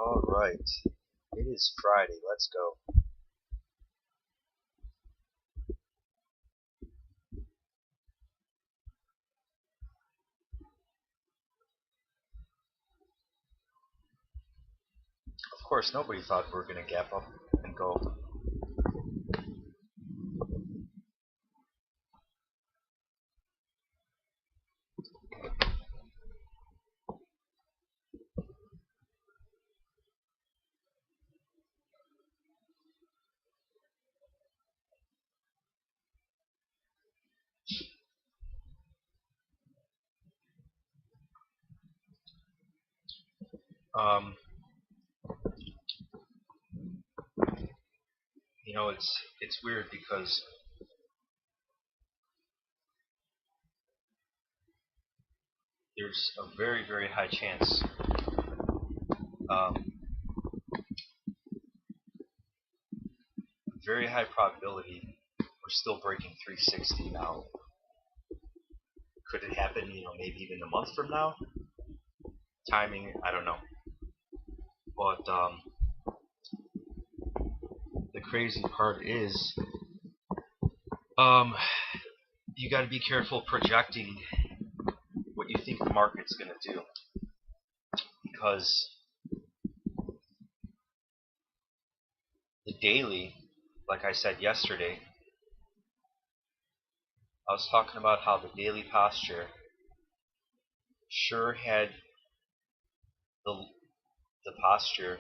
Alright, it is Friday, let's go. Of course, nobody thought we were going to gap up and go. Um, it's weird because there's a very, very high chance, um, very high probability we're still breaking 360 now. Could it happen, maybe even a month from now? Timing, I don't know. But the crazy part is, you got to be careful projecting what you think the market's going to do, because the daily, like I said yesterday, I was talking about how the daily posture sure had the posture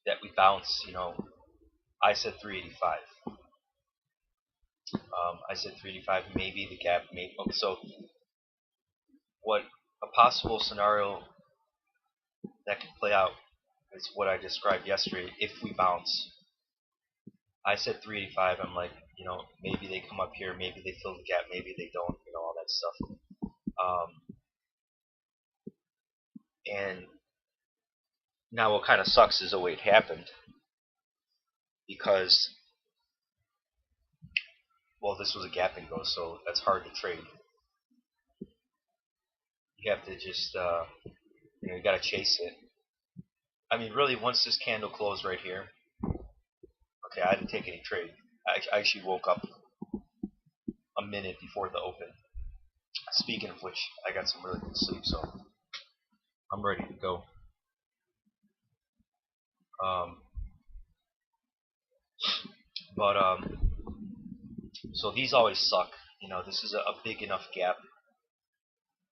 that we bounce. I said 385. I said 385, maybe the gap, maybe. Okay, so what a possible scenario that could play out is what I described yesterday. If we bounce, I said 385. I'm like, maybe they come up here, maybe they fill the gap, maybe they don't, all that stuff. And now what kind of sucks is the way it happened, because, well, this was a gap and go, so that's hard to trade. You have to just, you got to chase it. I mean, really, once this candle closed right here, okay, I didn't take any trade. I actually woke up a minute before the open. Speaking of which, I got some really good sleep, so I'm ready to go. But so these always suck. This is a big enough gap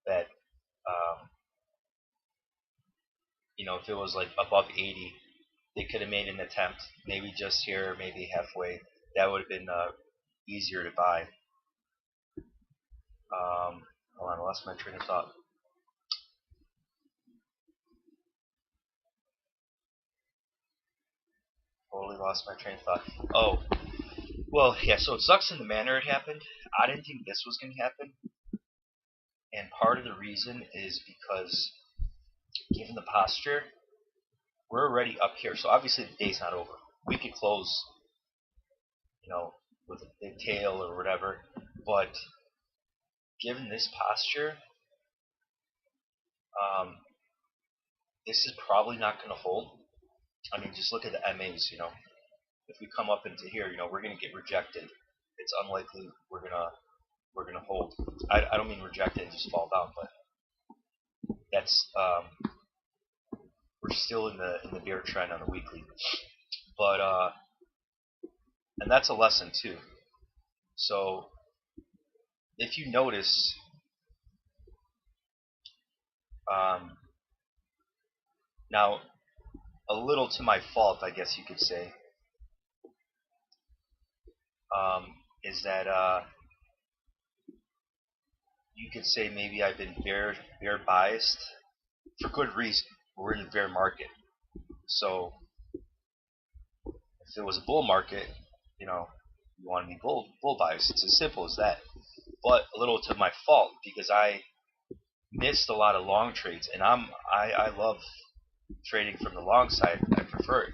that, if it was like above 80, they could have made an attempt, maybe just here, maybe halfway. That would have been easier to buy. Hold on, I lost my train of thought. Totally lost my train of thought. Oh, well, yeah, so it sucks in the manner it happened. I didn't think this was going to happen. And part of the reason is because, given the posture, we're already up here. So obviously the day's not over. We could close, with a big tail or whatever. But given this posture, this is probably not going to hold. I mean, just look at the MAs. If we come up into here, we're going to get rejected. It's unlikely we're gonna hold. I don't mean rejected and just fall down, but that's we're still in the bear trend on the weekly. But and that's a lesson too. So if you notice, now a little to my fault, I guess you could say, is that you could say maybe I've been bear biased for good reason. We're in a bear market, so if it was a bull market, you want to be bull biased. It's as simple as that. But a little to my fault, because I missed a lot of long trades, and I love trading from the long side. I prefer it,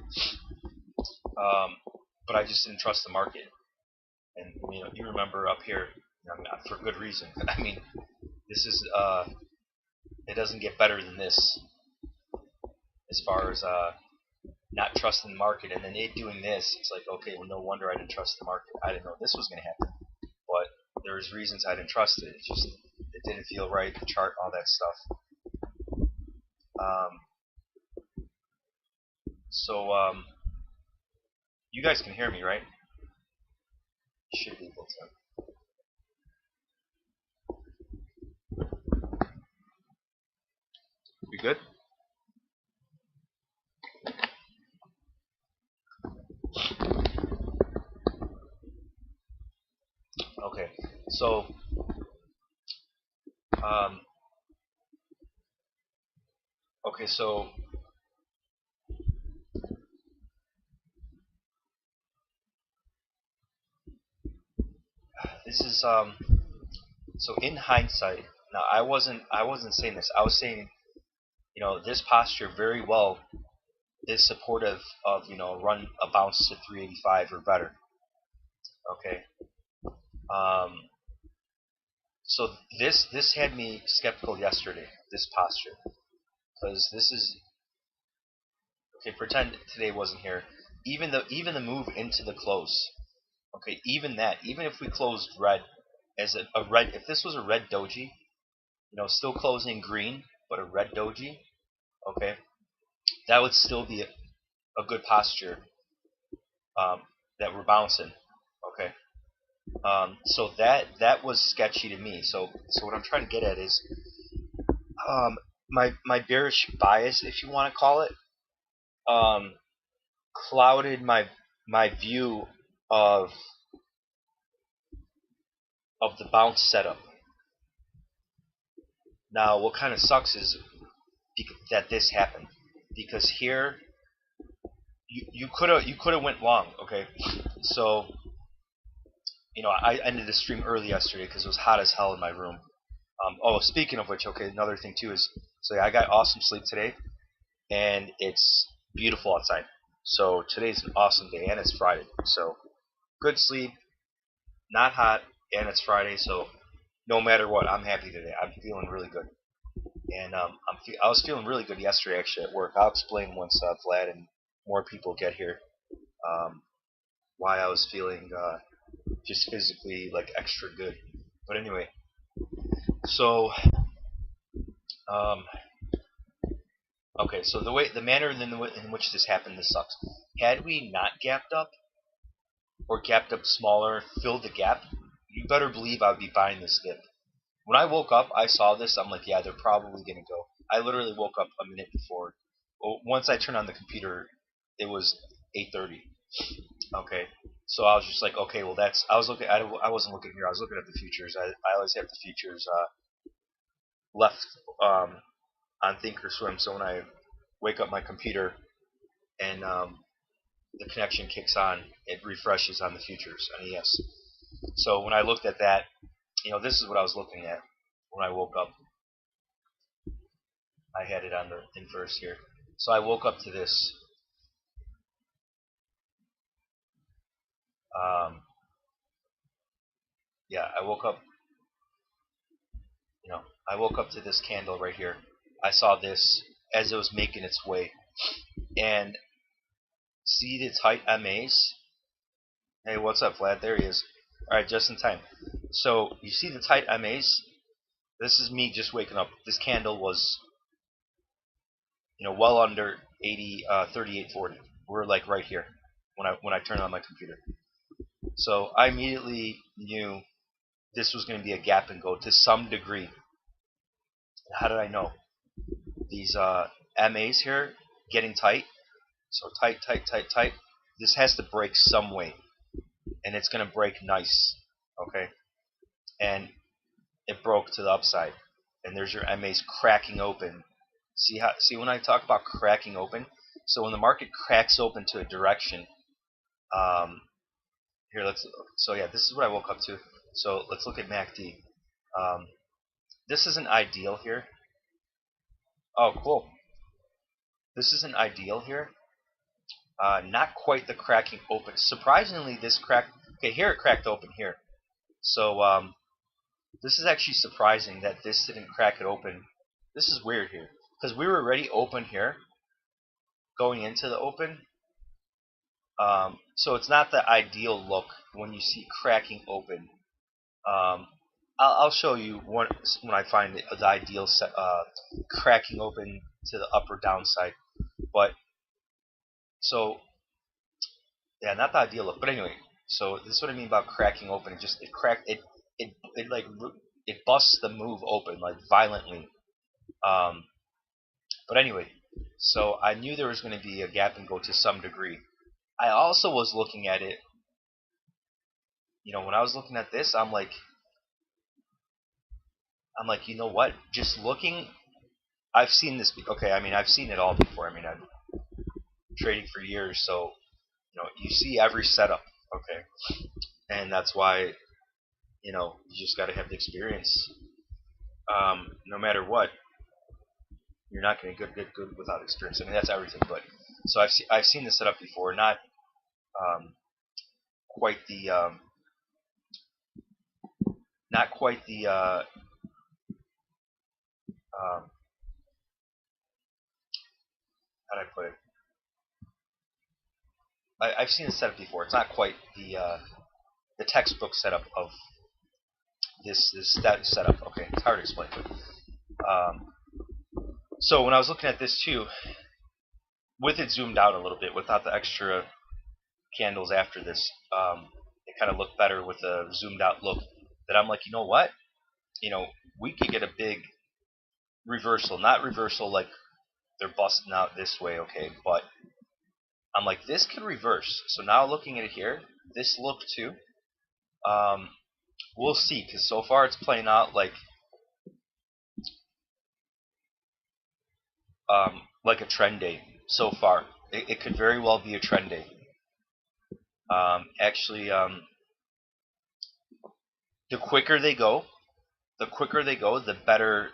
but I just didn't trust the market. And you remember up here, for good reason. I mean, this is it doesn't get better than this. as far as not trusting the market, and then it doing this. It's like, okay, well, no wonder I didn't trust the market. I didn't know this was going to happen, but there's reasons I didn't trust it. It didn't feel right, the chart, all that stuff. Um, so you guys can hear me, right? You should be able to. You good? Okay. So um, okay, so this is so in hindsight. Now I wasn't saying this. I was saying, this posture very well is supportive of, run a bounce to 385 or better. Okay. Um, so this had me skeptical yesterday. This posture, because this is okay. Pretend today wasn't here. Even the move into the close. Okay, even that. Even if we closed red as a red, if this was a red doji, still closing green, but a red doji. Okay, that would still be a good posture, um, that we're bouncing. Okay. So that was sketchy to me. So what I'm trying to get at is, my bearish bias, if you want to call it, um, clouded my view of of the bounce setup. Now, what kind of sucks is that this happened, because here you could have went long. Okay, so I ended the stream early yesterday because it was hot as hell in my room. Speaking of which, okay, another thing too is, so yeah, I got awesome sleep today, and it's beautiful outside. So today's an awesome day, and it's Friday. So good sleep, not hot, and it's Friday. So no matter what, I'm happy today. I'm feeling really good, and I was feeling really good yesterday actually at work. I'll explain once Vlad and more people get here, um, why I was feeling just physically like extra good. But anyway, so um, okay, so the manner in which this happened, this sucks. Had we not gapped up, or gapped up smaller, filled the gap, you better believe I would be buying this dip. When I woke up, I saw this. I'm like, yeah, they're probably gonna go. I literally woke up a minute before. Well, once I turned on the computer, it was 8:30. Okay, so I was just like, okay, well that's. I was looking. I wasn't looking here. I was looking at the futures. I always have the futures left, on Thinkorswim. So when I wake up my computer, and the connection kicks on, it refreshes on the futures on ES. So when I looked at that, this is what I was looking at when I woke up. I had it on the inverse here. So I woke up to this. Um, yeah, I woke up. I woke up to this candle right here. I saw this as it was making its way, and see the tight MAs. Hey, what's up, Vlad? There he is. All right, just in time. So you see the tight MAs. This is me just waking up. This candle was, well under 80, 38.40. We're like right here when I turned on my computer. So I immediately knew this was going to be a gap and go to some degree. How did I know? These MAs here getting tight. So tight, tight, tight, tight. This has to break some way, and it's going to break nice. Okay, and it broke to the upside, and there's your MAs cracking open. See when I talk about cracking open? So when the market cracks open to a direction, um, here this is what I woke up to. So let's look at MACD. Um, this isn't ideal here. Oh, cool. This isn't ideal here. Not quite the cracking open. Surprisingly, this cracked. Okay, here it cracked open here. So this is actually surprising that this didn't crack it open. This is weird here, because we were already open here, going into the open. So it's not the ideal look when you see cracking open. Um, I'll show you when I find the ideal cracking open to the up or downside. But so yeah, not the ideal look. But anyway, so this is what I mean about cracking open. It like it busts the move open like violently. Um, but anyway, so I knew there was going to be a gap and go to some degree. I also was looking at it. When I was looking at this, I'm like, you know what? Just looking, I've seen this. Okay, I mean, I've seen it all before. I mean, I've been trading for years, so you see every setup. Okay, and that's why you just got to have the experience. No matter what, you're not going to get good without experience. I mean, that's everything. But so I've seen this setup before. Not um, quite the not quite the um, how do I put it? I've seen this setup before. It's not quite the textbook setup of this setup. Okay, it's hard to explain. But, so when I was looking at this too, with it zoomed out a little bit, without the extra candles after this, it kind of looked better with a zoomed out look. That I'm like, you know what? We could get a big reversal, not reversal like they're busting out this way, okay, but I'm like, this could reverse. So now looking at it here, this look too, we'll see, because so far it's playing out like a trend day so far. It could very well be a trend day. Actually, the quicker they go, the better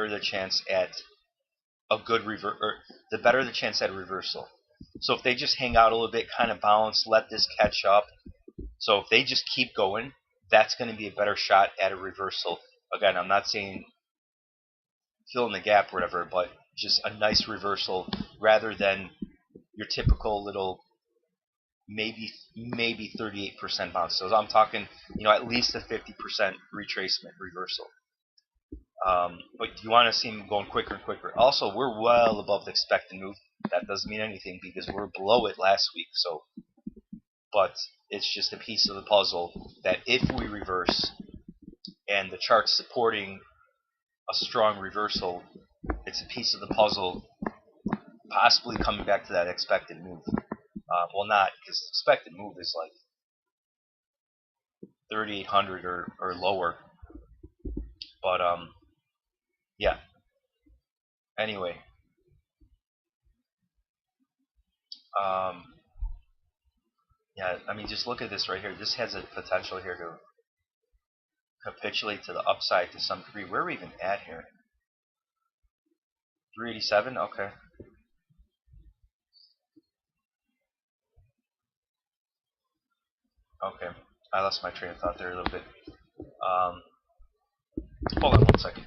the chance at a good the better the chance at a reversal. So if they just hang out a little bit, kind of bounce, let this catch up. So if they just keep going, that's going to be a better shot at a reversal. Again, I'm not saying fill in the gap or whatever, but just a nice reversal rather than your typical little maybe 38% bounce. So I'm talking at least a 50% retracement reversal. But you want to see them going quicker and quicker. Also, we're well above the expected move. That doesn't mean anything because we're below it last week. But it's just a piece of the puzzle that if we reverse and the chart's supporting a strong reversal, it's a piece of the puzzle possibly coming back to that expected move. Well, not, because expected move is like 3,800 or lower. But yeah. Anyway, yeah. I mean, just look at this right here. This has a potential here to capitulate to the upside to some degree. Where are we even at here? 387. Okay. Okay. I lost my train of thought there a little bit. Hold on one second.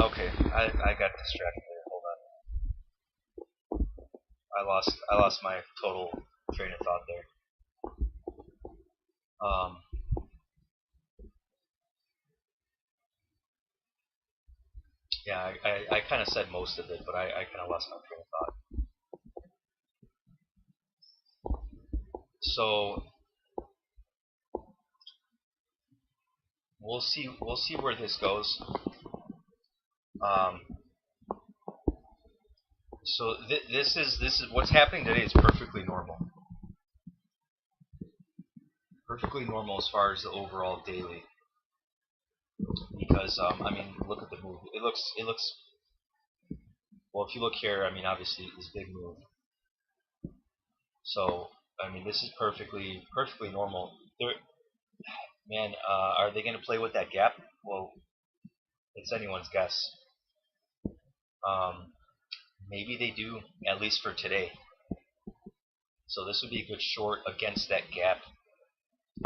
Okay, I got distracted there. Hold on. I lost my total train of thought there. Um, Yeah, I kind of said most of it, but I kind of lost my train of thought. So we'll see where this goes. Um, so this is what's happening today is perfectly normal. Perfectly normal as far as the overall daily, because I mean, look at the move. It looks well. If you look here, I mean, obviously this big move. So I mean, this is perfectly normal. There, man, are they going to play with that gap? Well, it's anyone's guess. Um, maybe they do, at least for today. So this would be a good short against that gap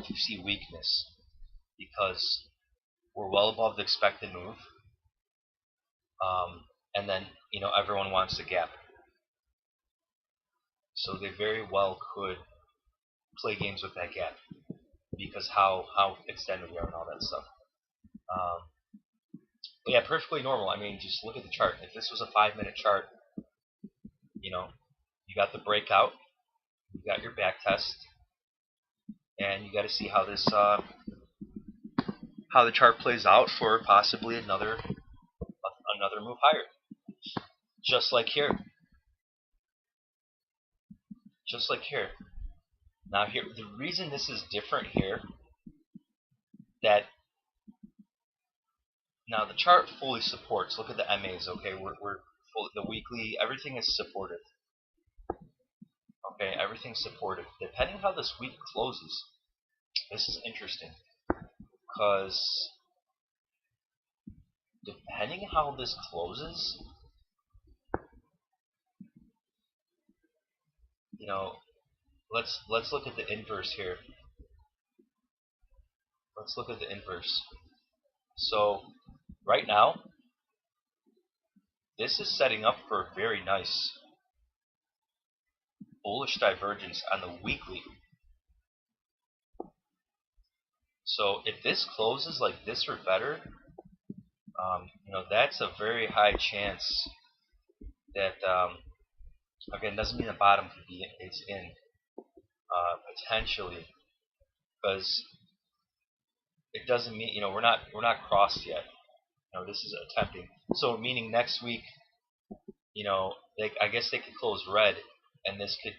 if you see weakness, because we're well above the expected move, and then everyone wants the gap, so they very well could play games with that gap because how extended we are and all that stuff. Um, but yeah, perfectly normal. I mean, just look at the chart. If this was a 5-minute chart, you know, you got the breakout, you got your back test, and you got to see how the chart plays out for possibly another move higher. Just like here. Just like here. Now here, the reason this is different here, that now the chart fully supports. Look at the MAs, okay? We're full, the weekly, everything is supportive. Okay, everything's supportive. Depending how this week closes, this is interesting, because depending how this closes, let's look at the inverse here. Let's look at the inverse. So right now, this is setting up for a very nice bullish divergence on the weekly. So if this closes like this or better, that's a very high chance that, again, doesn't mean the bottom could be it's in, potentially, because it doesn't mean, we're not crossed yet. This is attempting. So meaning next week, I guess they could close red, and this could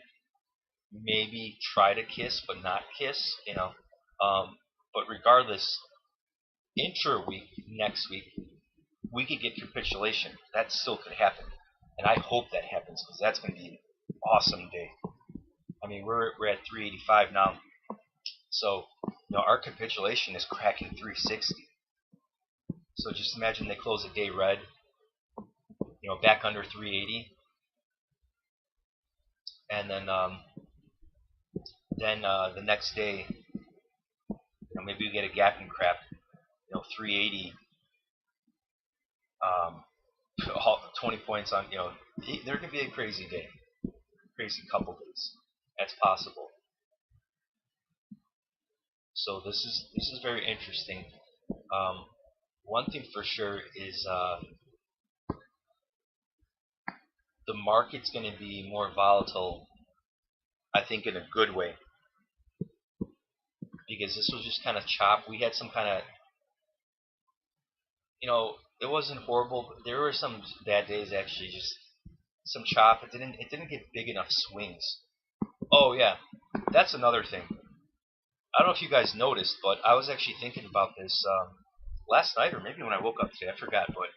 maybe try to kiss but not kiss. But regardless, intra-week next week, we could get capitulation. That still could happen, and I hope that happens because that's going to be an awesome day. I mean, we're at 385 now, so our capitulation is cracking 360. So just imagine they close a day red, back under 380, and then the next day, maybe we get a gap and crap, 380. 20 points on, there could be a crazy day, crazy couple days. That's possible. So this is very interesting. One thing for sure is the market's going to be more volatile, I think, in a good way, because this was just kind of chop. We had some kind of, it wasn't horrible, but there were some bad days actually, just some chop. It didn't get big enough swings. Oh yeah, that's another thing. I don't know if you guys noticed, but I was actually thinking about this last night, or maybe when I woke up today. I forgot, but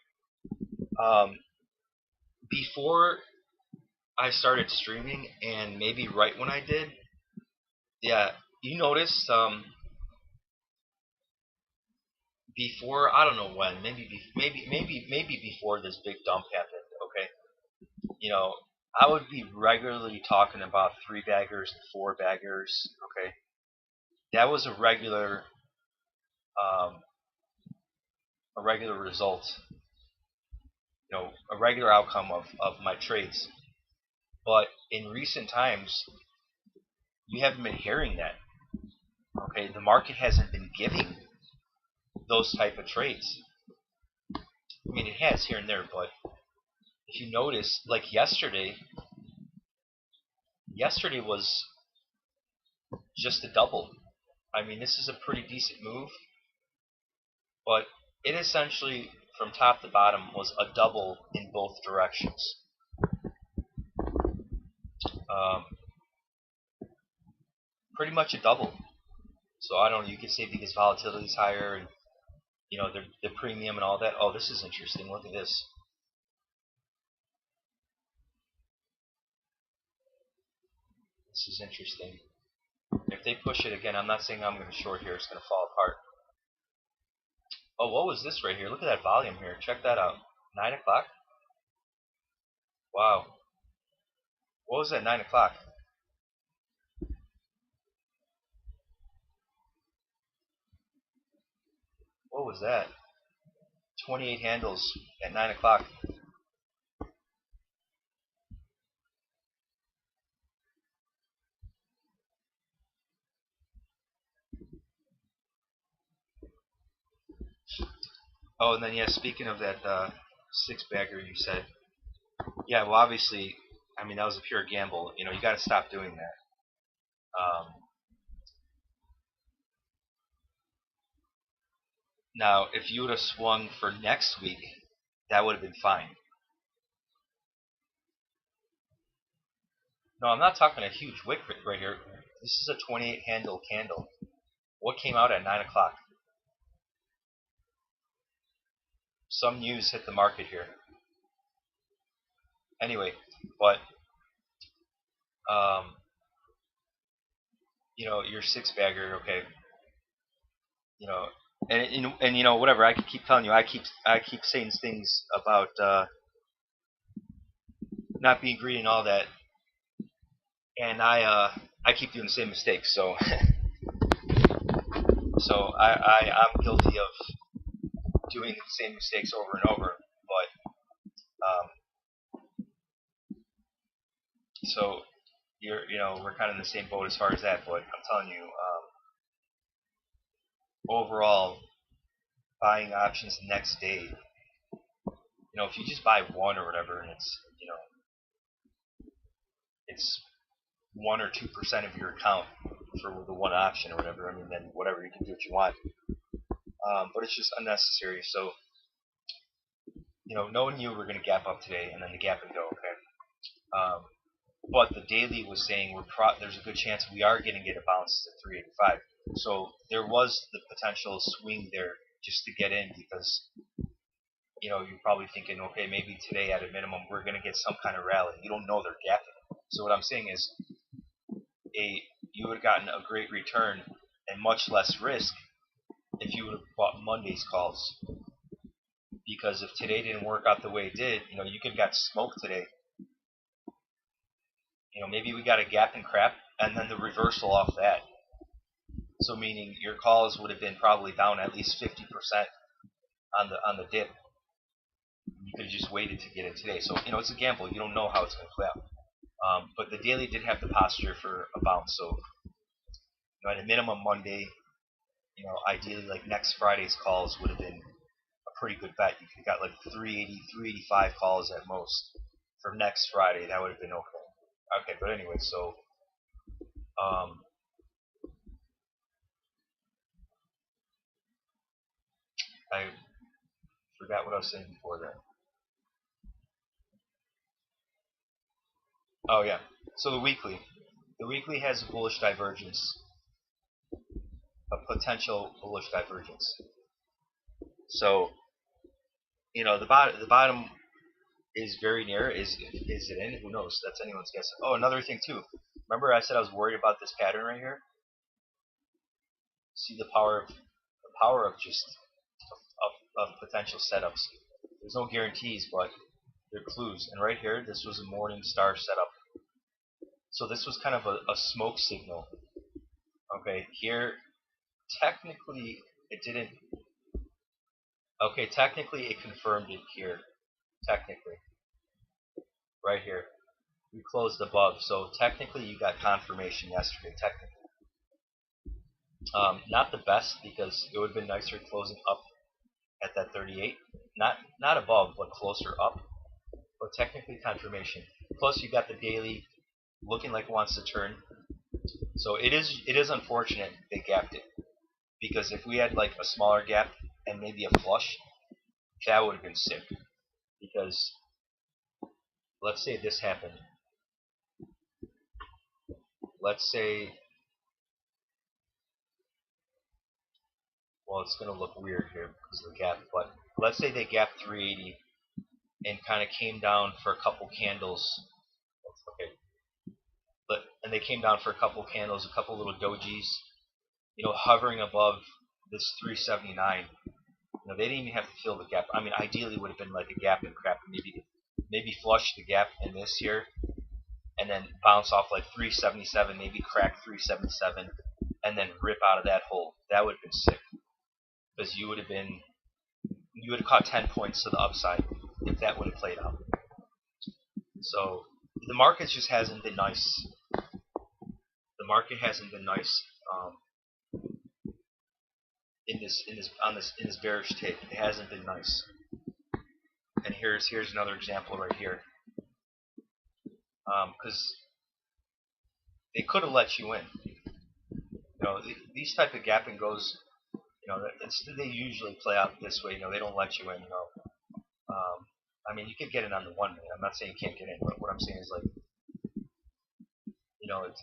before I started streaming, and maybe right when I did, yeah, you noticed before, I don't know when, maybe before this big dump happened. Okay, I would be regularly talking about 3-baggers and 4-baggers. Okay, that was a regular result, a regular outcome of my trades. But in recent times, you haven't been hearing that. Okay, the market hasn't been giving those type of trades. I mean, it has here and there, but if you notice, like yesterday was just a double. I mean, this is a pretty decent move, but it essentially, from top to bottom, was a double in both directions. Um, pretty much a double. So I don't know, you could say because volatility is higher and the premium and all that. Oh, this is interesting. Look at this. This is interesting. If they push it again, I'm not saying I'm going to short here. It's going to fall apart. Oh, what was this right here? Look at that volume here. Check that out. 9 o'clock? Wow. What was that, 9 o'clock? What was that? 28 handles at 9 o'clock. Oh, and then, yeah, speaking of that six-bagger you said, yeah, well, obviously, I mean, that was a pure gamble. You got to stop doing that. Now, if you would have swung for next week, that would have been fine. No, I'm not talking a huge wick right here. This is a 28 handle candle. What came out at 9 o'clock? Some news hit the market here. Anyway, but your six bagger, okay. And whatever. I could keep telling you. I keep saying things about not being greedy and all that, and I keep doing the same mistakes. So I'm guilty of doing the same mistakes over and over. But so we're kind of in the same boat as far as that. But I'm telling you, overall, buying options next day. If you just buy one or whatever, and it's 1 or 2% of your account for the one option or whatever. I mean, then whatever, you can do what you want. But it's just unnecessary. So, knowing you were going to gap up today, and then the gap and go, okay. But the daily was saying there's a good chance we are going to get a bounce to 385. So there was the potential swing there just to get in because you're probably thinking, okay, maybe today at a minimum we're going to get some kind of rally. You don't know they're gapping. So what I'm saying is, you would have gotten a great return and much less risk if you would have bought Monday's calls. Because if today didn't work out the way it did, you could have got smoked today. Maybe we got a gap and crap, and then the reversal off that. So meaning your calls would have been probably down at least 50% on the dip. You could have just waited to get it today. So it's a gamble. You don't know how it's going to play out. But the daily did have the posture for a bounce. So at a minimum Monday, ideally like next Friday's calls would have been a pretty good bet. You could have got like 380, 385 calls at most for next Friday. That would have been okay. Okay, but anyway, so I forgot what I was saying before that. Oh yeah. So the weekly has a bullish divergence, a potential bullish divergence. So the bottom is very near. Is it in? Who knows? That's anyone's guess. Oh, another thing too. Remember I said I was worried about this pattern right here. See the power of just of potential setups. There's no guarantees, but they're clues. And right here, this was a morning star setup. So this was kind of a smoke signal. Okay, here, technically it didn't. Okay, technically it confirmed it here. Technically, right here, we closed above. So technically you got confirmation yesterday. Technically, not the best because it would have been nicer closing up at that 38. not above, but closer up. But technically confirmation. Plus you got the daily looking like it wants to turn. So it is unfortunate they gapped it, because if we had like a smaller gap and maybe a flush, that would have been sick. Because let's say this happened. Let's say, well, it's going to look weird here because of the gap, but let's say they gapped 380 and kind of came down for a couple candles. Okay, and they came down for a couple candles, a couple little dojis, hovering above this 379. They didn't even have to fill the gap. I mean, ideally it would have been like a gap and crap, maybe flush the gap in this here, and then bounce off like 377, maybe crack 377, and then rip out of that hole. That would have been sick, because you would have caught 10 points to the upside if that would have played out. So the market just hasn't been nice. The market hasn't been nice in this bearish tape. It hasn't been nice. And here's another example right here. Because they could have let you in. These type of gap and goes, they usually play out this way. They don't let you in. I mean, you could get it on the 1 minute. I'm not saying you can't get in, but what I'm saying is like,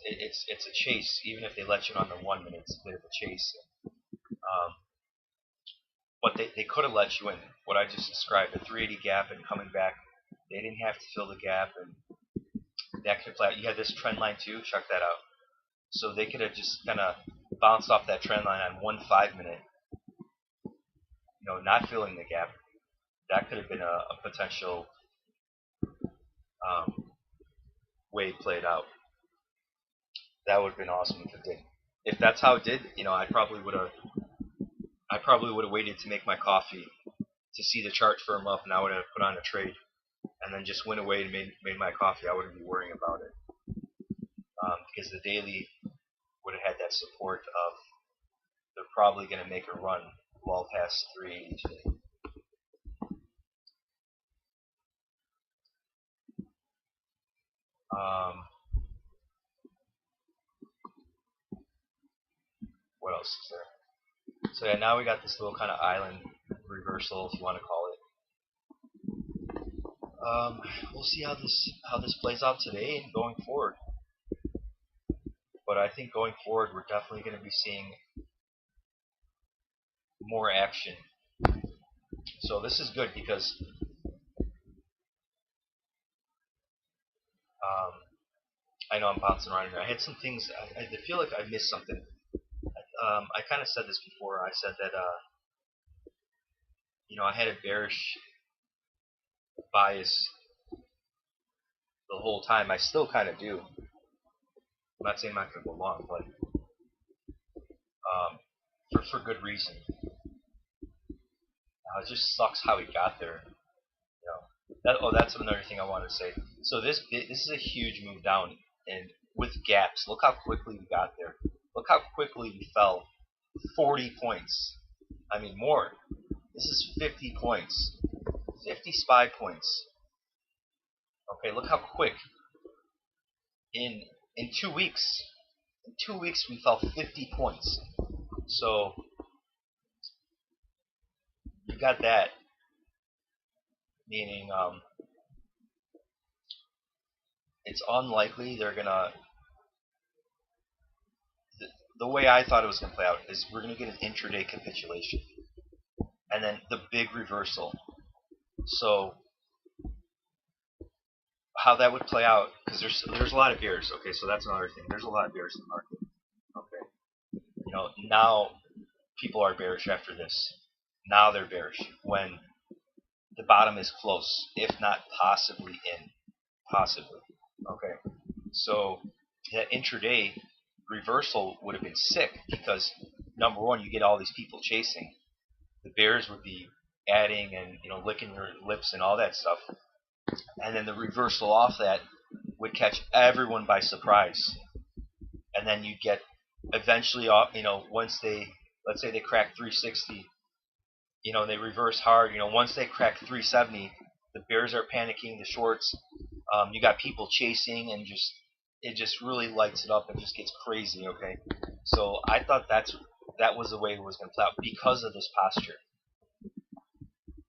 it's a chase. Even if they let you in on the 1 minute, it's a bit of a chase. But they could have let you in. What I just described, the 380 gap and coming back, they didn't have to fill the gap, and that could play out. You had this trend line too. Check that out. So they could have just kind of bounced off that trend line on 1 5 minute, not filling the gap. That could have been a potential way played out. That would have been awesome if it did. If that's how it did, I probably would have waited to make my coffee to see the chart firm up, and I would have put on a trade, and then just went away and made my coffee. I wouldn't be worrying about it, because the daily would have had that support of they're probably going to make a run well past 380 today. What else is there? So yeah, now we got this little kind of island reversal, if you want to call it. We'll see how this plays out today and going forward. But I think going forward, we're definitely going to be seeing more action. So this is good because I know I'm bouncing around here. I had some things. I feel like I missed something. I kind of said this before. I said that I had a bearish bias the whole time. I still kind of do. I'm not saying I'm not going to go long, but for good reason. It just sucks how he got there. That's another thing I wanted to say. So this is a huge move down, and with gaps, look how quickly we got there. Look how quickly we fell. 40 points. I mean more. This is 50 points. 50 SPY points. Okay, look how quick. In 2 weeks. In 2 weeks we fell 50 points. So you got that. Meaning it's unlikely they're gonna. The way I thought it was gonna play out is we're gonna get an intraday capitulation, and then the big reversal. So how that would play out, because there's a lot of bears. Okay, so that's another thing. There's a lot of bears in the market. Okay, now people are bearish after this. Now they're bearish when the bottom is close, if not possibly in. Possibly. Okay, so that intraday reversal would have been sick, because number one, you get all these people chasing. The bears would be adding and licking their lips and all that stuff, and then the reversal off that would catch everyone by surprise, and then you get eventually off. Once let's say they crack 360, They reverse hard. Once they crack 370, the bears are panicking. The shorts, you got people chasing, and it just really lights it up and just gets crazy. Okay, so I thought that was the way it was going to play out because of this posture.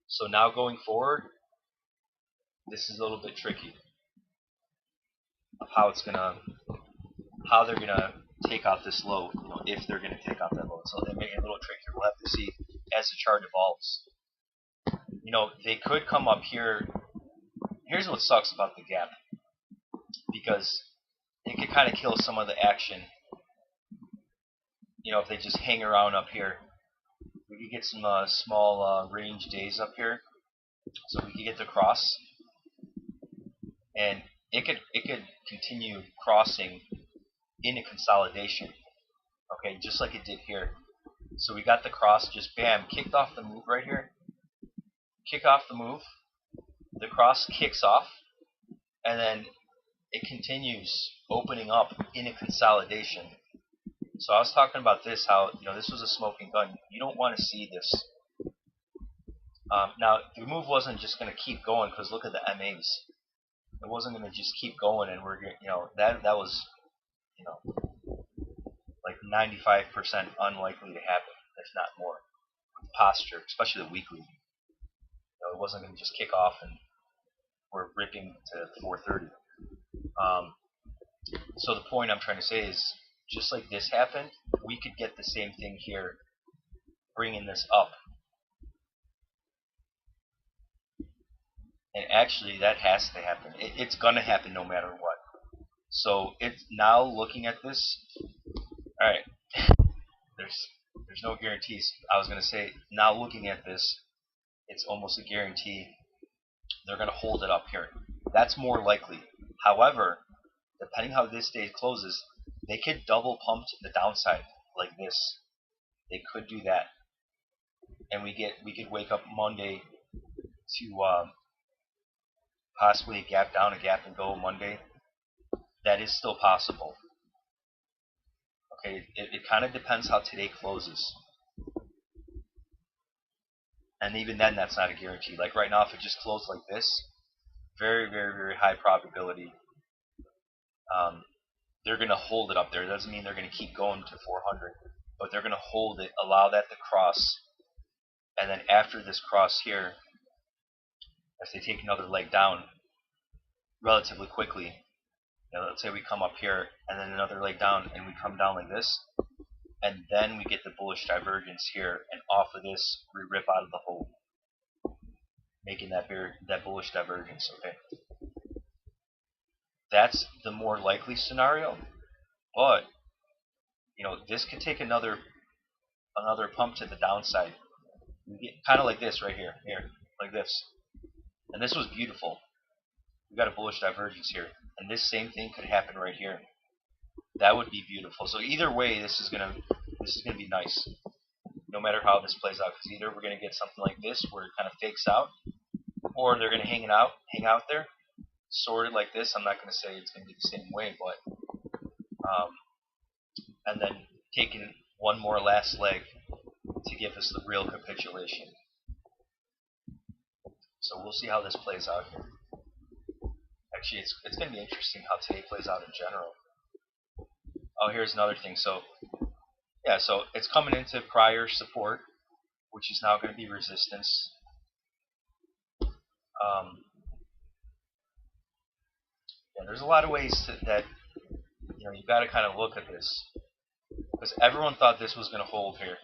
So now going forward, this is a little bit tricky of how they're gonna take out this low, if they're gonna take out that low. So they make it a little trickier. We'll have to see as the chart evolves. They could come up here. Here's what sucks about the gap, because it could kind of kill some of the action. If they just hang around up here, we could get some small range days up here, so we could get the cross, and it could continue crossing in a consolidation. Okay, just like it did here. So we got the cross, just bam, kicked off the move right here. Kick off the move. The cross kicks off, and then it continues opening up in a consolidation. So I was talking about this, how this was a smoking gun. You don't want to see this. Now the move wasn't just going to keep going, because look at the MAs. It wasn't going to just keep going, and we're that was like 95% unlikely to happen, if not more. With posture, especially the weekly, it wasn't going to just kick off and we're ripping to 430. So the point I'm trying to say is, just like this happened, we could get the same thing here, bringing this up. And actually, that has to happen. It's going to happen no matter what. So it's now looking at this. All right, there's no guarantees. I was going to say, now looking at this, it's almost a guarantee they're going to hold it up here. That's more likely. However, depending how this day closes, they could double pump to the downside like this. They could do that, and we could wake up Monday to possibly a gap down, a gap and go Monday. That is still possible. Okay, it kind of depends how today closes. And even then, that's not a guarantee. Like right now, if it just closed like this, very, very, very high probability they're going to hold it up there. It doesn't mean they're going to keep going to 400, but they're going to hold it, allow that to cross, and then after this cross here, if they take another leg down relatively quickly, let's say we come up here and then another leg down, and we come down like this, and then we get the bullish divergence here, and off of this we rip out of the hole, making that bullish divergence. Okay, that's the more likely scenario, but this could take another pump to the downside. We get kind of like this right here, like this, and this was beautiful. We got a bullish divergence here, and this same thing could happen right here. That would be beautiful. So either way, this is gonna be nice, no matter how this plays out. Because either we're gonna get something like this where it kind of fakes out, or they're gonna hang out there, sorted like this. I'm not gonna say it's gonna be the same way, but and then taking one more last leg to give us the real capitulation. So we'll see how this plays out here. Actually, it's going to be interesting how today plays out in general. Oh, here's another thing. So, yeah, so it's coming into prior support, which is now going to be resistance. Yeah, there's a lot of ways that you've got to kind of look at this, because everyone thought this was going to hold here.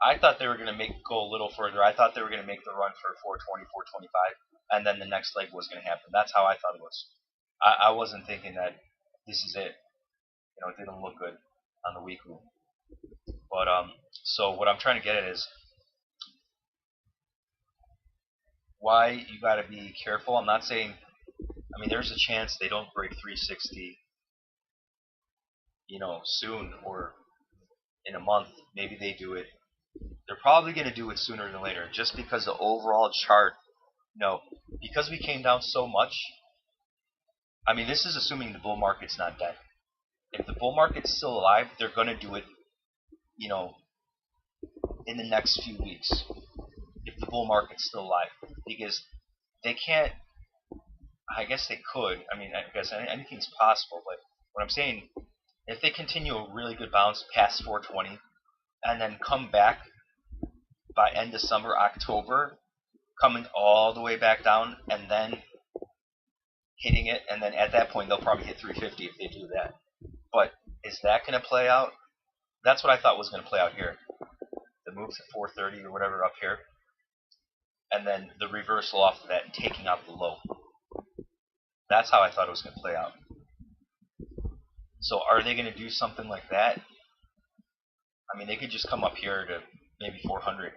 I thought they were going to go a little further. I thought they were going to make the run for 420, 425, and then the next leg was going to happen. That's how I thought it was. I wasn't thinking that this is it. It didn't look good on the weekly. But so what I'm trying to get at is why you got to be careful. I'm not saying, there's a chance they don't break 360, soon or in a month. Maybe they do it. They're probably going to do it sooner than later, just because the overall chart, because we came down so much. This is assuming the bull market's not dead. If the bull market's still alive, they're going to do it, in the next few weeks. if the bull market's still alive, because they can't. I guess they could. I mean, I guess anything's possible. But what I'm saying, if they continue a really good bounce past 420, and then come back by end of summer, October, coming all the way back down, and then hitting it, and then at that point they'll probably hit 350 if they do that. But is that going to play out? That's what I thought was going to play out here. The move to 430 or whatever up here, and then the reversal off of that and taking out the low. That's how I thought it was going to play out. So are they going to do something like that? I mean, they could just come up here to maybe 400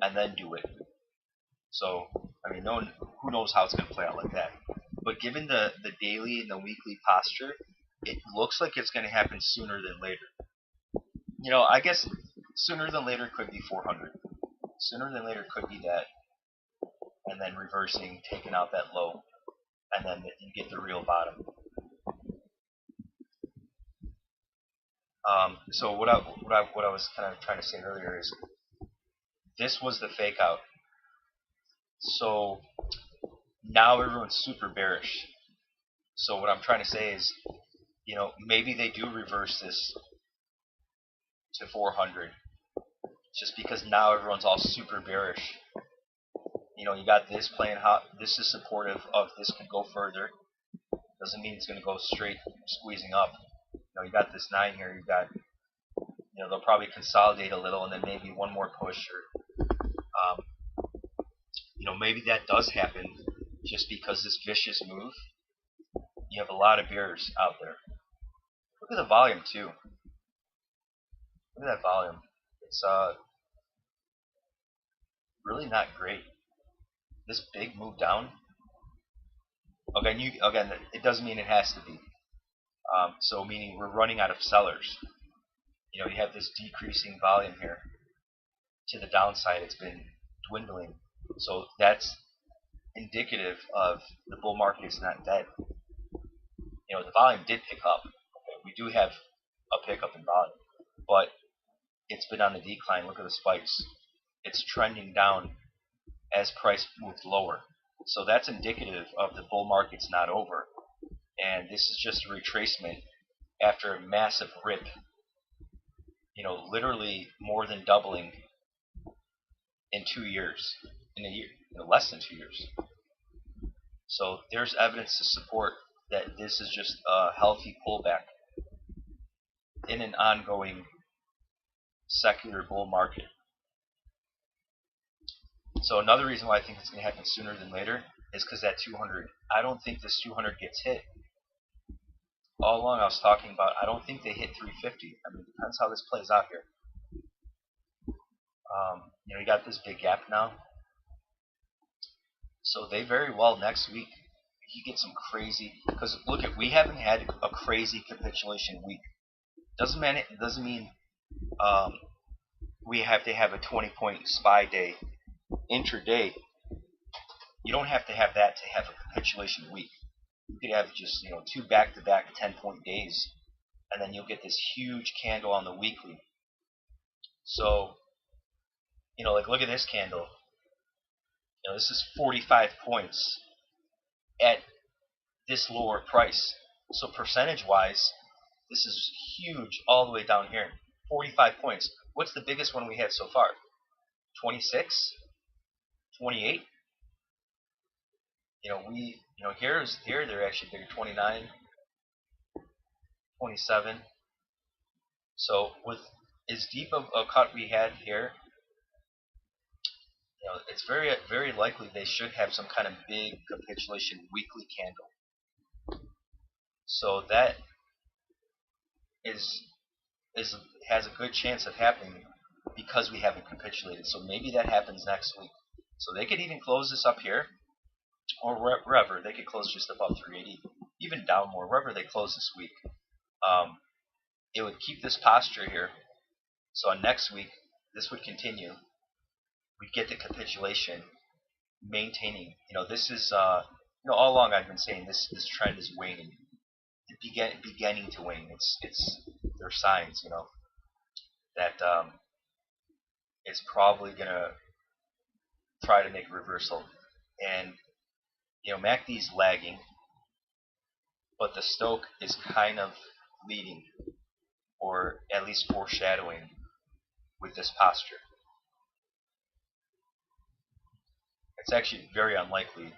and then do it. So, I mean, who knows how it's going to play out like that. But given the daily and the weekly posture, it looks like it's going to happen sooner than later. You know, I guess sooner than later could be 400. Sooner than later could be that. And then reversing, taking out that low. And then you get the real bottom. So what I was kind of trying to say earlier is this was the fake out. So now everyone's super bearish. So what I'm trying to say is, you know, maybe they do reverse this to 400 just because now everyone's all super bearish. You know, you got this playing hot. This is supportive of this can go further. Doesn't mean it's going to go straight squeezing up. You know, you got this 9 here. You got, you know, they'll probably consolidate a little and then maybe one more push or, you know, maybe that does happen just because this vicious move. You have a lot of bears out there. Look at the volume too. Look at that volume. It's really not great. This big move down. Again, it doesn't mean it has to be. So meaning we're running out of sellers. You know, you have this decreasing volume here. To the downside, it's been dwindling. So that's indicative of the bull market is not dead. You know, the volume did pick up. Okay, we do have a pickup in volume, but it's been on the decline. Look at the spikes. It's trending down as price moved lower. So that's indicative of the bull market's not over. And this is just a retracement after a massive rip. You know, literally more than doubling in 2 years. In a year, less than 2 years. So there's evidence to support that this is just a healthy pullback in an ongoing secular bull market. So another reason why I think it's going to happen sooner than later is because that 200, I don't think this 200 gets hit. All along I was talking about, I don't think they hit 350. I mean, it depends how this plays out here. You know, you got this big gap now. So they very well next week, you get some crazy, because look at, we haven't had a crazy capitulation week. Doesn't mean we have to have a 20-point SPY day intraday. You don't have to have that to have a capitulation week. You could have just, you know, 2 back-to-back 10-point days, and then you'll get this huge candle on the weekly. So, you know, like look at this candle. You know, this is 45 points at this lower price. So percentage-wise, this is huge all the way down here. 45 points. What's the biggest one we had so far? 26? 28? You know, here they're actually bigger. 29, 27. So with as deep of a cut we had here, you know, it's very, very likely they should have some kind of big capitulation weekly candle. So that has a good chance of happening because we haven't capitulated. So maybe that happens next week. So they could even close this up here, or wherever. They could close just above 380, even down more, wherever they close this week. It would keep this posture here. So on next week, this would continue. We'd get the capitulation, maintaining. You know, this is, you know, all along I've been saying this trend is waning. It's beginning to wane. There are signs, you know, that it's probably gonna try to make a reversal. And MACD's lagging, but the Stoke is kind of leading, or at least foreshadowing, with this posture. It's actually very unlikely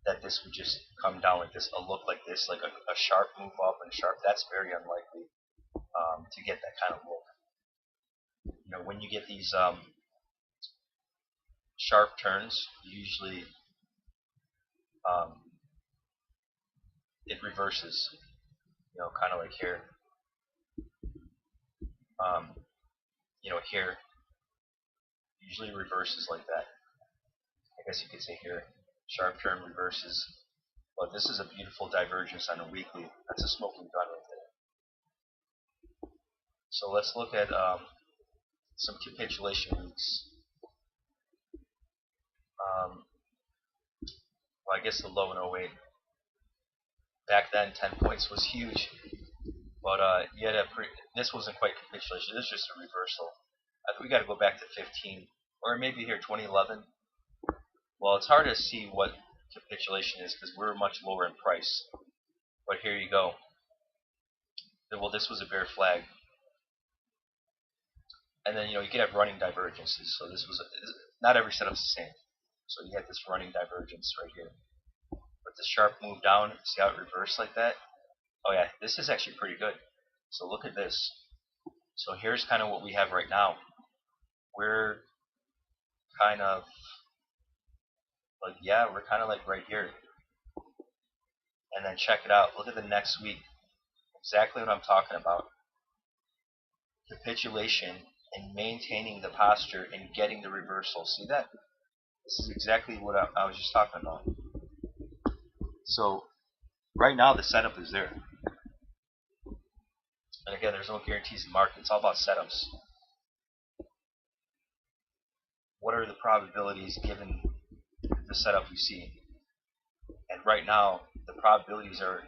that this would just come down like this, a look like this, like a sharp move up and sharp. That's very unlikely to get that kind of look. When you get these sharp turns, usually it reverses. Kind of like here. Here usually reverses like that. I guess you could say here, sharp turn reverses. But this is a beautiful divergence on a weekly. That's a smoking gun right there. So let's look at some capitulation weeks. Well, I guess the low in 08. Back then, 10 points was huge. But this wasn't quite capitulation. This is just a reversal. I think we got to go back to 15. Or maybe here, 2011. Well, it's hard to see what capitulation is because we're much lower in price. But here you go. Well, this was a bear flag. And then, you could have running divergences. So this was, not every setup's the same. So you had this running divergence right here. But the sharp move down, see how it reversed like that? Oh yeah, this is actually pretty good. So look at this. So here's kind of what we have right now. We're kind of like, we're kind of like right here. And then check it out. Look at the next week. Exactly what I'm talking about. Capitulation and maintaining the posture and getting the reversal. See that? This is exactly what I was just talking about. So right now the setup is there. And again, there's no guarantees in the market. It's all about setups. What are the probabilities given the setup you see? And right now, the probabilities are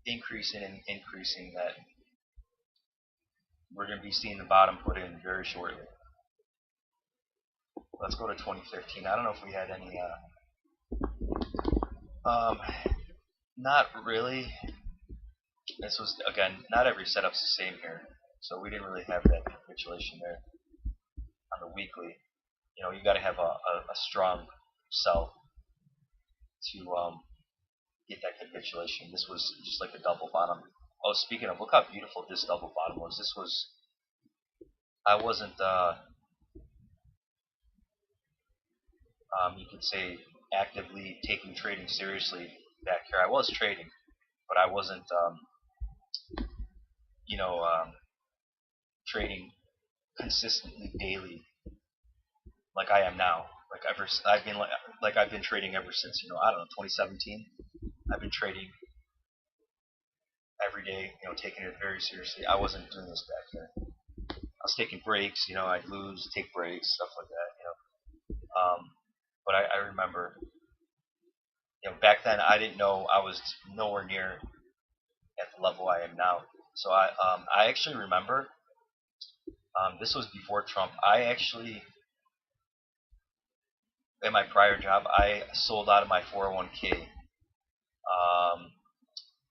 increasing and increasing that we're going to be seeing the bottom put in very shortly. Let's go to 2015. I don't know if we had any. Not really. This was, again, not every setup's the same here, so we didn't really have that capitulation there on the weekly. You got to have a strong sell to get that capitulation. This was just like a double bottom. Oh, speaking of, look how beautiful this double bottom was. This was, I wasn't, you could say, actively taking trading seriously back here. I was trading, but I wasn't, trading consistently daily like I am now. I've been trading ever since, I don't know, 2017. I've been trading every day, taking it very seriously. I wasn't doing this back then. I was taking breaks, I'd lose, take breaks, stuff like that, But I remember, back then I didn't know, I was nowhere near at the level I am now. So I actually remember, this was before Trump. I actually, in my prior job, I sold out of my 401k.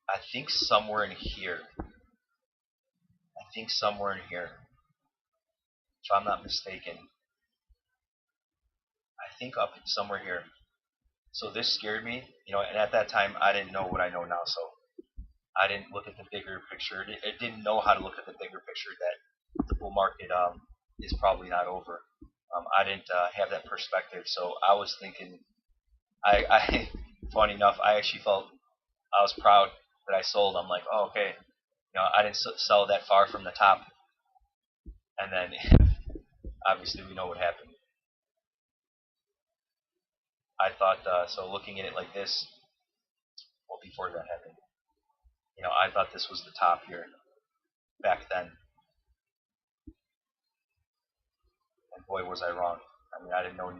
I think somewhere in here. If I'm not mistaken. I think up somewhere here. So this scared me, and at that time I didn't know what I know now, so I didn't look at the bigger picture. It didn't know how to look at the bigger picture that the bull market is probably not over. I didn't have that perspective, so I was thinking, I funny enough, I actually felt I was proud that I sold. I'm like, oh, okay, I didn't sell that far from the top, and then obviously we know what happened. I thought, so looking at it like this, well, before that happened, I thought this was the top here back then. And boy, was I wrong. I mean, I didn't know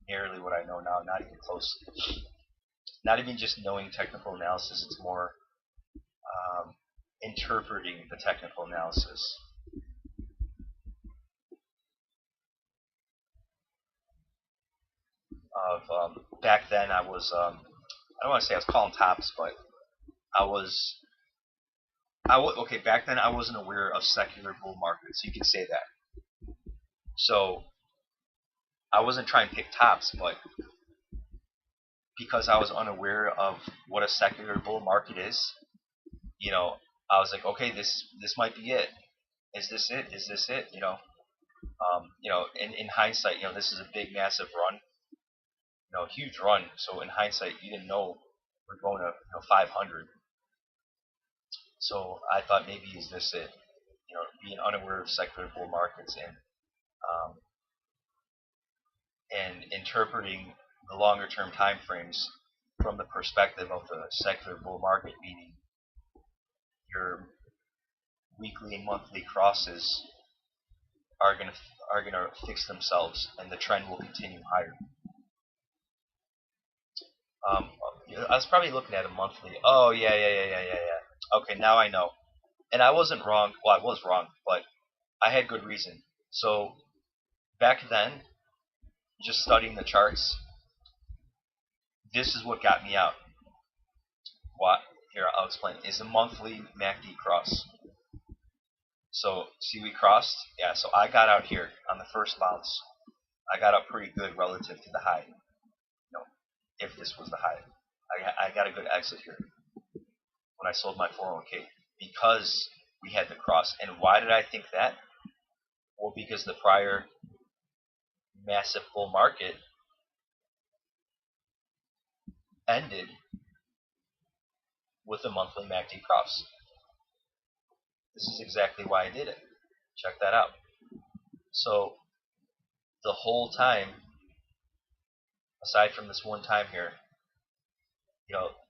nearly what I know now, not even close. Not even just knowing technical analysis, it's more interpreting the technical analysis. of back then I was I don't want to say I was calling tops, but I was okay back then I wasn't aware of secular bull markets. You can say that. So I wasn't trying to pick tops, but because I was unaware of what a secular bull market is, you know, I was like, okay, this might be it. Is this it? Is this it? In hindsight, this is a big, massive run, huge run. So in hindsight, you didn't know we're going to 500. So I thought maybe is this it? Being unaware of secular bull markets um, and interpreting the longer term time frames from the perspective of the secular bull market, meaning your weekly and monthly crosses are gonna fix themselves and the trend will continue higher. Um, I was probably looking at a monthly. Oh yeah. Okay, now I know. And I wasn't wrong. Well, I was wrong, but I had good reason. So back then, just studying the charts, this is what got me out. What? Here, I'll explain. Is a monthly MACD cross. So see, we crossed. Yeah. So I got out here on the first bounce. I got up pretty good relative to the high. If this was the high, I got a good exit here when I sold my 401k because we had the cross. And why did I think that? Well, because the prior massive bull market ended with a monthly MACD cross. This is exactly why I did it. Check that out. So the whole time, aside from this one time here,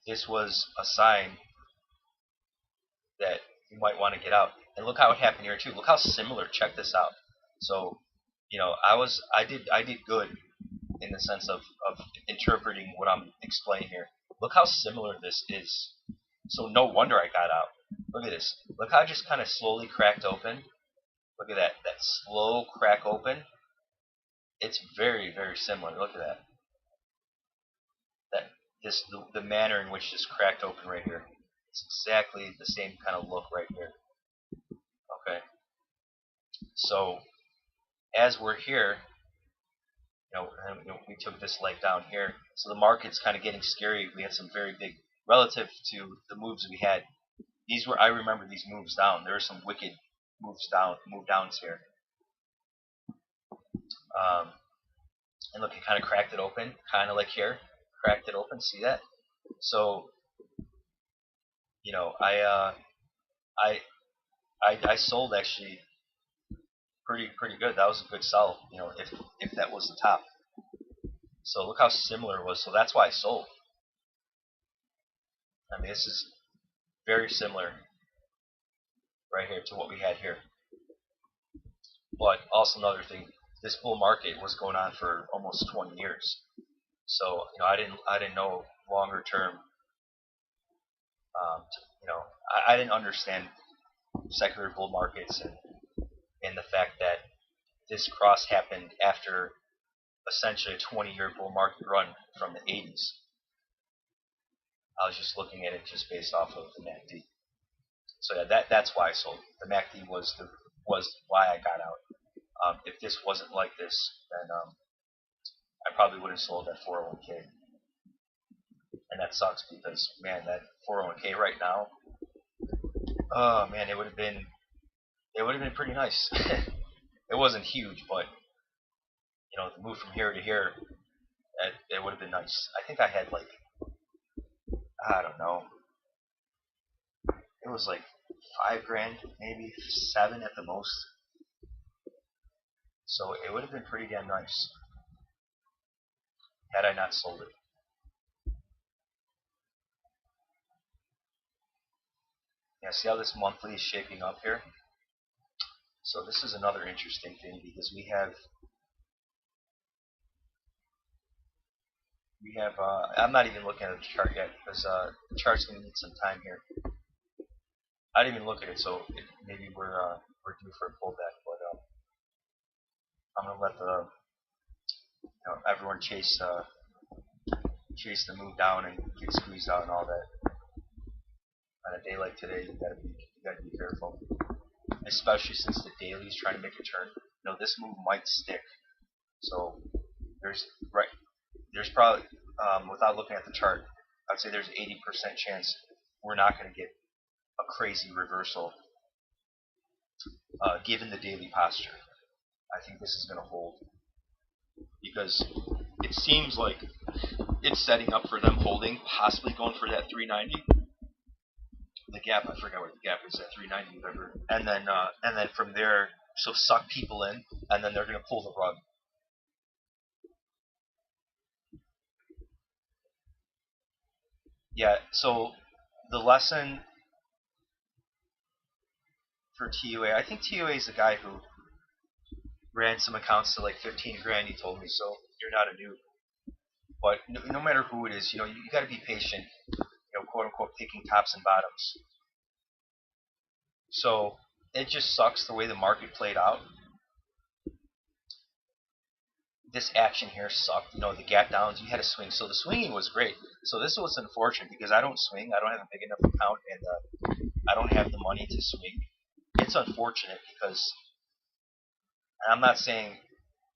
this was a sign that you might want to get out. And look how it happened here too. Look how similar. Check this out. So, I did good in the sense of interpreting what I'm explaining here. Look how similar this is. So no wonder I got out. Look at this. Look how it just kind of slowly cracked open. Look at that slow crack open. It's very, very similar. Look at that. The manner in which this cracked open right here. It's exactly the same kind of look right here. Okay. So as we're here, we took this leg down here. So the market's kind of getting scary. We had some very big, relative to the moves we had. I remember these moves down. There were some wicked move downs here. And look, it kind of cracked it open, kind of like here, cracked it open. See that? So, I sold actually pretty good. That was a good sell. If that was the top. So look how similar it was. So that's why I sold. I mean, this is very similar right here to what we had here. But also another thing, this bull market was going on for almost 20 years. So I didn't know longer term. I didn't understand secular bull markets and the fact that this cross happened after essentially a 20-year bull market run from the 80s. I was just looking at it just based off of the MACD. So yeah, that's why I sold. The MACD was why I got out. If this wasn't like this, then I probably would have sold that 401k. And that sucks because, man, that 401k right now, oh man, it would have been pretty nice. It wasn't huge, but the move from here to here, it would have been nice. I think I had like, I don't know, it was like $5,000, maybe 7 at the most. So it would have been pretty damn nice had I not sold it. Yeah, see how this monthly is shaping up here? So this is another interesting thing because we have I'm not even looking at the chart yet because the chart's going to need some time here. I didn't even look at it, so maybe we're due for a pullback, but I'm going to let everyone chase the move down and get squeezed out and all that. On a day like today, you gotta be careful, especially since the daily is trying to make a turn. This move might stick. So there's right there's probably without looking at the chart, I'd say there's 80% chance we're not going to get a crazy reversal given the daily posture. I think this is going to hold because it seems like it's setting up for them holding, possibly going for that 390. The gap, I forgot what the gap is at 390, whatever. And then from there, so suck people in, and then they're going to pull the rug. Yeah, so the lesson for TUA, I think TUA is the guy who ran some accounts to like 15 grand, he told me, so you're not a noob. But no matter who it is, you got to be patient, quote unquote, picking tops and bottoms. So it just sucks the way the market played out. This action here sucked. The gap downs, you had to swing. So the swinging was great. So this was unfortunate because I don't swing. I don't have a big enough account, and I don't have the money to swing. It's unfortunate because I'm not saying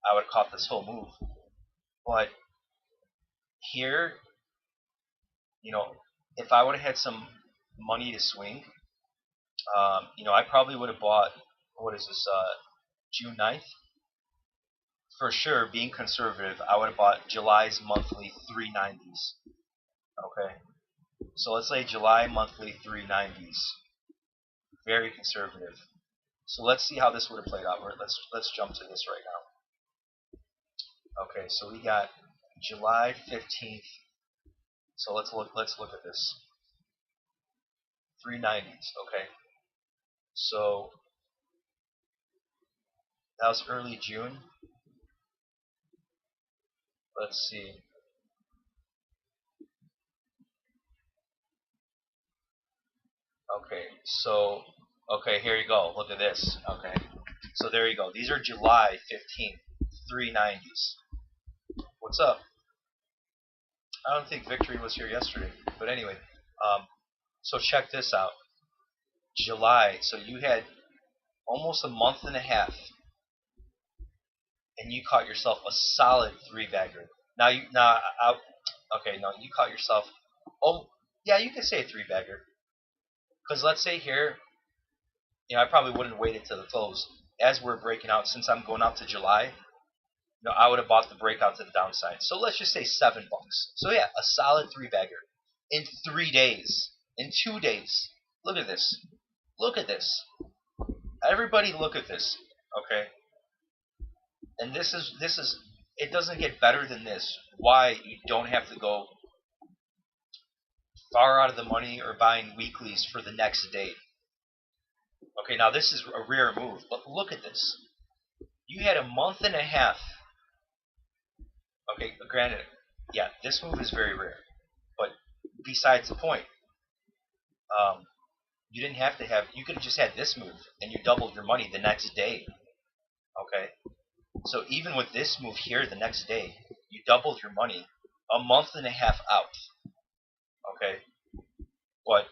I would have caught this whole move, but here, if I would have had some money to swing, I probably would have bought, what is this, June 9th? For sure, being conservative, I would have bought July's monthly 390s. Okay? So let's say July monthly 390s. Very conservative. So let's see how this would have played out. Let's jump to this right now. Okay, so we got July 15th. So let's look at this. 390s, okay. So that was early June. Let's see. Okay, here you go. Look at this. Okay. So there you go. These are July 15th, 390s. What's up? I don't think Victory was here yesterday. But anyway, so check this out. July, so you had almost a month and a half, and you caught yourself a solid three-bagger. You caught yourself, yeah, you could say a three-bagger. Because let's say here, I probably wouldn't wait until the close. As we're breaking out, since I'm going out to July, I would have bought the breakout to the downside. So let's just say $7. So yeah, a solid three-bagger in 3 days, in 2 days. Look at this. Look at this. Everybody look at this. Okay. And this is it doesn't get better than this. Why you don't have to go far out of the money or buying weeklies for the next day. Okay, now this is a rare move, but look at this. You had a month and a half. Okay, granted, yeah, this move is very rare. But besides the point, you didn't have to have, you could have just had this move and you doubled your money the next day. Okay? So even with this move here the next day, you doubled your money a month and a half out. Okay? But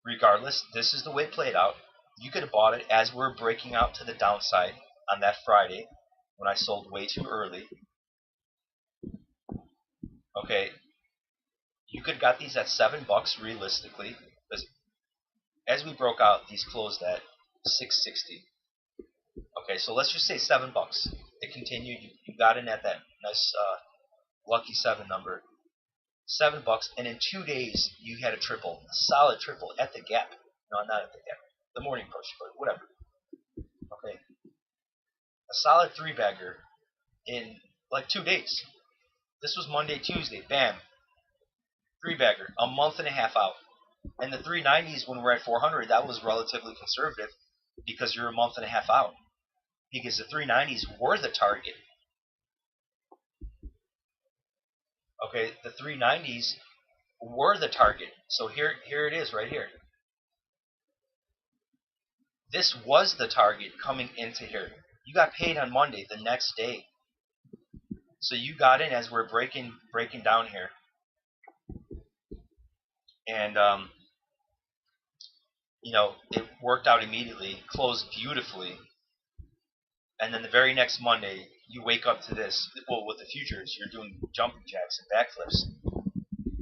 regardless, this is the way it played out. You could have bought it as we're breaking out to the downside on that Friday when I sold way too early. Okay? You could have got these at $7 realistically, because as we broke out, these closed at $6.60. Okay, so let's just say $7. It continued. You got in at that nice lucky 7 number. $7, and in 2 days you had a triple, a solid triple at the gap. No, not at the gap. The morning push, but whatever. Okay, a solid three-bagger in like 2 days. This was Monday, Tuesday. Bam, three-bagger, a month and a half out. And the 390s when we're at 400, that was relatively conservative because you're a month and a half out. Because the 390s were the target. Okay, the 390s were the target. So here it is right here. This was the target coming into here. You got paid on Monday, the next day. So you got in as we're breaking down here, and it worked out immediately, closed beautifully, and then the very next Monday you wake up to this. Well, with the futures, you're doing jumping jacks and backflips,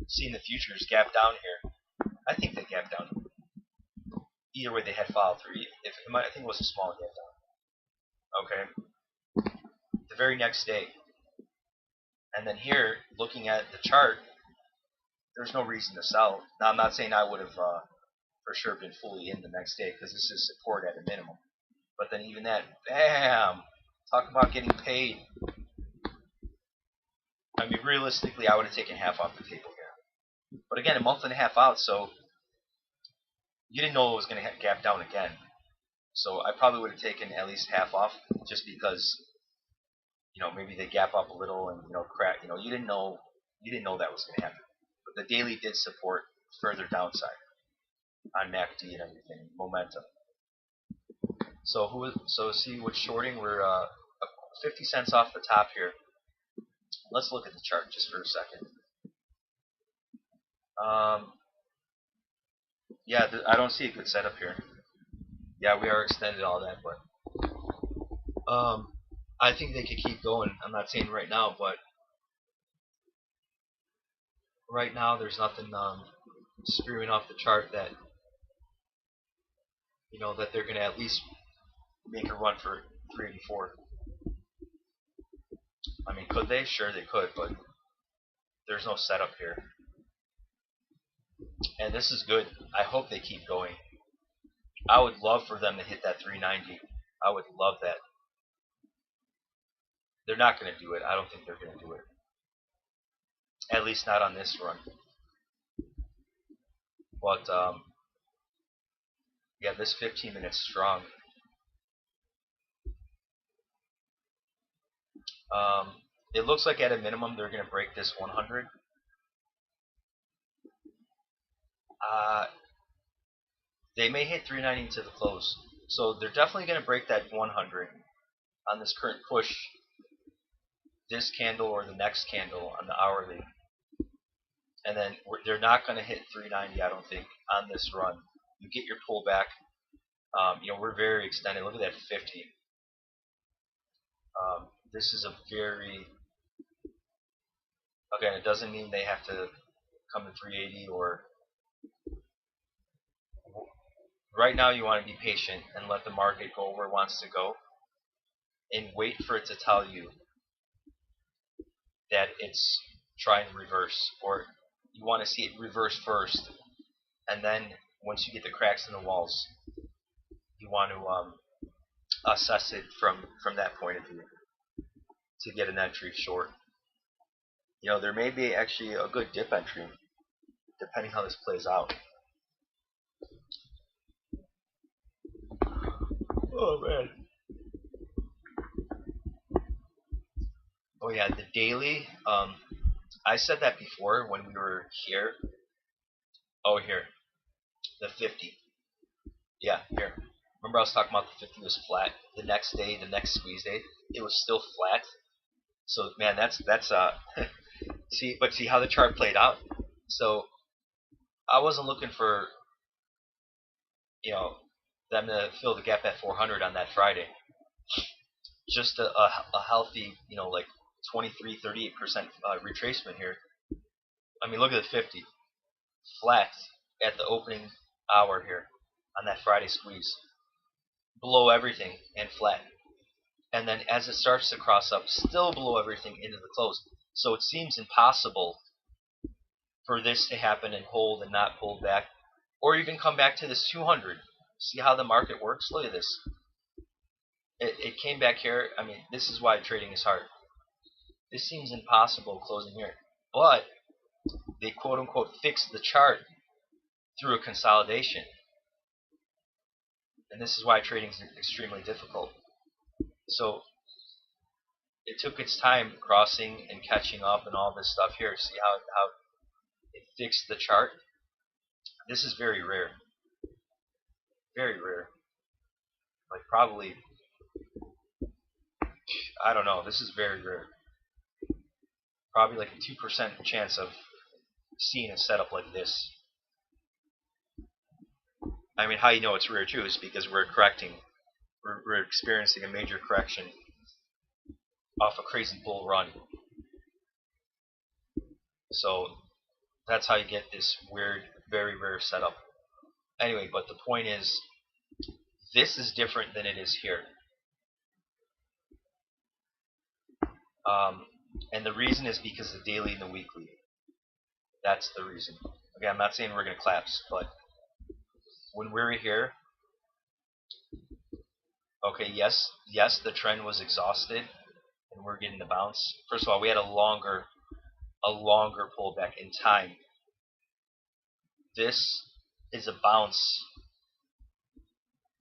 seeing the futures gap down here. I think they gap down. Either way, they had follow through. I think it was a small gap down. Okay. The very next day, and then here, looking at the chart, there's no reason to sell. Now, I'm not saying I would have for sure been fully in the next day because this is support at a minimum. But then even that, bam! Talk about getting paid. I mean, realistically, I would have taken half off the table here. But again, a month and a half out, so you didn't know it was going to gap down again. So I probably would have taken at least half off just because, maybe they gap up a little and, crack. You didn't know that was going to happen. But the daily did support further downside on MACD and everything, momentum. So see what's shorting. We're 50 cents off the top here. Let's look at the chart just for a second. Yeah, I don't see a good setup here. Yeah, we are extended all that, but I think they could keep going. I'm not saying right now, but right now there's nothing spewing off the chart that that they're going to at least make a run for 384. I mean, could they? Sure, they could, but there's no setup here. And this is good. I hope they keep going. I would love for them to hit that 390. I would love that. They're not going to do it. I don't think they're going to do it. At least not on this run. But, yeah, this 15 minutes strong. It looks like at a minimum they're going to break this 100. They may hit 390 to the close. So they're definitely going to break that 100 on this current push. This candle or the next candle on the hourly. And then they're not going to hit 390, I don't think, on this run. You get your pullback. We're very extended. Look at that 50. This is a very... Again, it doesn't mean they have to come to 380 or... Right now you want to be patient and let the market go where it wants to go and wait for it to tell you that it's trying to reverse, or you want to see it reverse first, and then once you get the cracks in the walls, you want to assess it from that point of view to get an entry short. There may be actually a good dip entry depending how this plays out. Oh man. Oh yeah, the daily. I said that before when we were here. Oh, here. The 50. Yeah, here. Remember I was talking about the 50 was flat. The next day, the next squeeze day, it was still flat. So man, that's see how the chart played out. So I wasn't looking for them to fill the gap at 400 on that Friday. Just a healthy, like 23, 38% retracement here. I mean, look at the 50. Flat at the opening hour here on that Friday squeeze. Below everything and flat. And then as it starts to cross up, still below everything into the close. So it seems impossible for this to happen and hold and not pull back, or even come back to this 200. See how the market works? Look at this. It came back here. I mean, this is why trading is hard. This seems impossible closing here. But they quote-unquote fixed the chart through a consolidation. And this is why trading is extremely difficult. So it took its time crossing and catching up and all this stuff here. See how it fixed the chart? This is very rare. Very rare. Like probably, I don't know, this is very rare. probably like a 2% chance of seeing a setup like this. I mean, how you know it's rare too is because we're experiencing a major correction off a crazy bull run. So that's how you get this weird, very rare setup. Anyway, but the point is, this is different than it is here. And the reason is because the daily and the weekly. That's the reason. Again, I'm not saying we're going to collapse, but when we're here, okay, yes, the trend was exhausted, and we're getting the bounce. First of all, we had a longer pullback in time. This is a bounce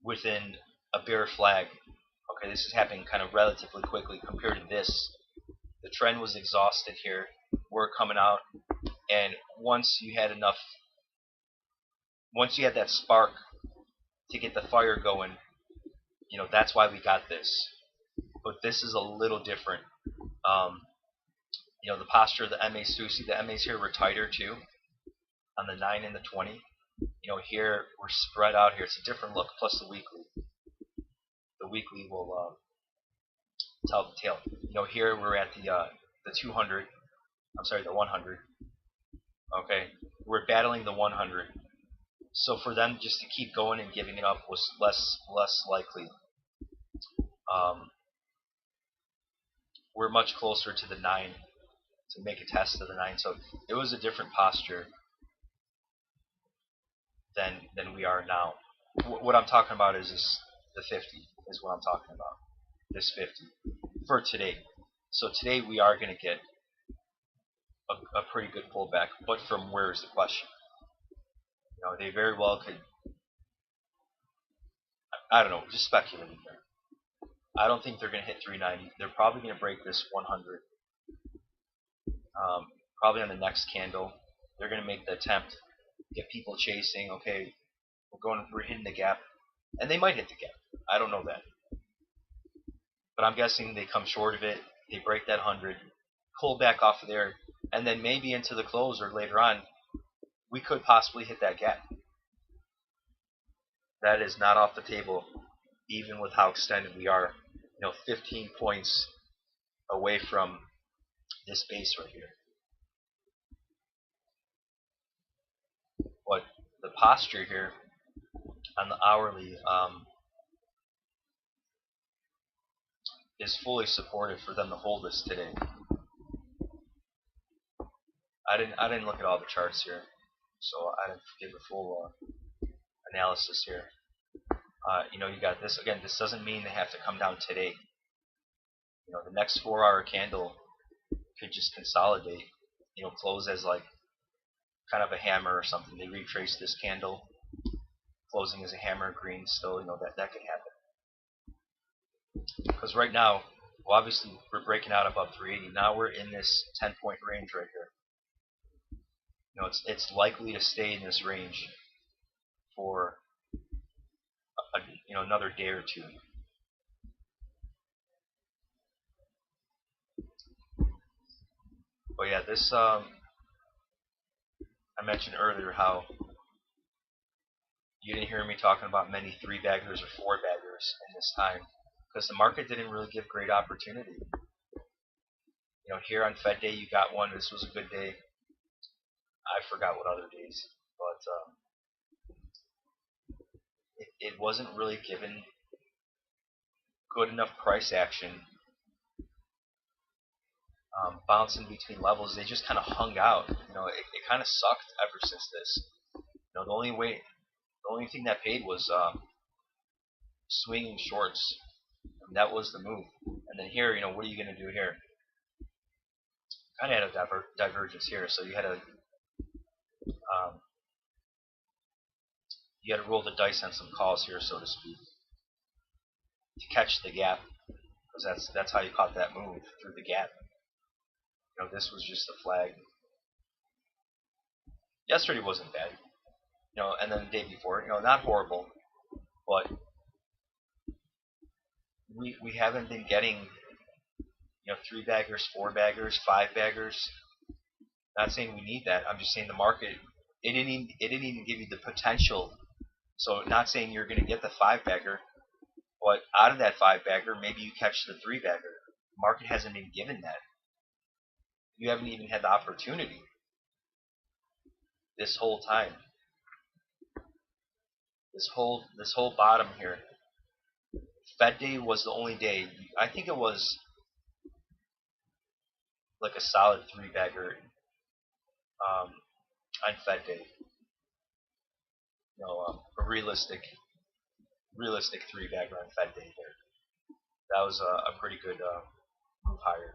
within a bear flag. Okay, this is happening kind of relatively quickly compared to this. The trend was exhausted here. We're coming out, and once you had that spark to get the fire going, that's why we got this. But this is a little different. The posture of the MAs too. See, the MAs here were tighter too on the 9 and the 20. Here we're spread out here. It's a different look. Plus the weekly. The weekly will tell the tale. Here we're at the 200. I'm sorry, the 100. Okay, we're battling the 100. So for them just to keep going and giving it up was less likely. We're much closer to the 9 to make a test of the 9. So it was a different posture than we are now. What I'm talking about is the 50 is what I'm talking about. This 50 for today. So today we are going to get a pretty good pullback, but from where is the question? They very well could. I don't know, just speculating here. I don't think they're going to hit 390. They're probably going to break this 100. Probably on the next candle. They're going to make the attempt, get people chasing. Okay, we're hitting the gap, and they might hit the gap. I don't know that, but I'm guessing they come short of it. They break that 100, pull back off of there, and then maybe into the close or later on, we could possibly hit that gap. That is not off the table, even with how extended we are. 15 points away from this base right here. But the posture here on the hourly is fully supportive for them to hold this today. I didn't look at all the charts here, so I didn't give a full analysis here. You got this again. This doesn't mean they have to come down today. The next 4-hour candle could just consolidate. Close as like kind of a hammer or something. They retrace this candle, closing as a hammer, green still. That could happen. Because right now, well, obviously we're breaking out above 380. Now we're in this 10-point range right here. It's likely to stay in this range for another day or two. But yeah, this I mentioned earlier how you didn't hear me talking about many 3-baggers or 4-baggers in this time because the market didn't really give great opportunity. Here on Fed Day you got one. This was a good day. I forgot what other days, but it wasn't really given good enough price action. Bouncing between levels, they just kind of hung out. It kind of sucked ever since this. The only thing that paid was swinging shorts. That was the move. And then here, what are you going to do here? Kind of had a divergence here, so you had to roll the dice on some calls here, so to speak, to catch the gap, because that's how you caught that move, through the gap. This was just a flag. Yesterday wasn't bad, and then the day before, not horrible, but we haven't been getting three baggers, four baggers, five baggers. Not saying we need that. I'm just saying the market. It didn't even give you the potential. So not saying you're going to get the five bagger, but out of that five bagger, maybe you catch the three bagger. The market hasn't been given that. You haven't even had the opportunity this whole time. This whole bottom here. Fed day was the only day. I think it was like a solid three bagger on Fed day. A realistic three bagger on Fed day there. That was a pretty good move higher.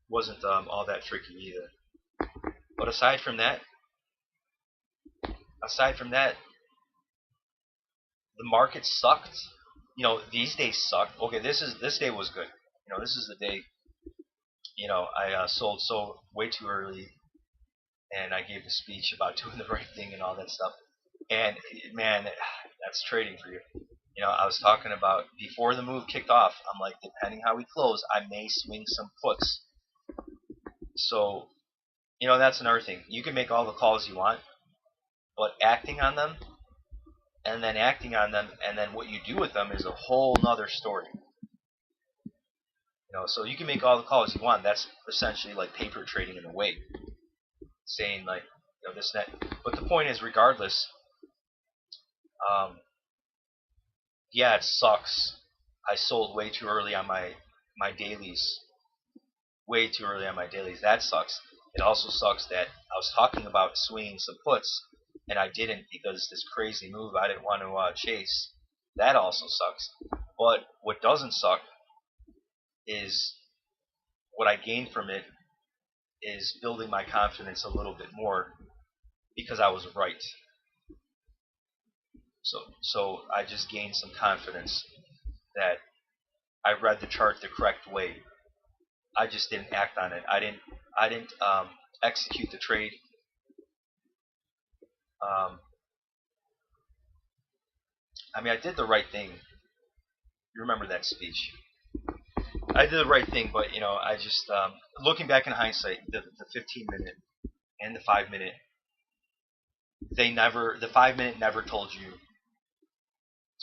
Wasn't all that tricky either. But aside from that, the market sucked. These days suck. Okay, this day was good. This is the day. I sold so way too early, and I gave the speech about doing the right thing and all that stuff. And man, that's trading for you. I was talking about before the move kicked off. I'm like, depending how we close, I may swing some puts. So, that's another thing. You can make all the calls you want, but acting on them, and then what you do with them is a whole nother story. So you can make all the calls you want. That's essentially like paper trading in a way, saying like, this and that. But the point is, regardless, yeah, it sucks. I sold way too early on my dailies. Way too early on my dailies. That sucks. It also sucks that I was talking about swinging some puts, and I didn't because this crazy move I didn't want to chase. That also sucks. But what doesn't suck is what I gained from it is building my confidence a little bit more because I was right. So I just gained some confidence that I read the chart the correct way. I just didn't act on it. I didn't execute the trade. I did the right thing. You remember that speech? I did the right thing, but I just looking back in hindsight, the 15-minute and the 5-minute, the 5-minute never told you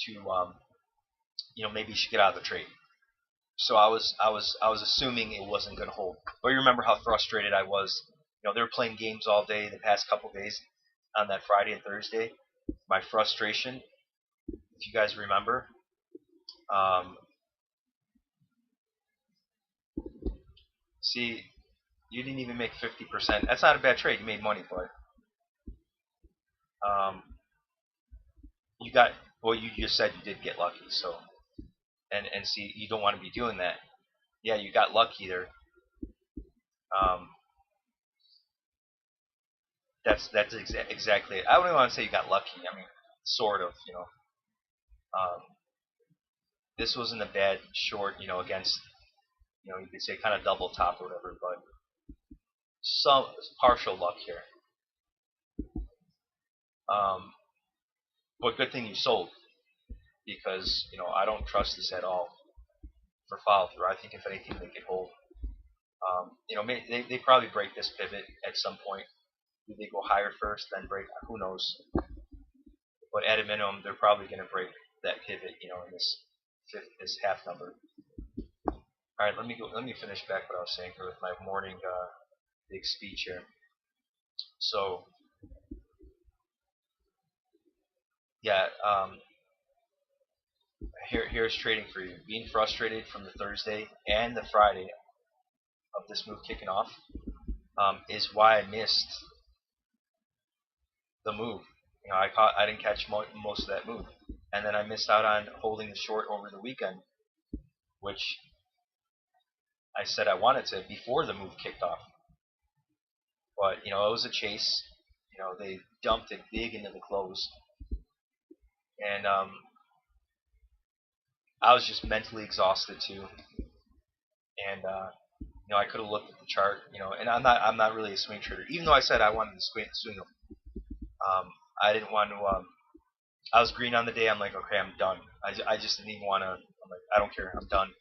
to maybe you should get out of the trade. So I was assuming it wasn't going to hold. But you remember how frustrated I was. They were playing games all day the past couple days on that Friday and Thursday. My frustration, if you guys remember, see, you didn't even make 50%. That's not a bad trade. You made money, but you got. Well, you just said you did get lucky. So, and see, you don't want to be doing that. Yeah, you got lucky there. That's exactly it. I wouldn't want to say you got lucky. Sort of. This wasn't a bad short. Against. You could say kind of double top or whatever, but some partial luck here. But good thing you sold because I don't trust this at all for follow through. I think if anything they could hold. They probably break this pivot at some point. Do they go higher first, then break? Who knows? But at a minimum, they're probably going to break that pivot. In this half number. All right, let me finish back what I was saying here with my morning big speech here. So yeah, here's trading for you. Being frustrated from the Thursday and the Friday of this move kicking off is why I missed the move. I didn't catch most of that move, and then I missed out on holding the short over the weekend, which I said I wanted to before the move kicked off. But it was a chase. They dumped it big into the close, and I was just mentally exhausted too. And I could have looked at the chart. And I'm not really a swing trader, even though I said I wanted to swing them. I didn't want to. I was green on the day. I'm like, okay, I'm done. I just didn't even want to. I'm like, I don't care. I'm done.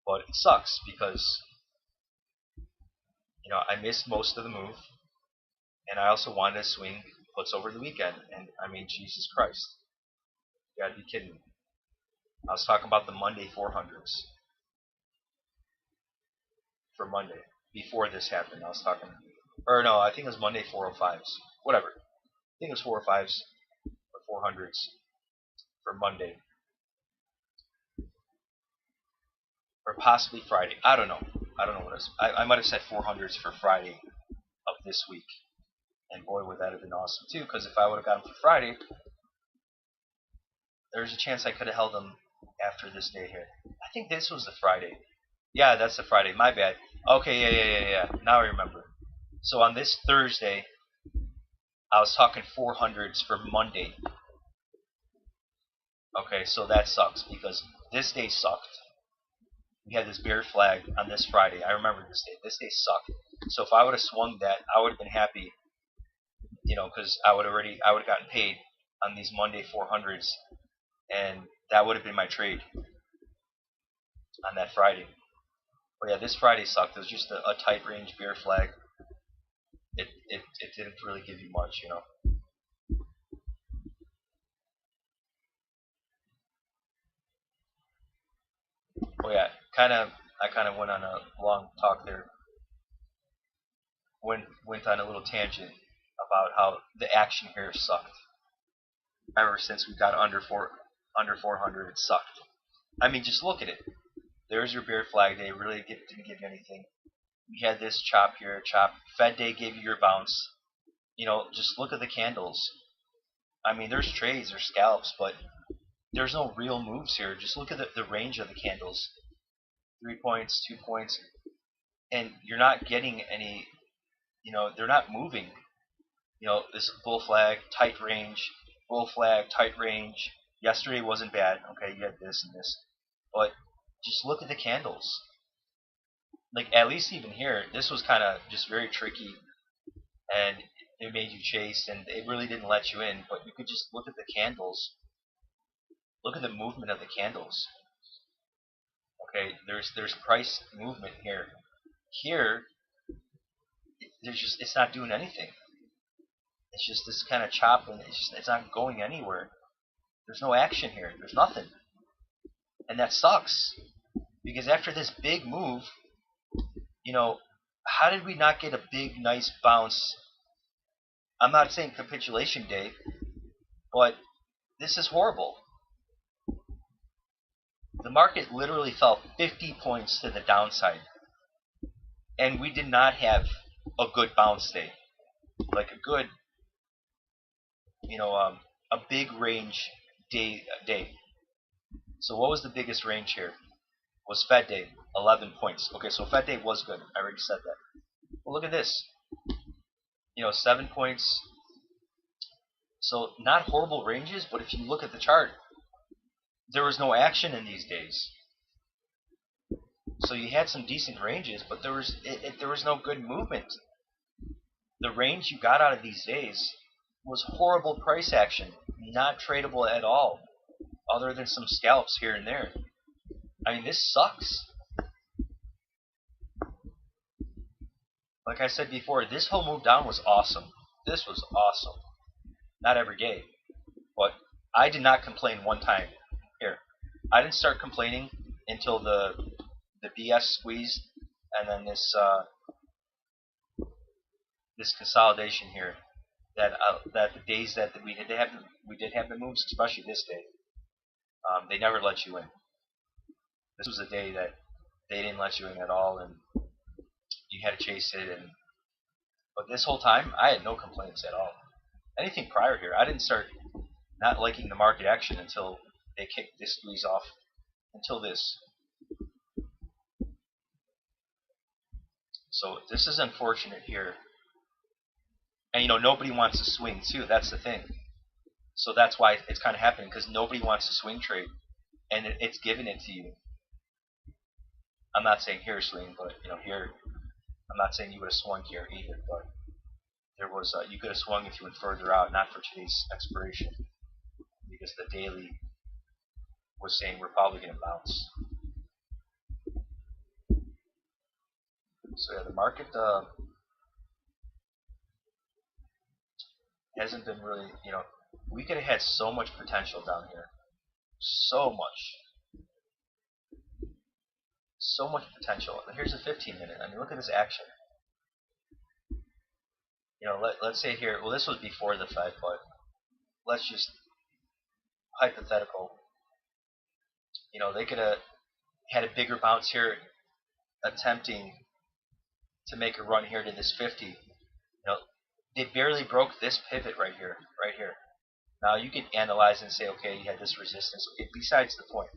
But it sucks because I missed most of the move, and I also wanted to swing puts over the weekend. And I mean, Jesus Christ, you gotta be kidding me. I was talking about the Monday 400s for Monday before this happened. I was talking, or no, I think it was Monday 405s, whatever. I think it was 405s or 400s for Monday, or possibly Friday. I don't know. I don't know what it is. I might have said 400s for Friday of this week. And boy, would that have been awesome too, because if I would have gotten for Friday, there's a chance I could have held them after this day here. I think this was the Friday. Yeah, that's the Friday. My bad. Okay, yeah. Now I remember. So on this Thursday, I was talking 400s for Monday. Okay, so that sucks because this day sucked. We had this bear flag on this Friday. I remember this day. This day sucked. So if I would have swung that, I would have been happy, because I would have gotten paid on these Monday 400s, and that would have been my trade on that Friday. But yeah, this Friday sucked. It was just a tight range bear flag. It didn't really give you much. Oh yeah, I kind of went on a long talk there. Went on a little tangent about how the action here sucked. Ever since we got under 400, it sucked. I mean, just look at it. There's your bear flag day. Really didn't give you anything. We had this chop here, chop. Fed day gave you your bounce. Just look at the candles. I mean, there's trades, there's scalps, but there's no real moves here. Just look at the range of the candles. 3 points, 2 points, and you're not getting any. They're not moving. This bull flag, tight range, bull flag, tight range. Yesterday wasn't bad. Okay, you had this and this, but just look at the candles. Like, at least even here, this was kind of just very tricky, and it made you chase, and it really didn't let you in. But you could just look at the candles. Look at the movement of the candles. Okay, there's price movement here. Here, it's not doing anything. It's just this kind of chopping. It's not going anywhere. There's no action here. There's nothing, and that sucks. Because after this big move, how did we not get a big, nice bounce? I'm not saying capitulation day, but this is horrible. The market literally fell 50 points to the downside, and we did not have a good bounce day, like a good, a big range day. So what was the biggest range here? Was Fed day, 11 points. Okay, so Fed day was good. I already said that. Well, look at this. 7 points. So not horrible ranges, but if you look at the chart, there was no action in these days. So you had some decent ranges, but there was no good movement. The range you got out of these days was horrible price action, not tradable at all, other than some scalps here and there. I mean, this sucks. Like I said before, this whole move down was awesome. This was awesome. Not every day, but I did not complain one time. Here, I didn't start complaining until the BS squeezed, and then this consolidation here. That the days that we did have the moves, especially this day, they never let you in. This was a day that they didn't let you in at all, and you had to chase it. But this whole time, I had no complaints at all. Anything prior here, I didn't start not liking the market action until they kicked this squeeze off. Until this. So this is unfortunate here. And nobody wants to swing too. That's the thing. So that's why it's kind of happening, because nobody wants to swing trade, and it's giving it to you. I'm not saying here swing, but here. I'm not saying you would have swung here either, but there was you could have swung if you went further out, not for today's expiration, because the daily was saying we're probably going to bounce. So yeah, the market hasn't been really, we could have had so much potential down here. So much potential. And here's a 15 minute. I mean, look at this action. Let's say here, well, this was before the Fed, but let's just hypothetical. They could have had a bigger bounce here, attempting to make a run here to this 50. They barely broke this pivot right here, right here. Now you can analyze and say, okay, you had this resistance. Okay, besides the point,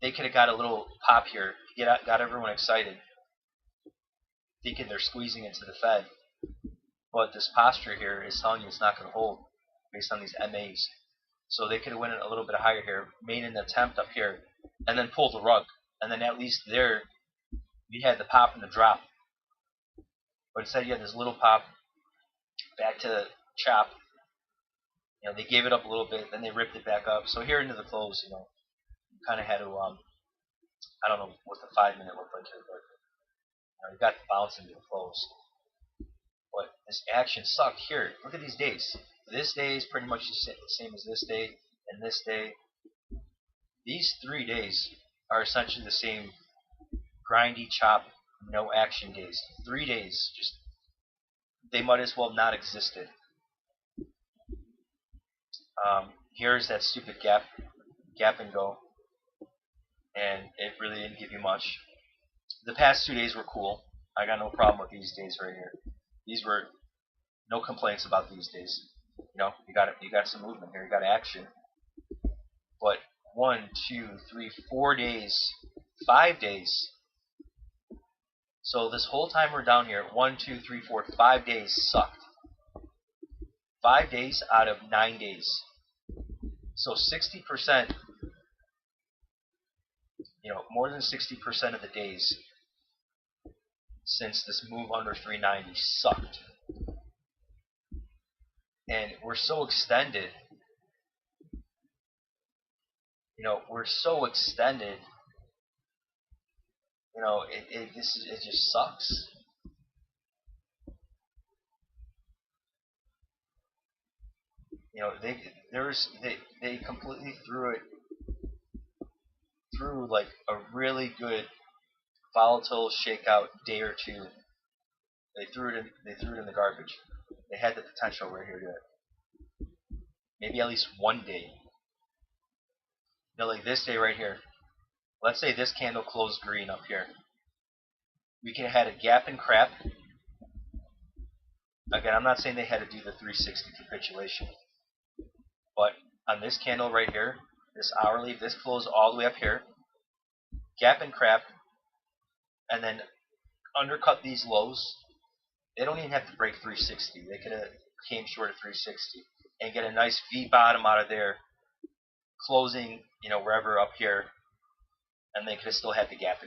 they could have got a little pop here, got everyone excited, thinking they're squeezing into the Fed. But this posture here is telling you it's not going to hold based on these MAs. So they could have went a little bit higher here, made an attempt up here, and then pulled the rug. And then at least there, you had the pop and the drop. But instead you had this little pop, back to the chop. They gave it up a little bit, then they ripped it back up. So here into the close, you kind of had to, I don't know what the 5 minute looked like here, but you got the bounce into the close. But this action sucked here. Look at these days. This day is pretty much the same as this day and this day. These 3 days are essentially the same grindy chop, no action days. 3 days, just they might as well not existed. Here's that stupid gap and go, and it really didn't give you much. The past 2 days were cool. I got no problem with these days right here. These were no complaints about these days. You got some movement here. You got action. But 1, 2, 3, 4 days, 5 days. So this whole time we're down here, 1, 2, 3, 4, 5 days sucked. 5 days out of 9 days. So 60%, more than 60% of the days since this move under 390 sucked. And we're so extended. We're so extended. It just sucks. They completely threw like a really good volatile shakeout day or two. They threw it in the garbage. They had the potential right here to maybe at least one day. Like this day right here. Let's say this candle closed green up here. We could have had a gap and crap. Again, I'm not saying they had to do the 360 capitulation. But on this candle right here, this hourly, this closed all the way up here. Gap and crap. And then undercut these lows. They don't even have to break 360. They could have came short of 360 and get a nice V bottom out of there, closing, wherever up here, and they could have still had the gap,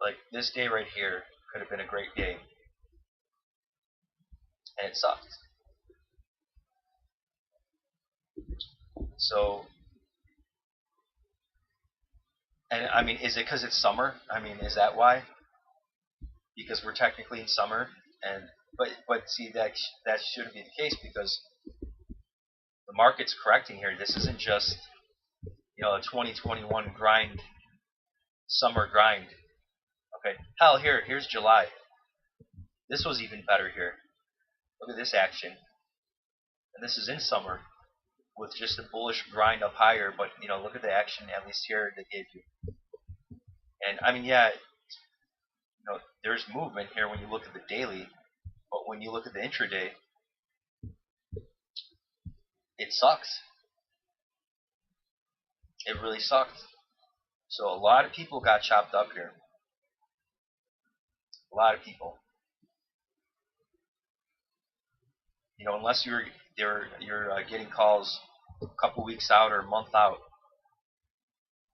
Like this day right here could have been a great day, and it sucked. So, and I mean, is it because it's summer? I mean, is that why? Because we're technically in summer, but see that shouldn't be the case because the market's correcting here. This isn't just a 2021 grind, summer grind. Okay, hell, here's July. This was even better here. Look at this action, and this is in summer with just a bullish grind up higher. But look at the action at least here they gave you. And I mean, yeah, there's movement here when you look at the daily, but when you look at the intraday, it sucks. It really sucked. So a lot of people got chopped up here. A lot of people. Unless you're getting calls a couple weeks out or a month out,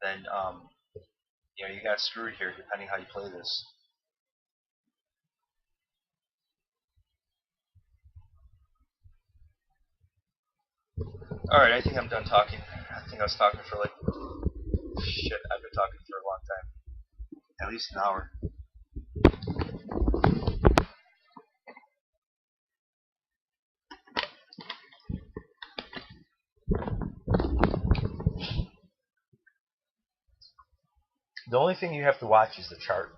then you got screwed here depending how you play this. Alright, I think I'm done talking. I think I was talking for I've been talking for a long time. At least an hour. The only thing you have to watch is the chart.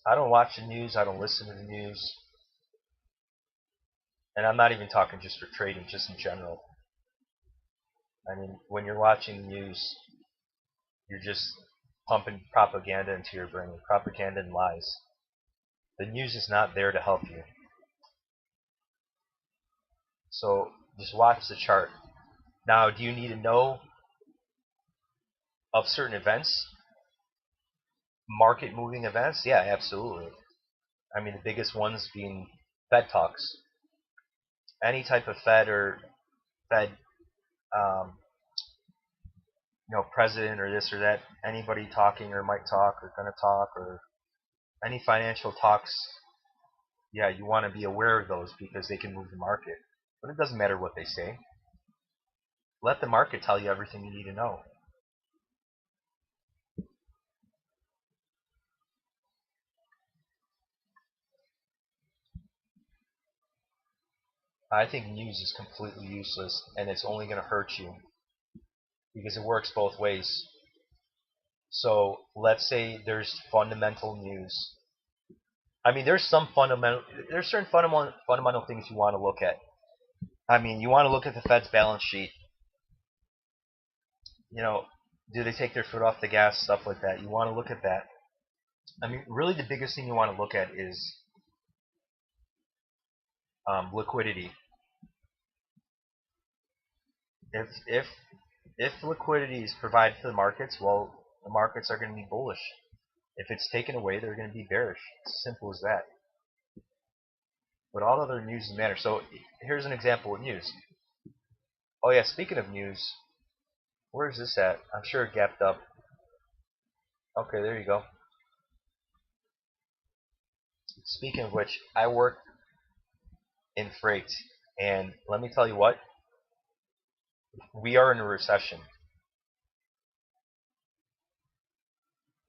I don't watch the news. I don't listen to the news. And I'm not even talking just for trading, just in general. I mean, when you're watching the news, you're just pumping propaganda into your brain, propaganda and lies. The news is not there to help you. So just watch the chart. Now, do you need to know of certain events? Market moving events? Yeah, absolutely. I mean, the biggest ones being Fed talks. Any type of Fed or Fed, um, president or this or that, anybody talking or might talk or going to talk or any financial talks, yeah, you want to be aware of those because they can move the market. But it doesn't matter what they say. Let the market tell you everything you need to know. I think news is completely useless and it's only going to hurt you because it works both ways. So let's say there's fundamental news. I mean, there's certain fundamental things you want to look at. I mean, you want to look at the Fed's balance sheet. You know, do they take their foot off the gas, stuff like that. You want to look at that. I mean, really, the biggest thing you want to look at is liquidity. If liquidity is provided to the markets, well, the markets are going to be bullish. If it's taken away, they're going to be bearish. It's as simple as that. But all other news doesn't matter. So here's an example of news. Oh yeah, speaking of news, where's this at? I'm sure it gapped up. Okay, there you go. Speaking of which, I work in freight, and let me tell you what, we are in a recession.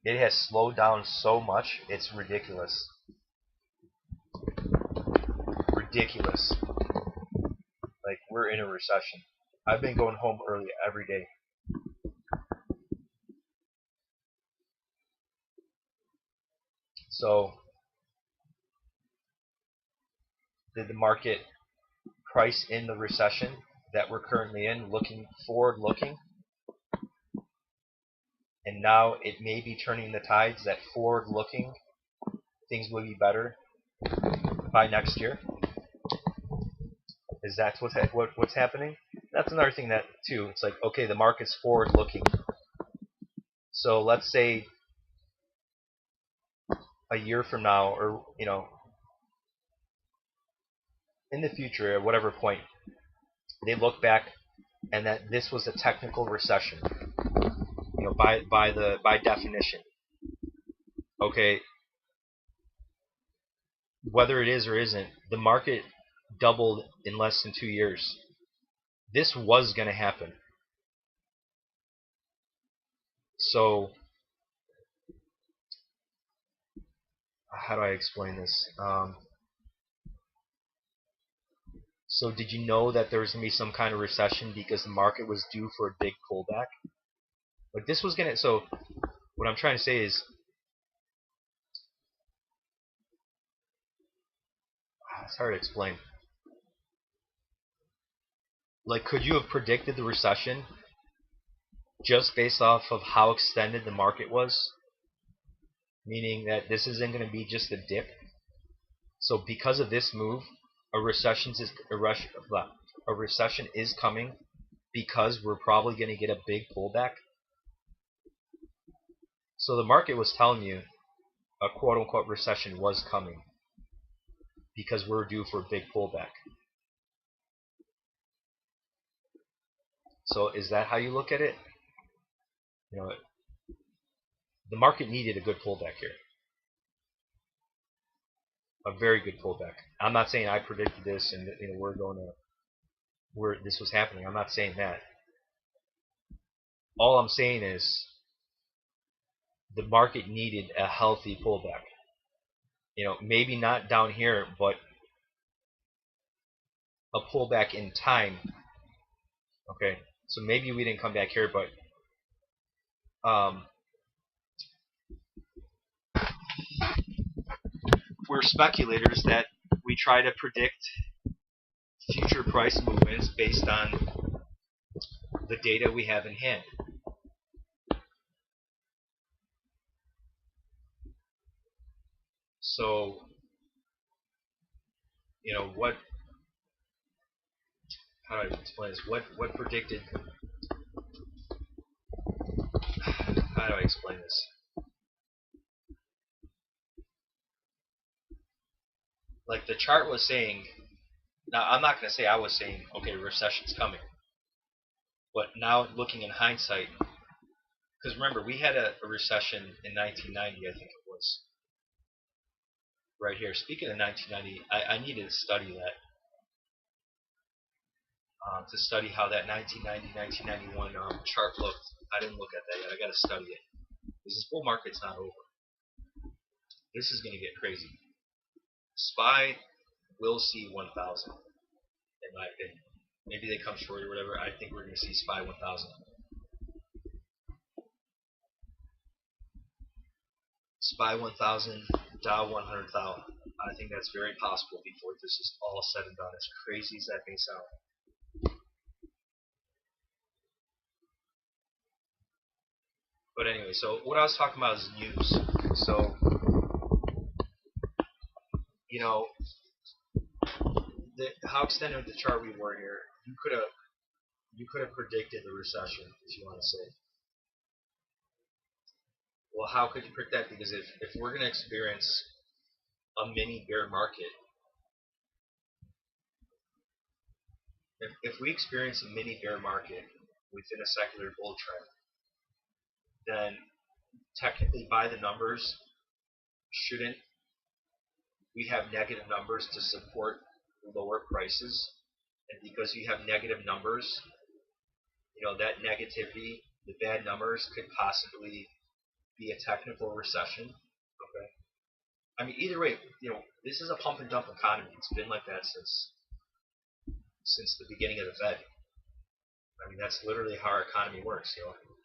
It has slowed down so much, it's ridiculous. Ridiculous. Like, we're in a recession. I've been going home early every day. So, did the market price in the recession that we're currently in, looking forward looking? And now it may be turning the tides that forward looking things will be better by next year. Is that what's happening? That's another thing that too. It's like, okay, the market's forward looking. So let's say a year from now, or in the future, at whatever point, they look back and that this was a technical recession. By definition. Okay, whether it is or isn't, the market doubled in less than 2 years. This was going to happen. So, how do I explain this? So, did you know that there was going to be some kind of recession because the market was due for a big pullback? Like, this was going to. So, what I'm trying to say is, it's hard to explain. Like, could you have predicted the recession just based off of how extended the market was? Meaning that this isn't going to be just a dip. So because of this move, a recession is coming because we're probably going to get a big pullback. So the market was telling you a quote-unquote recession was coming because we're due for a big pullback. So is that how you look at it? The market needed a good pullback here. A very good pullback. I'm not saying I predicted this and where this was happening. I'm not saying that. All I'm saying is the market needed a healthy pullback. Maybe not down here, but a pullback in time. Okay, So maybe we didn't come back here, but we're speculators that we try to predict future price movements based on the data we have in hand. So, what? How do I explain this? What predicted? How do I explain this? Like the chart was saying. Now, I'm not going to say I was saying, okay, recession's coming. But now, looking in hindsight, because remember, we had a recession in 1990, I think it was. Right here. Speaking of 1990, I needed to study that. To study how that 1990-1991 chart looked. I didn't look at that yet. I got to study it. Because this bull market's not over. This is going to get crazy. SPY will see 1,000, in my opinion. Maybe they come short or whatever. I think we're going to see SPY 1,000. SPY 1,000, Dow 100,000. I think that's very possible before this is all said and done. As crazy as that may sound. But anyway, so what I was talking about is news. So, how extended the chart we were here, you could have predicted the recession, if you want to say. Well, how could you predict that? Because if we're going to experience a mini bear market, if we experience a mini bear market within a secular bull trend, then technically by the numbers, shouldn't we have negative numbers to support lower prices? And because you have negative numbers, that negativity, the bad numbers could possibly be a technical recession. Okay. I mean, either way, this is a pump and dump economy. It's been like that since the beginning of the Fed. I mean, that's literally how our economy works.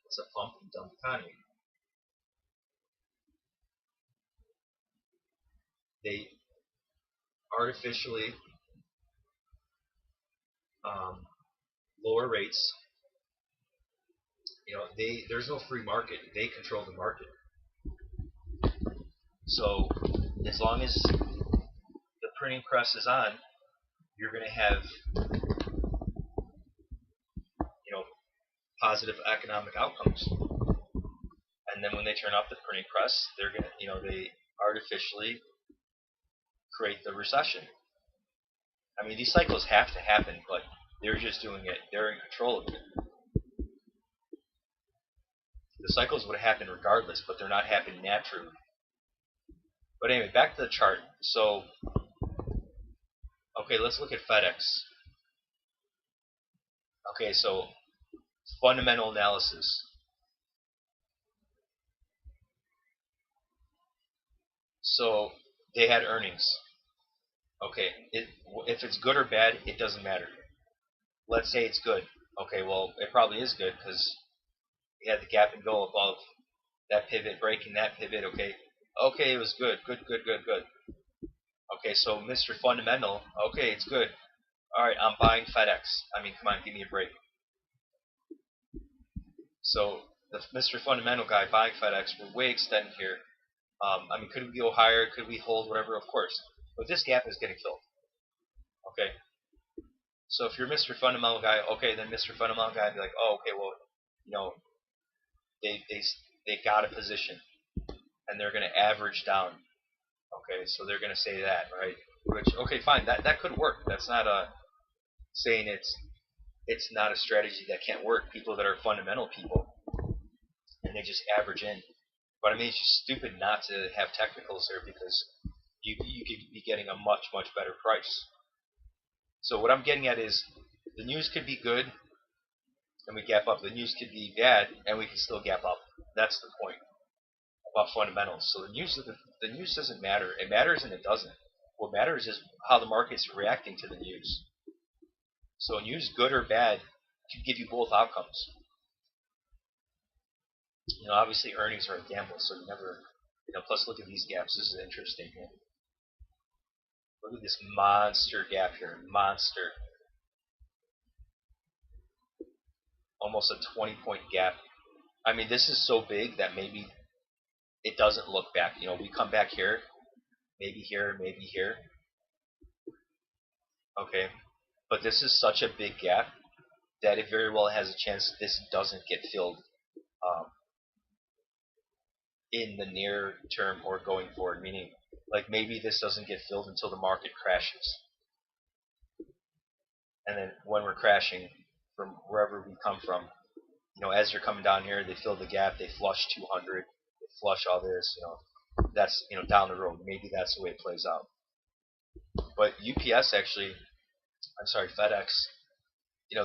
It's a pump and dump economy. They artificially lower rates. There's no free market. They control the market. So as long as the printing press is on, you're going to have positive economic outcomes. And then when they turn off the printing press, they're going to they artificially create the recession. I mean, these cycles have to happen, but they're just doing it. They're in control of it. The cycles would happen regardless, but they're not happening naturally. But anyway, back to the chart. So, okay, let's look at FedEx. Okay, so fundamental analysis. So they had earnings. Okay, if it's good or bad, it doesn't matter. Let's say it's good. Okay, well, it probably is good because we had the gap and go above that pivot, breaking that pivot. Okay, it was good. Good. Okay, so Mr. Fundamental, okay, it's good. All right, I'm buying FedEx. I mean, come on, give me a break. So the Mr. Fundamental guy buying FedEx, we're way extended here. I mean, could we go higher? Could we hold whatever? Of course. But this gap is getting filled. Okay. So if you're Mr. Fundamental guy, okay, then Mr. Fundamental guy would be like, oh, okay, well, they got a position, and they're going to average down. Okay, so they're going to say that, right? Which, okay, fine, that could work. That's not saying it's not a strategy that can't work. People that are fundamental people, and they just average in. But I mean, it's just stupid not to have technicals there because you could be getting a much better price. So what I'm getting at is the news could be good and we gap up. The news could be bad and we can still gap up. That's the point about fundamentals. So the news doesn't matter. It matters and it doesn't. What matters is how the market's reacting to the news. So news, good or bad, can give you both outcomes. Obviously earnings are a gamble, so you never, plus look at these gaps. This is interesting here. Look at this monster gap here. Monster. Almost a 20-point gap. I mean, this is so big that maybe it doesn't look back. We come back here, maybe here, maybe here. Okay. But this is such a big gap that it very well has a chance this doesn't get filled in the near term or going forward, meaning like maybe this doesn't get filled until the market crashes. And then when we're crashing from wherever we come from, as you're coming down here, they fill the gap, they flush 200, they flush all this, that's, down the road. Maybe that's the way it plays out. But UPS actually, I'm sorry, FedEx,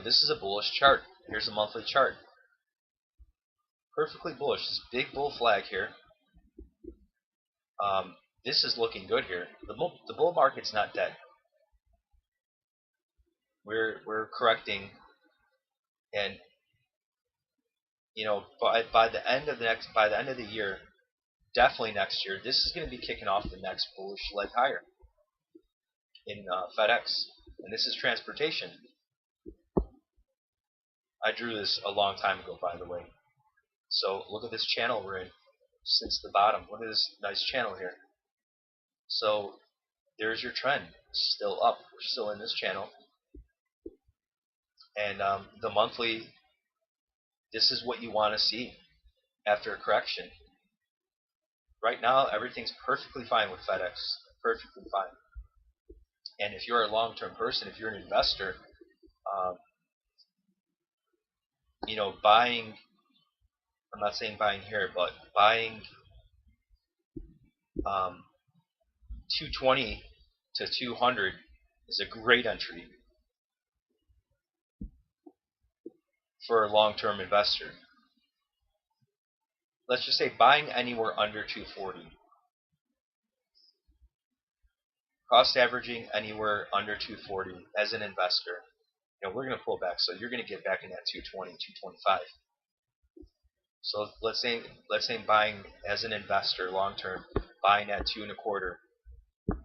this is a bullish chart. Here's a monthly chart. Perfectly bullish. This big bull flag here. This is looking good here. The bull market's not dead. We're correcting, and by the end of the year, definitely next year, this is going to be kicking off the next bullish leg higher in FedEx, and this is transportation. I drew this a long time ago, by the way. So look at this channel we're in since the bottom. Look at this nice channel here. So there's your trend. Still up. We're still in this channel. And the monthly, this is what you want to see after a correction. Right now, everything's perfectly fine with FedEx. Perfectly fine. And if you're a long-term person, if you're an investor, buying, I'm not saying buying here, but buying 220 to 200 is a great entry for a long-term investor. Let's just say buying anywhere under 240. Cost averaging anywhere under 240 as an investor. We're going to pull back, so you're going to get back in that 220, 225. So let's say buying as an investor long term, buying at 2.25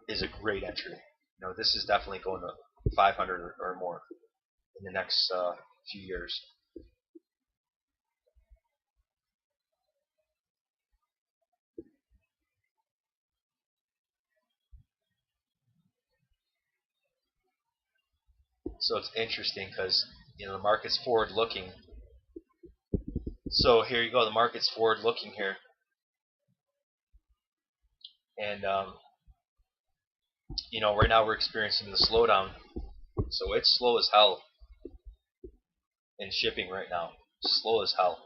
is a great entry. This is definitely going to 500 or more in the next few years. So it's interesting because the market's forward looking. So here you go, the market's forward looking here, and right now we're experiencing the slowdown. So it's slow as hell in shipping right now. Slow as hell.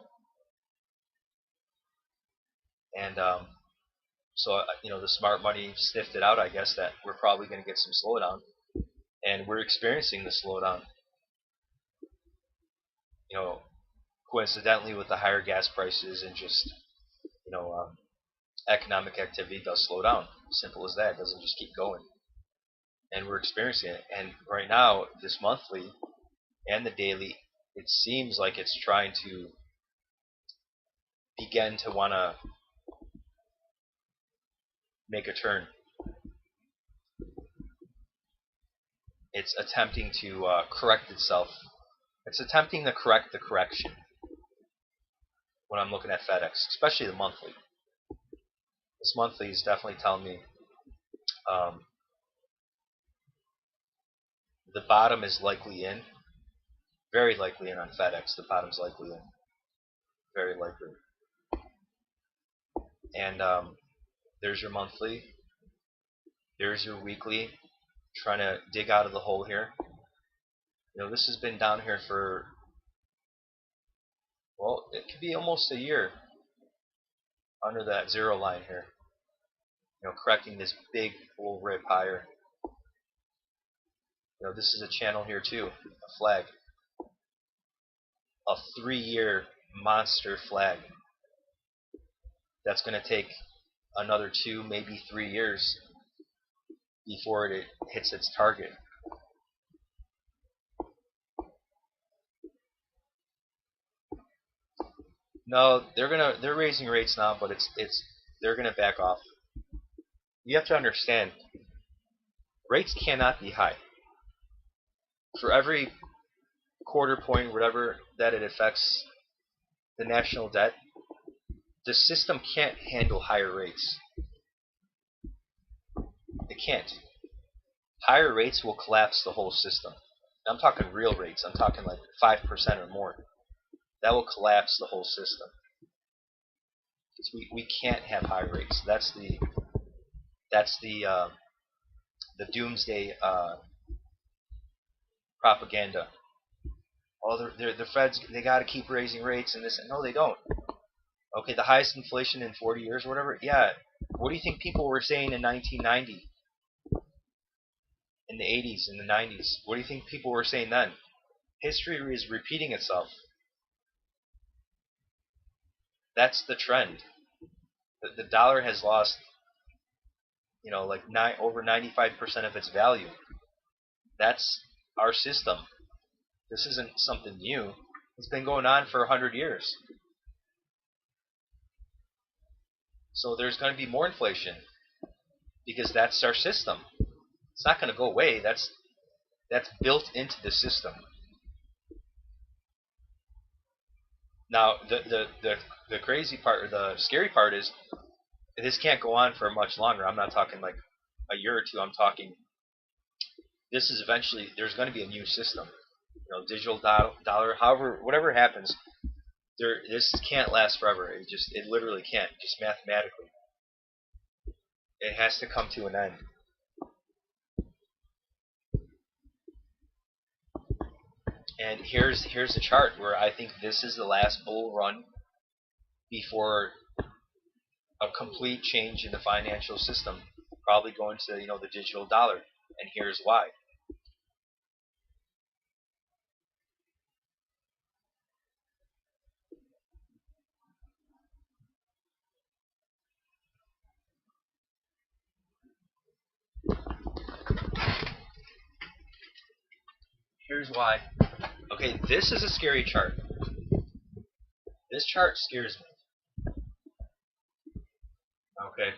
And so the smart money sniffed it out, I guess, that we're probably going to get some slowdown, and we're experiencing the slowdown. Coincidentally with the higher gas prices and just economic activity does slow down. Simple as that. It doesn't just keep going. And we're experiencing it. And right now, this monthly and the daily, it seems like it's trying to begin to want to make a turn. It's attempting to correct itself. It's attempting to correct the correction when I'm looking at FedEx, especially the monthly. This monthly is definitely telling me the bottom is likely in. Very likely in on FedEx. The bottom's likely in. Very likely. And there's your monthly. There's your weekly. Trying to dig out of the hole here. This has been down here for, well, it could be almost a year under that zero line here. Correcting this big bull rip higher. This is a channel here too, a flag. A 3-year monster flag. That's going to take another 2, maybe 3 years before it hits its target. No, they're raising rates now, but it's they're gonna back off. You have to understand, rates cannot be high. For every quarter point, whatever that it affects the national debt, the system can't handle higher rates. It can't. Higher rates will collapse the whole system. I'm talking real rates. I'm talking like 5% or more. That will collapse the whole system. Because we can't have high rates. That's the doomsday propaganda. Oh, the Feds, they got to keep raising rates and this. No, they don't. Okay, the highest inflation in 40 years or whatever. Yeah. What do you think people were saying in 1990, in the 80s, in the 90s? What do you think people were saying then? History is repeating itself. That's the trend. The dollar has lost, like over 95% of its value. That's our system. This isn't something new. It's been going on for 100 years. So there's going to be more inflation because that's our system. It's not going to go away. That's built into the system. Now, the crazy part, or the scary part is this can't go on for much longer. I'm not talking like a year or two. I'm talking this is eventually, there's going to be a new system. Digital dollar, however, whatever happens, this can't last forever. It literally can't, just mathematically. It has to come to an end. And here's the chart where I think this is the last bull run before a complete change in the financial system, probably going to the digital dollar. And here's why. Here's why. Okay, this is a scary chart. This chart scares me. Okay,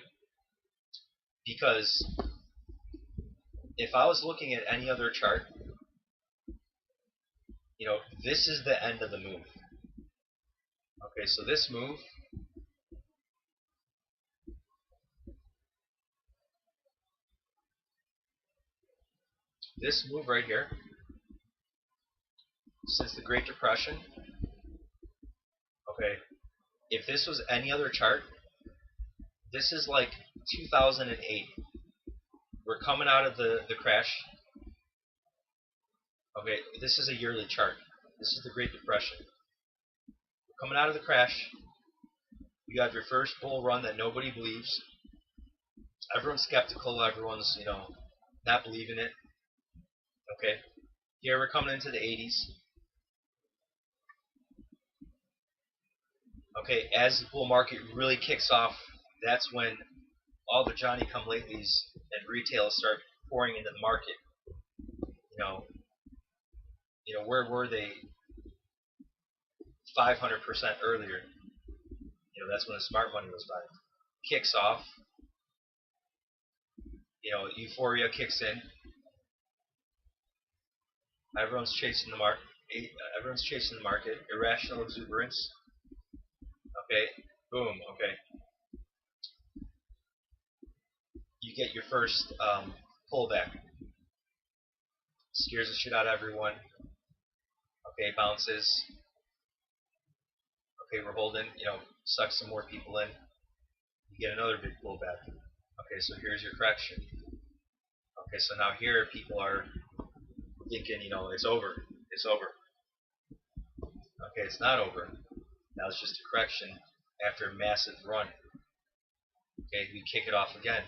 because if I was looking at any other chart, this is the end of the move. Okay, so this move, right here, since the Great Depression, okay, if this was any other chart, this is like 2008. We're coming out of the crash. Okay, this is a yearly chart. This is the Great Depression. We're coming out of the crash. You have your first bull run that nobody believes. Everyone's skeptical. Everyone's, not believing it. Okay, here we're coming into the 80s. Okay, as the bull market really kicks off, that's when all the Johnny-come-latelys and retail start pouring into the market. Where were they 500% earlier? That's when the smart money was buying. Kicks off. Euphoria kicks in. Everyone's chasing the market. Irrational exuberance. Okay, boom. Okay, you get your first pullback. Scares the shit out of everyone. Okay, bounces. Okay, we're holding. Sucks some more people in. You get another big pullback. Okay, so here's your correction. Okay, so now here people are thinking, it's over. It's over. Okay, it's not over. Now it's just a correction after a massive run. Okay, we kick it off again.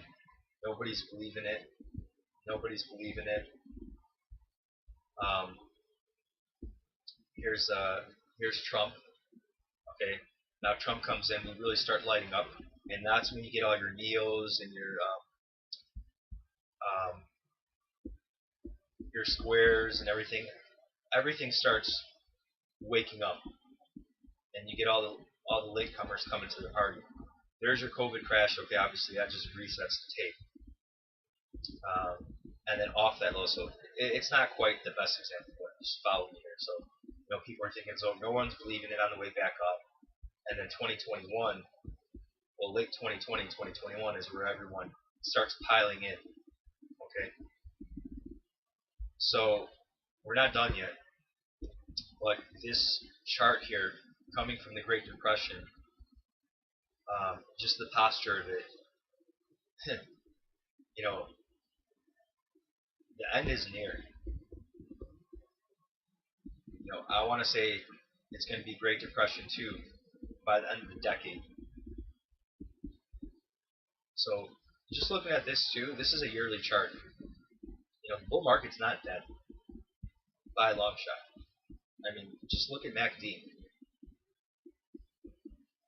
Nobody's believing it. Nobody's believing it. Here's Trump. Okay, now Trump comes in. We really start lighting up, and that's when you get all your neos and your squares and everything. Everything starts waking up, and you get all all the latecomers coming to the party. There's your COVID crash. Okay, obviously that just resets the tape. And then off that low, so it's not quite the best example, but just follow me here. So, people are thinking, so no one's believing it on the way back up. And then 2021, well, late 2020, 2021 is where everyone starts piling in. Okay? So, we're not done yet. But this chart here, coming from the Great Depression, just the posture of it, the end is near. I want to say it's going to be Great Depression 2 by the end of the decade. So just looking at this too, this is a yearly chart. The bull market's not dead by a long shot. I mean, just look at MACD.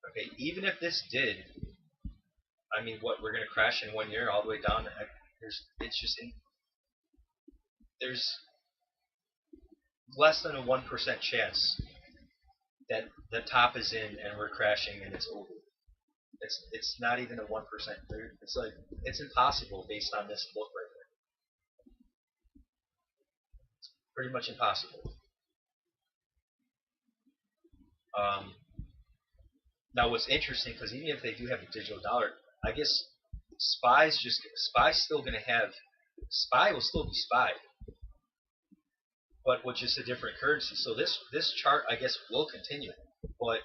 Okay, even if this did, I mean, we're going to crash in 1 year all the way down. There's less than a 1% chance that the top is in and we're crashing and it's over. It's not even a 1%. It's impossible based on this book right here. Pretty much impossible. Now what's interesting, because even if they do have a digital dollar, I guess SPY still going to have, SPY will still be SPY, but with just a different currency. So this chart, I guess, will continue, but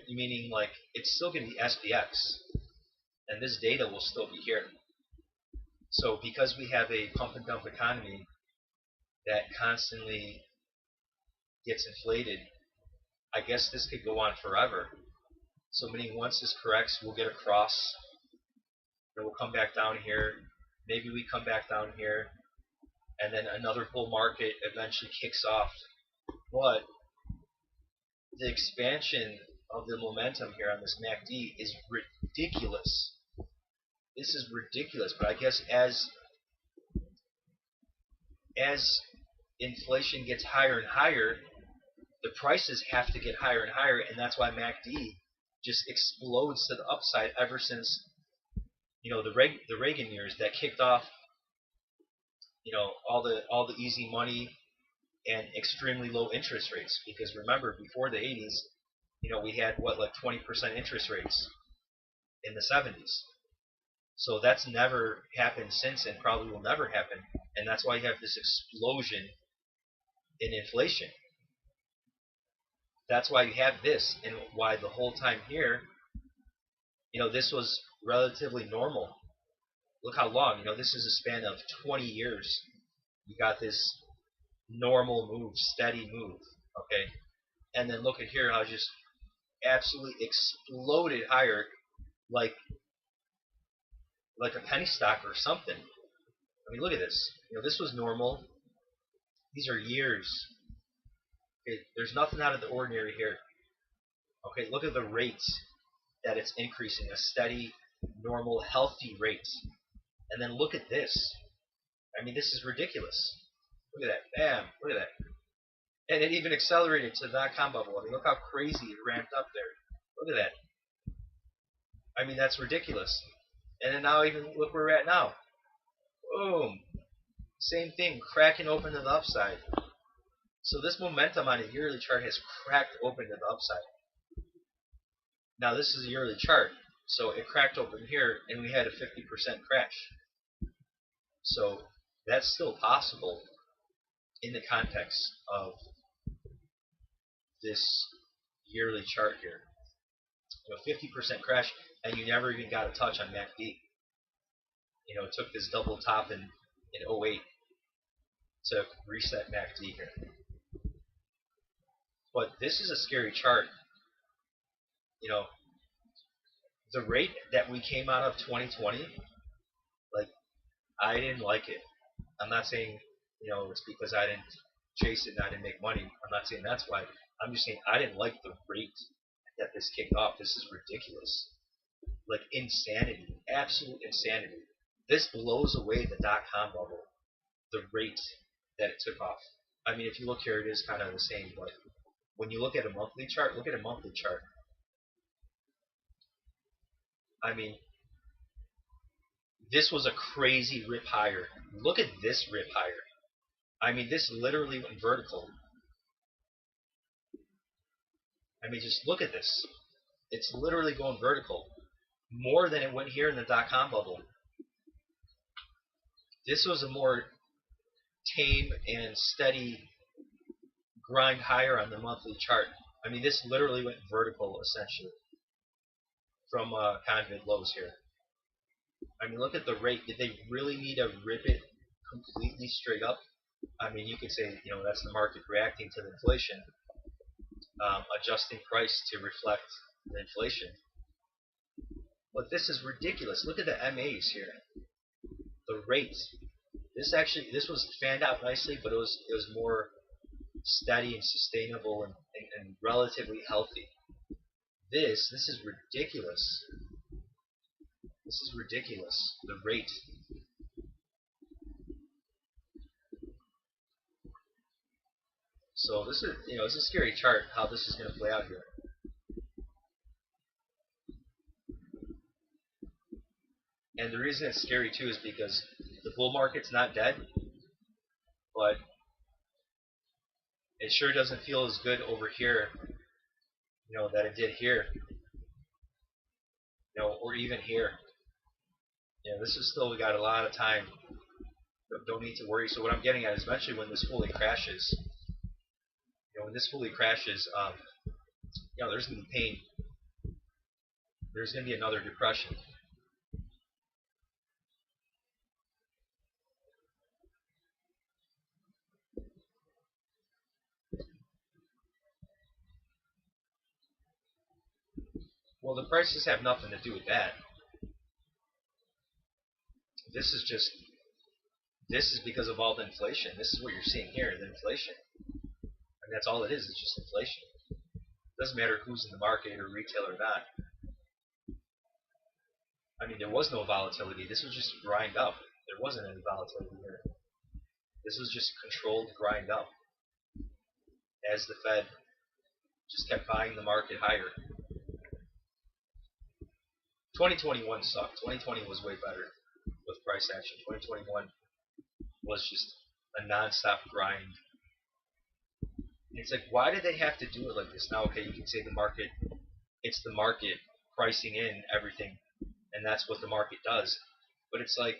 meaning like it's still going to be SPX, and this data will still be here. So because we have a pump and dump economy that constantly gets inflated, I guess this could go on forever. So meaning once this corrects, we'll get across, then we'll come back down here, maybe we come back down here, and then another bull market eventually kicks off. But the expansion of the momentum here on this MACD is ridiculous. This is ridiculous, but I guess as inflation gets higher and higher, the prices have to get higher and higher, and that's why MACD just explodes to the upside ever since the Reagan years that kicked off all the easy money and extremely low interest rates. Because remember, before the 80s, we had like 20% interest rates in the 70s. So that's never happened since, and probably will never happen. And that's why you have this explosion in inflation. That's why you have this, and why the whole time here, this was relatively normal. Look how long, this is a span of 20 years. You got this normal move, steady move, okay? And then look at here, how it just absolutely exploded higher, like a penny stock or something. I mean, look at this. This was normal. These are years. Okay, there's nothing out of the ordinary here. Okay, look at the rate that it's increasing, a steady, normal, healthy rate. And then look at this. I mean, this is ridiculous. Look at that. Bam. Look at that. And it even accelerated to the dot-com bubble. I mean, look how crazy it ramped up there. Look at that. I mean, that's ridiculous. And then now even look where we're at now. Boom. Same thing, cracking open to the upside. So this momentum on a yearly chart has cracked open to the upside. Now this is a yearly chart, so it cracked open here, and we had a 50% crash. So that's still possible in the context of this yearly chart here. 50% crash, and you never even got a touch on MACD. It took this double top in 08 to reset MACD here. But this is a scary chart. The rate that we came out of 2020, like, I didn't like it. I'm not saying, it's because I didn't chase it and I didn't make money. I'm not saying that's why. I'm just saying I didn't like the rate that this kicked off. This is ridiculous. Like, insanity. Absolute insanity. This blows away the dot-com bubble. The rate that it took off. I mean, if you look here, it is kind of the same, but when you look at a monthly chart, look at a monthly chart. I mean, this was a crazy rip higher. Look at this rip higher. I mean, this literally went vertical. I mean, just look at this. It's literally going vertical. More than it went here in the dot-com bubble. This was a more tame and steady grind higher on the monthly chart. I mean, this literally went vertical, essentially, from convid lows here. I mean, look at the rate. Did they really need to rip it completely straight up? I mean, you could say, that's the market reacting to the inflation, adjusting price to reflect the inflation. But this is ridiculous. Look at the MAs here. The rate. This was fanned out nicely, but it was more steady and sustainable and relatively healthy. This is ridiculous. This is ridiculous. The rate. So this is, it's a scary chart how this is going to play out here. And the reason it's scary too is because the bull market's not dead, but it sure doesn't feel as good over here, that it did here, or even here. This is still, we got a lot of time. Don't need to worry. So what I'm getting at is eventually when this fully crashes, when this fully crashes, there's going to be pain. There's going to be another depression. Well, the prices have nothing to do with that. This is because of all the inflation. This is what you're seeing here, the inflation. I mean, that's all it is. It's just inflation. It doesn't matter who's in the market or retail or not. I mean, there was no volatility. This was just grind up. There wasn't any volatility here. This was just controlled grind up as the Fed just kept buying the market higher. 2021 sucked. 2020 was way better with price action. 2021 was just a non-stop grind. It's like, why did they have to do it like this? Now, okay, you can say it's the market pricing in everything, and that's what the market does. But it's like,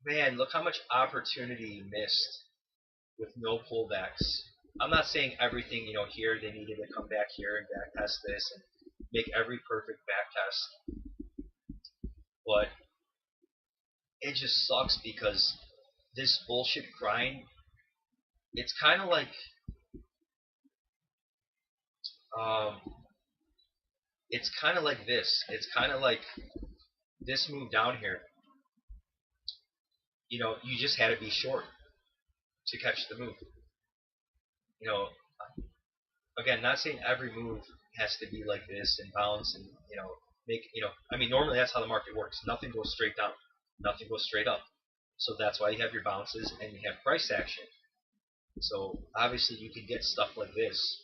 man, look how much opportunity you missed with no pullbacks. I'm not saying everything, here they needed to come back here and back test this and make every perfect back test. But it just sucks because this bullshit grind, it's kind of like, it's kind of like this. It's kind of like this move down here. You just had to be short to catch the move. Again, not saying every move has to be like this and bounce and, I mean, normally that's how the market works. Nothing goes straight down. Nothing goes straight up. So that's why you have your bounces and you have price action. So obviously you can get stuff like this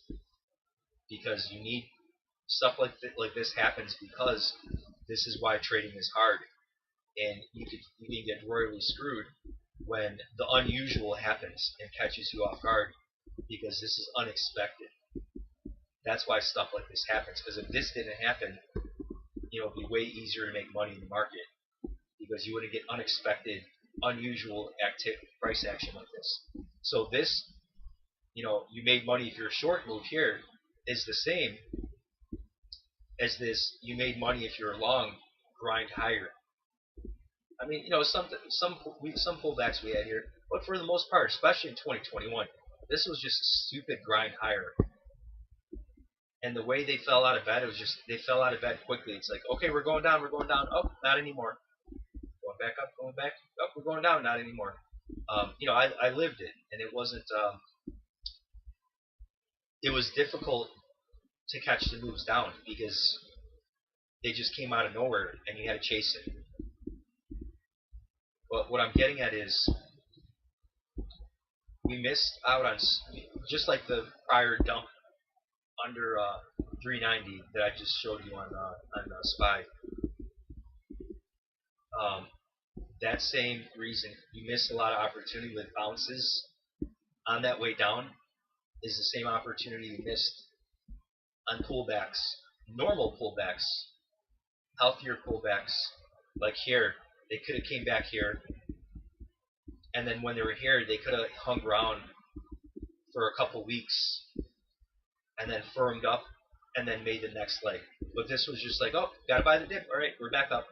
because you need stuff like this happens because this is why trading is hard. And you can get royally screwed when the unusual happens and catches you off guard because this is unexpected. That's why stuff like this happens. Because if this didn't happen, it'd be way easier to make money in the market because you wouldn't get unexpected, unusual price action like this. So this, you made money if you're a short move here is the same as this. You made money if you're a long grind higher. I mean, some pullbacks we had here, but for the most part, especially in 2021, this was just a stupid grind higher. And the way they fell out of bed, they fell out of bed quickly. It's like, okay, we're going down. Oh, not anymore. Going back up, going back. Oh, we're going down, not anymore. I lived it, and it wasn't. It was difficult to catch the moves down because they just came out of nowhere, and you had to chase it. But what I'm getting at is we missed out on, just like the prior dump under 390 that I just showed you on SPY. That same reason you miss a lot of opportunity with bounces on that way down is the same opportunity you missed on pullbacks, normal pullbacks, healthier pullbacks. Like here, they could have came back here, and then when they were here, they could have hung around for a couple weeks and then firmed up and then made the next leg. But this was just like, oh, gotta buy the dip. All right, we're back up.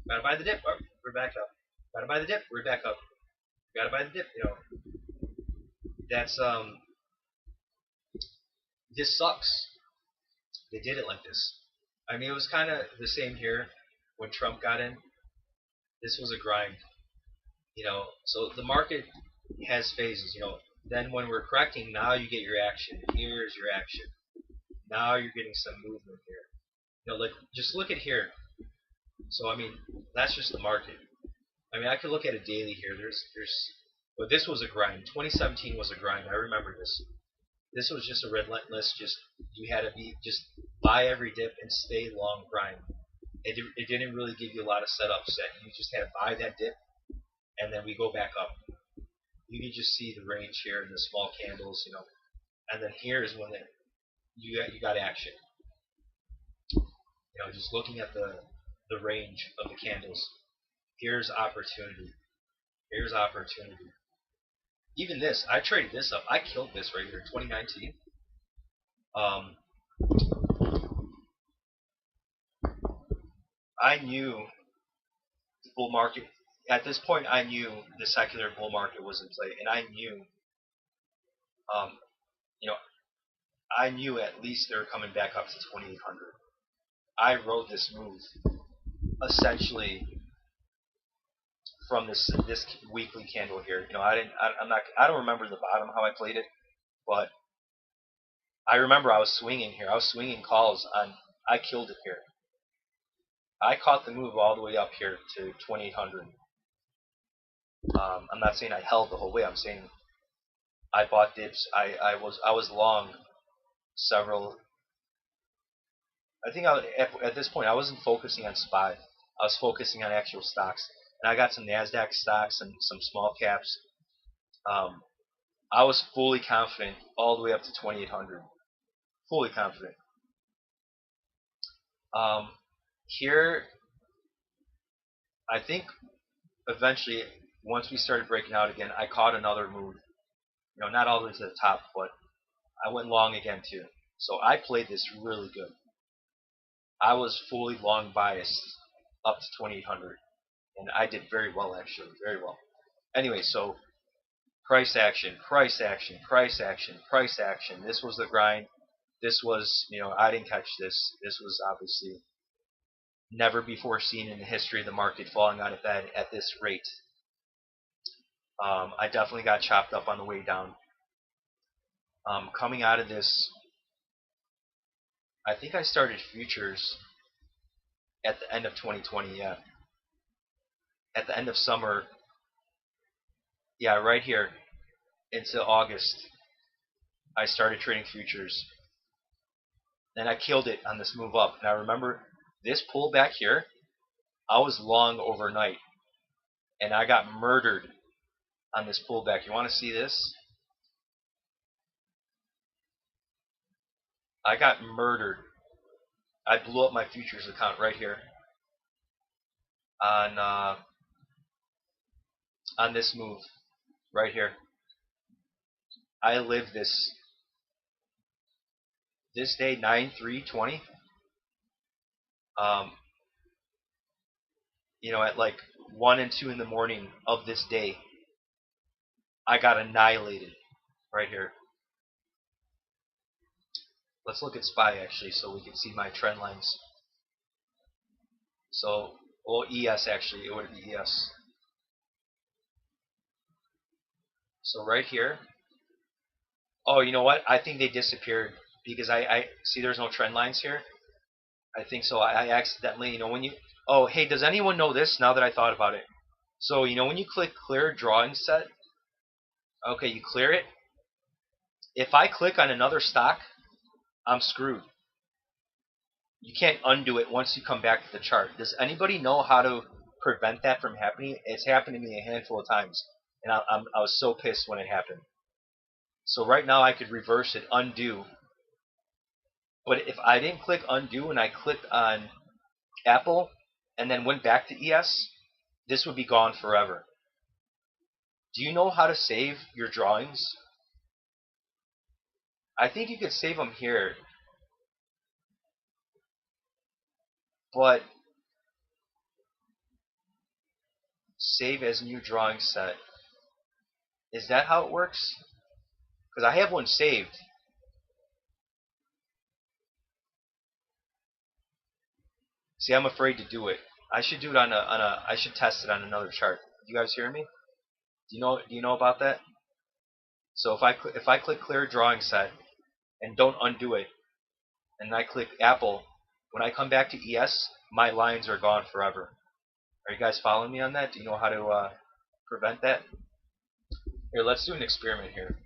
Gotta buy the dip. Oh, we're back up. Gotta buy the dip. We're back up. Gotta buy the dip. That's this sucks. They did it like this. I mean, it was kind of the same here when Trump got in. This was a grind. So the market has phases. Then when we're correcting, now you get your action. Here's your action. Now you're getting some movement here. Like just look at here. So I mean, that's just the market. I mean, I could look at a daily here. But this was a grind. 2017 was a grind. I remember this. This was just a relentless. You had to just buy every dip and stay long grind. It didn't really give you a lot of setup set. You just had to buy that dip, and then we go back up. You can just see the range here and the small candles, and then here is when you got action. Just looking at the range of the candles. Here's opportunity. Here's opportunity. Even this, I traded this up. I killed this right here, 2019. I knew the bull market. At this point, I knew the secular bull market was in play, and I knew, I knew at least they were coming back up to 2,800. I rode this move essentially from this weekly candle here. I don't remember the bottom how I played it, but I remember I was swinging here. I was swinging calls on. I killed it here. I caught the move all the way up here to 2,800. I'm not saying I held the whole way. I'm saying I bought dips. I was long several. I think at this point I wasn't focusing on SPY. I was focusing on actual stocks, and I got some Nasdaq stocks and some small caps. I was fully confident all the way up to 2,800. Fully confident. Here, I think eventually, once we started breaking out again, I caught another move. Not all the way to the top, but I went long again too. So I played this really good. I was fully long biased up to 2,800, and I did very well actually, very well. Anyway, so price action, price action, price action, price action. This was the grind. This was, I didn't catch this. This was obviously never before seen in the history of the market falling out of bed at this rate. I definitely got chopped up on the way down. Coming out of this, I think I started futures at the end of 2020, yeah. At the end of summer, yeah, right here, into August, I started trading futures. And I killed it on this move up. And I remember this pullback here, I was long overnight. And I got murdered on this pullback. You want to see this? I got murdered. I blew up my futures account right here on this move right here. I lived this day 9/3/20. At like 1 and 2 in the morning of this day, I got annihilated right here. Let's look at SPY actually so we can see my trend lines. So, ES actually, it would be ES. So right here, oh, you know what? I think they disappeared because I see there's no trend lines here. I think so. I accidentally, when you, oh, hey, does anyone know this now that I thought about it? So, when you click clear drawing set, okay, you clear it. If I click on another stock, I'm screwed. You can't undo it once you come back to the chart. Does anybody know how to prevent that from happening. It's happened to me a handful of times, and I was so pissed when it happened. So right now I could reverse it, undo. But if I didn't click undo and I clicked on Apple and then went back to ES, this would be gone forever. Do you know how to save your drawings? I think you could save them here, but save as new drawing set. Is that how it works? Because I have one saved. See, I'm afraid to do it. I should do it on a. I should test it on another chart. You guys hear me? Do you know about that? So if I click clear drawing set and don't undo it, and I click Apple, when I come back to ES, my lines are gone forever. Are you guys following me on that? Do you know how to prevent that? Here, let's do an experiment here.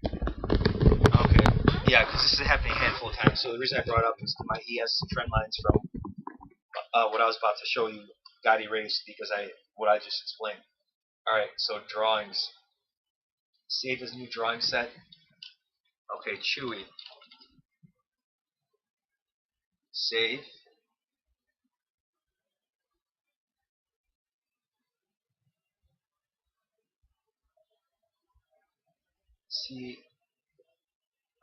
Okay. Yeah, because this is happening a handful of times. So the reason I brought it up is my ES trend lines from what I was about to show you got erased because what I just explained. Alright, so drawings. Save as new drawing set. Okay, Chewy. Save. See.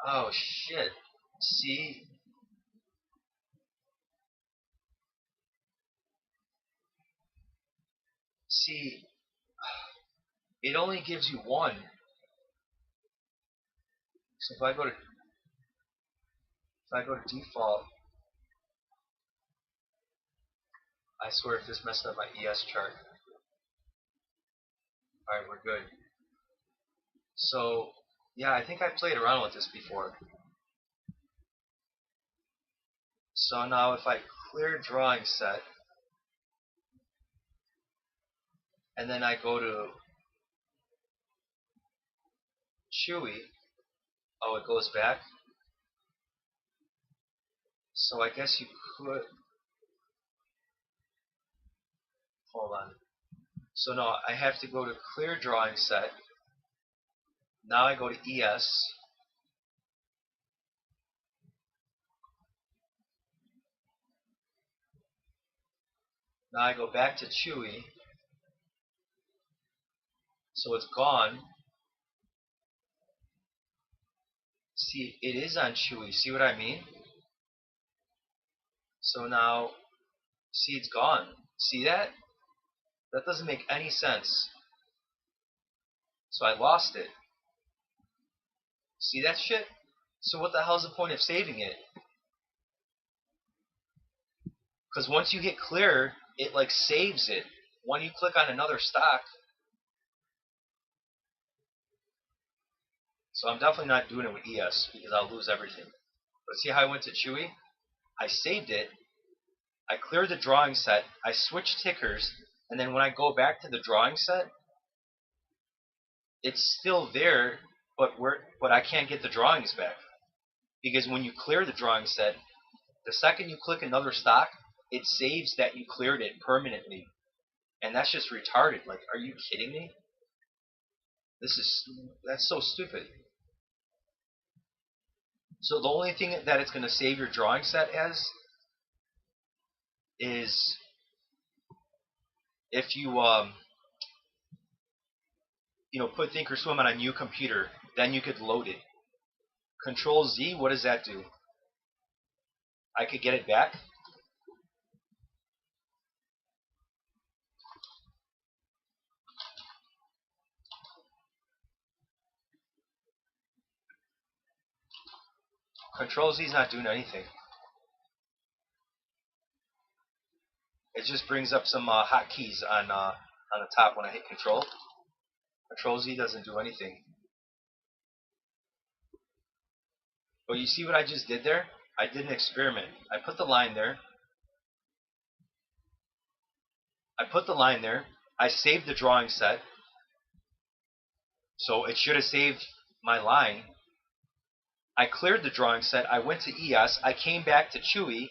Oh shit. See. See. It only gives you one. So if I go to default, I swear if this messed up my ES chart. Alright, we're good. So yeah, I think I played around with this before. So now if I clear drawing set and then I go to Chewy, oh, it goes back. So I guess you could. Hold on. So no, I have to go to clear drawing set. Now I go to ES. Now I go back to Chewy. So it's gone. See, it is on Chewy. See what I mean? So now, see, it's gone. See that? That doesn't make any sense. So I lost it. See that shit? So what the hell's the point of saving it? Because once you hit clear, it like saves it. When you click on another stock. So I'm definitely not doing it with ES because I'll lose everything. But see how I went to Chewy? I saved it. I cleared the drawing set. I switched tickers. And then when I go back to the drawing set, it's still there, but I can't get the drawings back. Because when you clear the drawing set, the second you click another stock, it saves that you cleared it permanently. And that's just retarded. Like, are you kidding me? That's so stupid. So the only thing that it's going to save your drawing set as is if you put Thinkorswim on a new computer, then you could load it. Control Z, what does that do? I could get it back. Control Z is not doing anything. It just brings up some hotkeys on the top when I hit Control. Control Z doesn't do anything. But you see what I just did there? I did an experiment. I put the line there. I put the line there. I saved the drawing set, so it should have saved my line. I cleared the drawing set. I went to ES. I came back to Chewy,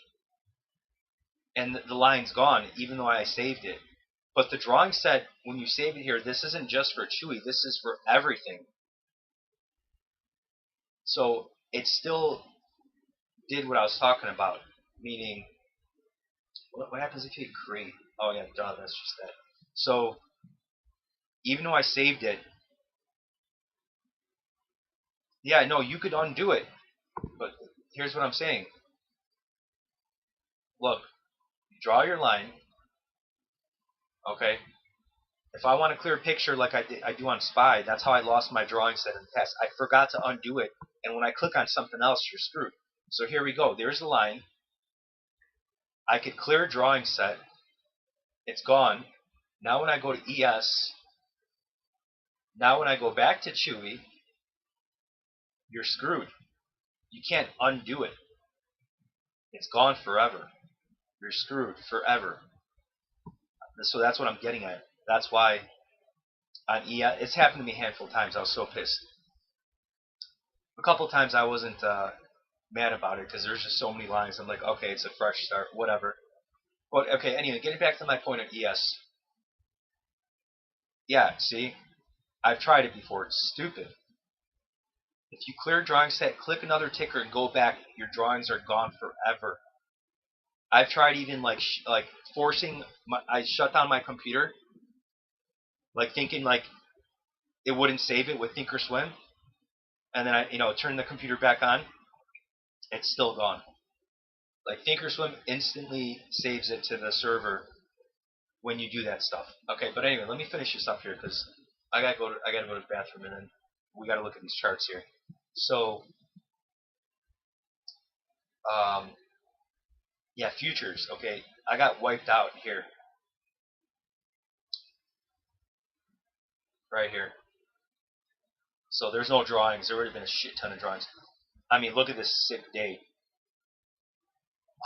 and the line's gone, even though I saved it. But the drawing set, when you save it here, this isn't just for Chewy. This is for everything. So it still did what I was talking about, meaning, what happens if you create? Oh yeah, duh, that's just that. So even though I saved it, yeah, no, you could undo it. But here's what I'm saying. Look, draw your line. Okay. If I want to clear a picture like I do on Spy, that's how I lost my drawing set in the past. I forgot to undo it, and when I click on something else, you're screwed. So here we go. There's the line. I could clear a drawing set. It's gone. Now when I go to ES, now when I go back to Chewy, you're screwed. You can't undo it. It's gone forever. You're screwed forever. So that's what I'm getting at. That's why on ES, it's happened to me a handful of times. I was so pissed. A couple of times I wasn't mad about it because there's just so many lines. I'm like, okay, it's a fresh start, whatever. But okay, anyway, getting back to my point on ES. Yeah, see, I've tried it before. It's stupid. If you clear a drawing set, click another ticker and go back. Your drawings are gone forever. I've tried even like forcing. I shut down my computer, like thinking like it wouldn't save it with Thinkorswim, and then I turn the computer back on. It's still gone. Like Thinkorswim instantly saves it to the server when you do that stuff. Okay, but anyway, let me finish this up here because I gotta go to the bathroom and then we gotta look at these charts here. So, yeah, futures. Okay, I got wiped out here, right here. So there's no drawings. There would have been a shit ton of drawings. I mean, look at this sick day.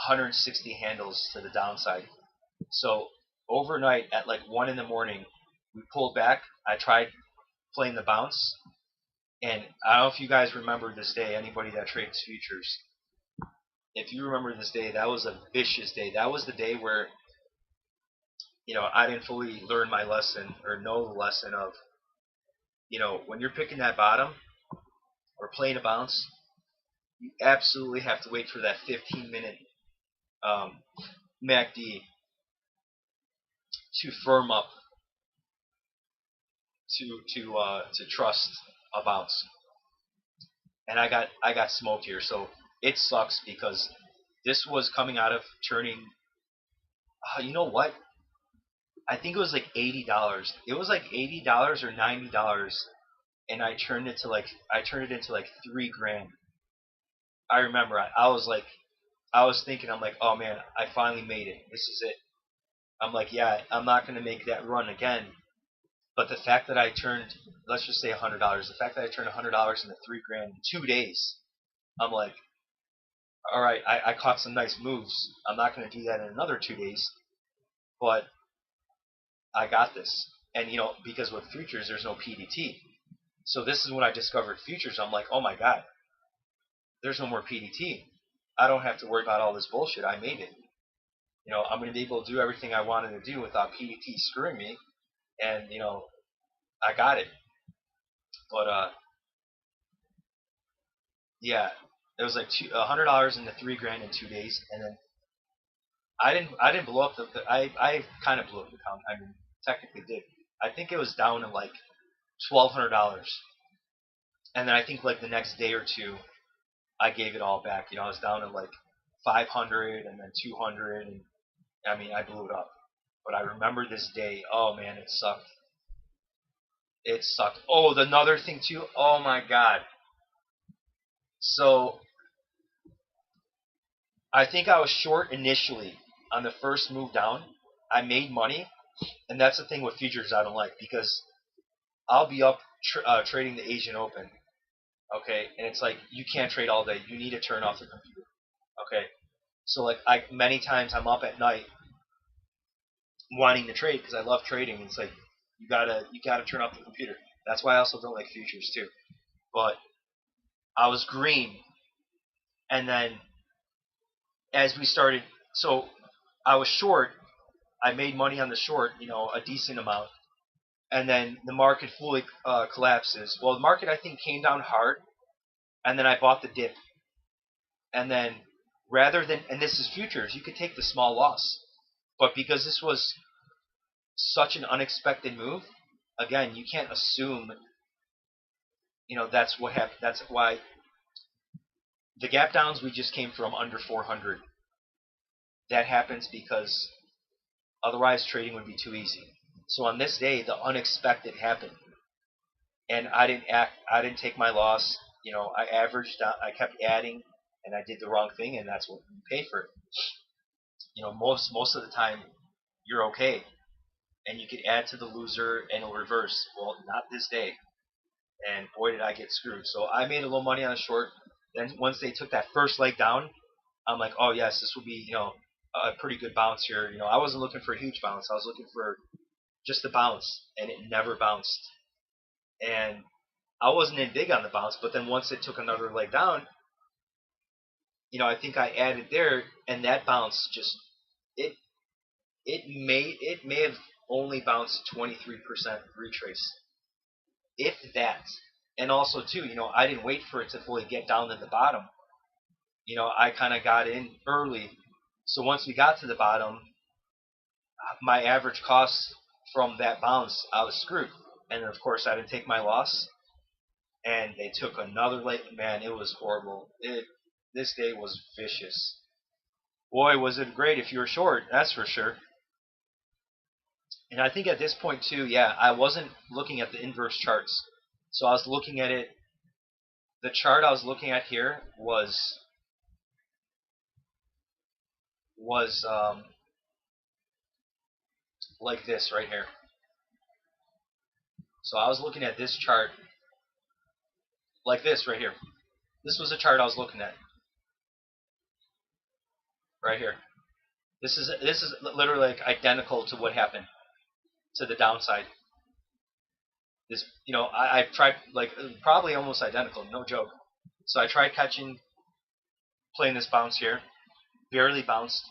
160 handles to the downside. So overnight at like 1 in the morning, we pulled back. I tried playing the bounce, and I don't know if you guys remember this day. Anybody that trades futures, if you remember this day, that was a vicious day. That was the day where I didn't fully learn my lesson or know the lesson of when you're picking that bottom or playing a bounce, you absolutely have to wait for that 15-minute MACD to firm up to trust a bounce. And I got smoked here, so it sucks because this was coming out of turning. You know what? I think it was like $80. It was like $80 or $90, and I turned it into like $3,000. I remember I was thinking, I'm like, oh man, I finally made it. This is it. I'm like, yeah, I'm not gonna make that run again. But the fact that I turned, let's just say $100, the fact that I turned $100 into $3,000 in 2 days, I'm like, all right, I caught some nice moves. I'm not gonna do that in another 2 days, but I got this. And because with futures, there's no PDT. So this is when I discovered futures. I'm like, oh my god, there's no more PDT. I don't have to worry about all this bullshit. I made it. I'm going to be able to do everything I wanted to do without PDT screwing me. And, I got it. But, yeah, it was like $100 into $3,000 in 2 days. And then I didn't blow up I kind of blew up the account. I mean, technically did. I think it was down to like $1,200. And then I think like the next day or two, I gave it all back. I was down to like 500 and then 200, and I mean, I blew it up. But I remember this day. Oh man, it sucked. It sucked. Oh, another thing too. Oh my god. So I think I was short initially on the first move down. I made money, and that's the thing with futures I don't like, because I'll be up trading the Asian Open. Okay, and it's like you can't trade all day. You need to turn off the computer. Okay, so like many times I'm up at night, wanting to trade because I love trading. It's like you gotta turn off the computer. That's why I also don't like futures too. But I was green, and then as we started, so I was short. I made money on the short, a decent amount, and then the market fully collapses. Well, the market I think came down hard, and then I bought the dip, and then rather than, and this is futures, you could take the small loss, but because this was such an unexpected move, again, you can't assume, that's what happened. That's why the gap downs we just came from under 400. That happens because otherwise trading would be too easy. So on this day, the unexpected happened, and I didn't act. I didn't take my loss. I averaged. I kept adding, and I did the wrong thing, and that's what you pay for it. Most of the time, you're okay, and you could add to the loser and it'll reverse. Well, not this day, and boy did I get screwed. So I made a little money on a short. Then once they took that first leg down, I'm like, oh yes, this will be a pretty good bounce here. I wasn't looking for a huge bounce. I was looking for just a bounce, and it never bounced. And I wasn't in big on the bounce, but then once it took another leg down, I think I added there, and that bounce just it it may have only bounced 23% retrace, if that. And also too, I didn't wait for it to fully get down to the bottom. I kind of got in early, so once we got to the bottom, my average cost from that bounce, I was screwed. And of course, I didn't take my loss, and they took another late. Man, it was horrible. This day was vicious. Boy, was it great if you were short. That's for sure. And I think at this point too, yeah, I wasn't looking at the inverse charts. So I was looking at it. The chart I was looking at here was like this right here. So I was looking at this chart like this right here. This was a chart I was looking at right here. This is literally like identical to what happened to the downside. This, I've tried, like, probably almost identical, no joke. So I tried playing this bounce here, barely bounced,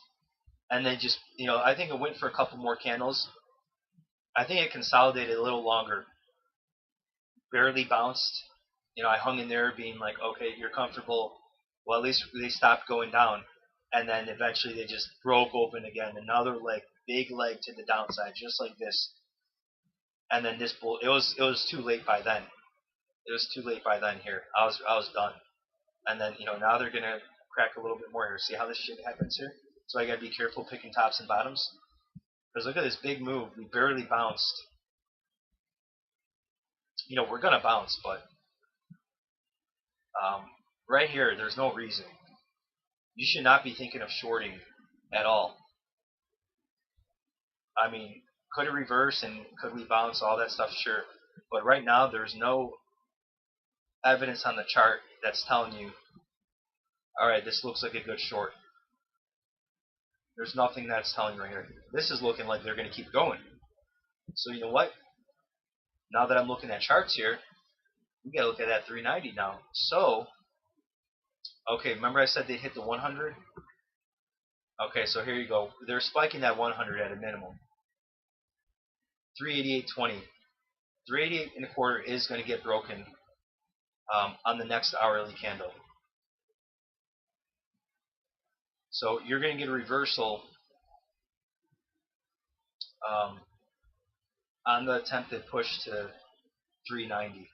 and then just, I think it went for a couple more candles. I think it consolidated a little longer, barely bounced. I hung in there being like, okay, you're comfortable. Well, at least they stopped going down. And then eventually they just broke open again. Another leg, big leg to the downside, just like this. And then this bull, it was too late by then. It was too late by then here. I was done. And then, now they're going to crack a little bit more here. See how this shit happens here? So I got to be careful picking tops and bottoms. Because look at this big move. We barely bounced. We're going to bounce, but right here, there's no reason. You should not be thinking of shorting at all. I mean, could it reverse and could we bounce, all that stuff? Sure. But right now, there's no evidence on the chart that's telling you, all right, this looks like a good short. There's nothing that's telling you right here. This is looking like they're going to keep going. So you know what? Now that I'm looking at charts here, we got to look at that 390 now. So, okay, remember I said they hit the 100? Okay, so here you go. They're spiking that 100 at a minimum. 388.20. 388 and a quarter is going to get broken on the next hourly candle. So you're going to get a reversal on the attempted push to 390.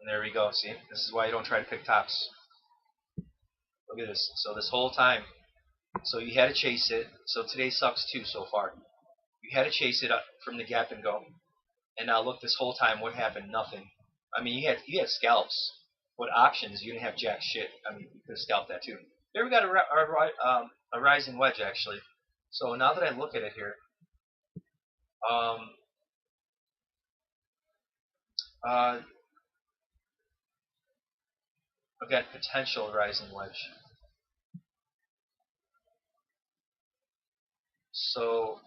And there we go. See, this is why you don't try to pick tops. Look at this. So this whole time, so you had to chase it. So today sucks too so far. You had to chase it up from the gap and go. And now look, this whole time, what happened? Nothing. I mean, you had scalps, but options, you didn't have jack shit. I mean, you could have scalped that too. Here we got a rising wedge actually. So now that I look at it here, Again, potential rising wedge. So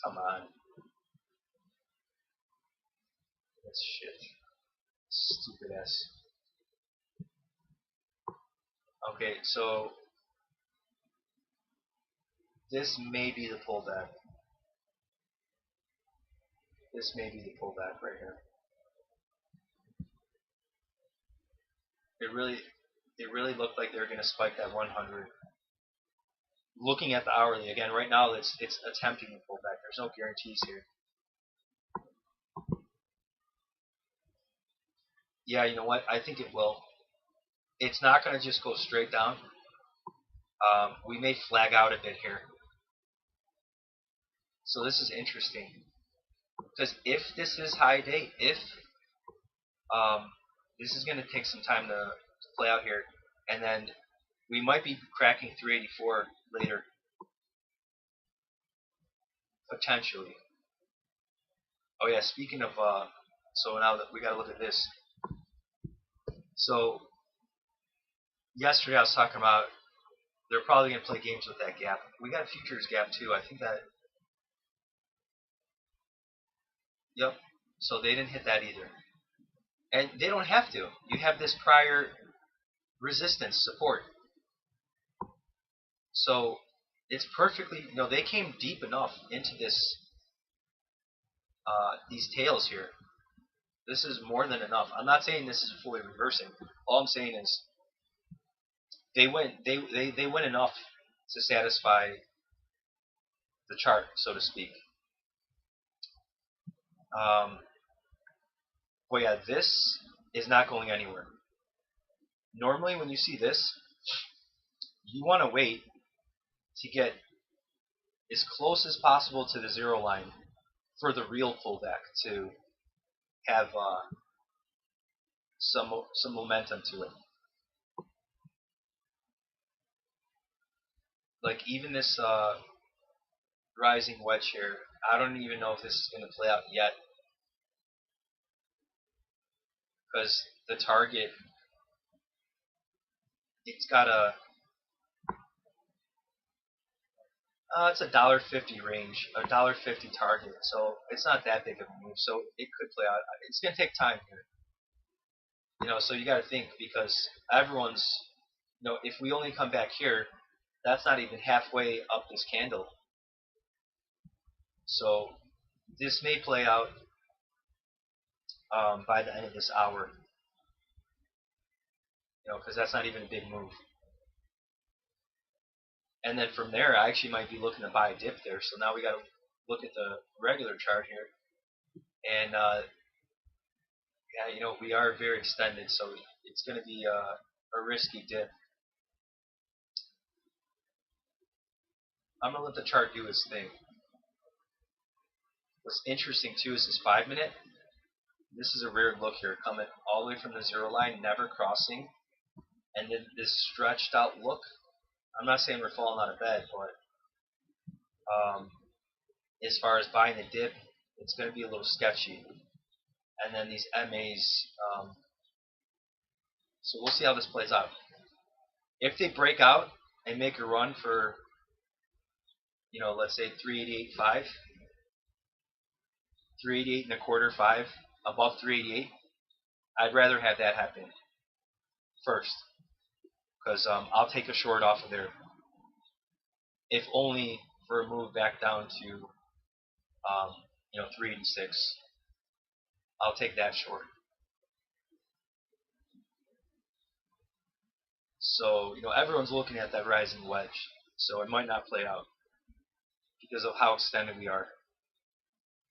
come on, that's shit. Stupid ass. Okay, so this may be the pullback. This may be the pullback right here. It really looked like they were going to spike that 100. Looking at the hourly again, right now it's attempting to pull back. There's no guarantees here. Yeah, you know what? I think it will. It's not going to just go straight down. We may flag out a bit here. So this is interesting. Because if this is high day, if this is going to take some time to play out here, and then we might be cracking 384 later, potentially. Oh yeah, speaking of, so now that we got to look at this. So yesterday I was talking about they're probably going to play games with that gap. We got a futures gap too. I think that. Yep. So they didn't hit that either. And they don't have to. You have this prior resistance support. So it's perfectly, they came deep enough into this, these tails here. This is more than enough. I'm not saying this is fully reversing. All I'm saying is they went enough to satisfy the chart, so to speak. But yeah, this is not going anywhere. Normally when you see this, you want to wait to get as close as possible to the zero line for the real pullback to have some momentum to it. Like even this rising wedge here, I don't even know if this is going to play out yet, because the target, it's got it's $1.50 range, $1.50 target, so it's not that big of a move. So it could play out. It's going to take time here, So you got to think, because everyone's, if we only come back here, that's not even halfway up this candle. So this may play out by the end of this hour, because that's not even a big move. And then from there, I actually might be looking to buy a dip there. So now we got to look at the regular chart here, and yeah, we are very extended, so it's going to be a risky dip. I'm going to let the chart do its thing. What's interesting too is this 5-minute. This is a rare look here, coming all the way from the zero line, never crossing, and then this stretched out look. I'm not saying we're falling out of bed, but as far as buying the dip, it's going to be a little sketchy. And then these MAs, so we'll see how this plays out. If they break out and make a run for, let's say 388.5, 388 and a quarter, 5, above 388, I'd rather have that happen first, because I'll take a short off of there, if only for a move back down to 386. I'll take that short. So everyone's looking at that rising wedge, so it might not play out because of how extended we are.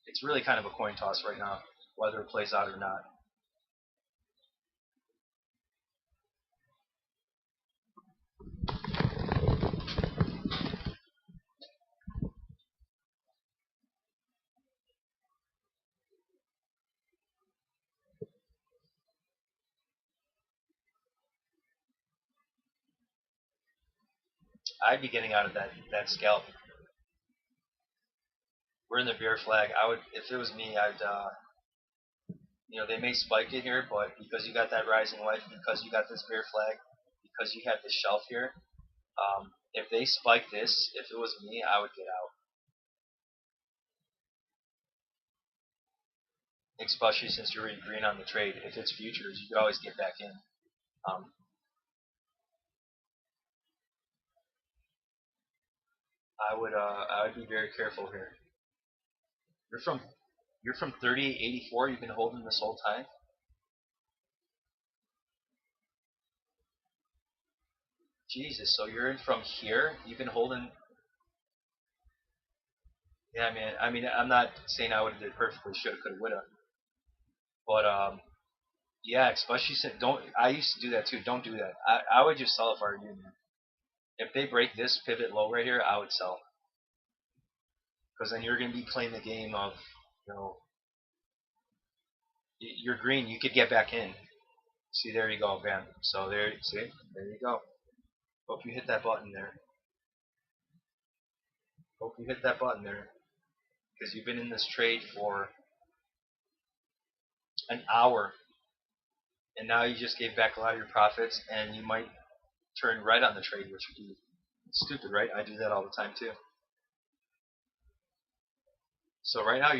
It's really kind of a coin toss right now, whether it plays out or not. I'd be getting out of that scalp. we're in the bear flag. I would, if it was me, I'd, they may spike it here, but because you got that rising wedge, because you got this bear flag, because you have this shelf here, if they spike this, if it was me, I would get out. Especially since you're in green on the trade. If it's futures, you could always get back in. Um, I would be very careful here. You're from you're from 38.84. You've been holding this whole time. Jesus, so you're in from here. You've been holding. Yeah, man. I mean, I'm not saying I would have did perfectly. Shoulda, coulda, woulda. But yeah. Especially since don't. I used to do that too. Don't do that. I would just sell if I were you, man. If they break this pivot low right here, I would sell. Because then you're going to be playing the game of, you know, you're green. You could get back in. See, there you go, bam. So there, see, there you go. Hope you hit that button there. Hope you hit that button there. Because you've been in this trade for an hour. And now you just gave back a lot of your profits. And you might turn right on the trade, which would be stupid, right? I do that all the time too. So right now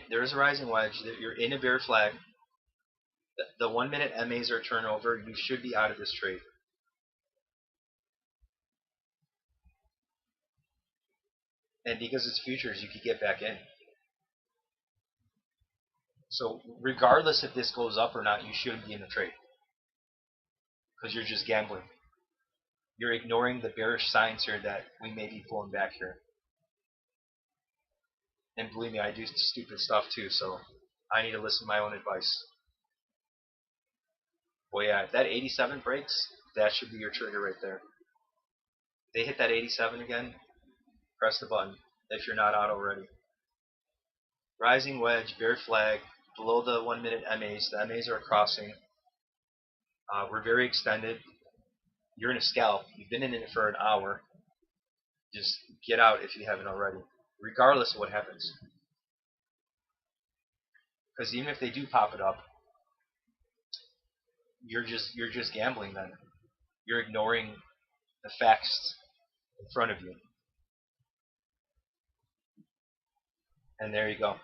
there's a rising wedge. You're in a bear flag. The 1 minute MAs are turnover. You should be out of this trade. And because it's futures, you could get back in. So regardless if this goes up or not, you shouldn't be in the trade. Because you're just gambling. You're ignoring the bearish signs here that we may be pulling back here. And believe me, I do stupid stuff too, so I need to listen to my own advice. Well, yeah, if that 87 breaks, that should be your trigger right there. If they hit that 87 again, press the button if you're not out already. Rising wedge, bear flag, below the 1 minute MAs. The MAs are crossing. We're very extended. You're in a scalp. You've been in it for an hour. Just get out if you haven't already, regardless of what happens. Because even if they do pop it up, you're just gambling then. You're ignoring the facts in front of you. And there you go.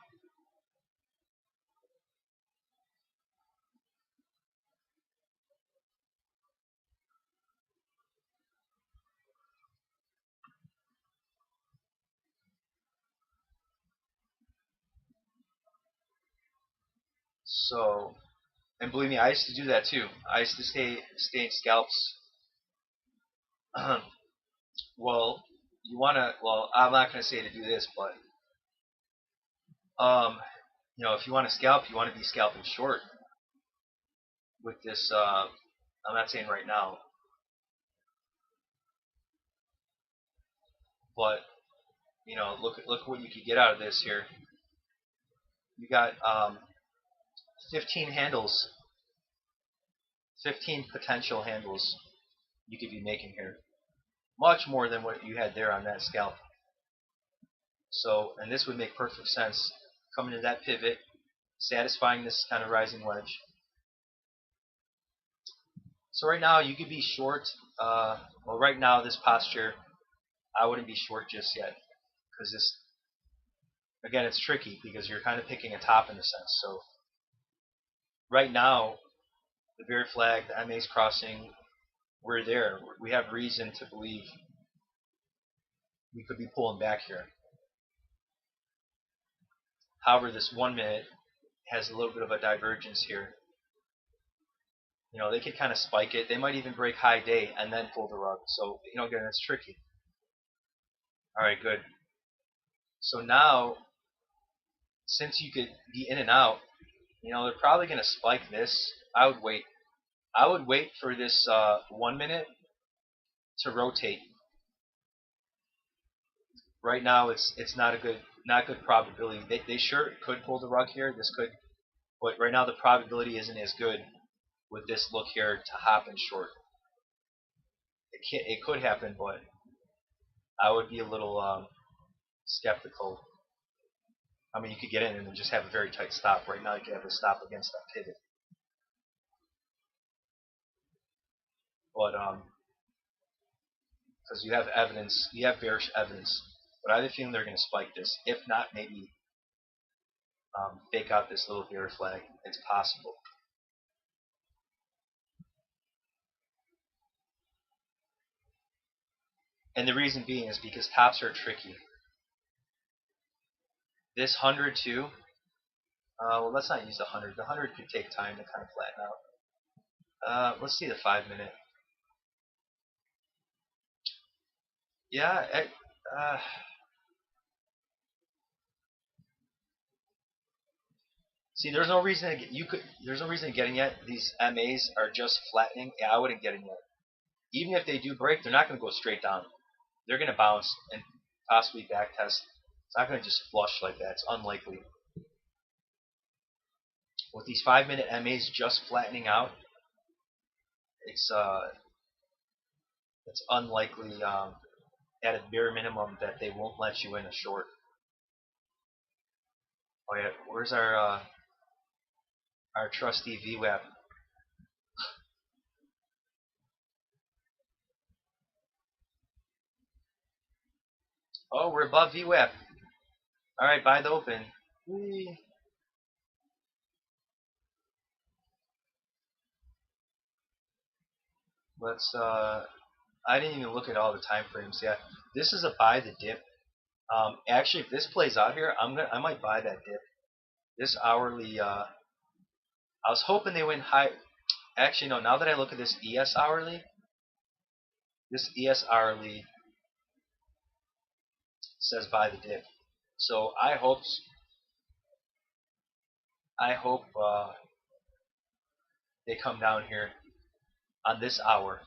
So, and believe me, I used to do that too. I used to stay in scalps. Well, you wanna. Well, I'm not gonna say to do this, but if you want to scalp, you want to be scalping short with this. I'm not saying right now, but look what you could get out of this here. You got 15 handles, 15 potential handles you could be making here. Much more than what you had there on that scalp. So, and this would make perfect sense coming to that pivot, satisfying this kind of rising wedge. So right now you could be short. Well, right now this posture, I wouldn't be short just yet because this, again, it's tricky because you're kind of picking a top in a sense. So right now, the bear flag, the MA's crossing, we're there. We have reason to believe we could be pulling back here. However, this 1 minute has a little bit of a divergence here. They could kind of spike it. They might even break high day and then pull the rug. So, again, that's tricky. All right, good. So now, since you could be in and out, they're probably going to spike this. I would wait. I would wait for this 1 minute to rotate. Right now, it's not good probability. They sure could pull the rug here. This could, but right now the probability isn't as good with this look here to hop in short. It could happen, but I would be a little skeptical. I mean, you could get in and then just have a very tight stop. Right now, you could have a stop against that pivot. But because you have evidence, you have bearish evidence. But I have a feeling they're going to spike this. If not, maybe fake out this little bear flag. It's possible. And the reason being is because tops are tricky. This 100 too. Well, let's not use the 100. The 100 could take time to kind of flatten out. Let's see the 5-minute. Yeah. See, there's no reason to get, There's no reason to get in yet. These MAs are just flattening. Yeah, I wouldn't get in yet. Even if they do break, they're not going to go straight down. They're going to bounce and possibly back test. It's not going to just flush like that. It's unlikely. With these 5-minute MAs just flattening out, it's unlikely at a bare minimum that they won't let you in a short. Oh yeah, where's our trusty VWAP? Oh, we're above VWAP. All right, buy the open. Whee. Let's. I didn't even look at all the time frames. Yeah, this is a buy the dip. Actually, if this plays out here, I might buy that dip. This hourly. I was hoping they went high. Actually, no. Now that I look at this ES hourly, this ES hourly says buy the dip. So I hope they come down here on this hour,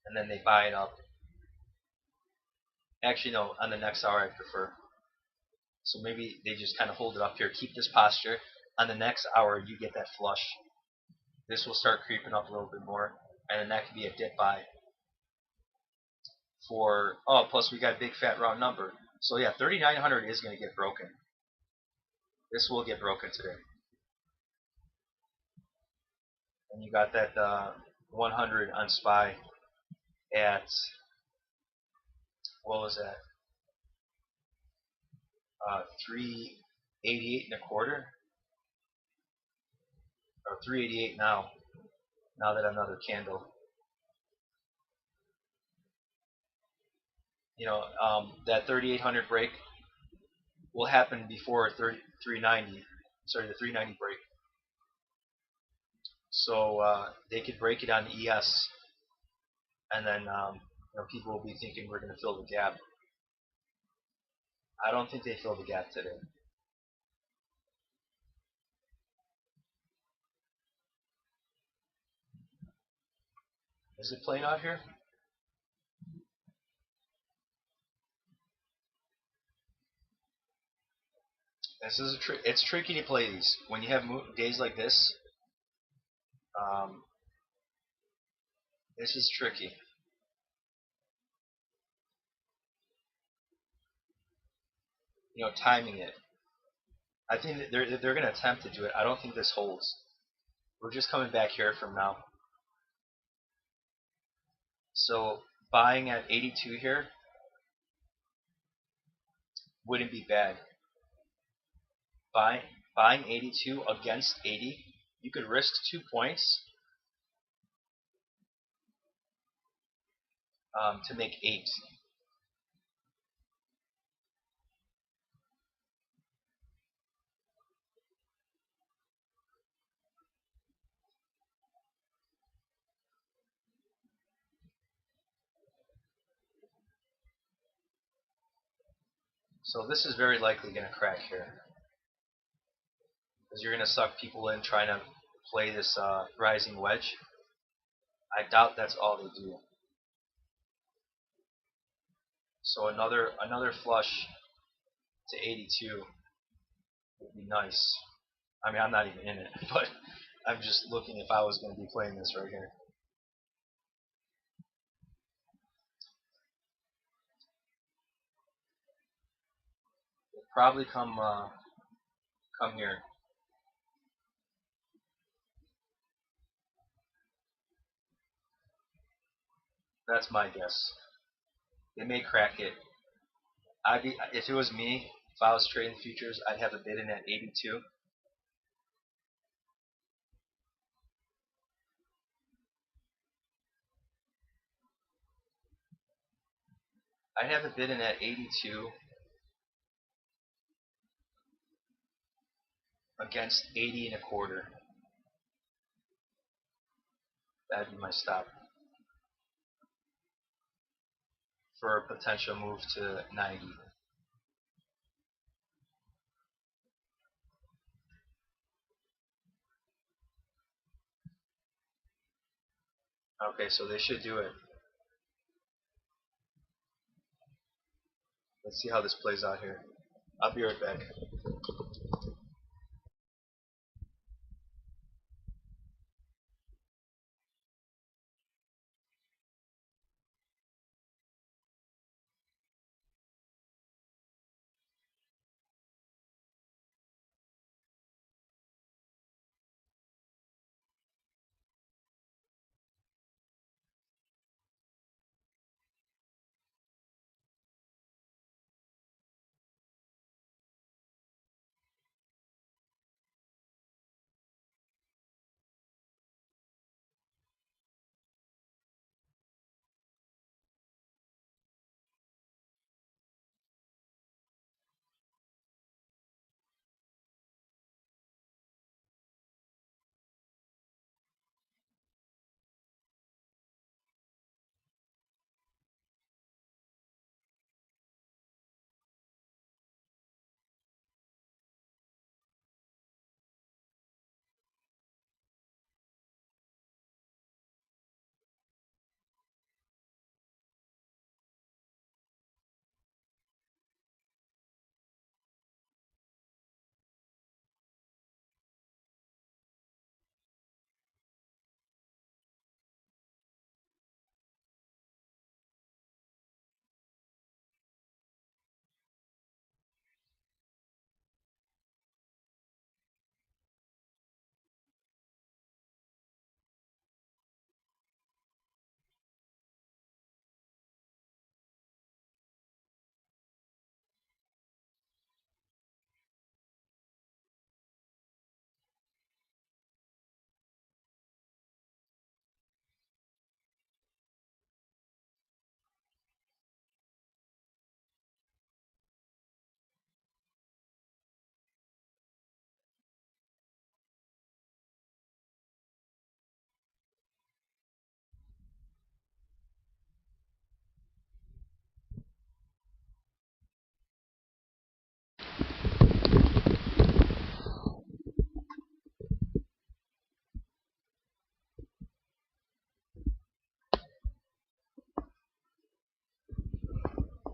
and then they buy it up. Actually, no, on the next hour I prefer. So maybe they just kind of hold it up here, keep this posture. On the next hour, you get that flush. This will start creeping up a little bit more, and then that could be a dip buy. Plus we got a big fat round number. So yeah, 3,900 is going to get broken. This will get broken today. And you got that 100 on SPY at, what was that? 388 and a quarter, or 388 now. Now that another candle. That 3,800 break will happen before 390. Sorry, the 390 break. So they could break it on the ES, and then people will be thinking we're going to fill the gap. I don't think they fill the gap today. Is it playing out here? This is it's tricky to play these when you have days like this. This is tricky. Timing it. I think that they're going to attempt to do it. I don't think this holds. We're just coming back here from now. So buying at 82 here wouldn't be bad. Buying 82 against 80, you could risk 2 points to make 8. So this is very likely going to crack here, because you're going to suck people in trying to play this rising wedge. I doubt that's all they do. So another flush to 82 would be nice. I mean, I'm not even in it, but I'm just looking if I was going to be playing this right here. Probably come here. That's my guess. They may crack it. If it was me, if I was trading futures, I'd have a bid in at 82. I'd have a bid in at 82 against 80 and a quarter. That'd be my stop for a potential move to 90. Okay, so they should do it. Let's see how this plays out here. I'll be right back.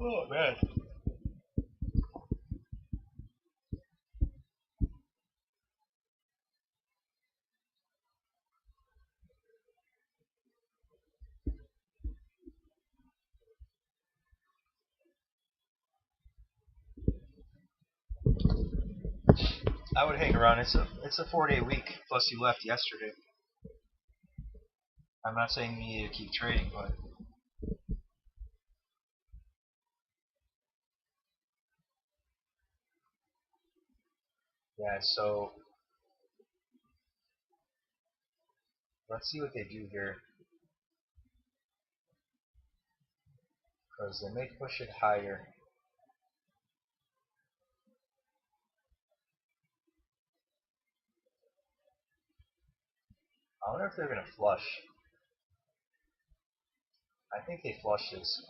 Oh man. I would hang around. It's a 4-day week. Plus you left yesterday. I'm not saying you need to keep trading, but yeah. So let's see what they do here, because they may push it higher. I wonder if they're gonna flush. I think they flush this.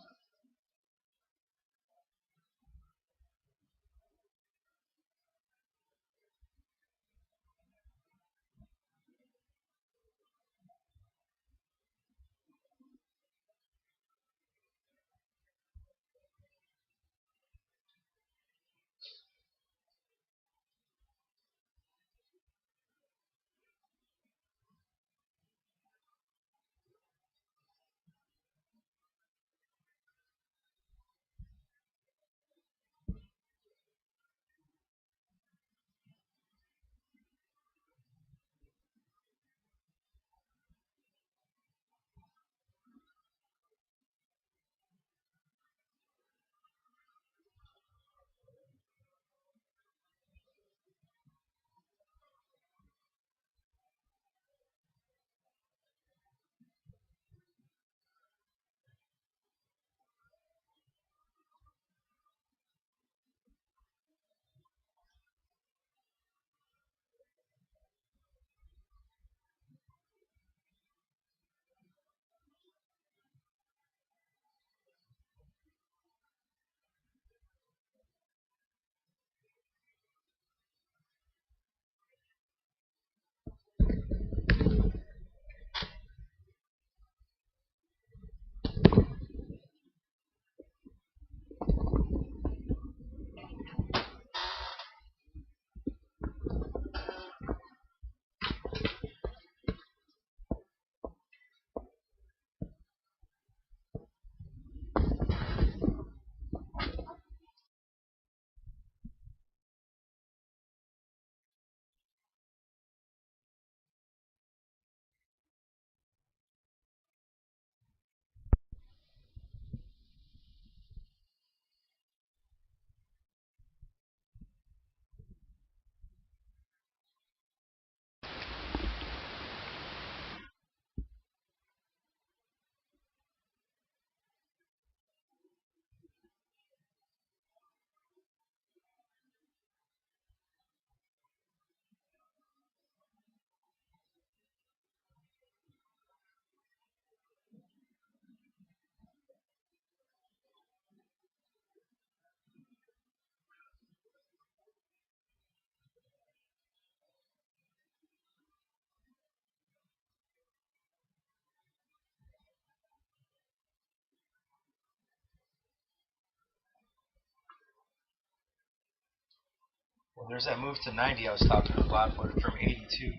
Well, there's that move to 90 I was talking about, but from 82.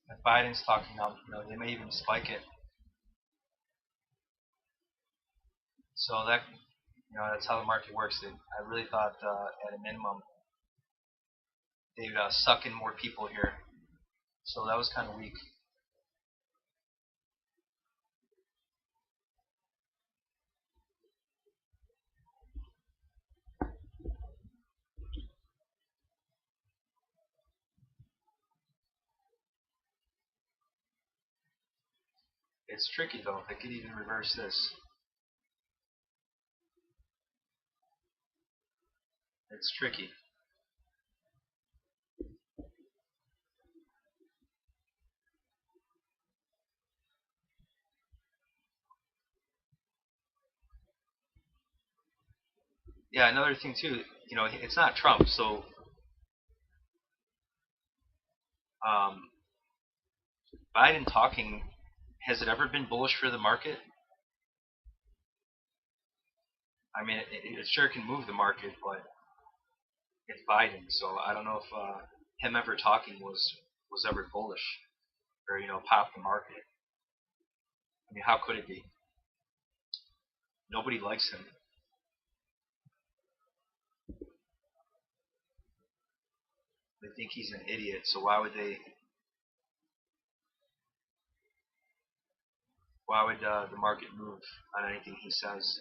If Biden's talking now, they may even spike it. So that, that's how the market works. I really thought at a minimum they'd suck in more people here. So that was kind of weak. It's tricky though. They could even reverse this. It's tricky. Yeah, another thing too, it's not Trump, so Biden talking, has it ever been bullish for the market? I mean, it sure can move the market, but it's Biden, so I don't know if him ever talking was ever bullish or pop the market. I mean, how could it be? Nobody likes him. They think he's an idiot, so why would the market move on anything he says?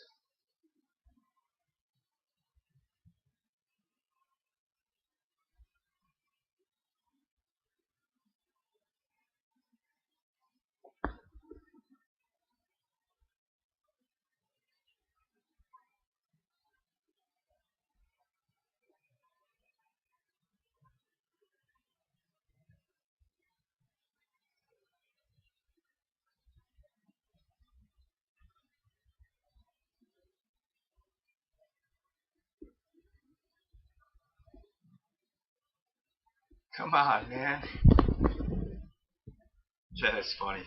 Come on, man. That's funny.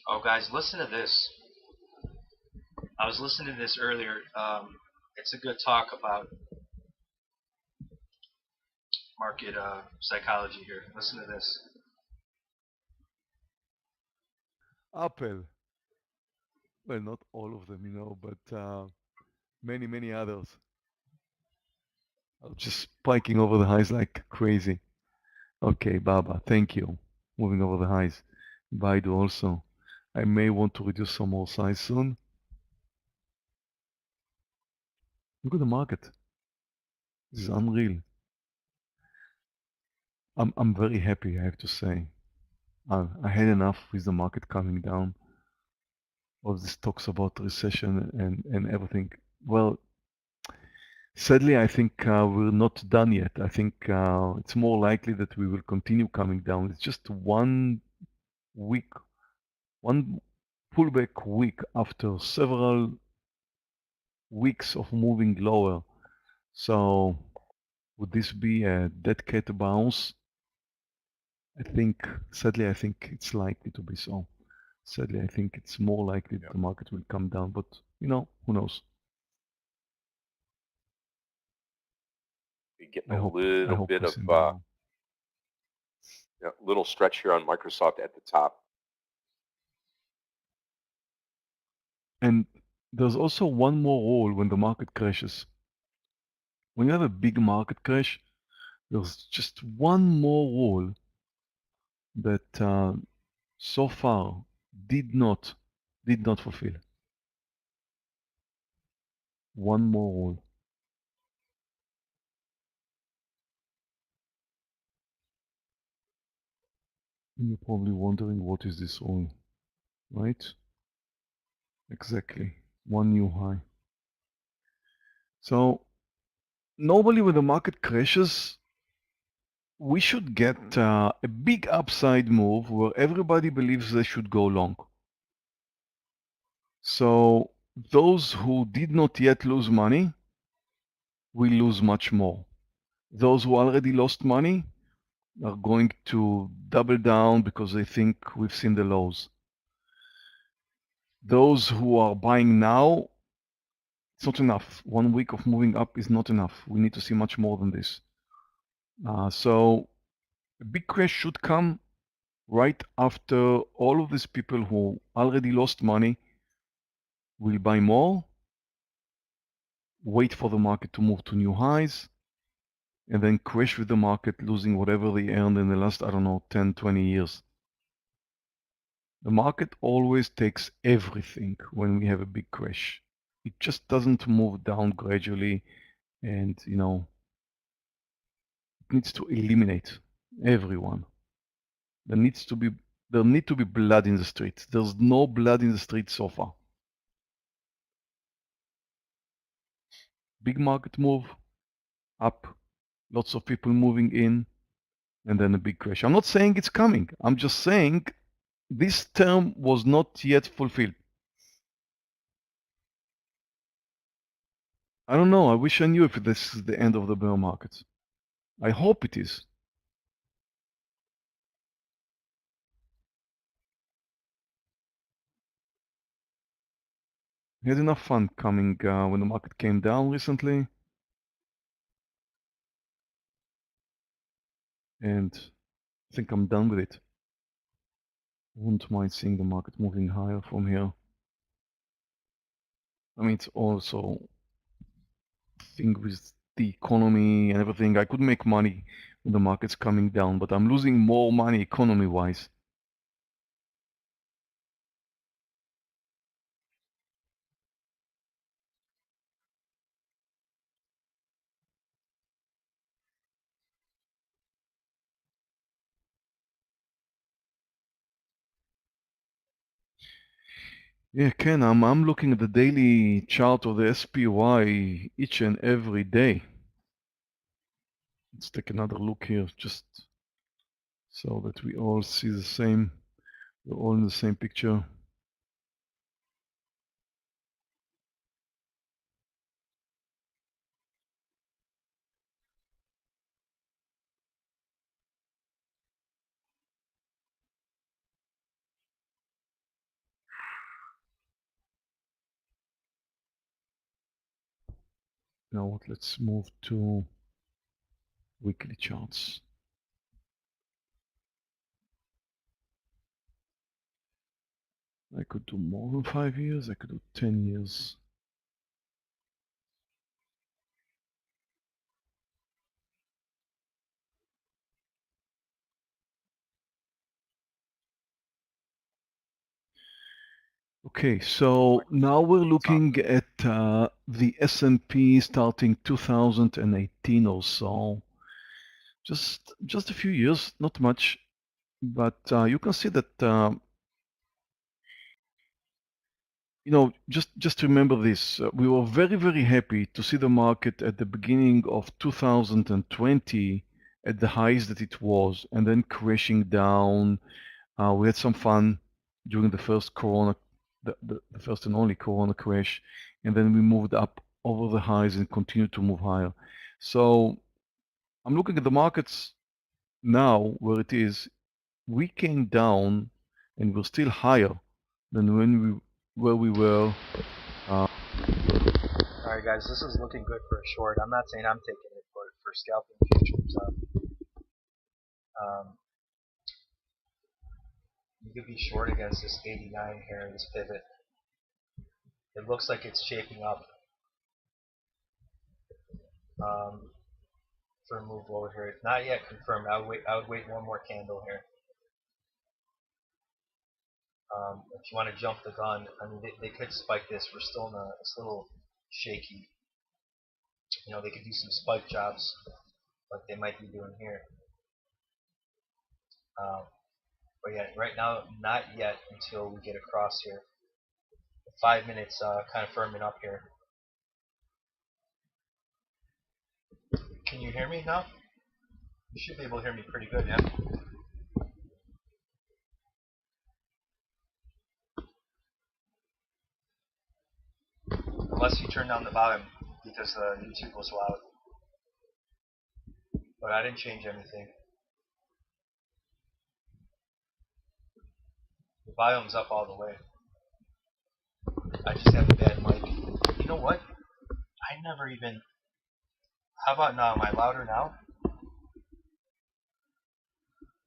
Oh, guys, listen to this. I was listening to this earlier. It's a good talk about market psychology here. Listen to this. Apple. Well, not all of them, but many, many others are just spiking over the highs like crazy. Okay, Baba, thank you. Moving over the highs. Baidu also. I may want to reduce some more size soon. Look at the market. This is unreal. I'm very happy, I have to say. I had enough with the market coming down. All this talks about recession and everything. Well, sadly, I think we're not done yet. I think it's more likely that we will continue coming down. It's just one week, one pullback week after several weeks of moving lower. So would this be a dead cat bounce? Sadly, I think it's likely to be so. Sadly, I think it's more likely that the market will come down, but who knows? Be getting I a hope little bit we of see more. little stretch here on Microsoft at the top. And there's also one more rule when the market crashes. When you have a big market crash, there's just one more rule that so far did not did not fulfill. One more rule. And you're probably wondering what is this rule, right? Exactly. One new high. So normally when the market crashes, we should get a big upside move where everybody believes they should go long. So those who did not yet lose money will lose much more. Those who already lost money are going to double down because they think we've seen the lows. Those who are buying now, it's not enough. 1 week of moving up is not enough. We need to see much more than this. So a big crash should come right after all of these people who already lost money will buy more, wait for the market to move to new highs, and then crash with the market, losing whatever they earned in the last, I don't know, 10, 20 years. The market always takes everything when we have a big crash. It just doesn't move down gradually and, it needs to eliminate everyone. There needs to be there need to be blood in the streets. There's no blood in the streets so far. Big market move, up, lots of people moving in, and then a big crash. I'm not saying it's coming. I'm just saying this term was not yet fulfilled. I don't know. I wish I knew if this is the end of the bear market. I hope it is. I had enough fun coming when the market came down recently. And I think I'm done with it. Wouldn't mind seeing the market moving higher from here. I mean, it's also thing with the economy and everything. I could make money when the market's coming down, but I'm losing more money economy-wise. Yeah, Ken, I'm looking at the daily chart of the SPY each and every day. Let's take another look here, just so that we all see the same. We're all in the same picture. Now what? Let's move to weekly charts. I could do more than 5 years. I could do 10 years. Okay, so now we're looking at the S&P starting 2018 or so. Just a few years, not much, but you can see that just remember this. We were very happy to see the market at the beginning of 2020 at the highs that it was, and then crashing down. We had some fun during the first the first and only Corona crash, and then we moved up over the highs and continued to move higher. So I'm looking at the markets now where it is. We came down and we're still higher than where we were. Alright guys, this is looking good for a short. I'm not saying I'm taking it, but for scalping futures, um, you could be short against this 89 here, this pivot. It looks like it's shaping up for a move lower here. It's not yet confirmed. I would wait one more candle here. If you want to jump the gun, I mean, they could spike this. We're still in it's a little shaky. You know, they could do some spike jobs like they might be doing here. But yeah, right now, not yet until we get across here. 5 minutes kind of firming up here. Can you hear me now? You should be able to hear me pretty good, yeah? Unless you turn down the volume because YouTube was loud. But I didn't change anything. The volume's up all the way. I just have a bad mic. You know what? I never even... How about now? Am I louder now?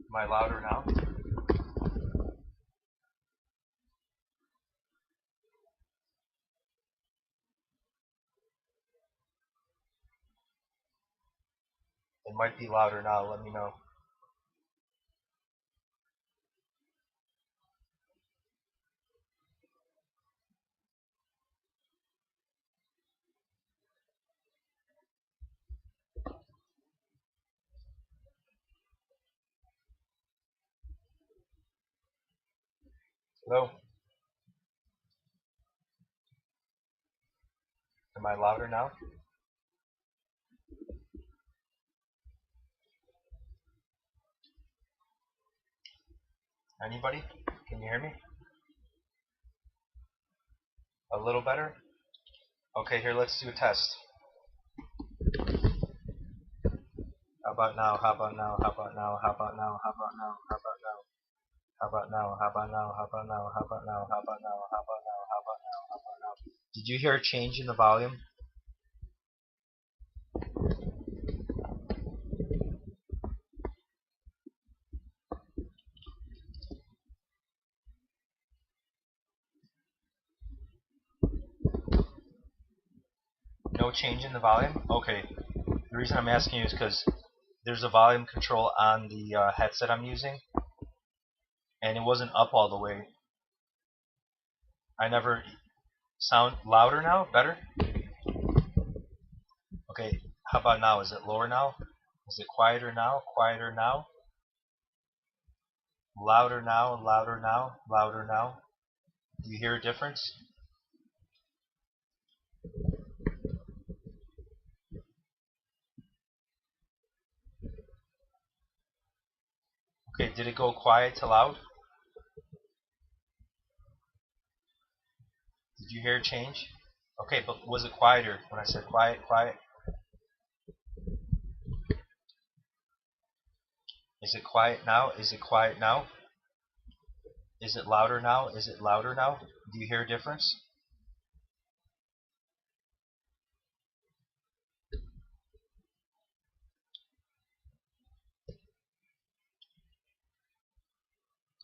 Am I louder now? It might be louder now. Let me know. Hello? Am I louder now? Anybody? Can you hear me? A little better? Okay, here, let's do a test. How about now? How about now? How about now? How about now? How about now? How about now? How about now? How about now? How about now? How about now? How about now? How about now? How about now? How about now? Did you hear a change in the volume? No change in the volume? Okay. The reason I'm asking you is because there's a volume control on the headset I'm using, and it wasn't up all the way. I never sound louder now? Better? Okay, how about now? Is it lower now? Is it quieter now? Quieter now? Louder now? Louder now? Louder now? Do you hear a difference? Okay, did it go quiet to loud? Did you hear a change? Okay, but was it quieter when I said quiet, quiet? Is it quiet now? Is it quiet now? Is it louder now? Is it louder now? Do you hear a difference?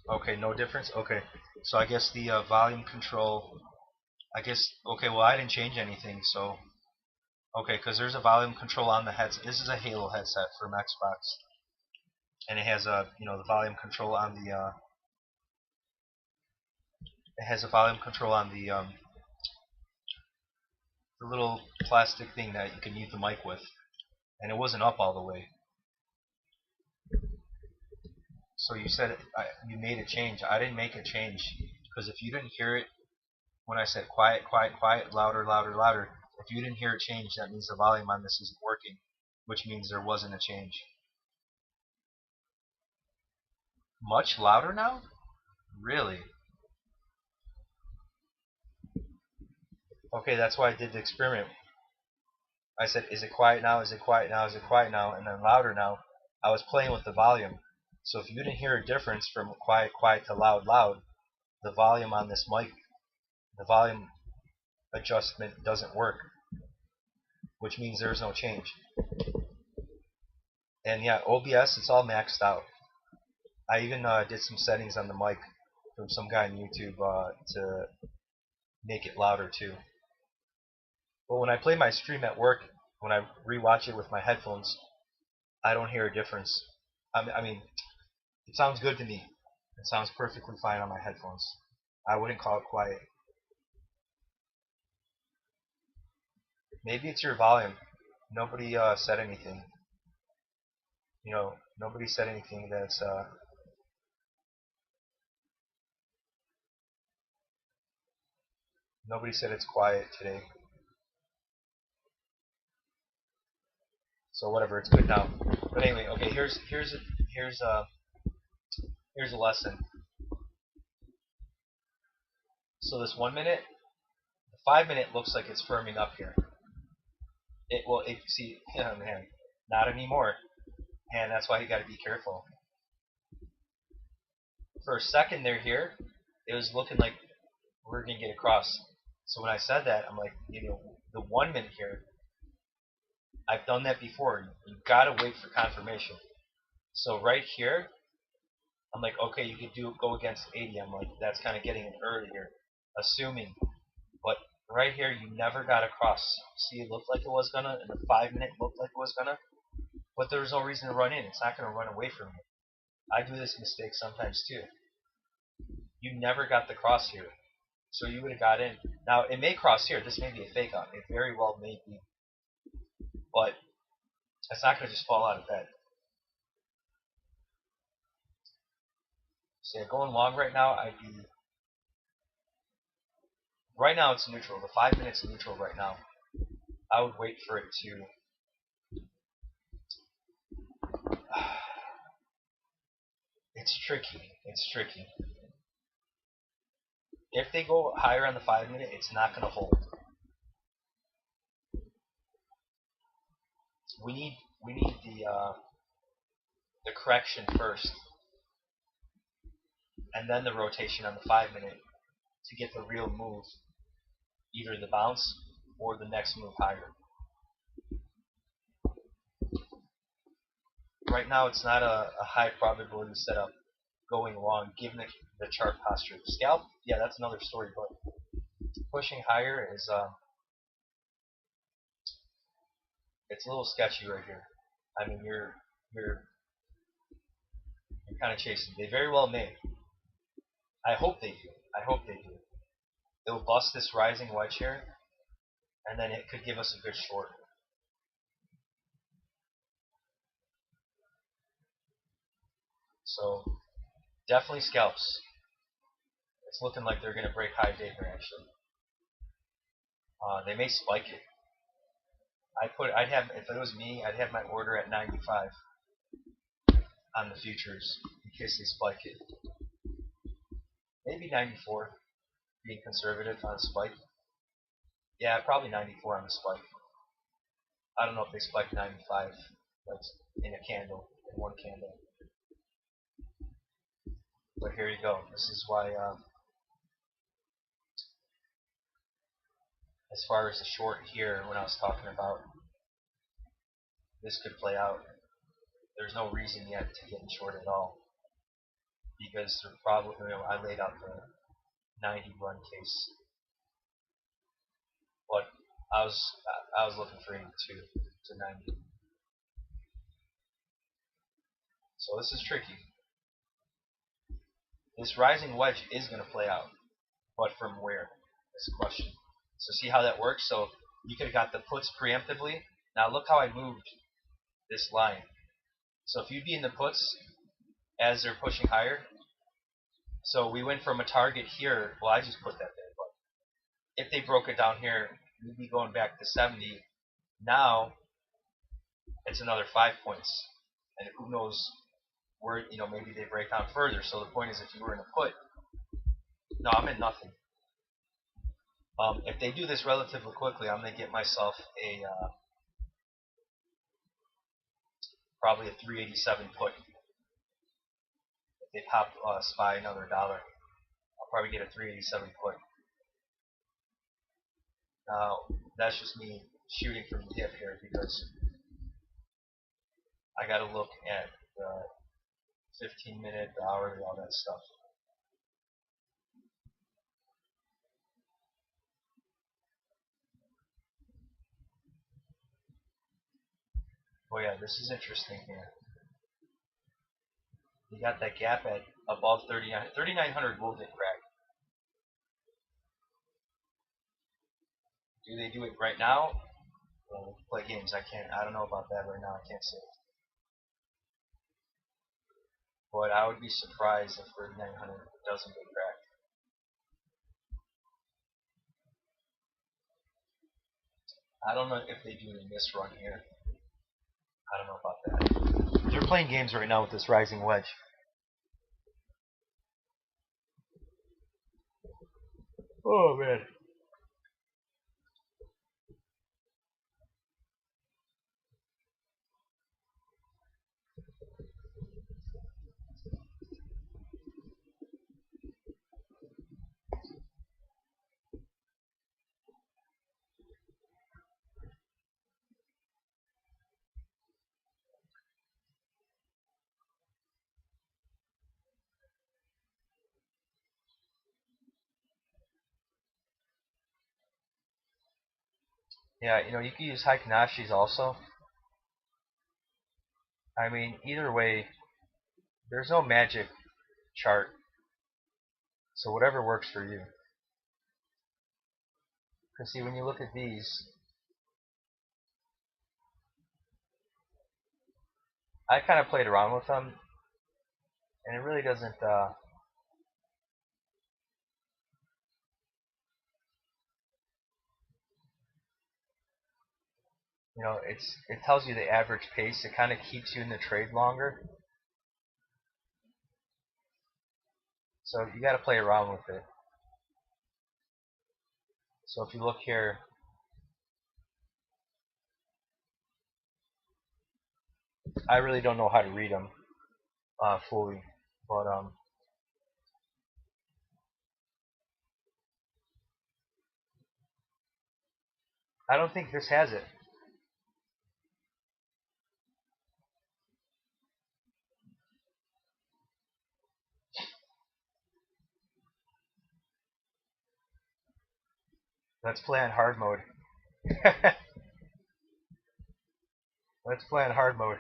Okay, no difference? Okay, so I guess the volume control, okay, well I didn't change anything, so, okay, because there's a volume control on the headset. This is a Halo headset from Xbox, and it has the volume control on the, the little plastic thing that you can mute the mic with, and it wasn't up all the way. So you said you made a change. I didn't make a change, because if you didn't hear it when I said quiet, quiet, quiet, louder, louder, louder, if you didn't hear a change, that means the volume on this isn't working, which means there wasn't a change. Much louder now? Really? Okay, that's why I did the experiment. I said, is it quiet now? Is it quiet now? Is it quiet now? And then louder now. I was playing with the volume. So if you didn't hear a difference from quiet, quiet to loud, loud, the volume on this mic, the volume adjustment doesn't work, which means there's no change. And yeah, OBS, it's all maxed out. I even did some settings on the mic from some guy on YouTube make it louder too. But when I play my stream at work, when I rewatch it with my headphones, I don't hear a difference. I mean, it sounds good to me. It sounds perfectly fine on my headphones. I wouldn't call it quiet. Maybe it's your volume. Nobody said anything. Nobody said anything that's nobody said it's quiet today. So whatever, it's good now. But anyway, okay, here's a lesson. So this 1 minute, the 5 minute looks like it's firming up here. See, oh man, not anymore. And that's why you got to be careful. For a second there here, it was looking like we're gonna get across. So when I said that, I'm like, the 1 minute here, I've done that before. You gotta wait for confirmation. So right here, I'm like, okay, you could go against 80. I'm like, that's kind of getting it earlier, assuming. But right here, you never got across. See, it looked like it was gonna, and the 5 minute looked like it was gonna, but there was no reason to run in. It's not gonna run away from you. I do this mistake sometimes too. You never got the cross here, so you would have got in. Now it may cross here. This may be a fake out. It very well may be, but it's not gonna just fall out of bed. So yeah, going long right now, right now it's neutral. The 5 minutes is neutral right now. I would wait for it to. It's tricky. It's tricky. If they go higher on the 5 minute, it's not going to hold. We need the correction first, and then the rotation on the 5 minute to get the real move, either the bounce or the next move higher. Right now, it's not a high probability setup going long, given the chart posture. The scalp, yeah, that's another story, but pushing higher is it's a little sketchy right here. I mean, you're kind of chasing. They very well may. I hope they do. I hope they do. They'll bust this rising wedge here, and then it could give us a good short. So definitely scalps. It's looking like they're going to break high day here actually. They may spike it. If it was me, I'd have my order at 95 on the futures in case they spike it. Maybe 94, being conservative on a spike. Yeah, probably 94 on the spike. I don't know if they spike 95 like in a candle, in one candle. But here you go. This is why, as far as the short here, when I was talking about, this could play out. There's no reason yet to get in short at all, because probably, I laid out the 90 run case, but I was looking for 82 to 90. So this is tricky. This rising wedge is going to play out, but from where is the question. So see how that works? So you could have got the puts preemptively. Now look how I moved this line. So if you'd be in the puts as they're pushing higher, so we went from a target here, well I just put that there, but if they broke it down here, we'd be going back to 70. Now it's another 5 points, and who knows where, maybe they break down further. So the point is, if you were in a put, no, I'm in nothing. If they do this relatively quickly, I'm going to get myself a probably a 387 put. If they pop SPY another dollar, I'll probably get a 387 put. Now, that's just me shooting from the hip here, because I got to look at the 15 minute, the hourly, all that stuff. Oh yeah, this is interesting here. You got that gap at above 3,900 will get cracked. Do they do it right now? Well, we can play games. I don't know about that right now. I can't say. But I would be surprised if 3,900 doesn't get cracked. I don't know if they do in this run here. I don't know about that. They're playing games right now with this rising wedge. Oh man. Yeah, you can use Heikinashis also. I mean, either way, there's no magic chart. So whatever works for you. Because see, when you look at these, I kind of played around with them, and it really doesn't. It tells you the average pace. It kind of keeps you in the trade longer. So you got to play around with it. So if you look here, I really don't know how to read them fully, but I don't think this has it. Let's play on hard mode. Let's play on hard mode.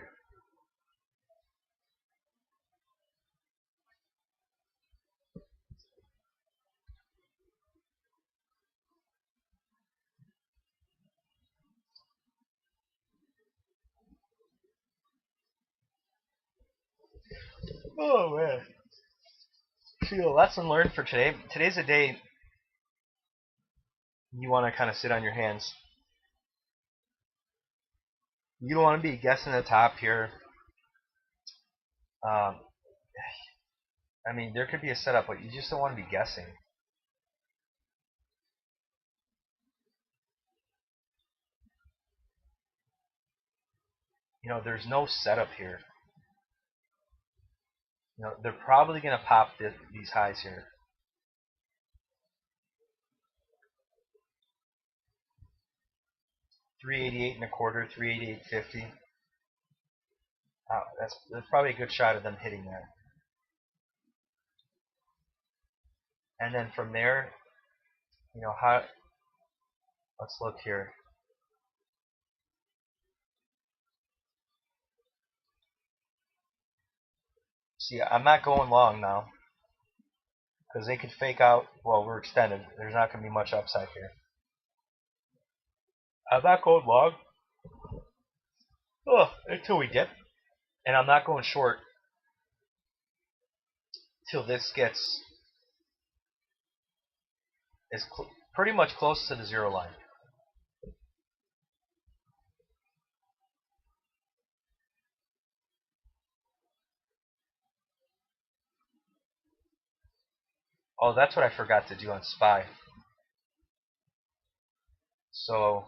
Oh man. See, a lesson learned for today. Today's a day you want to kind of sit on your hands. You don't want to be guessing the top here. I mean, there could be a setup, but you just don't want to be guessing. There's no setup here. They're probably going to pop these highs here. $388.25, $388.50. That's probably a good shot of them hitting that. And then from there, let's look here. See, I'm not going long now because they could fake out. Well, we're extended. There's not going to be much upside here. I'm not going long until we dip, and I'm not going short till this gets pretty much close to the zero line. Oh, that's what I forgot to do on SPY. So,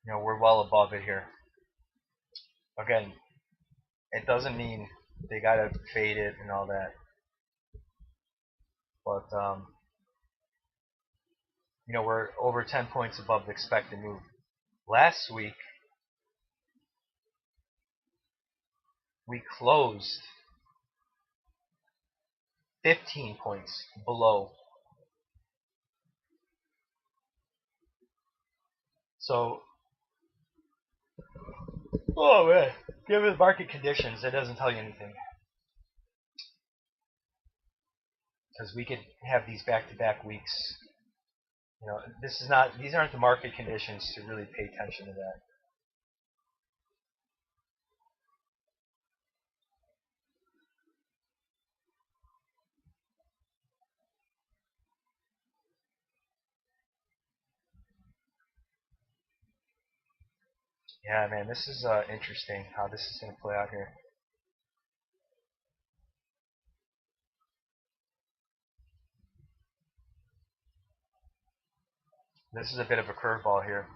we're well above it here. Again, it doesn't mean they gotta fade it and all that. But, we're over 10 points above the expected move. Last week, we closed 15 points below So, oh man, given market conditions, it doesn't tell you anything. Because we could have these back-to-back weeks. You know, these aren't the market conditions to really pay attention to that. Yeah, man, this is interesting how this is going to play out here. This is a bit of a curveball here.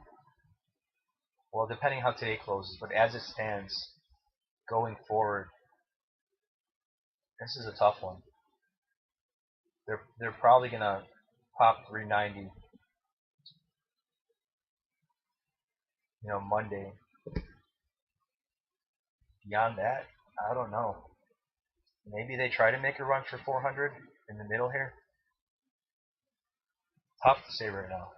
Well, depending how today closes, but as it stands, going forward, this is a tough one. They're probably gonna pop 390, Monday. Beyond that, I don't know. Maybe they try to make a run for 400 in the middle here. Tough to say right now.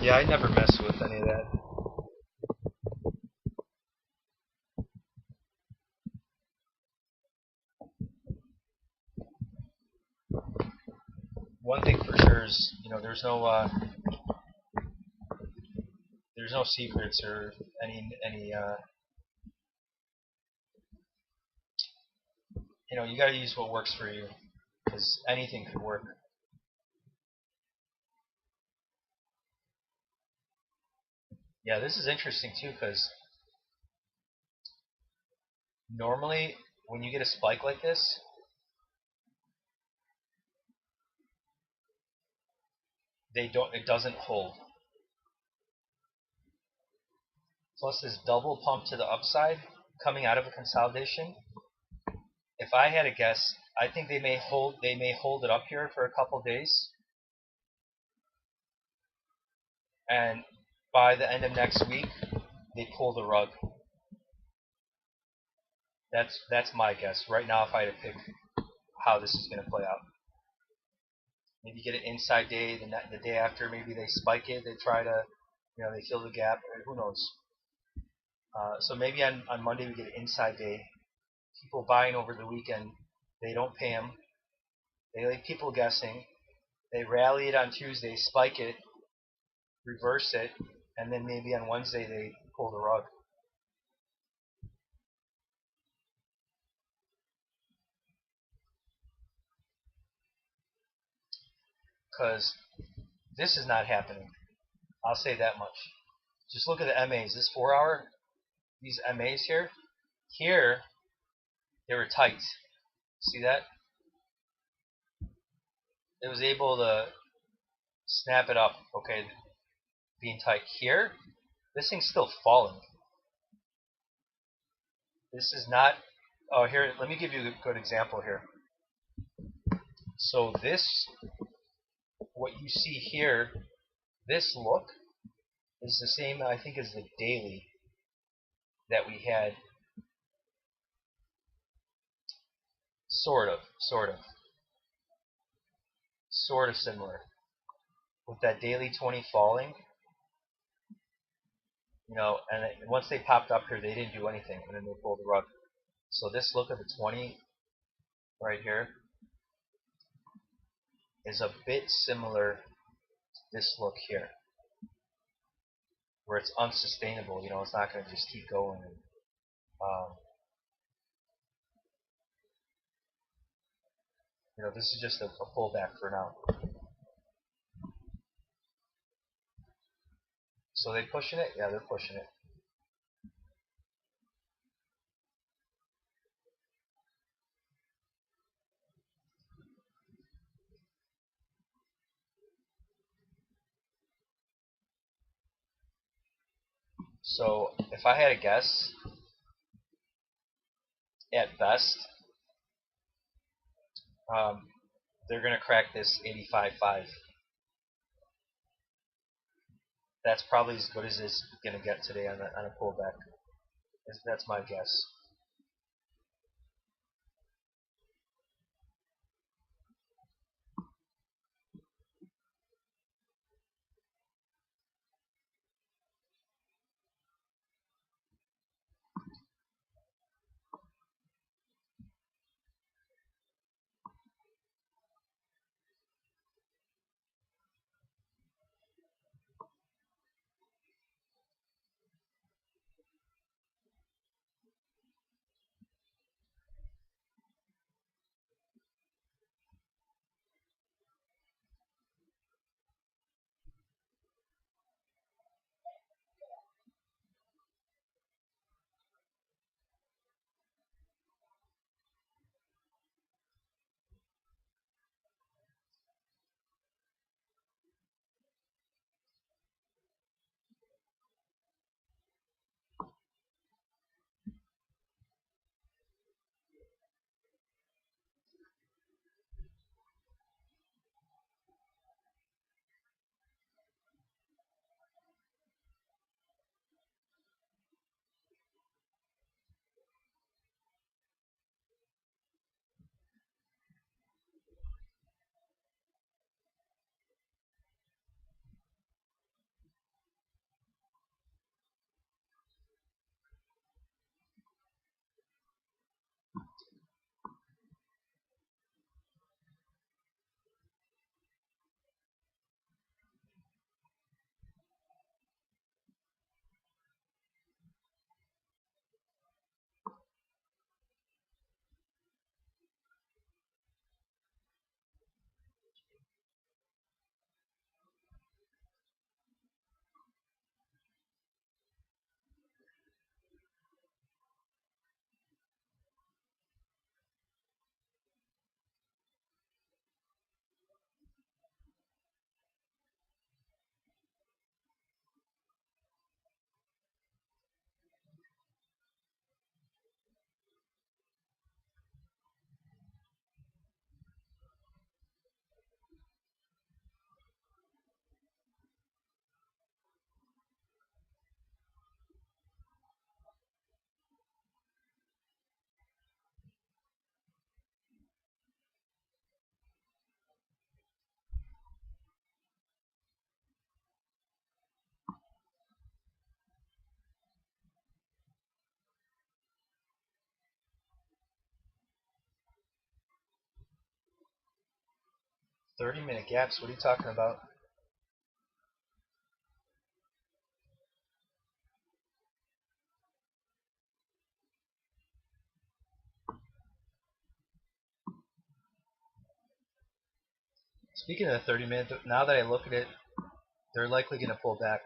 Yeah, I never mess with any of that. One thing for sure is, there's no secrets or any you got to use what works for you, because anything could work. Yeah, this is interesting too, because normally when you get a spike like this, it doesn't hold. Plus this double pump to the upside coming out of a consolidation. If I had to guess, I think they may hold it up here for a couple days, and by the end of next week they pull the rug. That's my guess right now. If I had to pick how this is going to play out, maybe get an inside day. The day after, maybe they spike it. They try to, they fill the gap. Who knows? So maybe on Monday we get an inside day. People buying over the weekend, they don't pay them. They leave people guessing. They rally it on Tuesday, spike it, reverse it, and then maybe on Wednesday they pull the rug. because this is not happening. I'll say that much. Just look at the MAs. This 4 hour, these MAs here, they were tight. See that? It was able to snap it up. Okay, being tight here. This thing's still falling. This is not. Oh, here. Let me give you a good example here. So this, what you see here, this look is the same, I think, as the daily that we had. Sort of similar. With that daily 20 falling, and once they popped up here, they didn't do anything, and then they pulled the rug. So this look at the 20 right here is a bit similar to this look here, where it's unsustainable. It's not going to just keep going. This is just a pullback for now. So they pushing it? Yeah, they're pushing it. So if I had a guess, at best, they're going to crack this 85.5. That's probably as good as it's going to get today on a pullback. That's my guess. "30-minute gaps? What are you talking about?" Speaking of the 30-minute, now that I look at it, they're likely going to pull back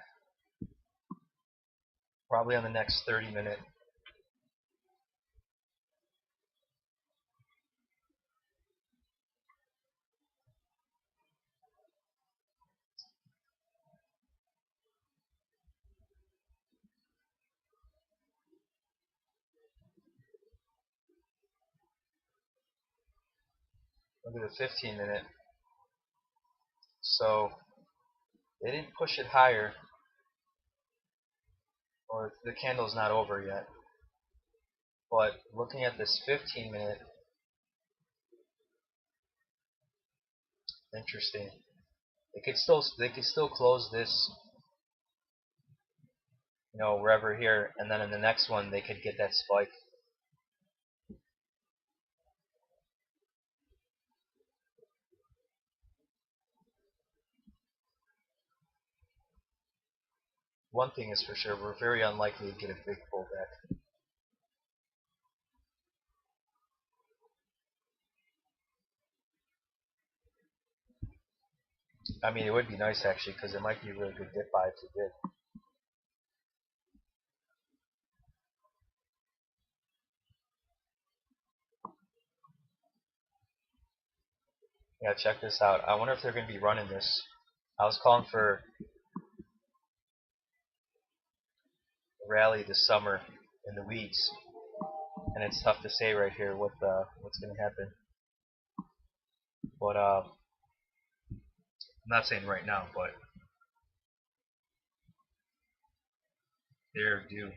probably on the next 30-minute. Look at the 15-minute. So they didn't push it higher, or the candle's not over yet. But looking at this 15-minute, interesting. They could still close this, wherever here, and then in the next one they could get that spike. One thing is for sure, we're very unlikely to get a big pullback. I mean, it would be nice actually, because it might be a really good dip buy if it did. Yeah, check this out. I wonder if they're going to be running this. I was calling for a rally this summer in the weeds, and it's tough to say right here what's going to happen. But I'm not saying right now, but they're due.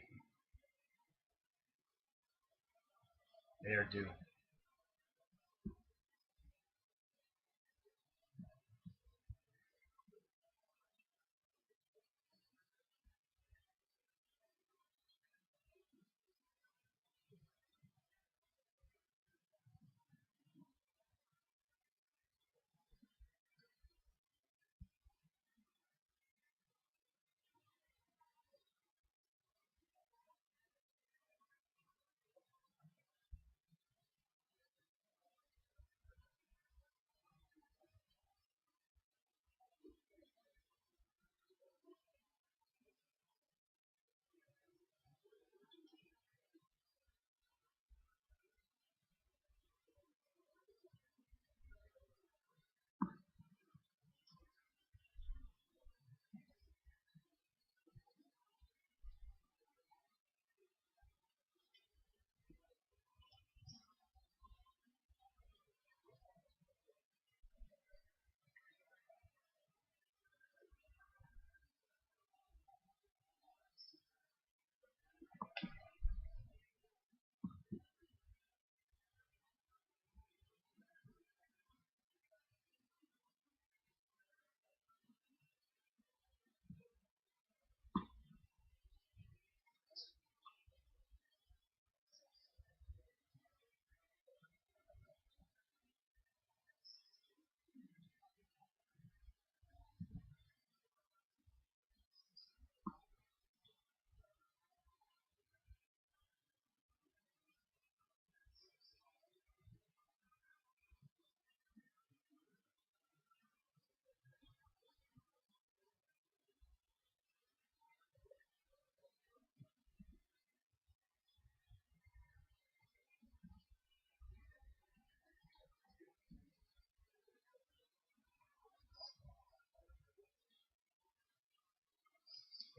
They're due.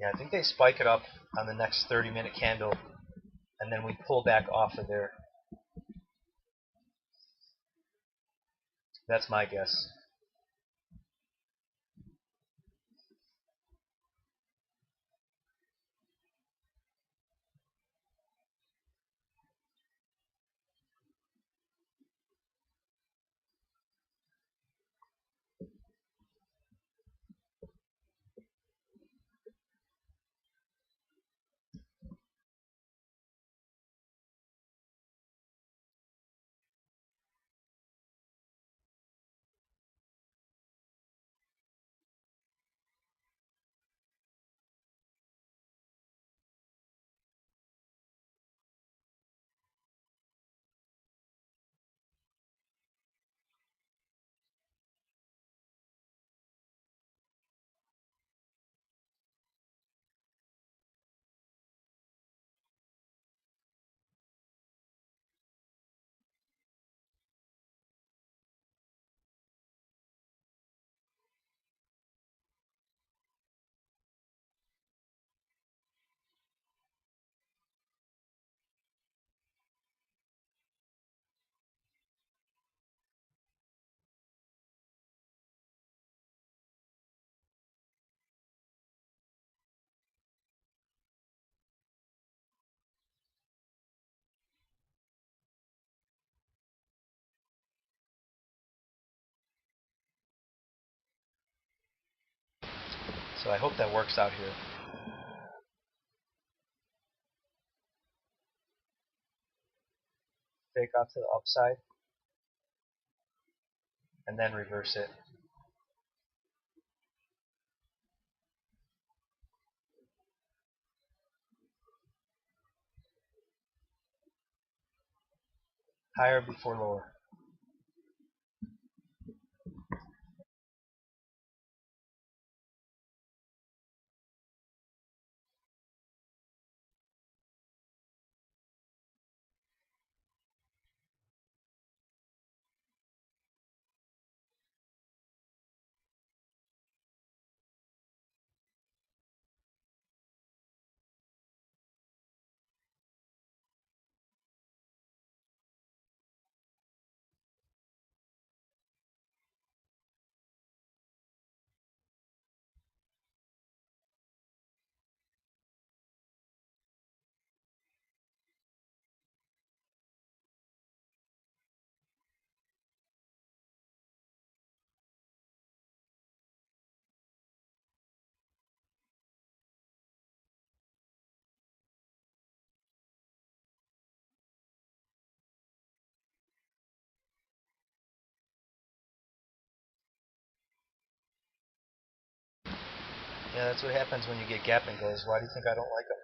Yeah, I think they spike it up on the next 30-minute candle, and then we pull back off of there. That's my guess. So I hope that works out here. Fake off to the upside, and then reverse it. Higher before lower. Yeah, that's what happens when you get gap and goes. Why do you think I don't like them?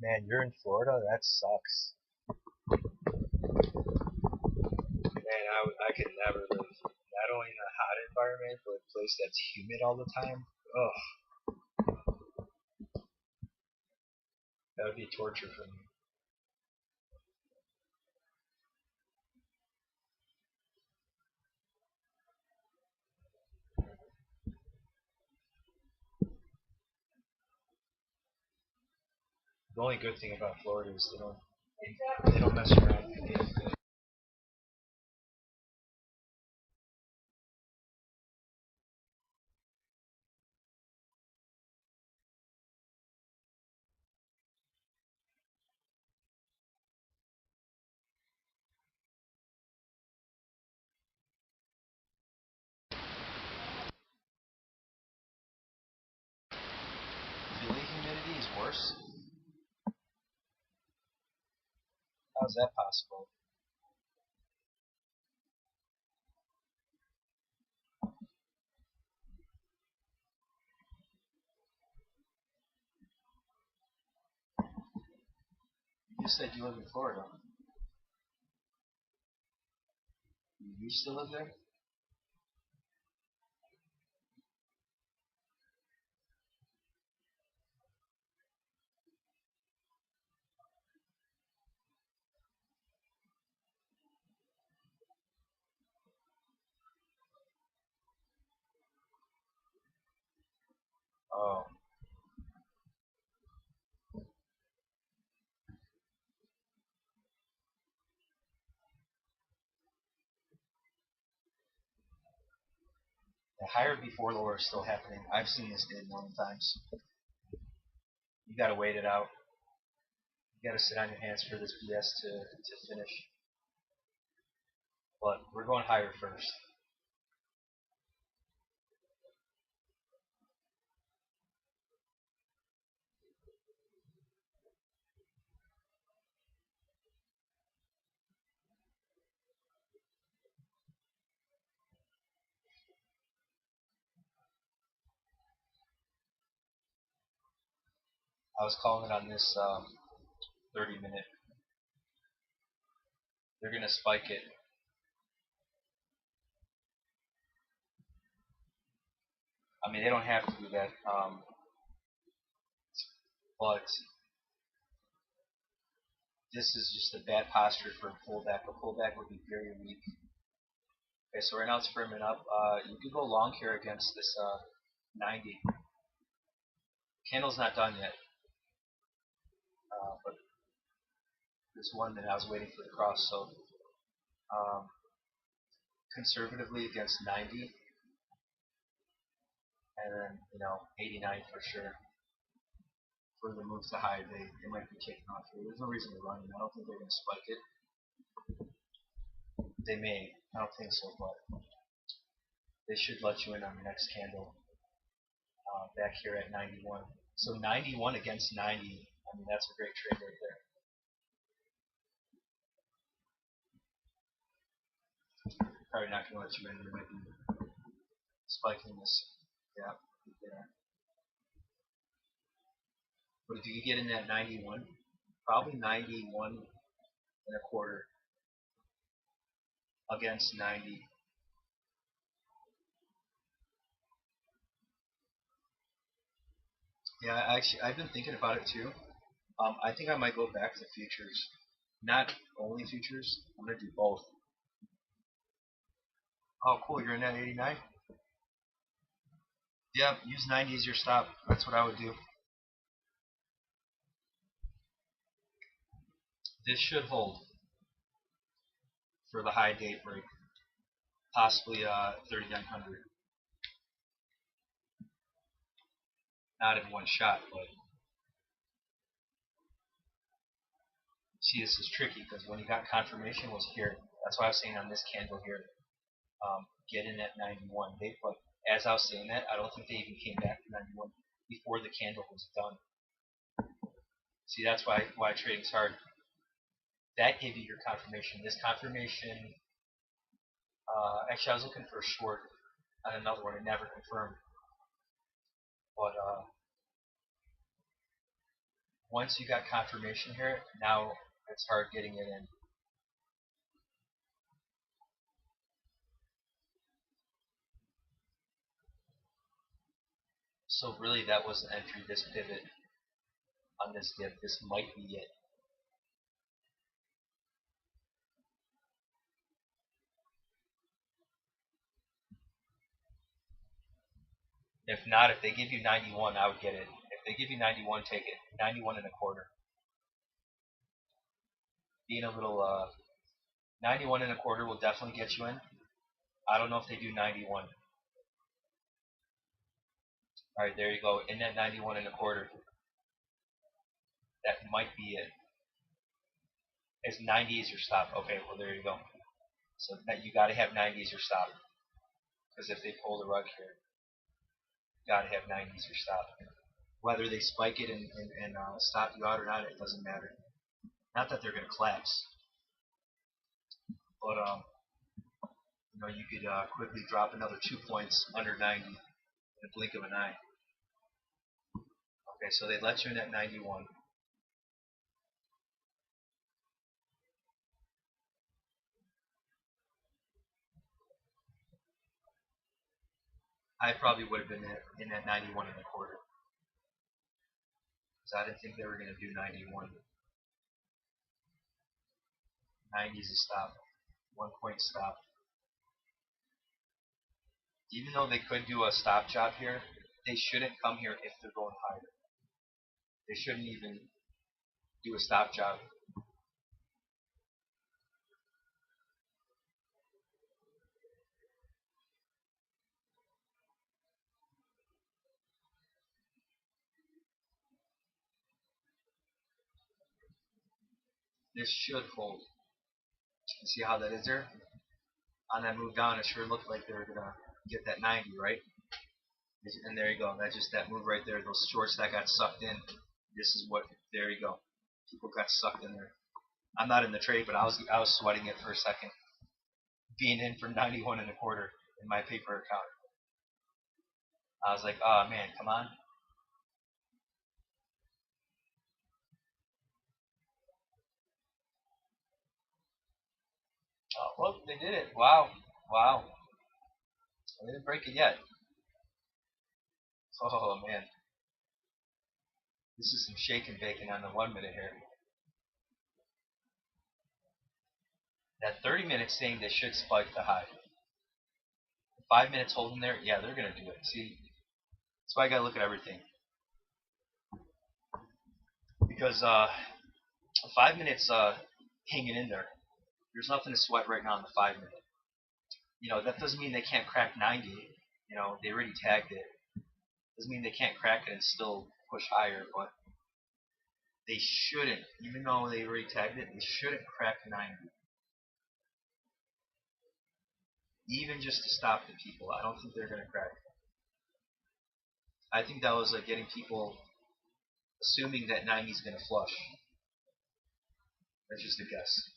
Man, you're in Florida? That sucks. Man, I could never live not only in a hot environment, but a place that's humid all the time. Ugh, that would be torture for me. The only good thing about Florida is they don't mess around. Philly humidity is worse. How's that possible? You said you live in Florida. You used to live there? Oh, The higher before lower is still happening. I've seen this day a million times. You gotta wait it out. You gotta sit on your hands for this BS to finish. But we're going higher first. I was calling it on this 30-minute. They're gonna spike it. I mean, they don't have to do that, but this is just a bad posture for a pullback. A pullback would be very weak. Okay, so right now it's firming up. You could go long here against this 90. Candle's not done yet, but this one that I was waiting for the cross. So conservatively against 90, and then 89 for sure. For the moves to high, they might be kicking off here. There's no reason to run. I don't think they're going to spike it. They may. I don't think so, but they should let you in on the next candle back here at 91. So 91 against 90. I mean, that's a great trade right there. Probably not going to let you in. They might be spiking this. Yeah, there. But if you could get in that 91, probably 91 and a quarter against 90. Yeah, actually, I've been thinking about it too. I think I might go back to futures. Not only futures, I'm going to do both. Oh, cool, you're in that 89? Yeah, use 90 as your stop. That's what I would do. This should hold for the high date break. Possibly 3,900. Not in one shot, but see, this is tricky because when you got confirmation was here. That's why I was saying on this candle here, get in at 91. But as I was saying that, I don't think they even came back to 91 before the candle was done. See, that's why trading's hard. That gave you your confirmation. This confirmation, actually, I was looking for a short on another one. It never confirmed. But once you got confirmation here, now it's hard getting it in. So really that was the entry, this pivot on this dip. This might be it. If not, if they give you 91, I would get it. If they give you 91, take it. 91 and a quarter. Being a little 91 and a quarter will definitely get you in. I don't know if they do 91. All right, there you go. In that 91 and a quarter. That might be it. It's 90 is your stop. Okay, well there you go. So that you got to have 90 as your stop. Because if they pull the rug here, you got to have 90 as your stop. Whether they spike it and stop you out or not, it doesn't matter. Not that they're going to collapse, but you could quickly drop another 2 points under 90 in a blink of an eye. Okay, so they let you in at 91. I probably would have been in at 91 and a quarter. Because I didn't think they were going to do 91. 90 is a stop. 1 point stop. Even though they could do a stop job here, they shouldn't come here if they're going higher. They shouldn't even do a stop job. This should hold. You see how that is there? On that move down, it sure looked like they were going to get that 90, right? And there you go. That's just that move right there. Those shorts that got sucked in. This is what, there you go. People got sucked in there. I'm not in the trade, but I was sweating it for a second. Being in for 91 and a quarter in my paper account. I was like, oh man, come on. Oh, look, they did it. Wow. Wow. They didn't break it yet. Oh man. This is some shake and bacon on the 1 minute here. That 30 minutes saying they should spike the high. 5 minutes holding there, yeah, they're going to do it. See, that's why I got to look at everything. Because 5 minutes hanging in there. There's nothing to sweat right now in the 5 minute. That doesn't mean they can't crack 90. They already tagged it. Doesn't mean they can't crack it and still push higher, but they shouldn't. Even though they already tagged it, they shouldn't crack 90. Even just to stop the people. I don't think they're going to crack. I think that was like getting people assuming that 90 is going to flush. That's just a guess.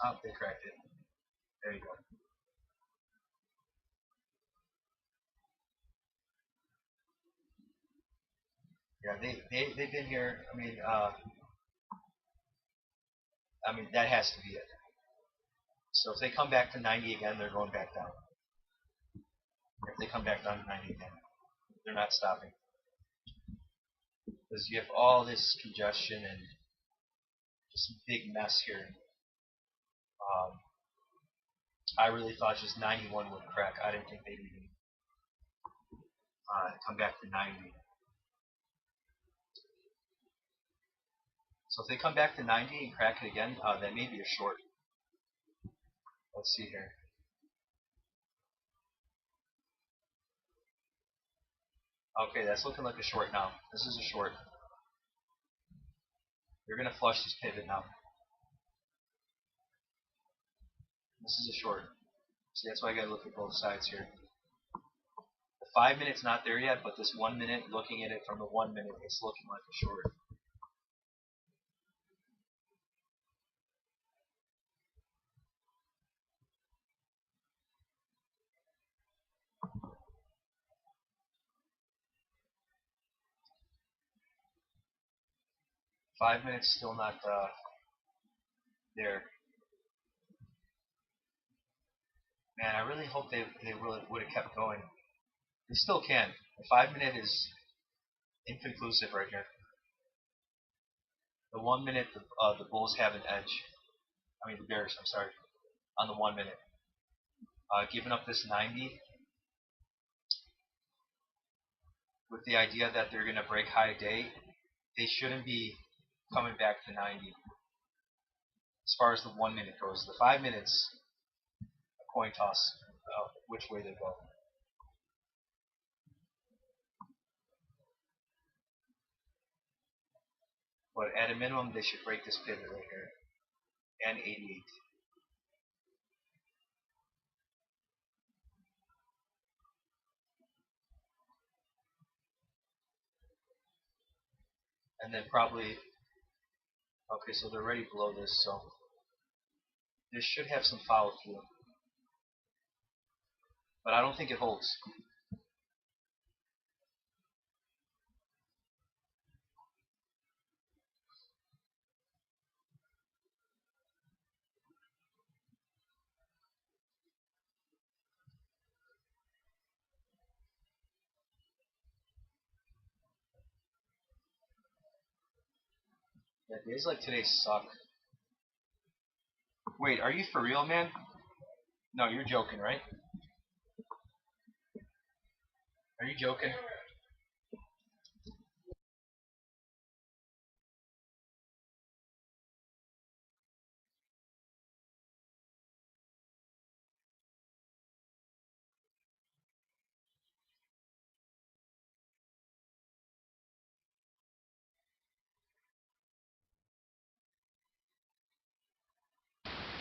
Oh, they cracked it. There you go. Yeah, they've been here. I mean that has to be it. So if they come back to 90 again, they're going back down. If they come back down to 90 again, they're not stopping. Because you have all this congestion and just a big mess here. I really thought just 91 would crack. I didn't think they'd even come back to 90. So if they come back to 90 and crack it again, that may be a short. Let's see here. Okay, that's looking like a short now. This is a short. You're going to flush this pivot now. This is a short. See, that's why I got to look at both sides here. The 5 minute's not there yet, but this 1 minute, looking at it from the 1 minute, it's looking like a short. 5 minutes still not there. Man, I really hope they really would have kept going. They still can. The 5 minute is inconclusive right here. The 1 minute, the Bulls have an edge. I mean the Bears. I'm sorry, on the 1 minute. Giving up this 90 with the idea that they're going to break high day, they shouldn't be coming back to 90. As far as the 1 minute goes, the 5 minutes, a coin toss, which way they go. But at a minimum, they should break this pivot right here. And 88. And then probably, okay, so they're already below this, so this should have some follow through. But I don't think it holds. Yeah, days like today suck. Wait, are you for real, man? No, you're joking, right? Are you joking?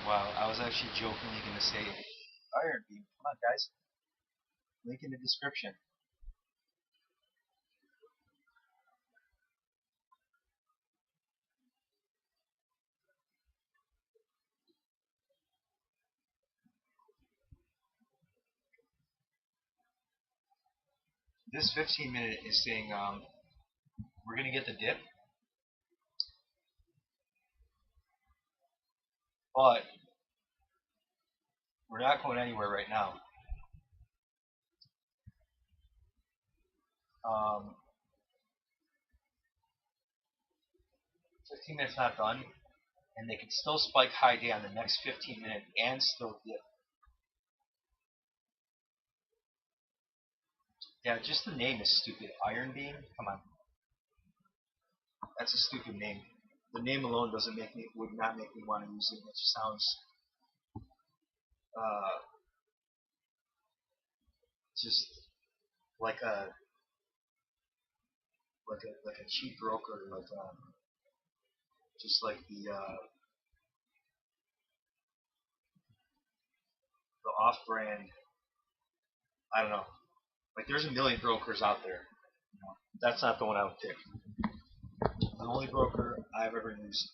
Wow, I was actually jokingly going to say Iron Beam. Come on, guys. Link in the description. This 15 minute is saying we're going to get the dip, but we're not going anywhere right now. 15 minutes not done, and they can still spike high day on the next 15 minutes and still dip. Yeah, just the name is stupid. Iron Beam? Come on. That's a stupid name. The name alone would not make me want to use it. It just sounds uh, just like a cheap broker, just like the off-brand. I don't know. Like there's a million brokers out there. You know, that's not the one I would pick. The only broker I've ever used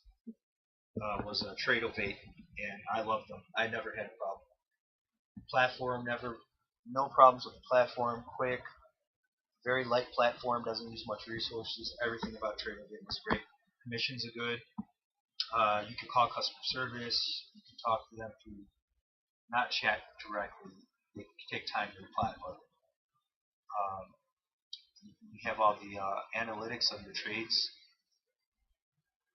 was a Tradeovate, and I loved them. I never had a problem. Platform, no problems with the platform. Quick, very light platform, doesn't use much resources. Everything about Tradeovate was great. Commissions are good. You can call customer service. You can talk to them through, not chat directly. They take time to reply, but you have all the analytics of your trades,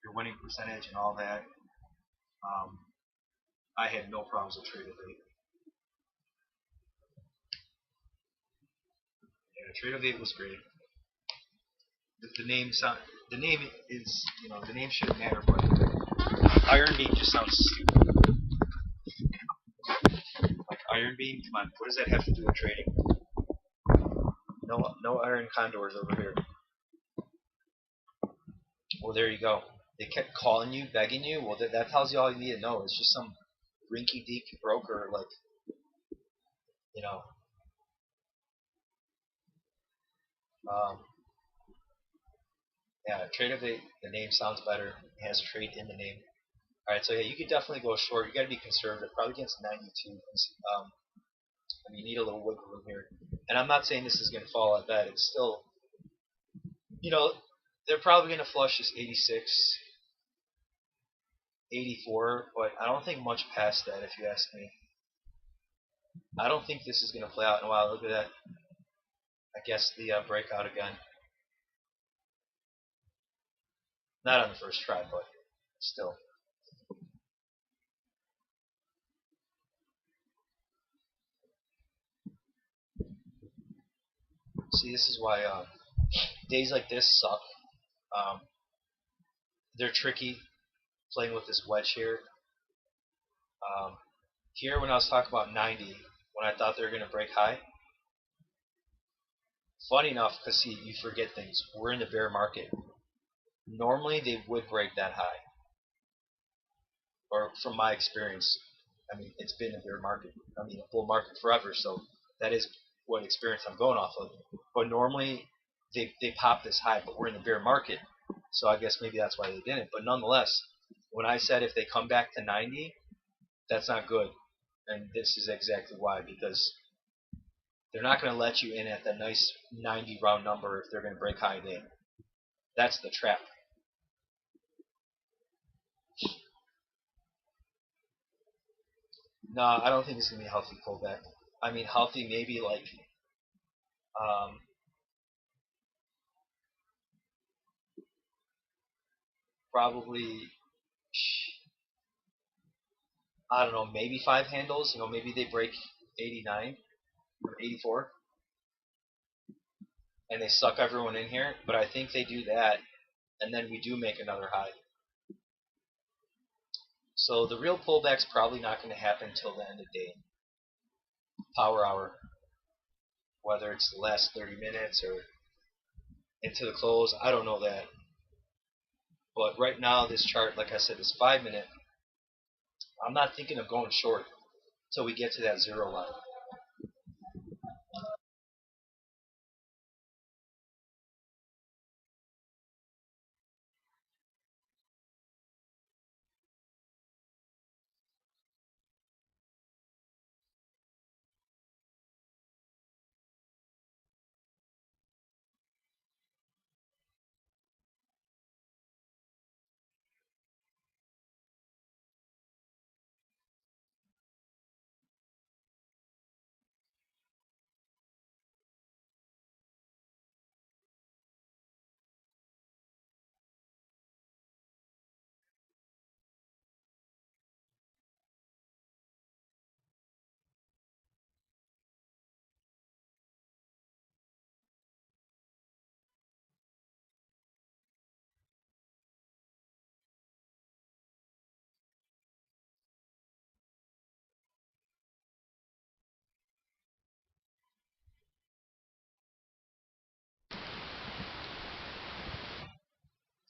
your winning percentage, and all that. I had no problems with Tradeovate. Yeah, Tradeovate was great. The name is, the name shouldn't matter, but Iron Beam just sounds stupid. Like Iron Beam, come on, what does that have to do with trading? No Iron Condors over here. Well, there you go. They kept calling you, begging you. Well, that tells you all you need to know. It's just some rinky-dink broker, like, you know. Yeah, Tradeovate, the name sounds better. It has trade in the name. All right, so yeah, you could definitely go short. You got to be conservative, probably against 92. I mean, you need a little wiggle room here. And I'm not saying this is going to fall at that. It's still, you know, they're probably going to flush this 86, 84, but I don't think much past that, if you ask me. I don't think this is going to play out in a while. Look at that. I guess the breakout again. Not on the first try, but still. See, this is why days like this suck. Um, they're tricky playing with this wedge here. Here, when I was talking about 90, when I thought they were going to break high, funny enough, because see, you forget things. We're in the bear market. Normally, they would break that high. Or from my experience, I mean, it's been a bear market. I mean, a bull market forever, so that is what experience I'm going off of. But normally, they pop this high, but we're in the bear market, so I guess maybe that's why they didn't. But nonetheless, when I said if they come back to 90, that's not good. And this is exactly why, because they're not going to let you in at that nice 90 round number if they're going to break high again. That's the trap. No, I don't think it's going to be a healthy pullback. I mean, healthy maybe like probably, I don't know, maybe 5 handles. You know, maybe they break 89 or 84 and they suck everyone in here. But I think they do that, and then we do make another high. So the real pullback's probably not going to happen until the end of day. Power hour. Whether it's the last 30 minutes or into the close, I don't know that. But right now, this chart, like I said, is 5 minute. I'm not thinking of going short until we get to that 0 line.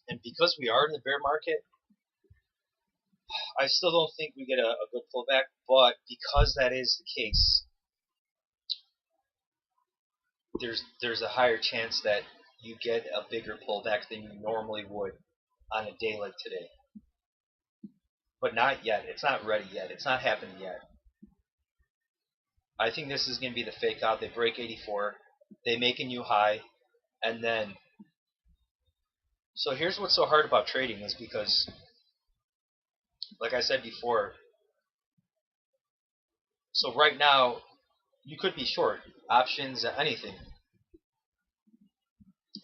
And because we are in the bear market, I still don't think we get a good pullback. But because that is the case, there's a higher chance that you get a bigger pullback than you normally would on a day like today. But not yet. It's not ready yet. It's not happening yet. I think this is going to be the fake out. They break 84. They make a new high. And then, so here's what's so hard about trading is because, like I said before, so right now, you could be short. Options, anything.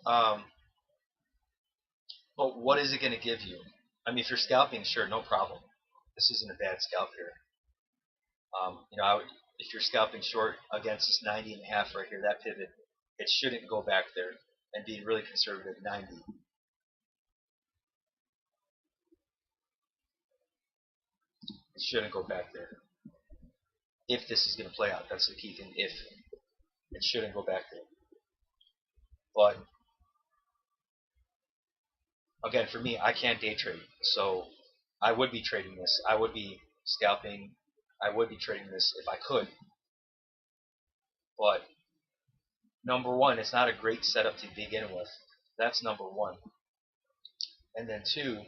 But what is it going to give you? I mean, if you're scalping, sure, no problem. This isn't a bad scalp here. If you're scalping short against this 90.5 right here, that pivot, it shouldn't go back there and be really conservative 90. It shouldn't go back there. If this is going to play out, that's the key thing. If it shouldn't go back there. But again, for me, I can't day trade, so I would be trading this. I would be scalping. I would be trading this if I could. But number one, it's not a great setup to begin with. That's number one. And then two,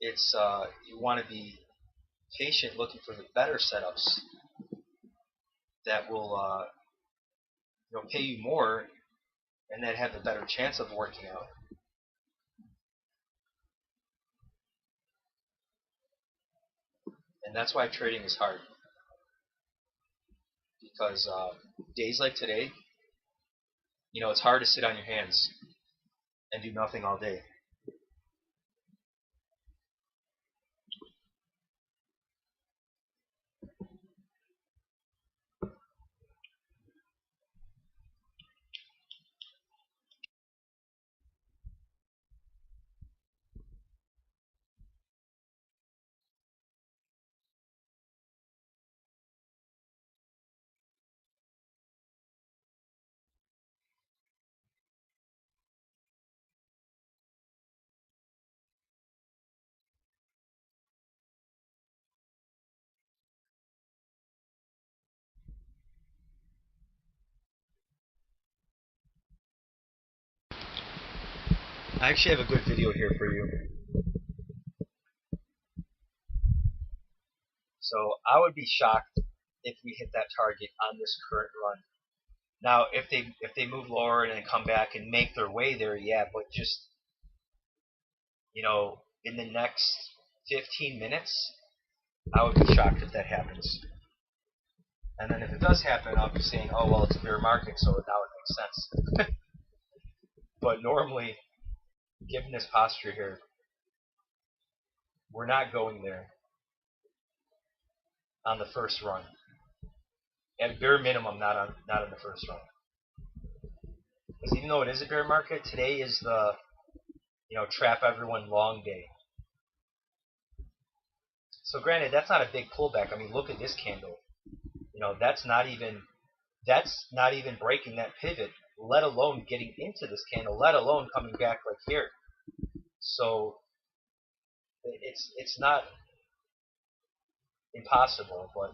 it's you want to be patient, looking for the better setups that will pay you more and then have a better chance of working out. And that's why trading is hard. Because days like today, it's hard to sit on your hands and do nothing all day. I actually have a good video here for you. So I would be shocked if we hit that target on this current run. Now, if they move lower and then come back and make their way there, yeah, but just in the next 15 minutes, I would be shocked if that happens. And then if it does happen, I'll be saying, oh well, it's a bear market, so now it makes sense. But normally, given this posture here, we're not going there on the first run. At bare minimum, not on the first run. Because even though it is a bear market, today is the trap everyone long day. So granted, that's not a big pullback. I mean, look at this candle. That's not even breaking that pivot, let alone getting into this candle, let alone coming back like here. So it's not impossible, but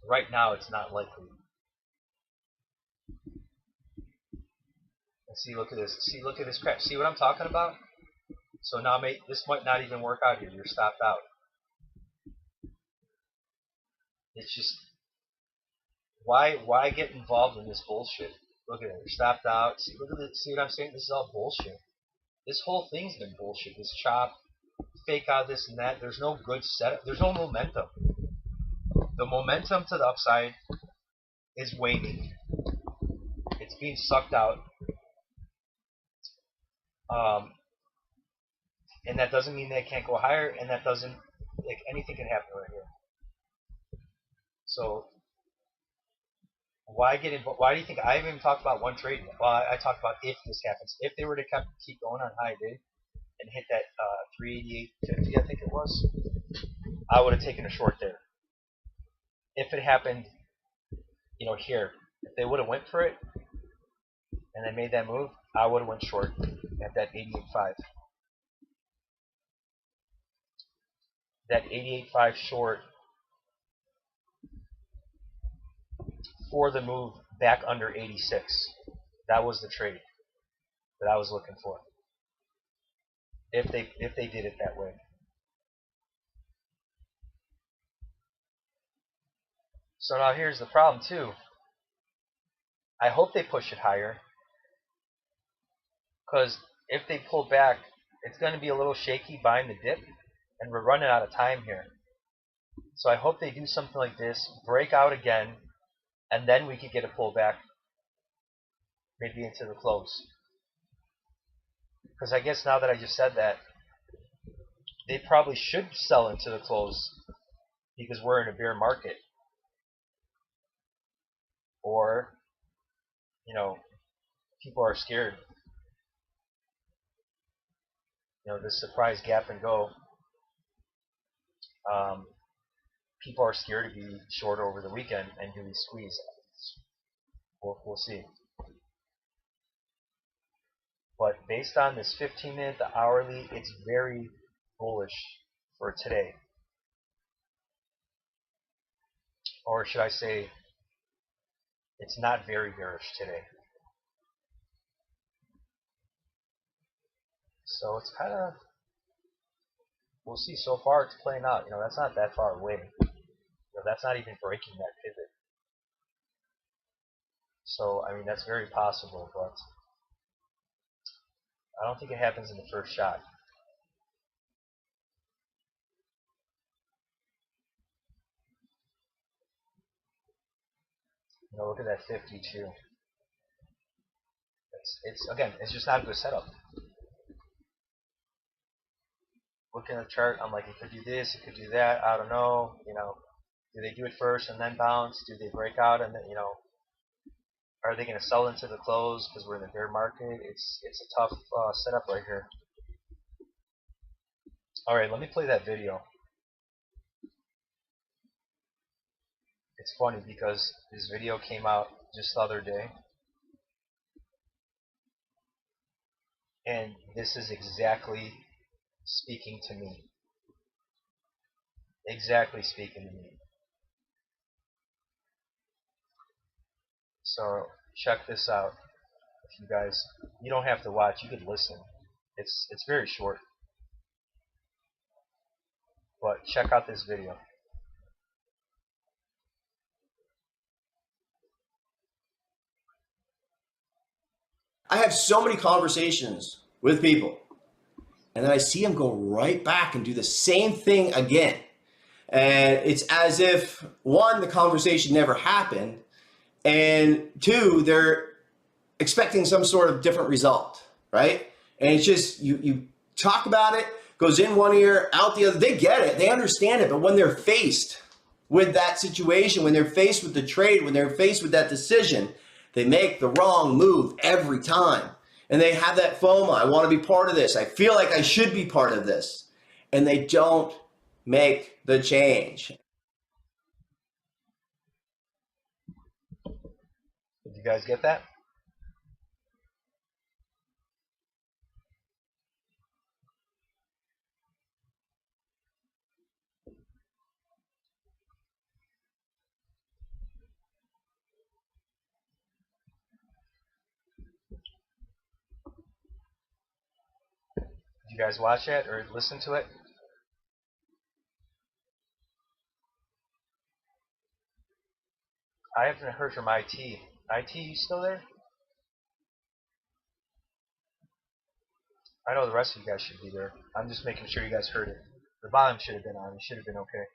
right now it's not likely. And see, look at this. See, look at this crash. See what I'm talking about? So now, mate, this might not even work out here. You're stopped out. It's just why get involved in this bullshit? Look at it. You're stopped out. See, look at this. See what I'm saying? This is all bullshit. This whole thing's been bullshit. This chop, fake out, this and that. There's no good setup. There's no momentum. The momentum to the upside is waning. It's being sucked out. And that doesn't mean they can't go higher, and that doesn't, anything can happen right here. So why get involved? Why do you think I haven't even talked about one trade? Well, I talked about if this happens. If they were to keep going on high day and hit that 388.50, I think it was, I would have taken a short there. If it happened, here, if they would have went for it and they made that move, I would have went short at that 88.5. That 88.5 short for the move back under 86. That was the trade that I was looking for. If they did it that way. So now here's the problem too. I hope they push it higher, because if they pull back, it's going to be a little shaky buying the dip, and we're running out of time here. So I hope they do something like this, break out again, and then we could get a pullback, maybe into the close. Because I guess now that I just said that, they probably should sell into the close because we're in a bear market. Or, people are scared. This surprise gap and go. People are scared to be short over the weekend and do we squeeze. We'll see. But based on this 15-minute, the hourly, it's very bullish for today. Or should I say, it's not very bearish today. So it's kind of, we'll see. So far it's playing out. That's not that far away. That's not even breaking that pivot. So, I mean, that's very possible, but I don't think it happens in the first shot. You know, look at that 52. It's again, it's just not a good setup. Looking at the chart, I'm like, it could do this, it could do that. I don't know. You know, do they do it first and then bounce? Do they break out and then, you know, are they going to sell into the close because we're in the bear market? It's a tough setup right here. All right, let me play that video. It's funny because this video came out just the other day, and this is exactly speaking to me. Exactly speaking to me. So check this out. If you guys, you don't have to watch, you could listen. It's very short. But check out this video. I have so many conversations with people, and then I see them go right back and do the same thing again. And it's as if, one, the conversation never happened, and two, they're expecting some sort of different result, right? And it's just, you talk about it, goes in one ear, out the other. They get it, they understand it, but when they're faced with that situation, when they're faced with the trade, when they're faced with that decision, they make the wrong move every time. And they have that FOMO. I want to be part of this. I feel like I should be part of this. And they don't make the change. Did you guys get that? Did you guys watch it or listen to it? I haven't heard from IT. IT, you still there? I know the rest of you guys should be there. I'm just making sure you guys heard it. The volume should have been on. It should have been okay.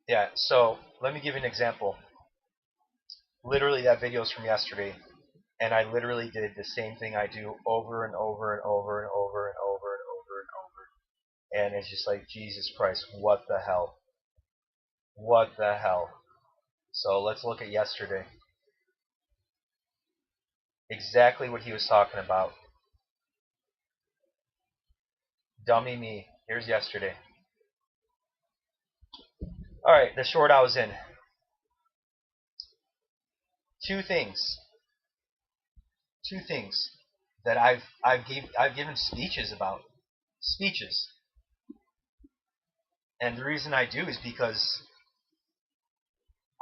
Yeah, so let me give you an example. Literally, that video is from yesterday, and I literally did the same thing I do over and over and over and over and over and over and over. And it's just like, Jesus Christ, what the hell? What the hell? So let's look at yesterday. Exactly what he was talking about. Dummy me. Here's yesterday. Alright, the short I was in. Two things that I've given speeches about. Speeches. And the reason I do is because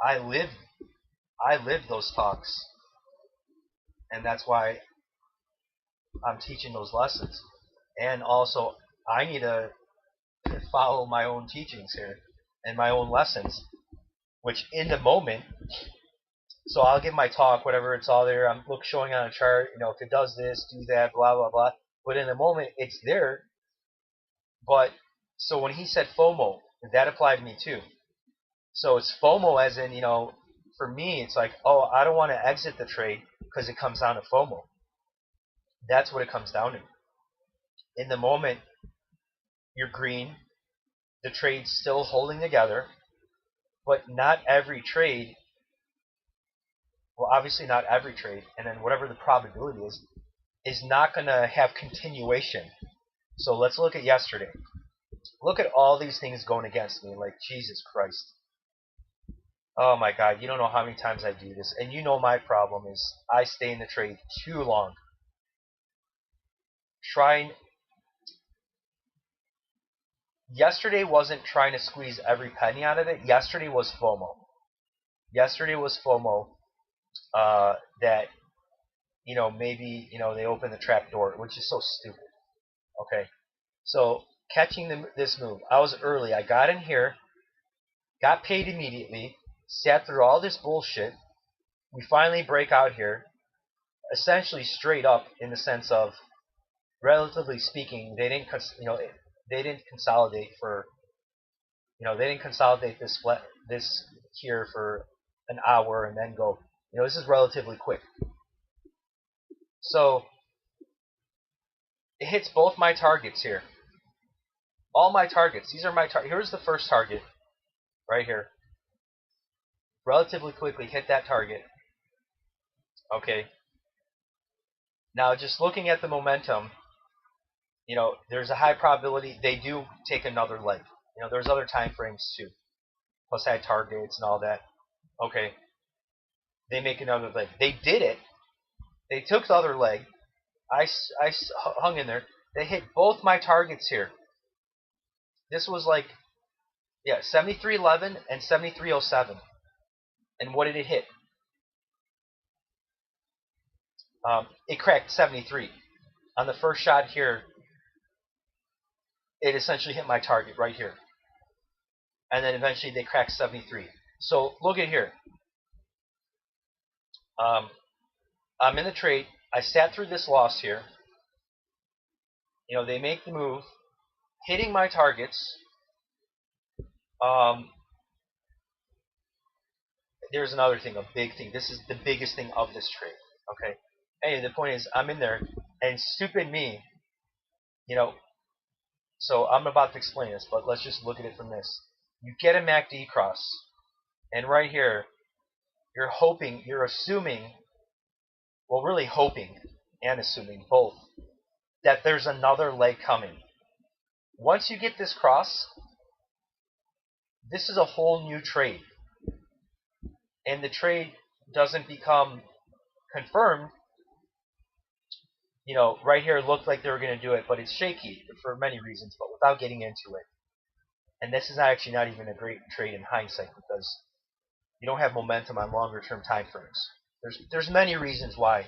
I live those talks. And that's why I'm teaching those lessons. And also, I need to follow my own teachings here and my own lessons, which in the moment, so I'll give my talk, whatever, it's all there. I'm showing on a chart, you know, if it does this, do that, blah, blah, blah. But in the moment, it's there. But, so when he said FOMO, that applied to me too. So it's FOMO as in, you know, for me, it's like, oh, I don't want to exit the trade because it comes down to FOMO. That's what it comes down to. In the moment, you're green, the trade's still holding together, but not every trade, well, obviously not every trade, and then whatever the probability is not going to have continuation. So let's look at yesterday. Look at all these things going against me, like Jesus Christ. Oh my God, you don't know how many times I do this. And you know my problem is I stay in the trade too long. Yesterday wasn't trying to squeeze every penny out of it. Yesterday was FOMO. Yesterday was FOMO. That maybe they open the trap door, which is so stupid. Okay, so catching this move, I was early. I got in here, got paid immediately, sat through all this bullshit. We finally break out here, essentially straight up in the sense of, relatively speaking, they didn't consolidate for they didn't consolidate this here for an hour and then go. This is relatively quick. So it hits both my targets here. All my targets. These are my targets. Here's the first target, right here. Relatively quickly hit that target. Okay. Now just looking at the momentum, there's a high probability they do take another leg. There's other time frames too. Plus I had targets and all that. Okay. They make another leg. They did it. They took the other leg. I hung in there. They hit both my targets here. This was like, 73.11 and 73.07. And what did it hit? It cracked 73. On the first shot here, it essentially hit my target right here. And then eventually they cracked 73. So look at here. I'm in the trade. I sat through this loss here. They make the move, hitting my targets. There's another thing, a big thing. This is the biggest thing of this trade. Okay. Anyway, the point is, I'm in there, and stupid me, so I'm about to explain this, but let's just look at it from this. You get a MACD cross, and right here, you're assuming, well, really hoping and assuming both, that there's another leg coming. Once you get this cross, this is a whole new trade. And the trade doesn't become confirmed. Right here it looked like they were going to do it, but it's shaky for many reasons, but without getting into it. And this is actually not even a great trade in hindsight because you don't have momentum on longer term time frames. There's many reasons why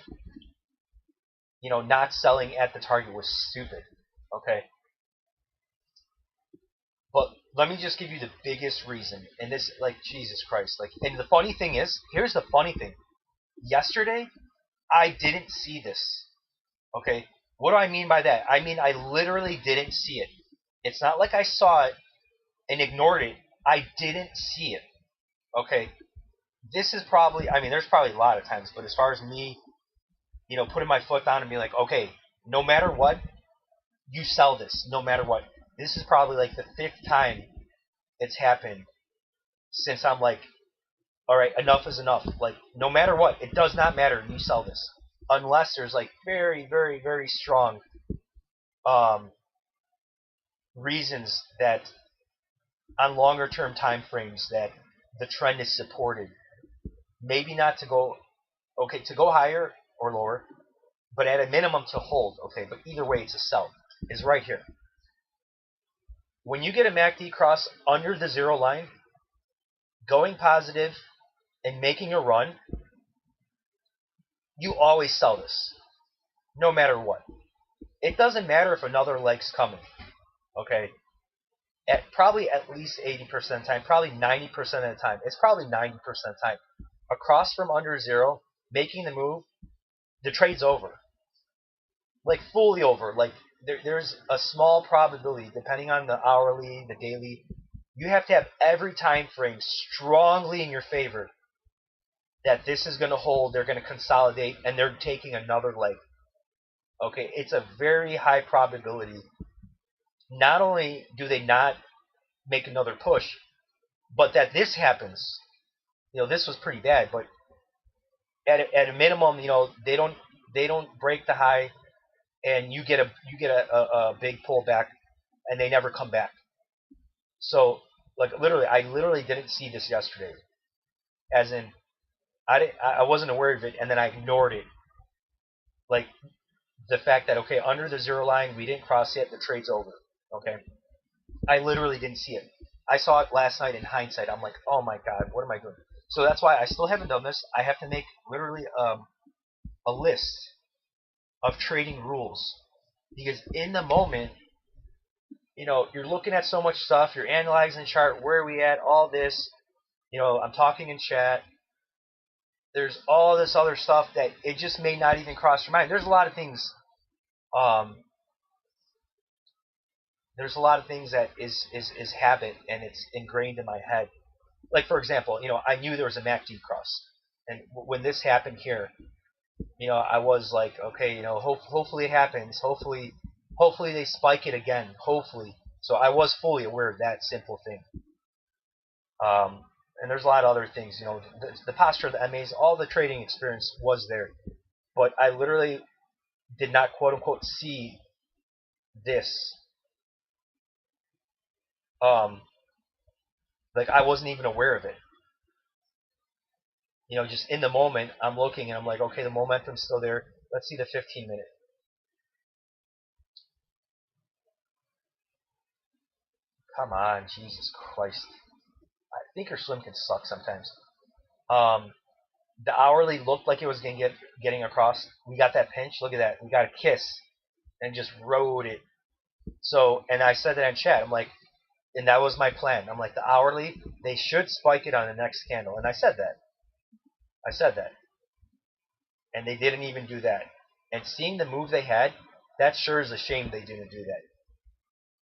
not selling at the target was stupid. Okay. But let me just give you the biggest reason. And this, Jesus Christ. And the funny thing is, here's the funny thing. Yesterday, I didn't see this. Okay? What do I mean by that? I mean, I literally didn't see it. It's not like I saw it and ignored it. I didn't see it. Okay? This is probably, there's probably a lot of times, but as far as me, putting my foot down and being like, okay, no matter what, you sell this, no matter what. This is probably like the 5th time it's happened since I'm like, all right, enough is enough. No matter what, it does not matter. You sell this. Unless there's very, very, very strong reasons that on longer term time frames that the trend is supported. Maybe not to go higher or lower, but at a minimum to hold. Okay, but either way, it's a sell. Is right here. When you get a MACD cross under the 0 line, going positive and making a run, you always sell this, no matter what. It doesn't matter if another leg's coming, okay? Probably at least 80% of the time, probably 90% of the time. It's probably 90% of the time. Across from under 0, making the move, the trade's over. Fully over. There's a small probability, depending on the hourly, the daily. You have to have every time frame strongly in your favor that this is going to hold, they're going to consolidate, and they're taking another leg. Okay, it's a very high probability. Not only do they not make another push, but that this happens. This was pretty bad, but at a minimum, they don't break the high, and you get a big pullback, and they never come back. So I literally didn't see this yesterday, as in I wasn't aware of it, and then I ignored it. The fact that under the 0 line we didn't cross yet, the trade's over. Okay, I literally didn't see it. I saw it last night in hindsight. I'm like, oh my god, what am I doing? So that's why I still haven't done this. I have to make literally a list of trading rules, because in the moment, you're looking at so much stuff, you're analyzing the chart, where are we at, all this, I'm talking in chat. There's all this other stuff that it just may not even cross your mind. There's a lot of things. There's a lot of things that is habit, and it's ingrained in my head. Like, for example, I knew there was a MACD cross, and when this happened here, I was like, okay, hopefully it happens. Hopefully they spike it again. Hopefully. So I was fully aware of that simple thing. And there's a lot of other things. The posture of the MAs, all the trading experience was there, but I literally did not quote unquote see this. Like, I wasn't even aware of it. Just in the moment, I'm looking and I'm like, okay, the momentum's still there. Let's see the 15-minute. Come on, Jesus Christ. I think your swim can suck sometimes. The hourly looked like it was getting across. We got that pinch. Look at that. We got a kiss and just rode it. So, and I said that in chat. I'm like, and that was my plan. I'm like, the hourly, they should spike it on the next candle. And I said that. And they didn't even do that. And seeing the move they had, that sure is a shame they didn't do that.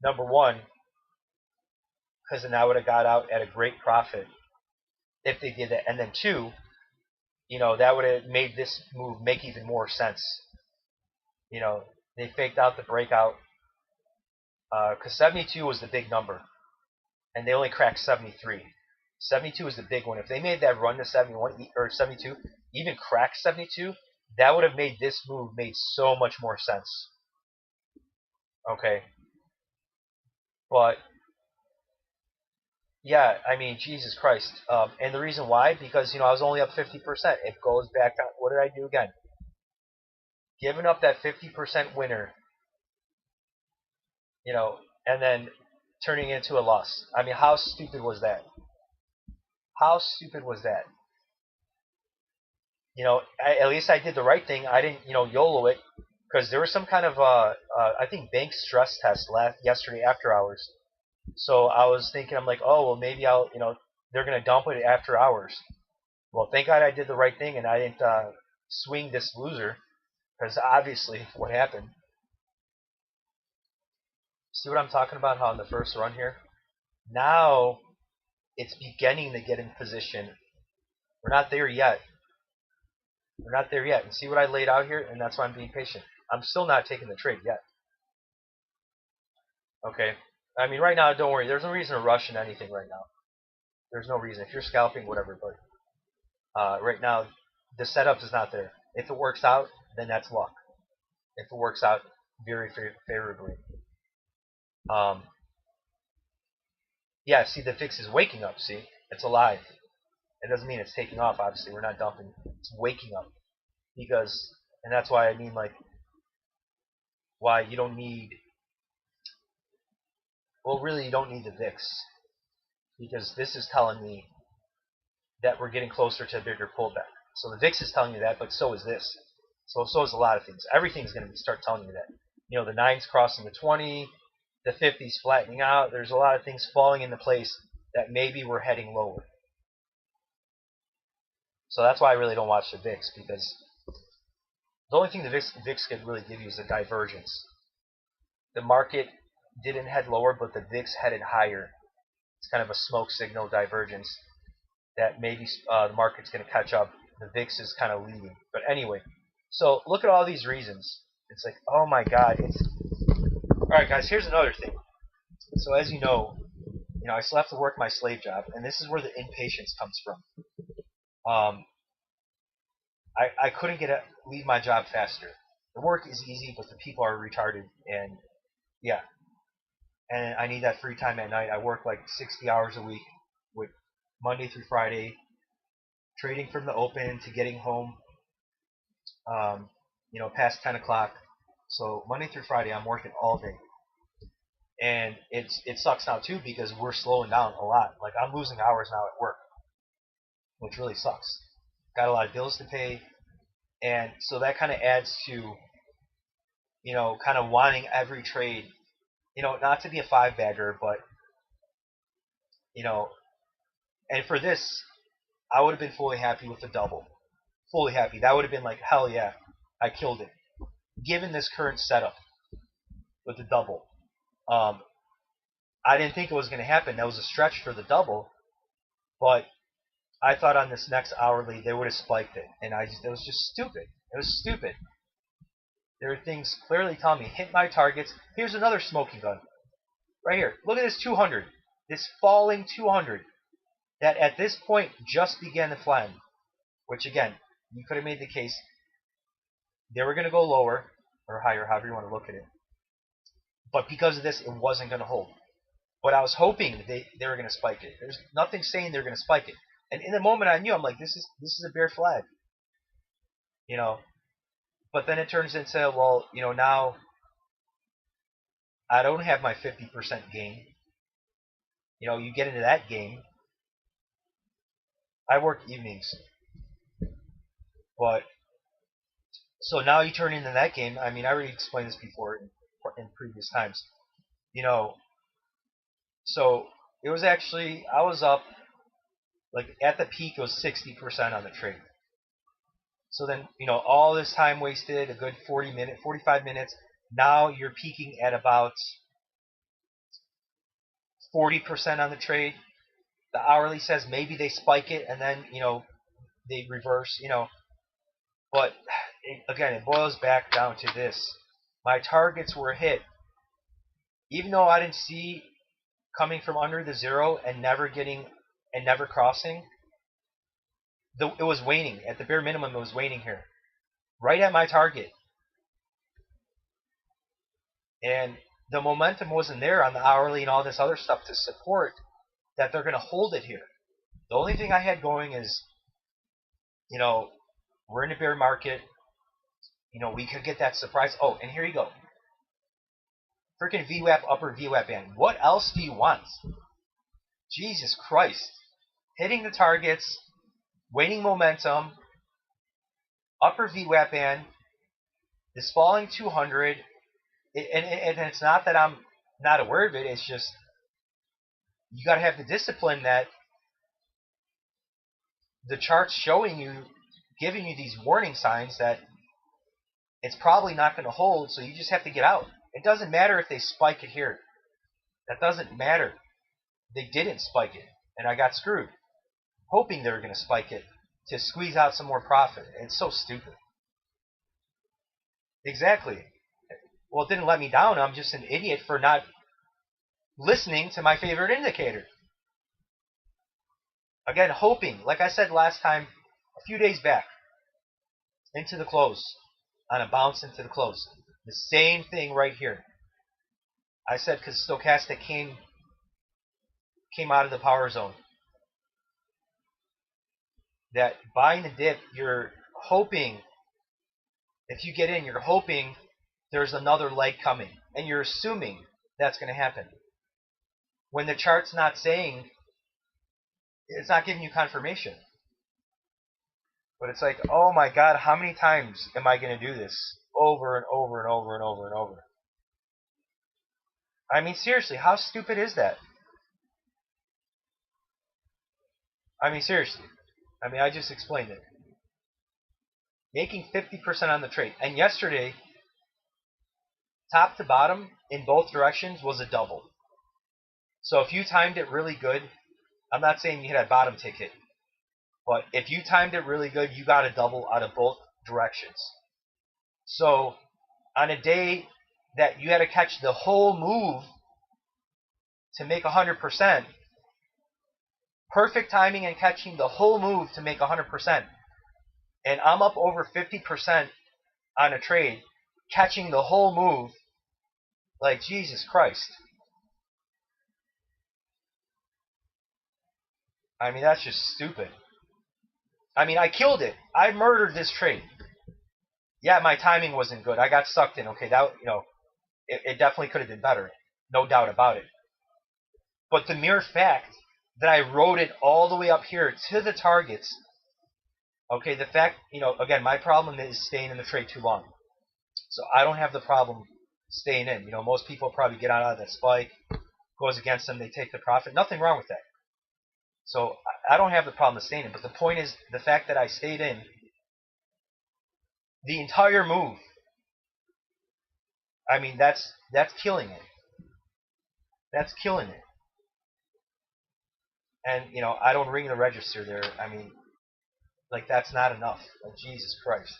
Number one, because then I would have got out at a great profit if they did that. And then two, that would have made this move make even more sense. They faked out the breakout because 72 was the big number, and they only cracked 73. 72 is the big one. If they made that run to 71 or 72, even cracked 72, that would have made this move made so much more sense. Okay. But yeah, I mean, Jesus Christ. And the reason why, because I was only up 50%. It goes back on, what did I do again? Giving up that 50% winner, and then turning it into a loss. I mean, how stupid was that? How stupid was that? At least I did the right thing. I didn't, YOLO it, because there was some kind of, I think, bank stress test yesterday after hours. So I was thinking, I'm like, oh, well, maybe I'll, they're going to dump it after hours. Well, thank God I did the right thing and I didn't swing this loser, because obviously what happened. See what I'm talking about, how in the first run here? Now it's beginning to get in position. We're not there yet. And see what I laid out here? And that's why I'm being patient. I'm still not taking the trade yet. Okay? I mean, right now, don't worry. There's no reason to rush in anything right now. There's no reason. If you're scalping, whatever. But right now, the setup is not there. If it works out, then that's luck. If it works out very favorably. Yeah, see, the VIX is waking up, see? It's alive. It doesn't mean it's taking off, obviously. We're not dumping. It's waking up. Because, and that's why I mean, like, why you don't need, well, really, you don't need the VIX. Because this is telling me that we're getting closer to a bigger pullback. So the VIX is telling you that, but so is this. So is a lot of things. Everything's going to start telling you that. The 9's crossing the 20, the 50's flattening out. There's a lot of things falling into place that maybe we're heading lower. So that's why I really don't watch the VIX, because the only thing the VIX could really give you is a divergence. The market didn't head lower, but the VIX headed higher. It's kind of a smoke signal divergence that maybe the market's going to catch up. The VIX is kind of leading. But anyway, so look at all these reasons. It's like, oh my God. All right, guys, here's another thing. So as you know, I still have to work my slave job, and this is where the impatience comes from. I couldn't leave my job faster. The work is easy, but the people are retarded, and yeah. And I need that free time at night. I work like 60 hours a week, with Monday through Friday, trading from the open to getting home, past 10 o'clock. So Monday through Friday, I'm working all day. And it sucks now too, because we're slowing down a lot. Like, I'm losing hours now at work. which really sucks. Got a lot of bills to pay, and so that kind of adds to, kind of wanting every trade, not to be a five bagger, but you know, and for this, I would have been fully happy with the double, fully happy. That would have been like, hell yeah, I killed it. Given this current setup with the double, I didn't think it was going to happen. That was a stretch for the double, but I thought on this next hourly they would have spiked it, and it was just stupid. It was stupid. There are things clearly telling me hit my targets. Here's another smoking gun, right here. Look at this 200, this falling 200 that at this point just began to flatten. Which again, you could have made the case they were going to go lower or higher, however you want to look at it. But because of this, it wasn't going to hold. But I was hoping they were going to spike it. There's nothing saying they're going to spike it. And in the moment, I knew, I'm like, this is a bear flag. But then it turns into, well, now I don't have my 50% gain. You get into that game. I work evenings. But, so now you turn into that game. I mean, I already explained this before in previous times. So it was actually, I was up, like at the peak, it was 60% on the trade. So then, all this time wasted, a good 45 minutes. Now you're peaking at about 40% on the trade. The hourly says maybe they spike it and then, they reverse, But, again, it boils back down to this. My targets were hit. Even though I didn't see coming from under the zero and never crossing, it was waning. At the bare minimum, it was waning here. Right at my target. And the momentum wasn't there on the hourly and all this other stuff to support that they're going to hold it here. The only thing I had going is, we're in a bear market. We could get that surprise. Oh, and here you go. Freaking VWAP, upper VWAP band. What else do you want? Jesus Christ. Hitting the targets, waning momentum, upper VWAP band, this falling 200, and it's not that I'm not aware of it, it's just you got to have the discipline that the chart's showing you, giving you these warning signs that it's probably not going to hold, so you just have to get out. It doesn't matter if they spike it here. That doesn't matter. They didn't spike it, and I got screwed, hoping they were going to spike it to squeeze out some more profit. It's so stupid. Exactly. Well, it didn't let me down. I'm just an idiot for not listening to my favorite indicator. Again, hoping, like I said last time, a few days back, into the close, on a bounce into the close. The same thing right here. I said because stochastic came out of the power zone. That buying the dip, you're hoping, if you get in, you're hoping there's another leg coming. And you're assuming that's going to happen. When the chart's not saying, it's not giving you confirmation. But it's like, oh my God, how many times am I going to do this? Over and over and over and over and over. I mean, seriously, how stupid is that? I mean, seriously. I mean, I just explained it. Making 50% on the trade. And yesterday, top to bottom, in both directions, was a double. So if you timed it really good, I'm not saying you hit a bottom ticket, but if you timed it really good, you got a double out of both directions. So on a day that you had to catch the whole move to make 100%, perfect timing and catching the whole move to make 100%, and I'm up over 50% on a trade, catching the whole move, like Jesus Christ. I mean, that's just stupid. I mean, I killed it. I murdered this trade. Yeah, my timing wasn't good. I got sucked in. Okay, that, it definitely could have been better. No doubt about it. But the mere fact that I rode it all the way up here to the targets. Okay, the fact, again, my problem is staying in the trade too long. So I don't have the problem staying in. Most people probably get out of that spike, goes against them, they take the profit. Nothing wrong with that. So I don't have the problem of staying in. But the point is the fact that I stayed in the entire move. I mean, that's killing it. That's killing it. And, I don't ring the register there. I mean, like, that's not enough. Like, Jesus Christ.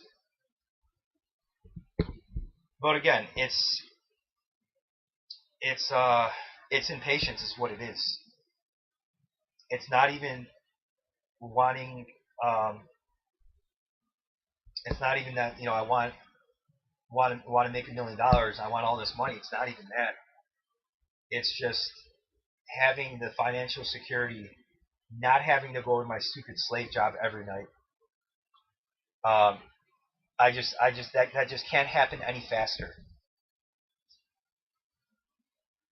But again, it's impatience is what it is. It's not even wanting. It's not even that I want to make $1 million. I want all this money. It's not even that. It's just having the financial security, not having to go to my stupid slave job every night. That just can't happen any faster.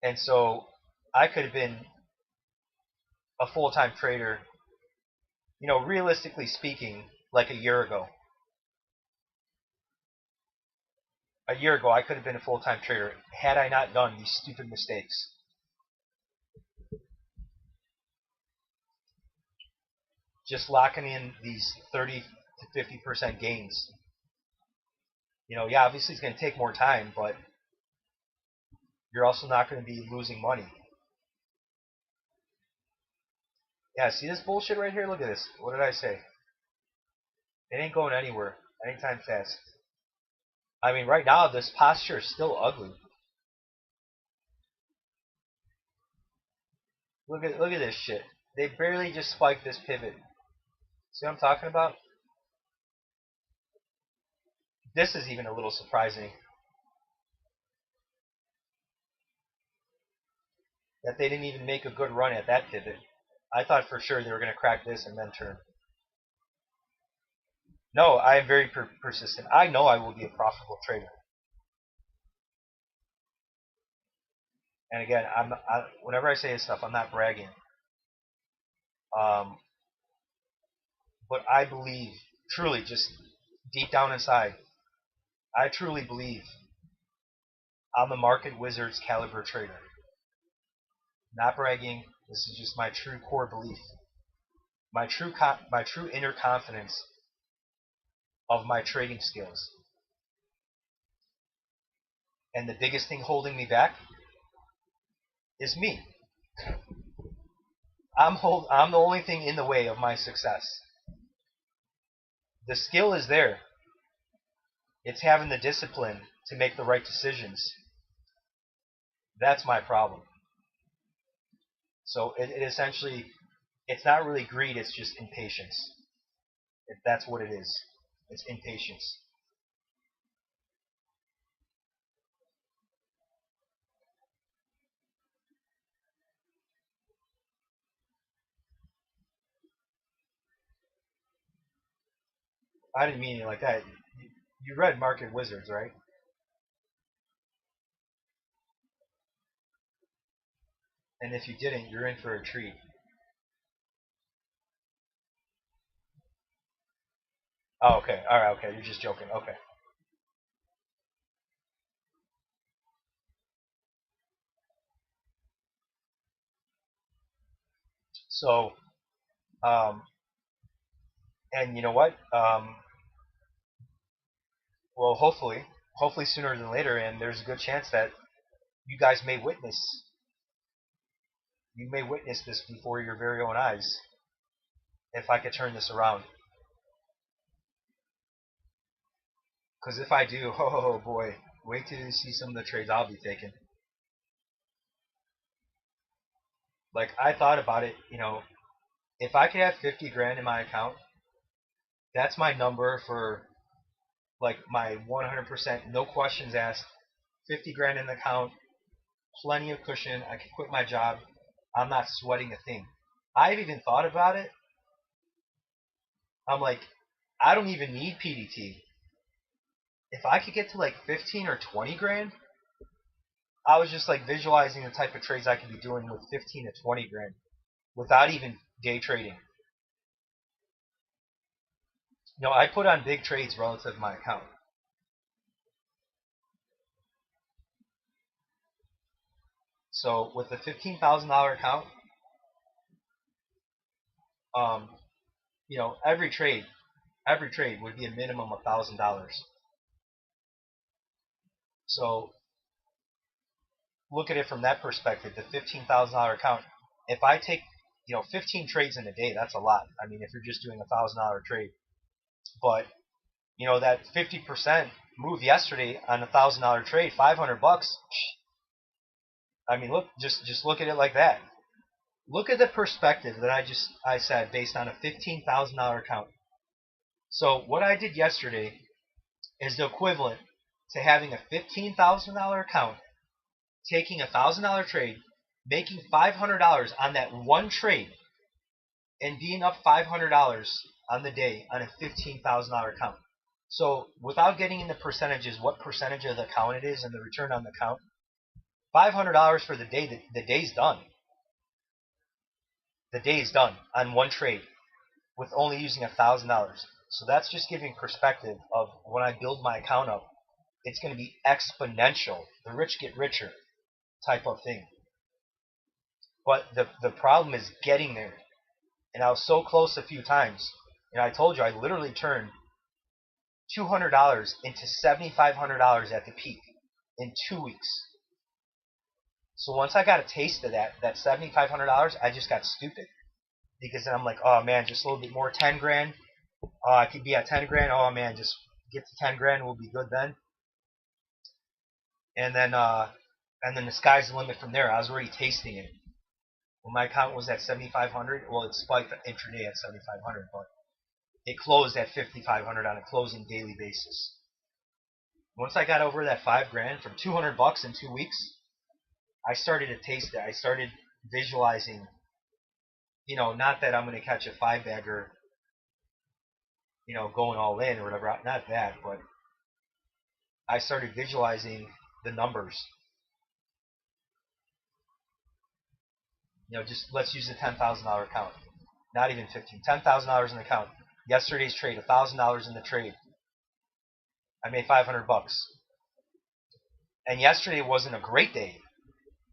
And so I could have been a full-time trader, realistically speaking, like a year ago. A year ago, I could have been a full-time trader had I not done these stupid mistakes. Just locking in these 30 to 50% gains. Yeah, obviously it's going to take more time, but you're also not going to be losing money. Yeah, see this bullshit right here? Look at this. What did I say? It ain't going anywhere anytime fast. I mean, right now, this posture is still ugly. Look at this shit. They barely just spiked this pivot. See what I'm talking about? This is even a little surprising. That they didn't even make a good run at that pivot. I thought for sure they were going to crack this and then turn. No, I am very persistent. I know I will be a profitable trader. And again, whenever I say this stuff, I'm not bragging. But I believe, truly, just deep down inside, I truly believe I'm a market wizard's caliber trader. Not bragging. This is just my true core belief. My true inner confidence of my trading skills. And the biggest thing holding me back is me. I'm the only thing in the way of my success. The skill is there. It's having the discipline to make the right decisions. That's my problem. So it essentially, it's not really greed, it's just impatience. That's what it is. It's impatience. I didn't mean it like that. You read Market Wizards, right? And if you didn't, you're in for a treat. Oh, okay. All right, okay. You're just joking. Okay. So, and you know what? Well, hopefully sooner than later, and there's a good chance that you guys may witness. You may witness this before your very own eyes. If I could turn this around. Because if I do, oh boy, wait till you see some of the trades I'll be taking. Like, I thought about it, if I could have 50 grand in my account, that's my number for, like, my 100%, no questions asked, 50 grand in the account, plenty of cushion, I can quit my job, I'm not sweating a thing. I've even thought about it. I'm like, I don't even need PDT. If I could get to like 15 or 20 grand, I was just like visualizing the type of trades I could be doing with 15 to 20 grand. without even day trading. I put on big trades relative to my account. So with a $15,000 account, every trade would be a minimum of $1,000. So look at it from that perspective. The $15,000 account. If I take 15 trades in a day, that's a lot. I mean, if you're just doing $1,000 trade, but that 50% move yesterday on a $1,000 trade, $500. I mean, just look at it like that. Look at the perspective that I said based on a $15,000 account. So what I did yesterday is the equivalent to having a $15,000 account, taking a $1,000 trade, making $500 on that one trade, and being up $500 on the day on a $15,000 account. So without getting into percentages, what percentage of the account it is and the return on the account, $500 for the day, the day's done. The day is done on one trade with only using $1,000. So that's just giving perspective of when I build my account up, it's going to be exponential. The rich get richer type of thing. But the problem is getting there. And I was so close a few times. And I told you I literally turned $200 into $7,500 at the peak in 2 weeks. So once I got a taste of that $7,500, I just got stupid. Because then I'm like, oh man, just a little bit more, 10 grand. Oh, I could be at 10 grand. Oh man, just get to 10 grand, we'll be good then. And then the sky's the limit from there. I was already tasting it. When my account was at 7,500, well, it spiked intraday at 7,500, but it closed at 5,500 on a closing daily basis. Once I got over that 5 grand from $200 in 2 weeks, I started to taste it. I started visualizing, not that I'm going to catch a 5-bagger, going all in or whatever. Not that, but I started visualizing the numbers. Just let's use the $10,000 account. Not even 15. $10,000 in the account. Yesterday's trade, $1,000 in the trade. I made $500. And yesterday wasn't a great day.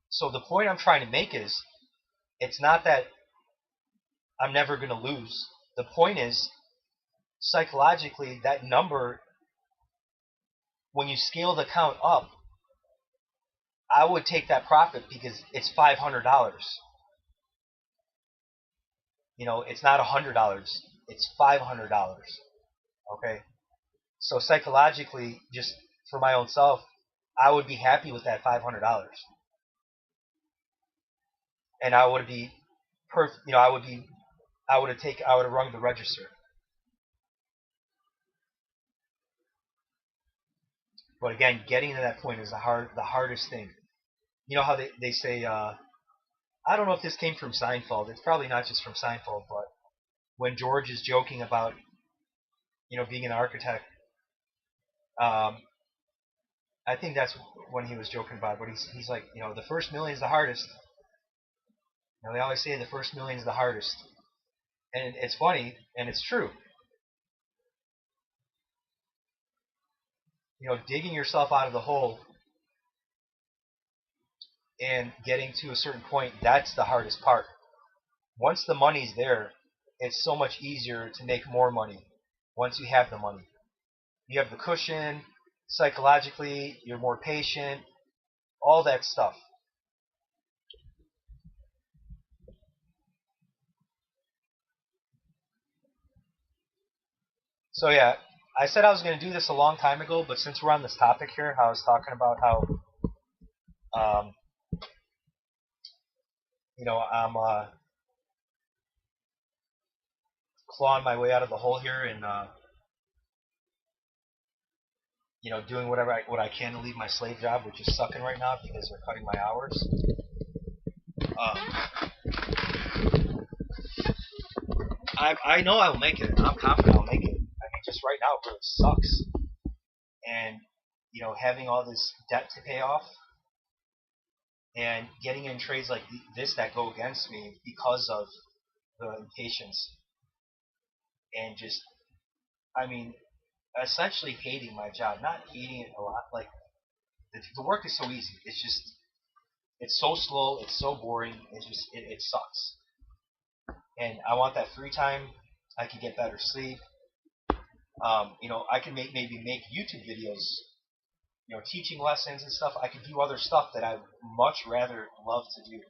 So the point I'm trying to make is, it's not that I'm never going to lose. The point is, psychologically, that number, when you scale the account up, I would take that profit because it's $500. It's not $100. It's $500. Okay? So psychologically, just for my own self, I would be happy with that $500. And I would be I would have rung the register. But again, getting to that point is the hardest thing. You know how they say, I don't know if this came from Seinfeld. It's probably not just from Seinfeld, but when George is joking about, being an architect, I think that's when he was joking about it. But he's like, the first million is the hardest. They always say the first million is the hardest. And it's funny, and it's true. Digging yourself out of the hole and getting to a certain point, that's the hardest part. Once the money's there, it's so much easier to make more money once you have the money. You have the cushion, psychologically, you're more patient, all that stuff. So yeah, I said I was going to do this a long time ago, but since we're on this topic here, I was talking about how, I'm clawing my way out of the hole here and, doing what I can to leave my slave job, which is sucking right now because they're cutting my hours. I know I'll make it. I'm confident I'll make it. I mean, just right now, it really sucks. And, having all this debt to pay off, and getting in trades like this that go against me because of the impatience and just, I mean, essentially hating my job. Not hating it a lot. Like the work is so easy. It's just it's so slow. It's so boring. It sucks. And I want that free time. I can get better sleep. I can maybe make YouTube videos, teaching lessons and stuff. I can do other stuff that I would much rather love to do.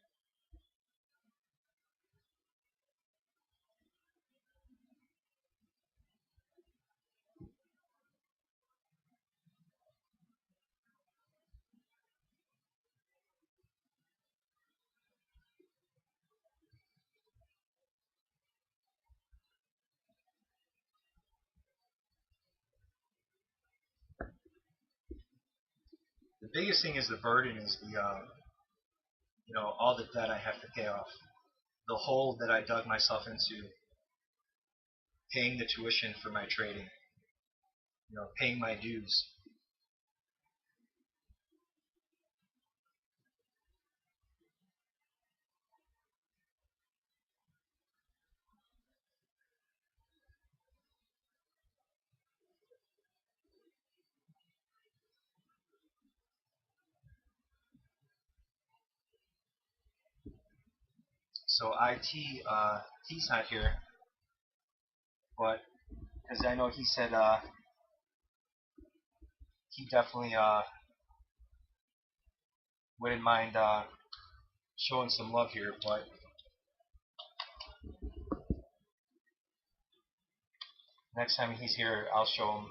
The biggest thing is the burden is all the debt I have to pay off. The hole that I dug myself into, paying the tuition for my trading, paying my dues. So he's not here, but because I know he said he definitely wouldn't mind showing some love here, but next time he's here, I'll show him.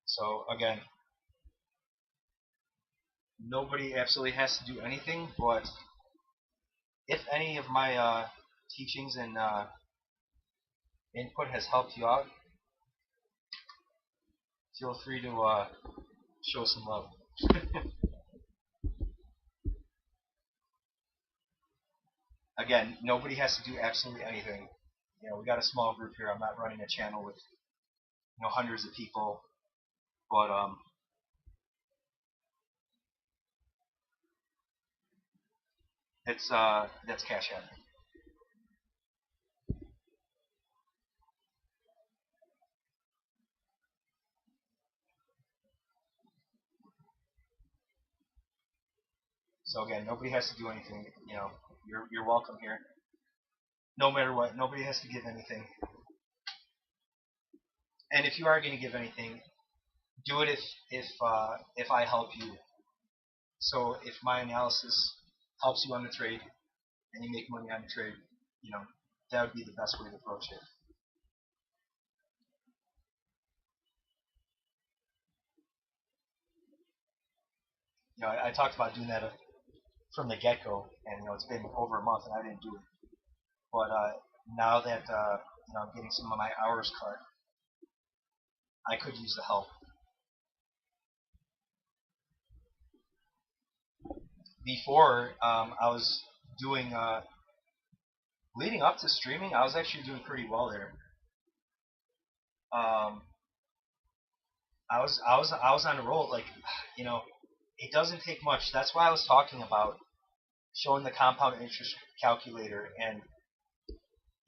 So again, nobody absolutely has to do anything, but if any of my teachings and input has helped you out, feel free to show some love. Again, nobody has to do absolutely anything. We got a small group here. I'm not running a channel with hundreds of people, but that's Cash App. So again, nobody has to do anything. You're welcome here. No matter what, nobody has to give anything. And if you are going to give anything, do it if I help you. So if my analysis helps you on the trade and you make money on the trade, that would be the best way to approach it. I talked about doing that from the get-go, and it's been over a month and I didn't do it. But now that I'm getting some of my hours cut, I could use the help. Before, I was doing leading up to streaming, I was actually doing pretty well there. I was on a roll. Like, it doesn't take much. That's why I was talking about showing the compound interest calculator and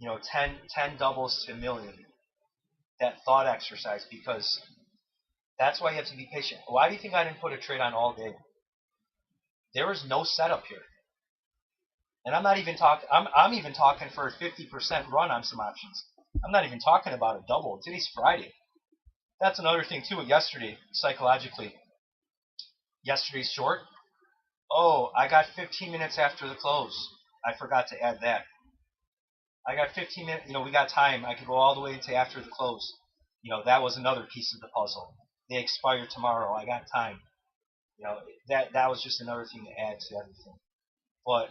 10 doubles to a million. That thought exercise, because that's why you have to be patient. Why do you think I didn't put a trade on all day? There was no setup here. And I'm not even talking. I'm even talking for a 50% run on some options. I'm not even talking about a double. Today's Friday. That's another thing too. Yesterday, psychologically, yesterday's short. Oh, I got 15 minutes after the close. I forgot to add that. I got 15 minutes. We got time. I could go all the way to after the close. That was another piece of the puzzle. They expire tomorrow. I got time. That was just another thing to add to everything. But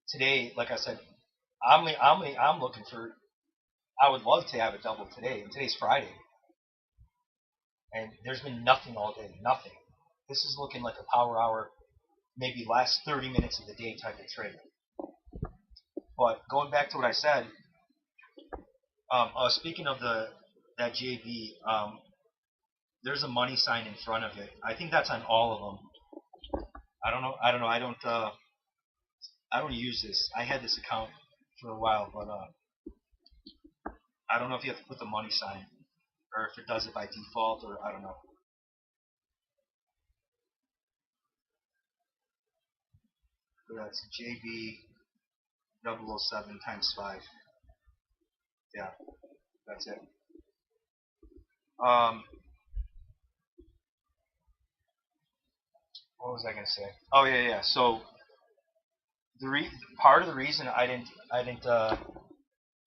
today, like I said, I'm looking for. I would love to have a double today, and today's Friday, and there's been nothing all day. Nothing. This is looking like a power hour, maybe last 30 minutes of the day type of trade. But going back to what I said, speaking of that JB, there's a money sign in front of it. I think that's on all of them. I don't know. I don't know. I don't use this. I had this account for a while, but I don't know if you have to put the money sign or if it does it by default, or I don't know. So that's JB007 times 5. Yeah, that's it. What was I gonna say? Oh yeah. So part of the reason I didn't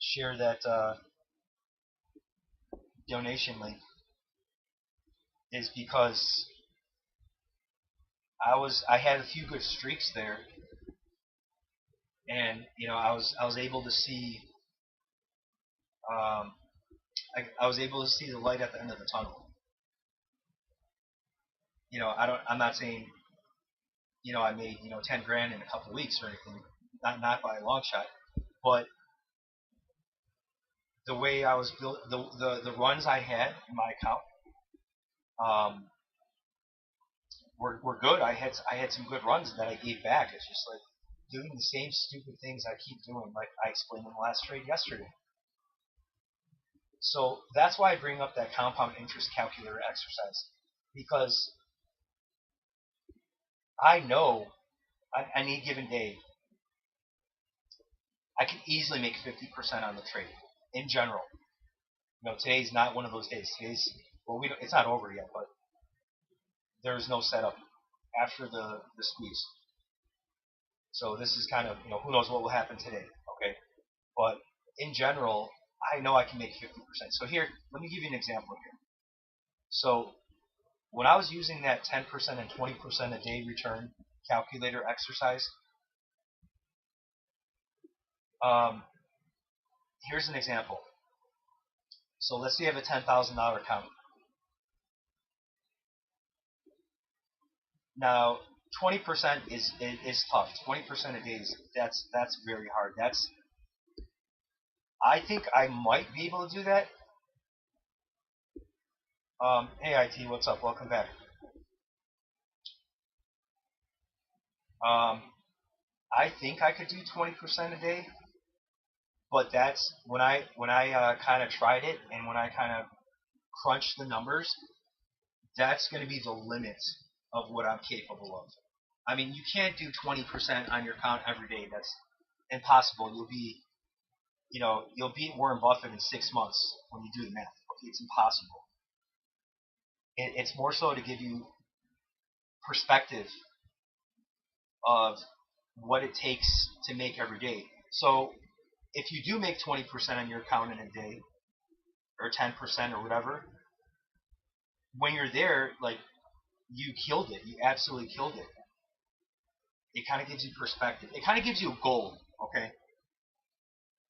share that donation link is because I had a few good streaks there, and I was able to see I was able to see the light at the end of the tunnel. I'm not saying I made 10 grand in a couple weeks or anything, not by a long shot, but the way I was built, the runs I had in my account were good. I had some good runs that I gave back. It's just like doing the same stupid things I keep doing, like I explained in the last trade yesterday. So that's why I bring up that compound interest calculator exercise, because I know on any given day I can easily make 50% on the trade in general. Today's not one of those days. It's not over yet, but there's no setup after the squeeze. So this is kind of, who knows what will happen today, okay? But in general, I know I can make 50%. So here, let me give you an example here. So when I was using that 10% and 20% a day return calculator exercise, here's an example. So let's say you have a $10,000 account. Now, 20% is tough. 20% a day that's very hard. I think I might be able to do that. Hey IT, what's up? Welcome back. I think I could do 20% a day, but that's when I kind of tried it, and when I kind of crunched the numbers, that's going to be the limit of what I'm capable of. I mean, you can't do 20% on your account every day. That's impossible. You'll beat Warren Buffett in 6 months when you do the math. Okay, it's impossible. It's more so to give you perspective of what it takes to make every day. So if you do make 20% on your account in a day, or 10% or whatever, when you're there, like, you killed it. You absolutely killed it. It kind of gives you perspective. It kind of gives you a goal, okay?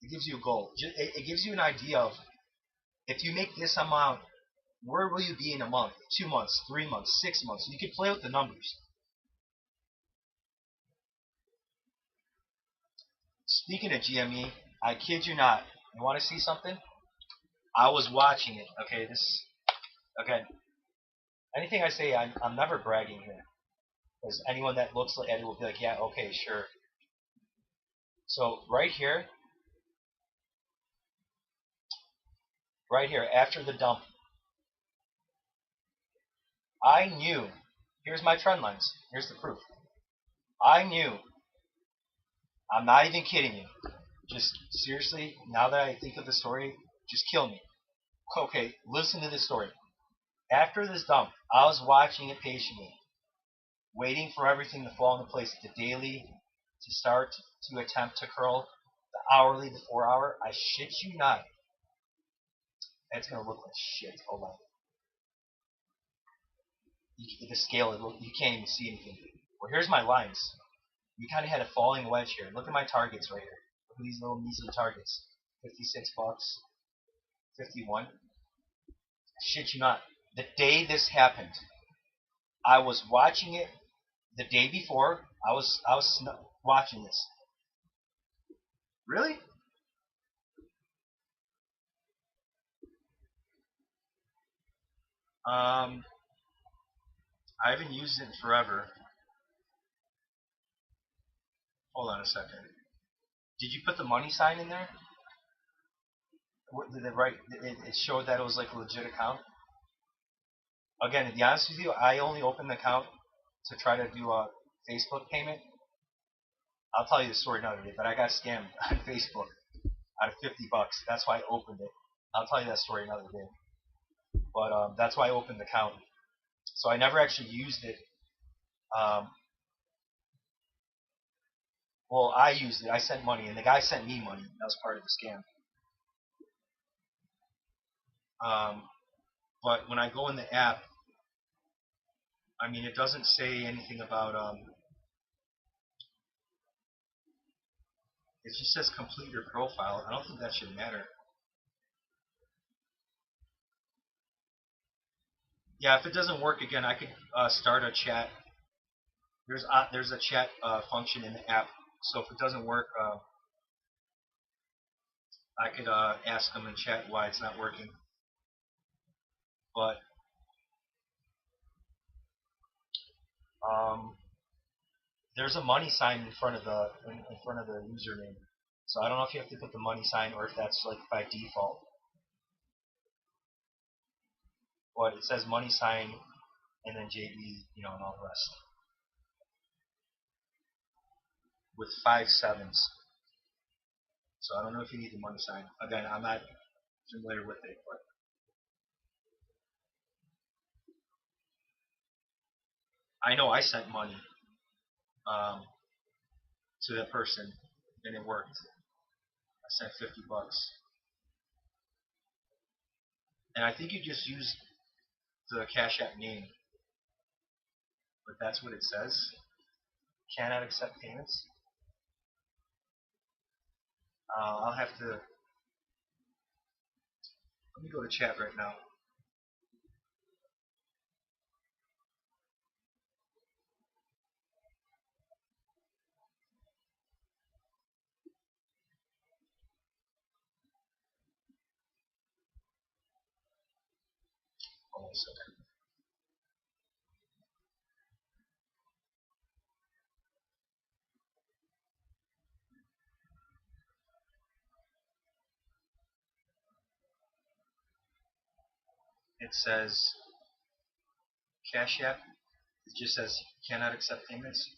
It gives you a goal. It gives you an idea of, if you make this amount, where will you be in a month, 2 months, 3 months, 6 months? You can play with the numbers. Speaking of GME, I kid you not. You want to see something? I was watching it. Okay, again, anything I say, I'm never bragging here, because anyone that looks at it will be like, yeah, okay, sure. So right here, after the dump, I knew. Here's my trend lines. Here's the proof. I knew. I'm not even kidding you. Just seriously, now that I think of the story, just kill me. Okay, listen to this story. After this dump, I was watching it patiently, waiting for everything to fall into place. The daily to start to attempt to curl, the hourly, the 4 hour. I shit you not. That's going to look like shit. Hold on. The scale, you can't even see anything. Well, here's my lines. We kind of had a falling wedge here. Look at my targets right here. Look at these little measly targets. 56 bucks. 51. Shit you not. The day this happened, I was watching it. The day before, I was watching this. Really? I haven't used it in forever. Hold on a second. Did you put the money sign in there? Did it write? It showed that it was like a legit account. Again, to be honest with you, I only opened the account to try to do a Facebook payment. I'll tell you the story another day, but I got scammed on Facebook out of $50. That's why I opened it. I'll tell you that story another day. But that's why I opened the account. So I never actually used it. Well, I used it. I sent money, and the guy sent me money. That was part of the scam. But when I go in the app, I mean, it doesn't say anything about. It just says complete your profile. I don't think that should matter. Yeah, if it doesn't work again, I could start a chat. There's a chat function in the app. So if it doesn't work, I could ask them in chat why it's not working. But there's a money sign in front of the username. So I don't know if you have to put the money sign or if that's like by default. But it says money sign and then JB, and all the rest. With 5 sevens. So I don't know if you need the money sign. Again, I'm not familiar with it, but I know I sent money to that person and it worked. I sent $50. And I think you just use the Cash App name. But that's what it says. Cannot accept payments. I'll have to. Let me go to chat right now. Hold on a second. It says Cash App. It just says cannot accept payments.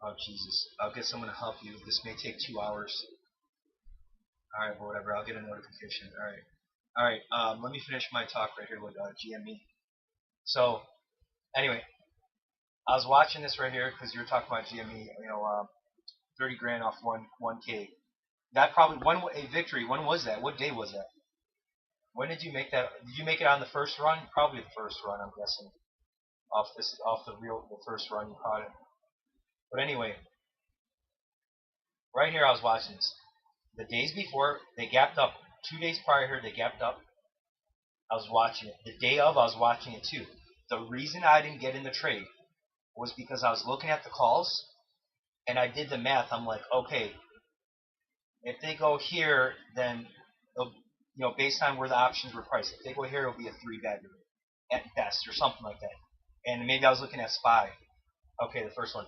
Oh Jesus! I'll get someone to help you. This may take 2 hours. All right, well, whatever. I'll get a notification. All right. Let me finish my talk right here with GME. So anyway, I was watching this right here because you were talking about GME. 30 grand off 1K. That probably a victory. When was that? What day was that? When did you make that? Did you make it on the first run? Probably the first run, I'm guessing. Off the first run you caught it. But anyway, right here I was watching this. The days before they gapped up. 2 days prior here they gapped up. I was watching it. The day of I was watching it too. The reason I didn't get in the trade was because I was looking at the calls and I did the math. I'm like, okay, if they go here, then based on where the options were priced, if they go here, it'll be a 3-bagger at best or something like that. And maybe I was looking at SPY. Okay, the first one.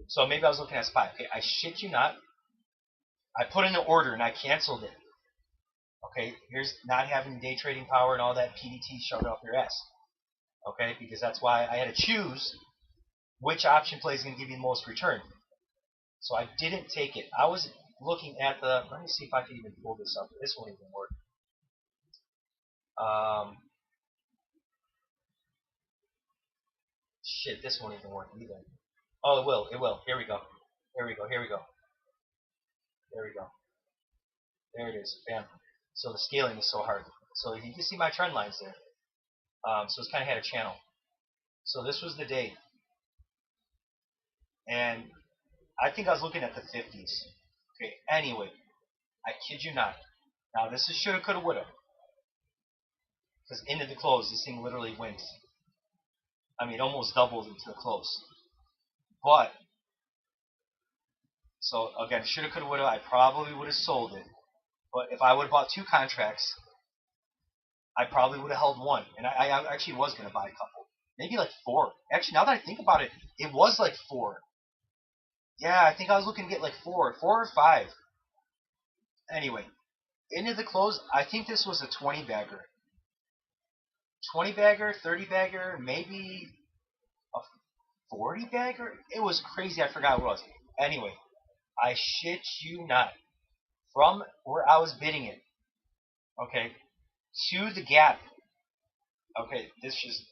So maybe I was looking at SPY. Okay, I shit you not. I put in an order and I canceled it. Okay, here's not having day trading power and all that PDT shoved up your ass. Okay, because that's why I had to choose which option play is going to give you the most return. So I didn't take it. I was looking at let me see if I can even pull this up. This won't even work. Shit, this won't even work either. Oh, it will. It will. Here we go. Here we go. Here we go. There we go. There it is. Bam. So the scaling is so hard. So you can see my trend lines there. So it's kind of had a channel. So this was the day. And I think I was looking at the 50s. Okay, anyway. I kid you not. Now this is shoulda, coulda, woulda. Because into the close, this thing literally went. I mean, almost doubled into the close. But So again, shoulda, coulda, woulda. I probably would have sold it, but if I would have bought 2 contracts, I probably would have held one. And I actually was gonna buy a couple, maybe like 4. Actually, now that I think about it, it was like 4. Yeah, I think I was looking to get like 4 or 5. Anyway, into the close, I think this was a 20 bagger. 20 bagger, 30 bagger, maybe a 40 bagger? It was crazy, I forgot what it was. Anyway, I shit you not. From where I was bidding it, okay, to the gap, okay, this just,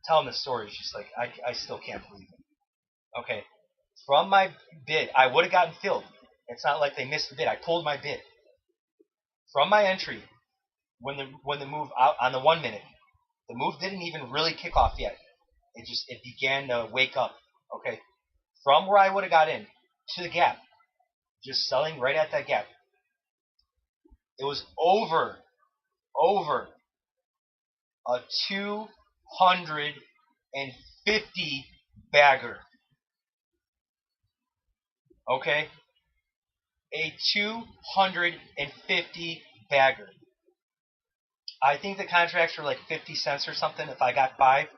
telling the story is just like, I still can't believe it. Okay, from my bid, I would have gotten filled. It's not like they missed the bid. I pulled my bid. From my entry, when the move out on the 1 minute, the move didn't even really kick off yet. It began to wake up. Okay, from where I would have got in to the gap, just selling right at that gap. It was over a 250 bagger. Okay, a 250 bagger. I think the contracts were like 50 cents or something. If I got 5,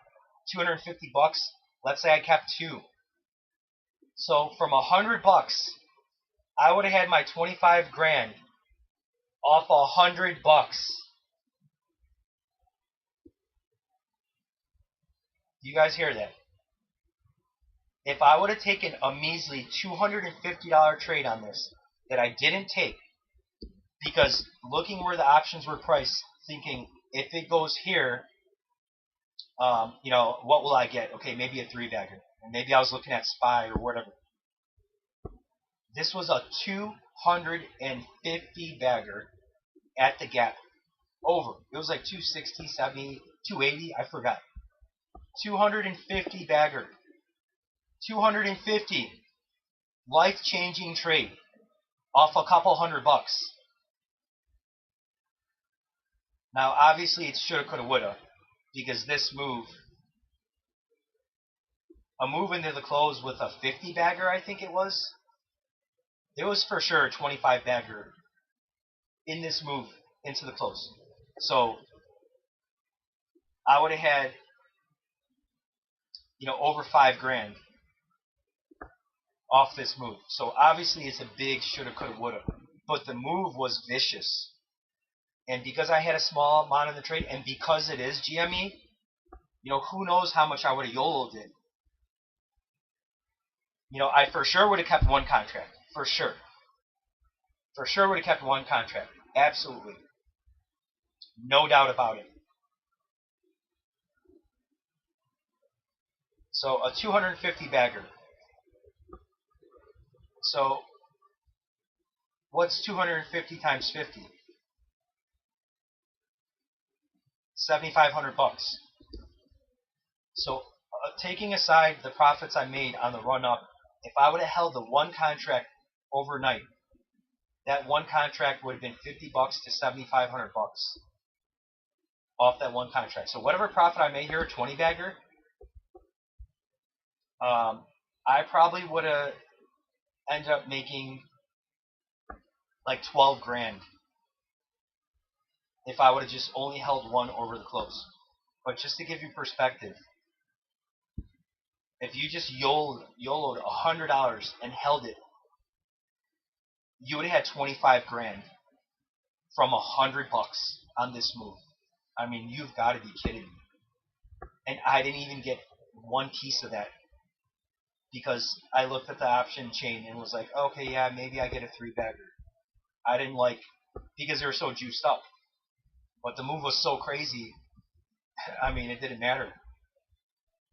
$250. Let's say I kept 2. So from $100, I would have had my 25 grand off $100. You guys hear that? If I would have taken a measly $250 trade on this that I didn't take, because looking where the options were priced, thinking if it goes here, what will I get? Okay, maybe a 3-bagger. And maybe I was looking at SPY or whatever. This was a 250 bagger at the gap. Over. It was like 260, 70, 280, I forgot. 250 bagger. 250. Life-changing trade. Off a couple $100. Now, obviously, it's shoulda, coulda, woulda. Because this move, a move into the close with a 50 bagger, I think it was. It was for sure a 25 bagger in this move into the close. So I would have had, over 5 grand off this move. So obviously it's a big shoulda, coulda, woulda. But the move was vicious. And because I had a small amount in the trade, and because it is GME, who knows how much I would have YOLO'd it. I for sure would have kept 1 contract. For sure. For sure would have kept 1 contract. Absolutely. No doubt about it. So a 250 bagger. So what's 250 times 50? $7,500. So taking aside the profits I made on the run up, if I would have held the 1 contract overnight, that 1 contract would have been $50 to $7,500 off that 1 contract. So whatever profit I made here, 20 bagger, I probably would have ended up making like 12 grand if I would have just only held 1 over the close. But just to give you perspective, if you just YOLO'd $100 and held it, you would have had 25 grand from $100 on this move. I mean, you've got to be kidding me. And I didn't even get 1 piece of that because I looked at the option chain and was like, okay, yeah, maybe I get a 3-bagger. I didn't because they were so juiced up. But the move was so crazy, I mean, it didn't matter.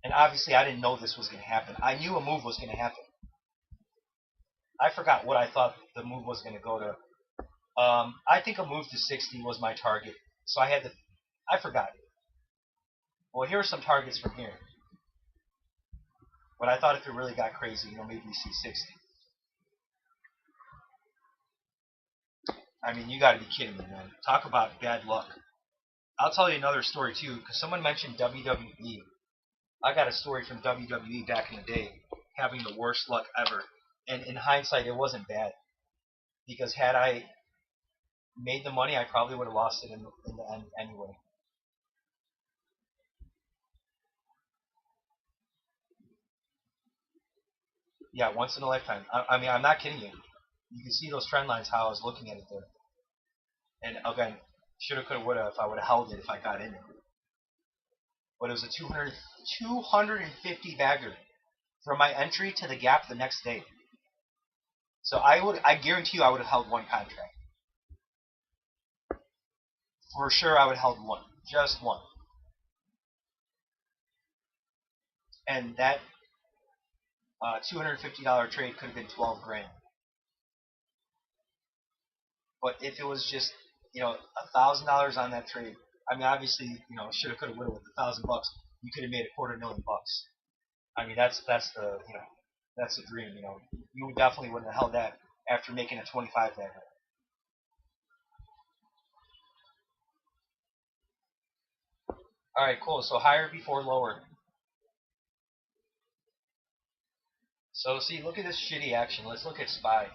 And obviously, I didn't know this was going to happen. I knew a move was going to happen. I forgot what I thought the move was going to go to. I think a move to 60 was my target. So I forgot. Well, here are some targets from here. But I thought if it really got crazy, maybe we see 60. I mean, you got to be kidding me, man. Talk about bad luck. I'll tell you another story, too, because someone mentioned WWE. I got a story from WWE back in the day, having the worst luck ever. And in hindsight, it wasn't bad because had I made the money, I probably would have lost it in the end anyway. Yeah, once in a lifetime. I mean, I'm not kidding you. You can see those trend lines how I was looking at it there. And again, shoulda, coulda, woulda if I would have held it if I got in it. But it was a 250 bagger from my entry to the gap the next day. So I guarantee you I would have held one contract. For sure I would have held one. Just one. And that $250 trade could have been 12 grand. But if it was just, $1,000 on that trade, I mean, obviously, shoulda, coulda, woulda with $1,000, you could have made $250,000. I mean, that's the, that's the dream. You definitely wouldn't have held that after making a 25 bagger. All right, cool. So higher before lower. So see, look at this shitty action. Let's look at SPY.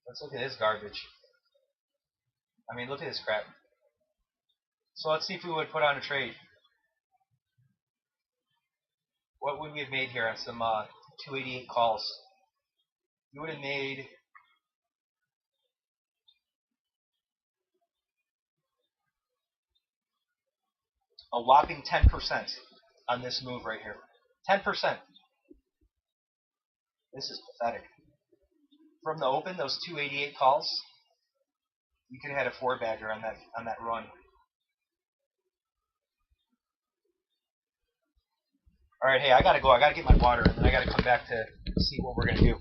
Let's look at this garbage. I mean, look at this crap. So let's see if we would put on a trade. What would we have made here on some 288 calls? We would have made a whopping 10% on this move right here. 10%. This is pathetic. From the open, those 288 calls, you could have had a 4-bagger on that run. All right, hey, I gotta go. I gotta get my water, and then I gotta come back to see what we're gonna do.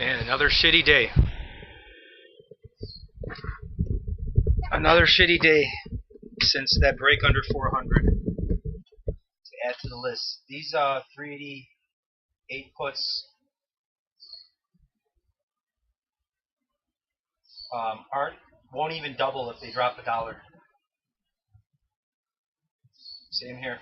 Man, another shitty day. Another shitty day since that break under 400. To add to the list, these 388 puts won't even double if they drop $1. Same here.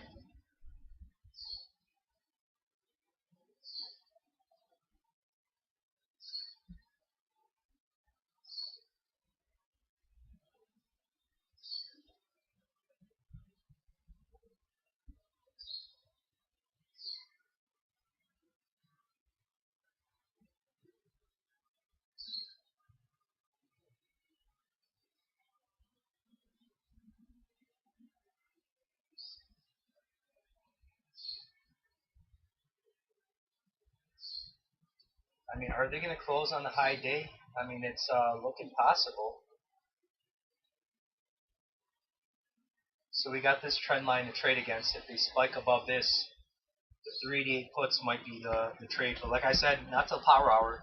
I mean, are they going to close on the high day? I mean, it's looking possible. So we got this trend line to trade against. If they spike above this, the 388 puts might be the trade. But like I said, not till power hour.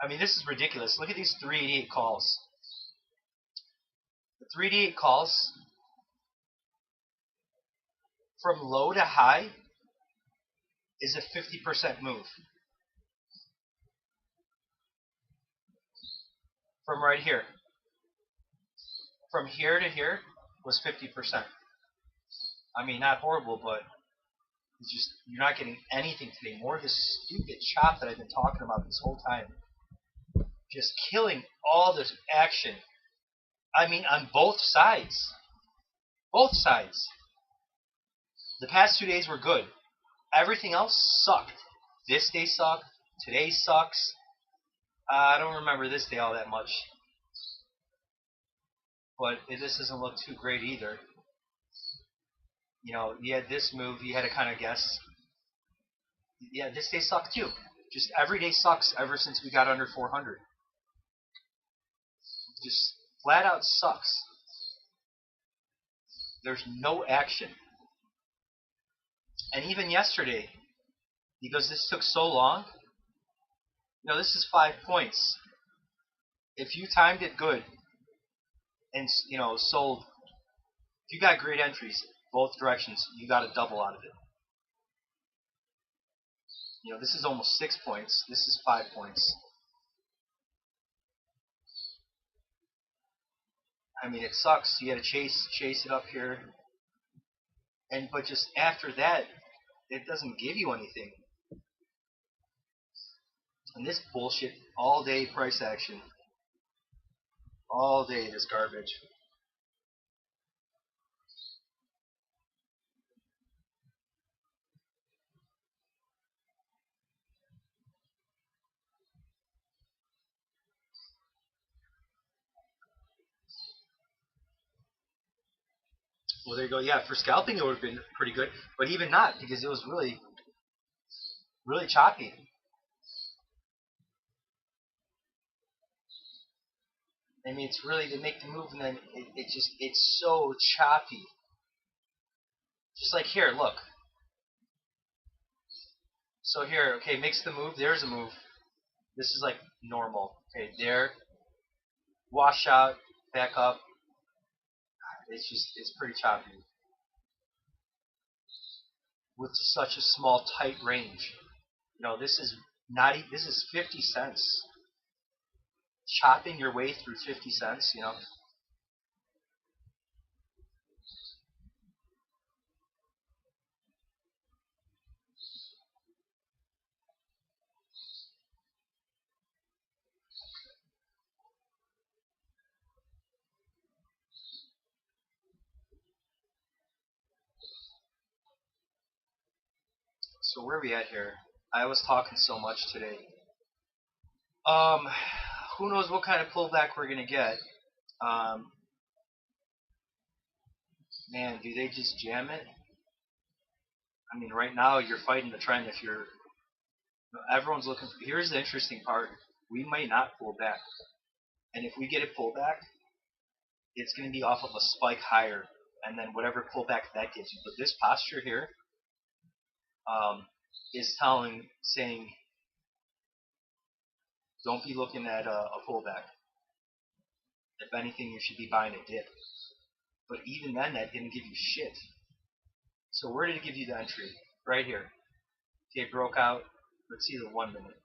I mean, this is ridiculous. Look at these 388 calls. The 388 calls from low to high is a 50% move. From right here. From here to here was 50%. I mean, not horrible, but it's just, you're not getting anything today. More of this stupid chop that I've been talking about this whole time. Just killing all this action. I mean, on both sides. Both sides. The past 2 days were good. Everything else sucked. This day sucked. Today sucks. I don't remember this day all that much. But this doesn't look too great either. You know, you had this move, you had to kind of guess. Yeah, this day sucked too. Just every day sucks ever since we got under 400. Just flat out sucks. There's no action. And even yesterday, because this took so long, you know, this is 5 points. If you timed it good and, you know, sold, if you got great entries both directions, you got a double out of it. You know, this is almost 6 points. This is 5 points. I mean, it sucks. You got to chase it up here, but just after that, it doesn't give you anything. And this bullshit, all day price action, all day this garbage. Well, there you go. Yeah, for scalping it would have been pretty good, but even not, because it was really, really choppy. I mean, it's really to make the move, and then it's so choppy. Just like here, look. So here, okay, makes the move. There's a move. This is like normal. Okay, there. Wash out, back up. It's pretty choppy. With such a small, tight range. You know, this is 50 cents. Chopping your way through 50 cents, you know. So where are we at here? I was talking so much today. Who knows what kind of pullback we're gonna get? Man, do they just jam it? I mean, right now you're fighting the trend. If you're, everyone's looking. Here's the interesting part: we might not pull back, and if we get a pullback, it's going to be off of a spike higher, and then whatever pullback that gives you. But this posture here is saying Don't be looking at a pullback. If anything, you should be buying a dip. But even then, that didn't give you shit. So where did it give you the entry? Right here. Okay, broke out. Let's see the 1 minute.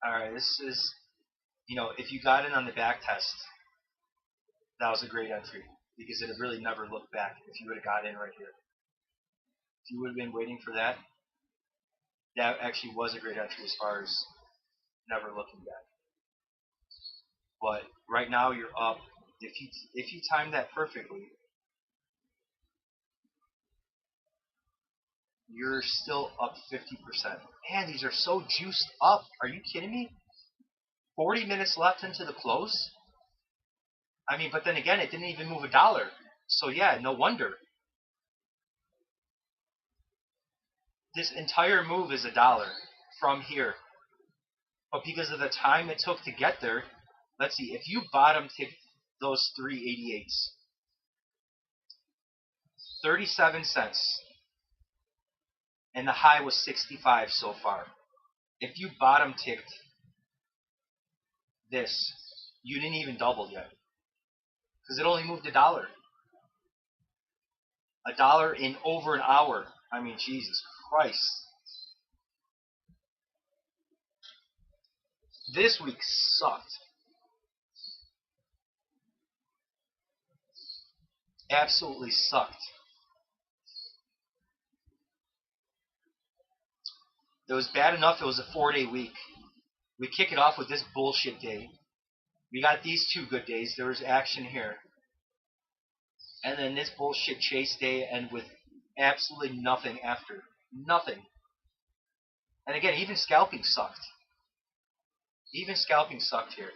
Alright, this is, if you got in on the back test, that was a great entry. Because it had really never looked back if you would have got in right here. If you would have been waiting for that, that actually was a great entry as far as never looking back. But right now you're up. If you time that perfectly, you're still up 50%. Man, these are so juiced up. Are you kidding me? 40 minutes left into the close? I mean, but then again, it didn't even move $1. So yeah, no wonder. This entire move is $1 from here. But because of the time it took to get there, let's see, if you bottom ticked those 388s, 37 cents, and the high was 65 so far. If you bottom ticked this, you didn't even double yet. Because it only moved $1. $1 in over an hour. I mean, Jesus Christ. This week sucked. Absolutely sucked. It was bad enough it was a 4-day week. We kick it off with this bullshit day. We got these 2 good days. There was action here. And then this bullshit chase day and with absolutely nothing after. Nothing. And again, even scalping sucked. Even scalping sucked here.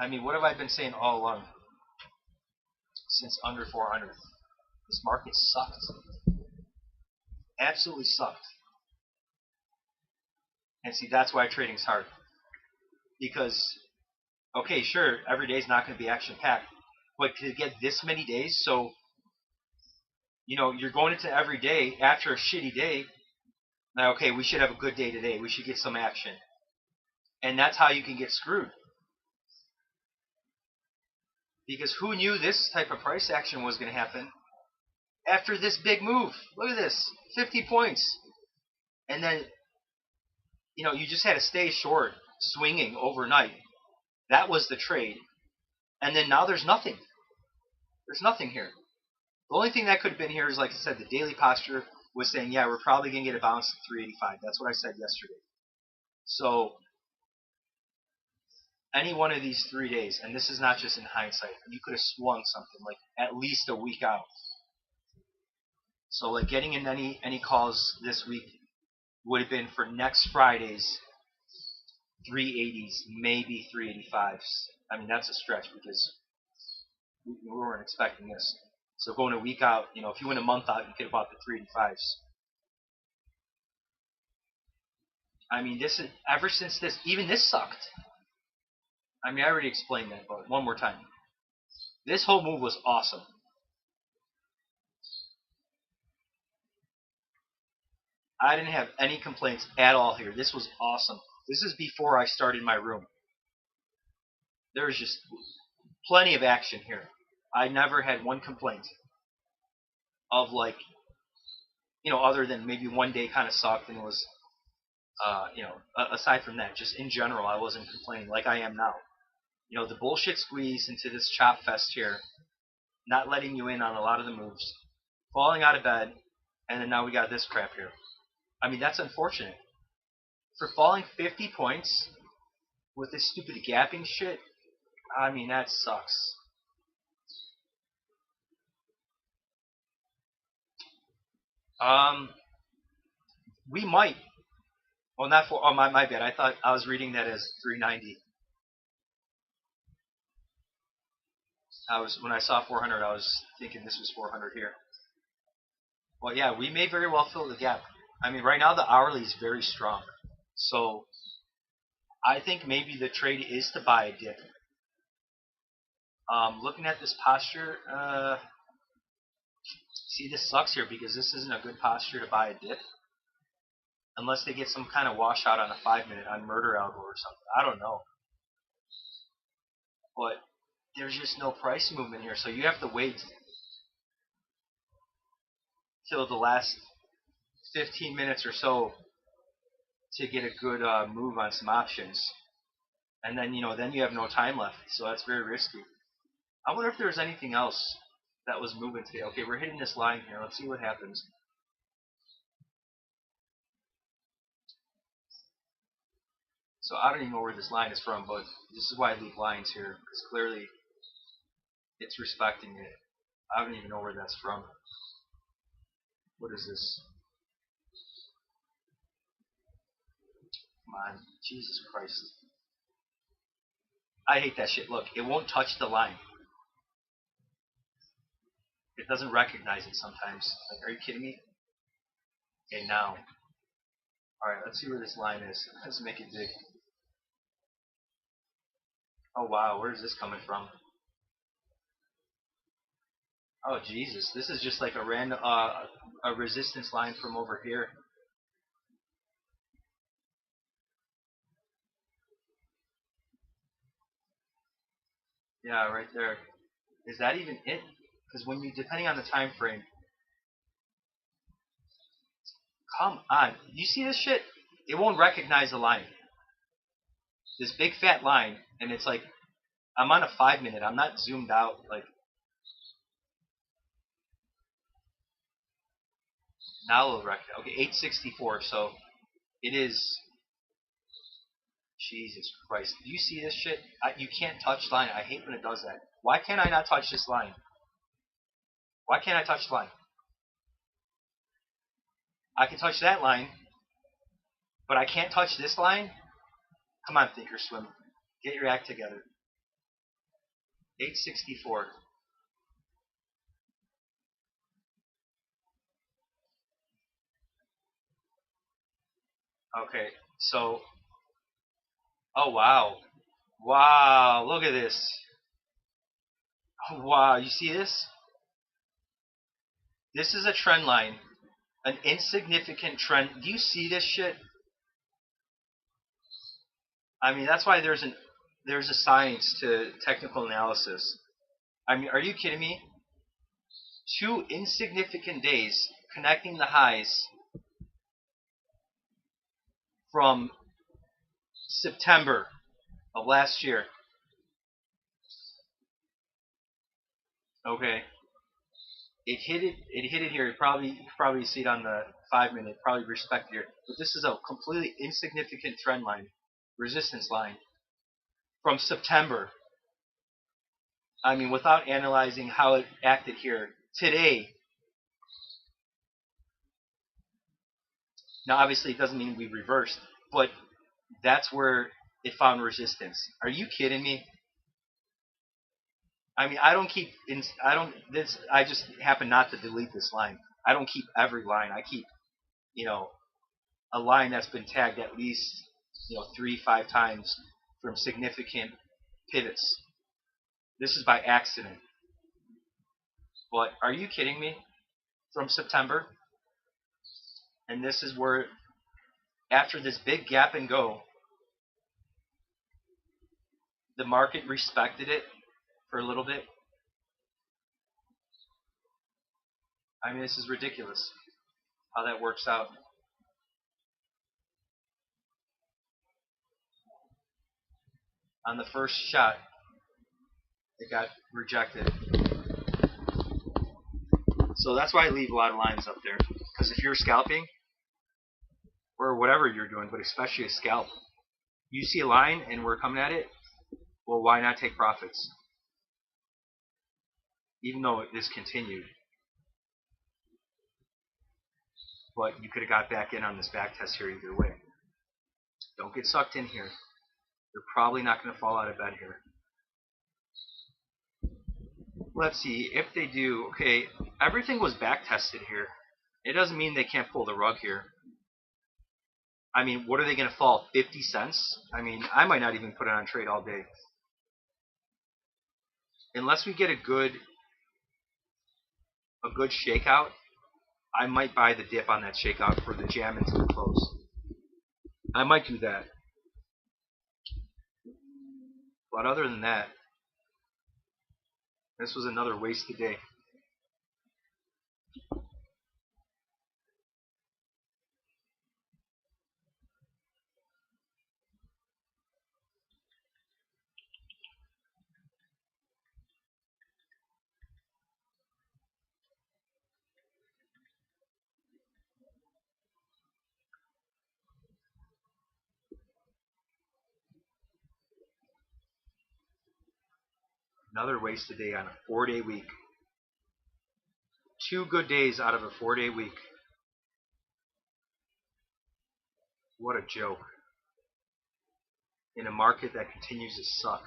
I mean, what have I been saying all along? Since under 400. This market sucked. Absolutely sucked. And see, that's why trading's hard. Because, okay, sure, every day is not going to be action-packed. But to get this many days, so, you're going into every day after a shitty day. Now, okay, we should have a good day today. We should get some action. And that's how you can get screwed. Because who knew this type of price action was going to happen after this big move? Look at this, 50 points. And then, you just had to stay short, swinging overnight. That was the trade. And then now there's nothing. There's nothing here. The only thing that could have been here is, like I said, the daily posture was saying, yeah, we're probably going to get a bounce at 385. That's what I said yesterday. So any one of these 3 days, and this is not just in hindsight, you could have swung something like at least a week out. So like getting in any calls this week would have been for next Friday's 380s, maybe 385s. I mean, that's a stretch because we weren't expecting this. So going a week out, if you went a month out, you could have bought the 385s. I mean, this is ever since this, even this sucked. I mean, I already explained that, but one more time. This whole move was awesome. I didn't have any complaints at all here. This was awesome. This is before I started my room. There was just plenty of action here. I never had one complaint of like, other than maybe one day kind of sucked and it was, aside from that, just in general, I wasn't complaining like I am now. The bullshit squeeze into this chop fest here, not letting you in on a lot of the moves, falling out of bed, and then now we got this crap here. I mean, that's unfortunate. For falling 50 points with this stupid gapping shit, I mean, that sucks. We might. Well, not for. Oh, my bad. I thought I was reading that as 390. When I saw 400, I was thinking this was 400 here. Well, yeah, we may very well fill the gap. I mean, right now the hourly is very strong. So I think maybe the trade is to buy a dip. Looking at this posture, see, this sucks here because this isn't a good posture to buy a dip. Unless they get some kind of washout on a 5-minute on murder algo or something. I don't know. But there's just no price movement here. So you have to wait till the last 15 minutes or so to get a good move on some options. And then, then you have no time left. So that's very risky. I wonder if there's anything else that was moving today. Okay, we're hitting this line here. Let's see what happens. So I don't even know where this line is from, but this is why I leave lines here, because clearly it's respecting it. I don't even know where that's from. What is this? Come on, Jesus Christ. I hate that shit. Look, it won't touch the line. It doesn't recognize it sometimes. Like, are you kidding me? Okay, now. Alright, let's see where this line is. Let's make it dig. Oh wow, where is this coming from? Oh Jesus, this is just like a random a resistance line from over here. Yeah, right there. Is that even it? Because when you, depending on the time frame, come on, you see this shit? It won't recognize the line. This big fat line, and it's like, I'm on a 5-minute. I'm not zoomed out. Like, now it'll recognize. Okay, 864. So it is. Jesus Christ. Do you see this shit? You can't touch line. I hate when it does that. Why can't I not touch this line? Why can't I touch the line? I can touch that line, but I can't touch this line? Come on, Thinkorswim. Get your act together. 864. Okay, so... Oh, wow. Wow, look at this. Oh, wow, you see this? This is a trend line. An insignificant trend. Do you see this shit? I mean, that's why there's a science to technical analysis. I mean, are you kidding me? 2 insignificant days connecting the highs from September of last year. Okay. It hit it here. You probably see it on the 5-minute, probably respect here. But this is a completely insignificant trend line, resistance line from September. I mean, without analyzing how it acted here today. Now, obviously, it doesn't mean we reversed, but that's where it found resistance. Are you kidding me? I mean, I just happen not to delete this line. I don't keep every line. I keep, a line that's been tagged at least, 3-5 times from significant pivots. This is by accident. But are you kidding me? From September? And this is where, after this big gap and go, the market respected it for a little bit. I mean, this is ridiculous how that works out. On the first shot, it got rejected. So that's why I leave a lot of lines up there. Because if you're scalping, or whatever you're doing, but especially a scalp, you see a line and we're coming at it, well, why not take profits? Even though this continued. But you could have got back in on this back test here either way. Don't get sucked in here. You're probably not going to fall out of bed here. Let's see, if they do, okay, everything was back tested here. It doesn't mean they can't pull the rug here. I mean, what are they going to fall? 50 cents? I mean, I might not even put it on trade all day. Unless we get a good shakeout, I might buy the dip on that shakeout for the jam into the close. I might do that. But other than that, this was another wasted day. Another wasted day on a 4-day week. 2 good days out of a 4-day week. What a joke. In a market that continues to suck.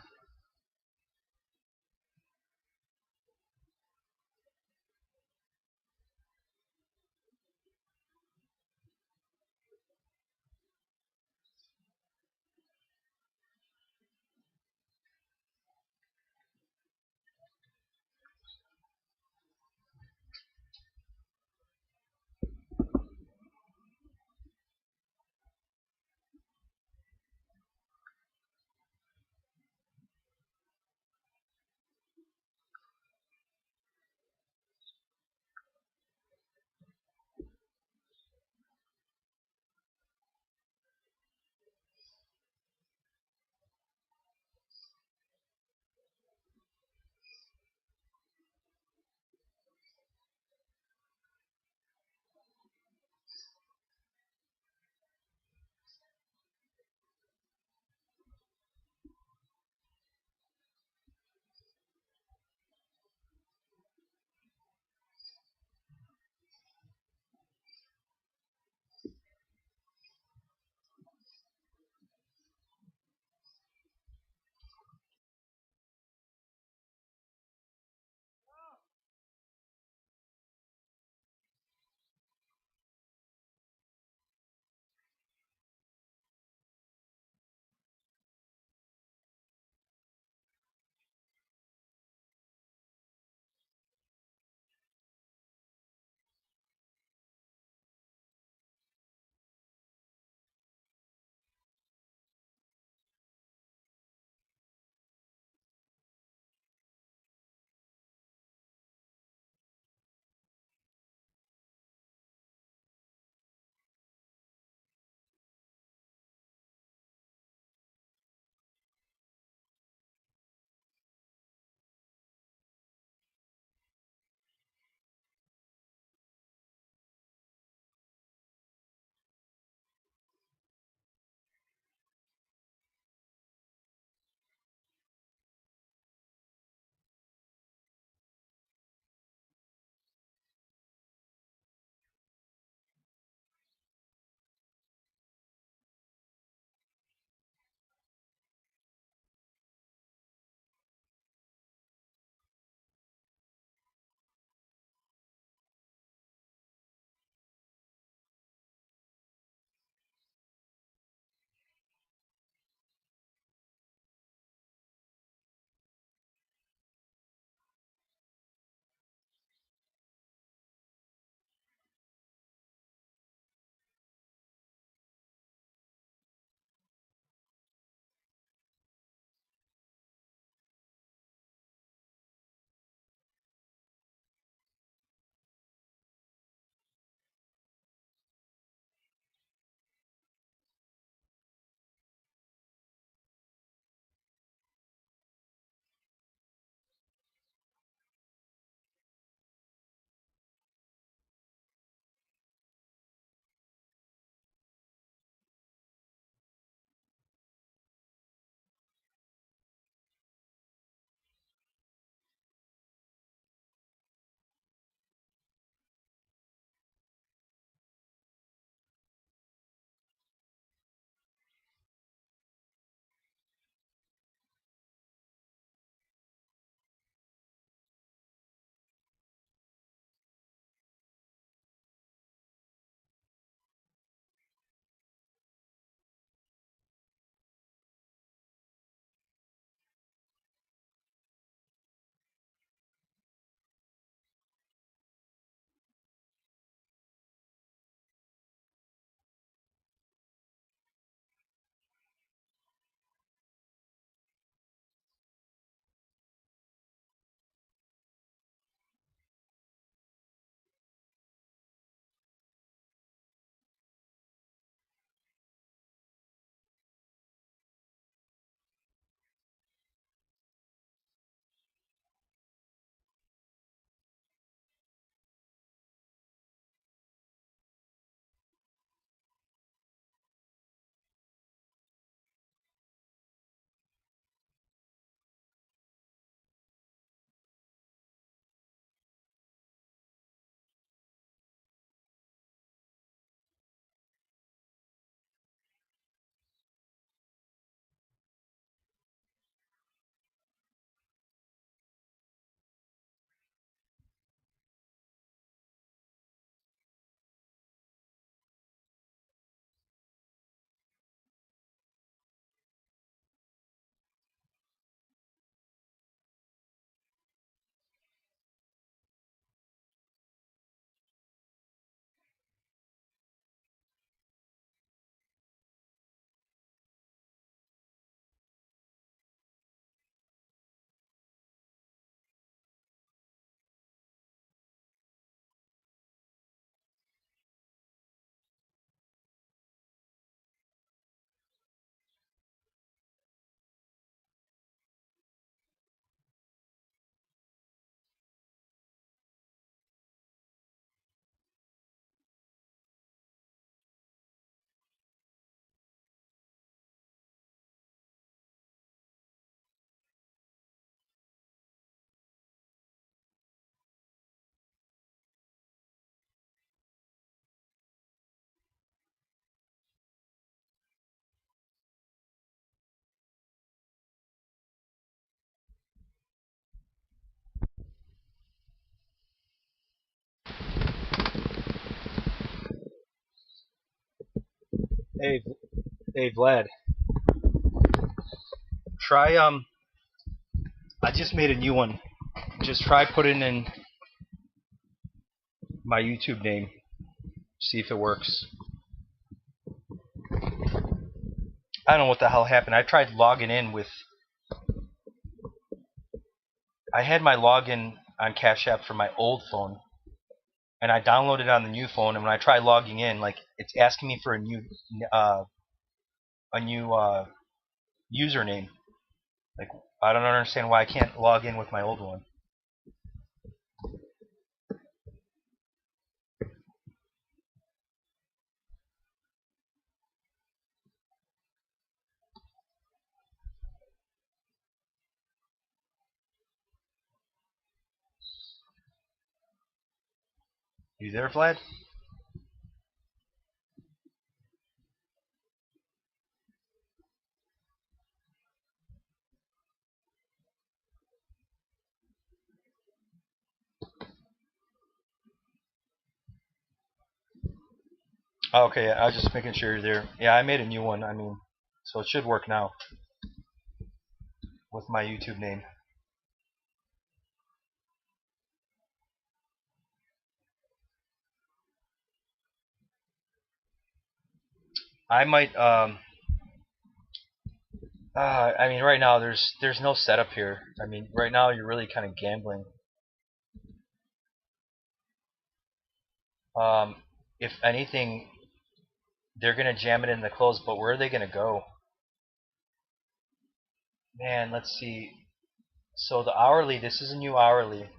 Hey, hey, Vlad. Try I just made a new one. Just try putting in my YouTube name. See if it works. I don't know what the hell happened. I tried logging in with. I had my login on Cash App for my old phone, and I downloaded it on the new phone. And when I tried logging in, like it's asking me for a new username. Like I don't understand why I can't log in with my old one. You there, Vlad? Oh, okay, I was just making sure you're there. Yeah, I made a new one. I mean, so it should work now with my YouTube name. I might. I mean, right now there's no setup here. I mean, right now you're really kind of gambling. If anything, they're gonna jam it in the close. But where are they gonna go? Man, let's see. So the hourly. This is a new hourly.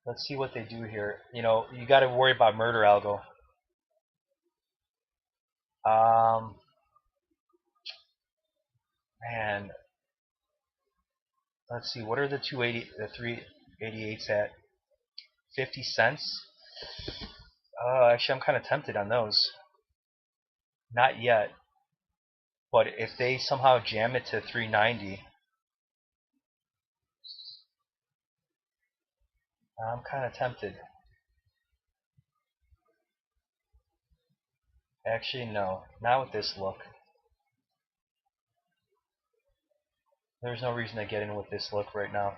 Let's see what they do here. You know, you got to worry about murder algo. Man, let's see. What are the 388s at? 50 cents. Actually, I'm kind of tempted on those. Not yet. But if they somehow jam it to 390, I'm kind of tempted. Actually, no. Not with this look. There's no reason to get in with this look right now.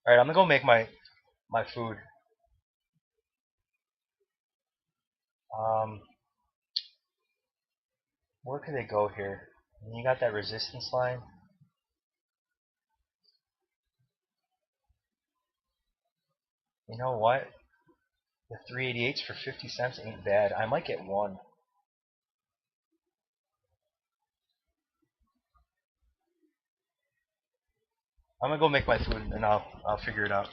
Alright, I'm gonna go make my food. Where could they go here? You got that resistance line. You know what? The 388s for 50 cents ain't bad. I might get one. I'm gonna go make my food and I'll figure it out.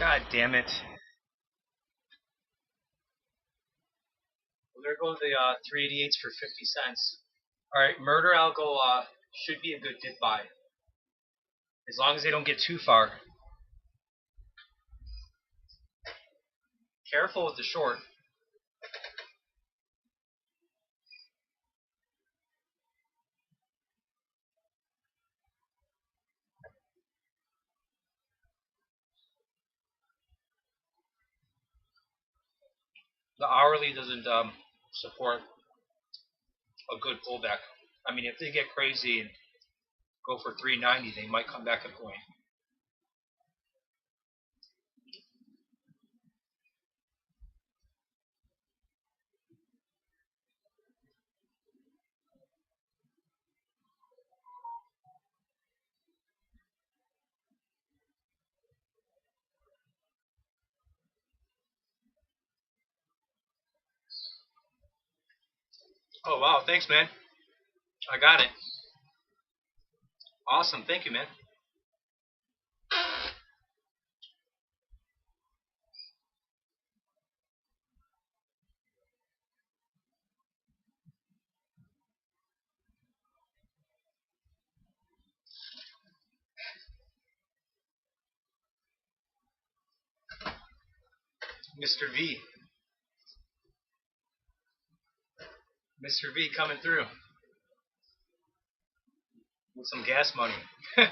God damn it. Well, there go the 388s for 50 cents. Alright, murder I'll go, should be a good dip buy. As long as they don't get too far. Careful with the short. The hourly doesn't support a good pullback. I mean, if they get crazy and go for 390, they might come back a point. Oh, wow. Thanks, man. I got it. Awesome. Thank you, man. Mr. V. Mr. V coming through with some gas money. You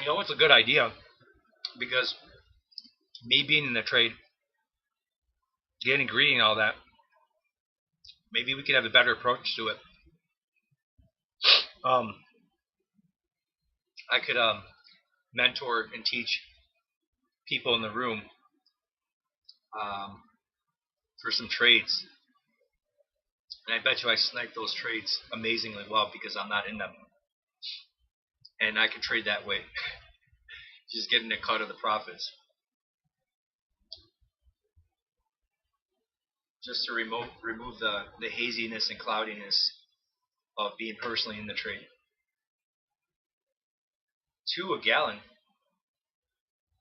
know what's a good idea? Because me being in the trade, getting greedy and all that, maybe we could have a better approach to it. I could mentor and teach people in the room for some trades. And I bet you I snipe those trades amazingly well because I'm not in them. And I can trade that way. Just getting a cut of the profits. Just to remove the haziness and cloudiness of being personally in the trade. 2 a gallon?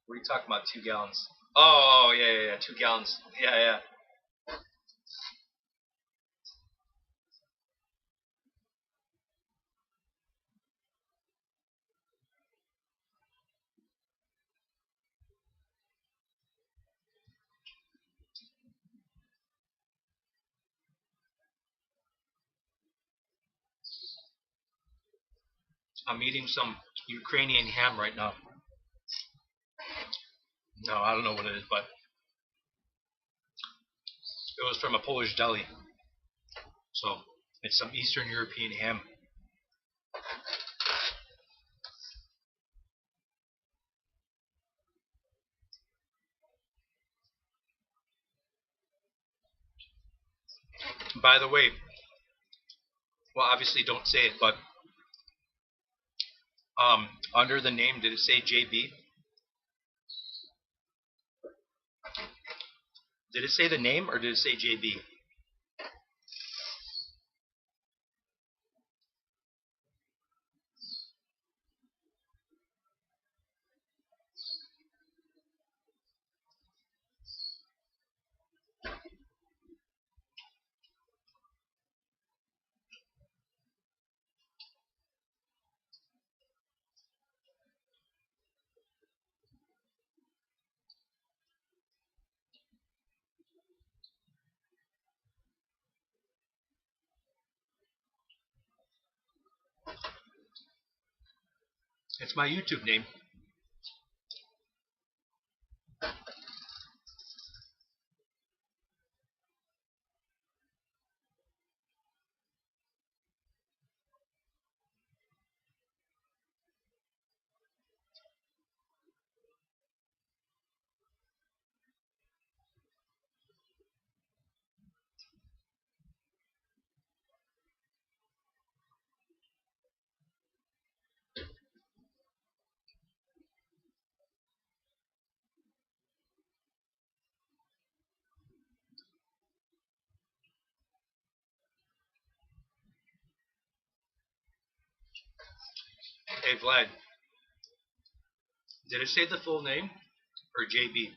What are you talking about, 2 gallons? Oh, yeah, 2 gallons. Yeah. I'm eating some Ukrainian ham right now. No, I don't know what it is, but it was from a Polish deli. So it's some Eastern European ham. By the way, well, obviously don't say it, but under the name, did it say JB? Did it say the name or did it say JB? It's my YouTube name. Hey Vlad, did it say the full name or JB?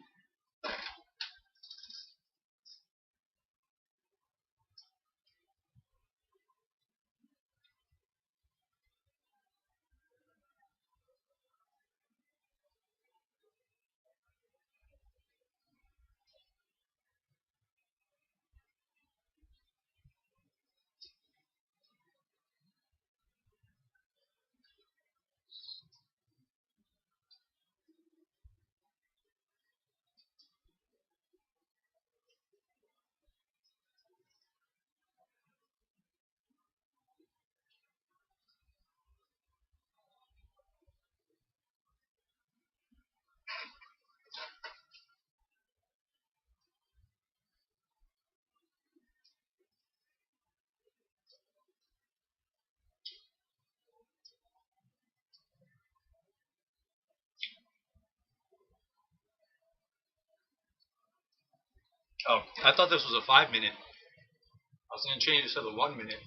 Oh, I thought this was a 5 minute. I was gonna change it to the 1 minute.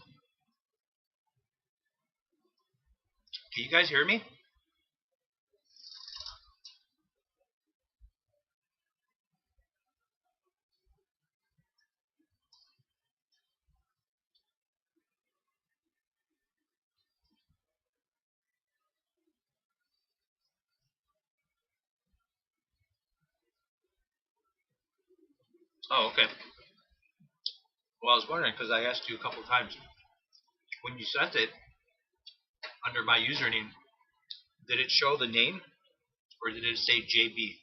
Can you guys hear me? Oh, okay. Well, I was wondering because I asked you a couple times when you sent it under my username. Did it show the name or did it say JB?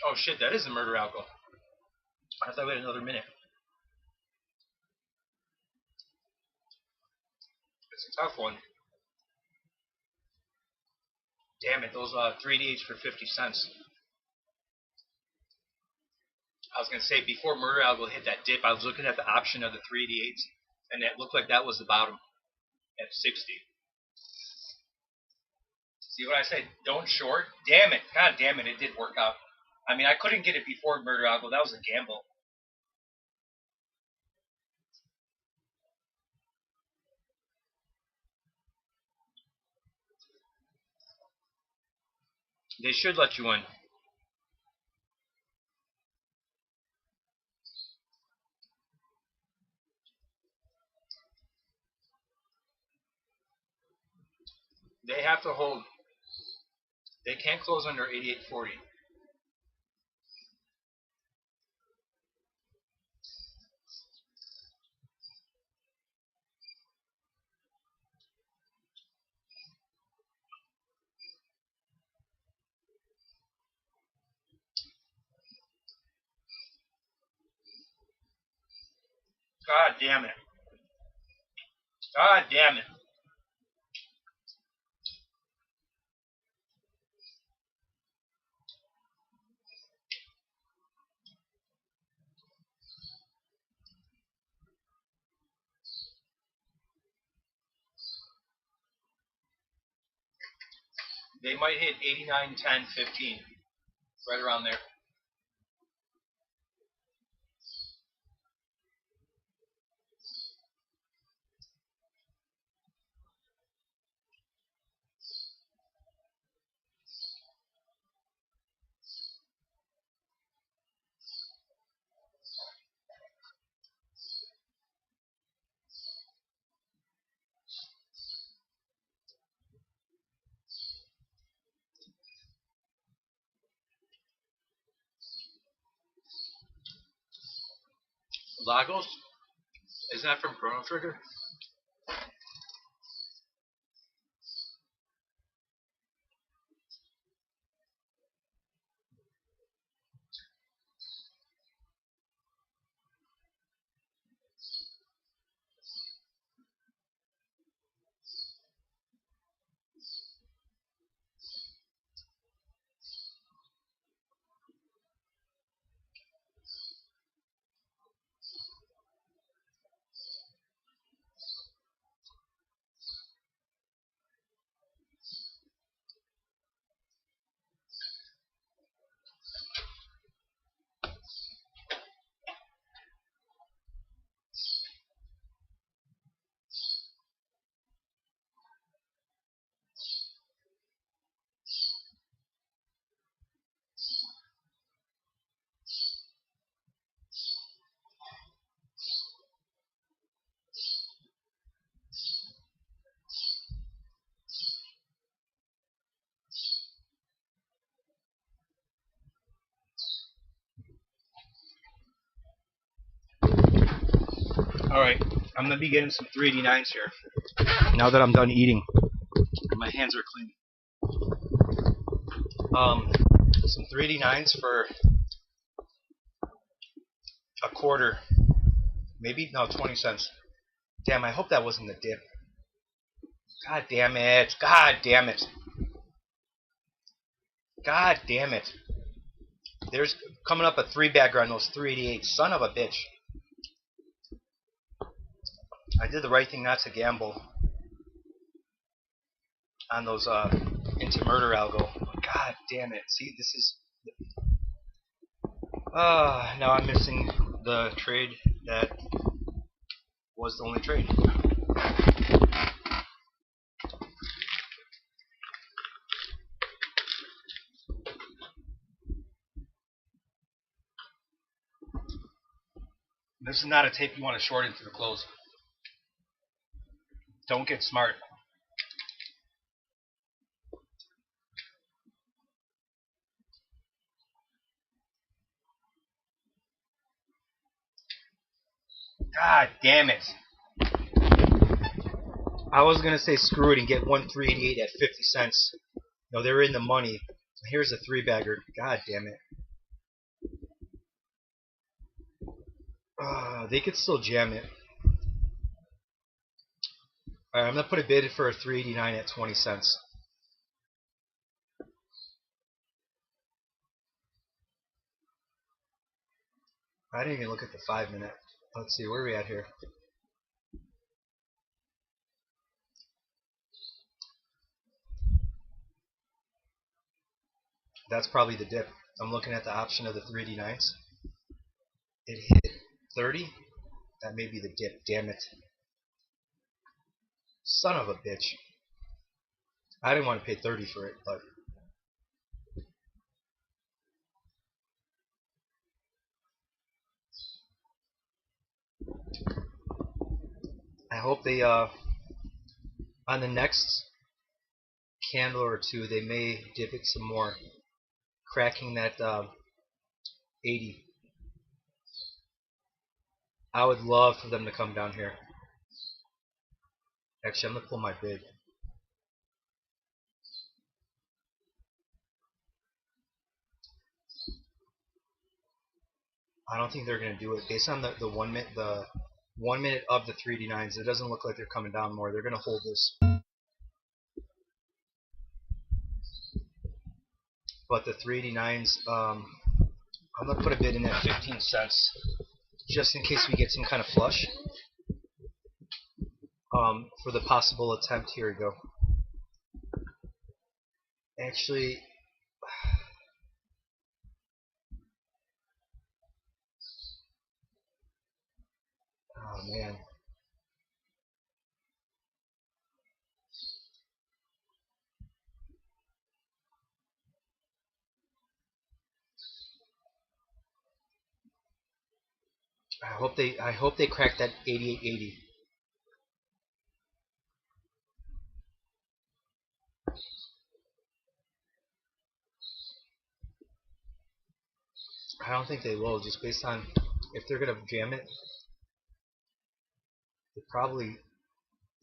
Oh shit, that is the murder alcohol. I have to wait another minute. It's a tough one. Damn it, those 3D8s for 50 cents. I was gonna say before murder alcohol hit that dip, I was looking at the option of the 3D8s, and it looked like that was the bottom at 60. See what I said? Don't short. Damn it! God damn it! It did work out. I mean, I couldn't get it before murder alcohol. That was a gamble. They should let you in. They have to hold. They can't close under 88.40. God damn it. God damn it. They might hit 89, 10, 15. Right around there. Lagos? Isn't that from Chrono Trigger? Alright, I'm gonna be getting some 389s here. Now that I'm done eating. My hands are clean. Some 389s for a quarter. Maybe, no, 20 cents. Damn, I hope that wasn't the dip. God damn it. God damn it. God damn it. There's coming up a 3-bagger on those 388. Son of a bitch. I did the right thing not to gamble on those into murder algo. God damn it. See, this is... now I'm missing the trade that was the only trade. This is not a tape you want to short into the close. Don't get smart. God damn it. I was going to say screw it and get 1,388 at 50 cents. No, they were in the money. Here's a 3-bagger. God damn it. They could still jam it. Alright, I'm going to put a bid for a 389 at 20 cents. I didn't even look at the 5-minute. Let's see, where are we at here? That's probably the dip. I'm looking at the option of the 389s. It hit 30. That may be the dip. Damn it. Son of a bitch. I didn't want to pay 30 for it, but... I hope they, on the next candle or two, they may dip it some more. Cracking that 80. I would love for them to come down here. Actually, I'm going to pull my bid. I don't think they're going to do it. Based on the 1 minute, the 1 minute of the 389s, it doesn't look like they're coming down more. They're going to hold this. But the 389s, I'm going to put a bid in at 15 cents. Just in case we get some kind of flush. For the possible attempt. Here we go. Actually, oh man. I hope they crack that 88.80. I don't think they will, just based on if they're gonna jam it,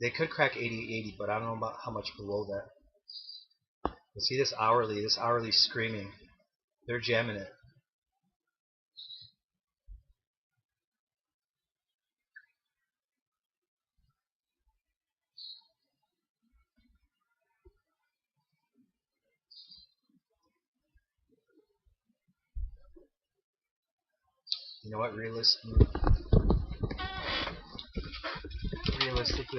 they could crack 88.80, but I don't know about how much below that. You see this hourly screaming. They're jamming it. You know what? Realistically,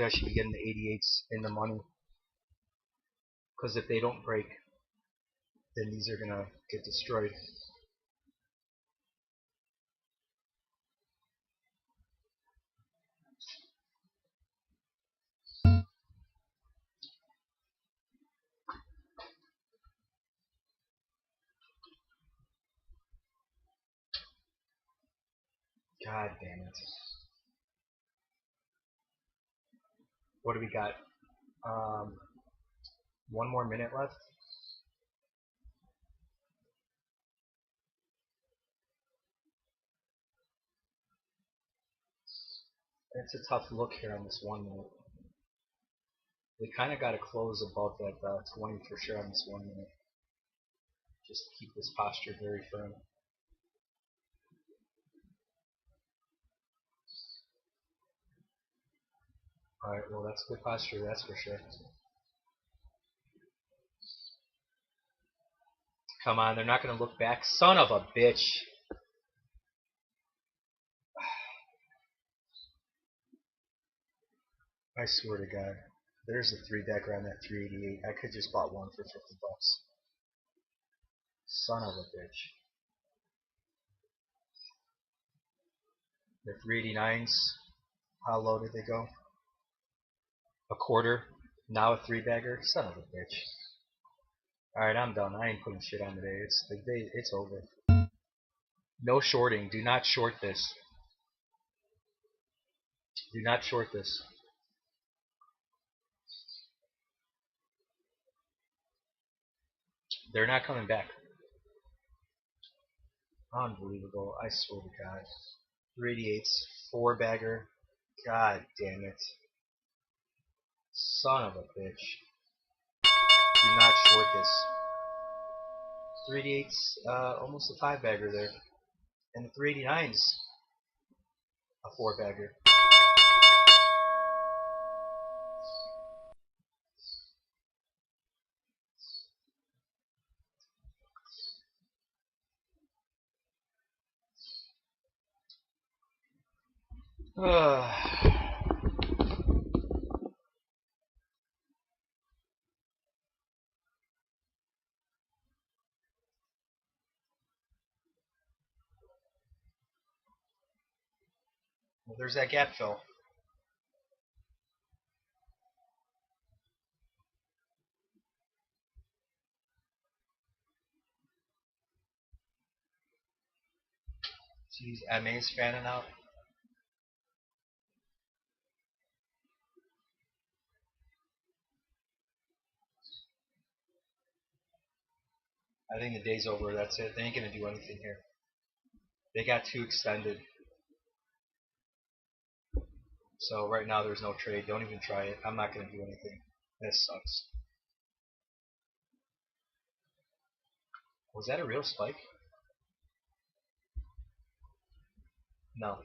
I should be getting the 88s in the money. Because if they don't break, then these are gonna get destroyed. God damn it. What do we got? 1 more minute left. It's a tough look here on this 1 minute. We kind of got to close above that 20 for sure on this 1 minute. Just to keep this posture very firm. Alright, well that's good posture, that's for sure. Come on, they're not going to look back. Son of a bitch! I swear to God. There's a 3-bagger on that 388. I could just bought one for $50. Son of a bitch. The 389s, how low did they go? A quarter. Now a 3-bagger. Son of a bitch. Alright, I'm done. I ain't putting shit on today. It's over. No shorting. Do not short this. Do not short this. They're not coming back. Unbelievable. I swear to God. 388s. 4-bagger. God damn it. Son of a bitch. Do not short this. 388s, almost a 5-bagger there. And the 389s, a 4-bagger. Well, there's that gap fill. See these MAs fanning out? I think the day's over. That's it. They ain't going to do anything here. They got too extended. So right now there's no trade. Don't even try it. I'm not going to do anything. This sucks. Was that a real spike? No.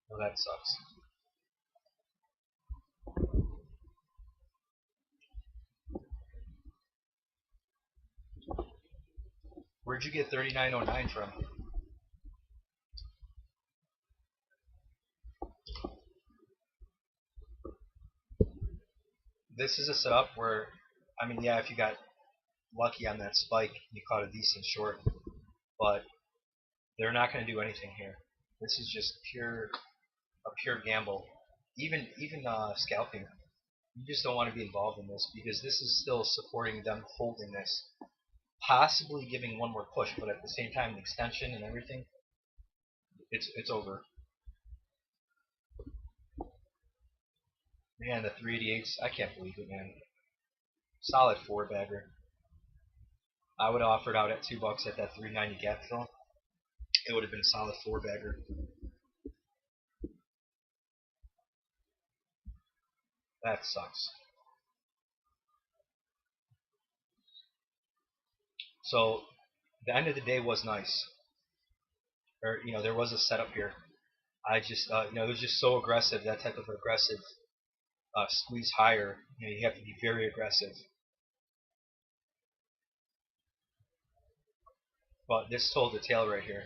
Well, that sucks. Where'd you get 3909 from? This is a setup where, I mean, yeah, if you got lucky on that spike, you caught a decent short, but they're not going to do anything here. This is just a pure gamble. Even scalping, you just don't want to be involved in this because this is still supporting them holding this, possibly giving one more push, but at the same time, the extension and everything, it's over. Man, the 388s, I can't believe it, man. Solid 4-bagger. I would have offered out at $2 at that 390 gap fill. It would have been a solid 4-bagger. That sucks. So the end of the day was nice. Or there was a setup here. I just it was just so aggressive. That type of aggressive squeeze higher. You have to be very aggressive. But this told the tale right here.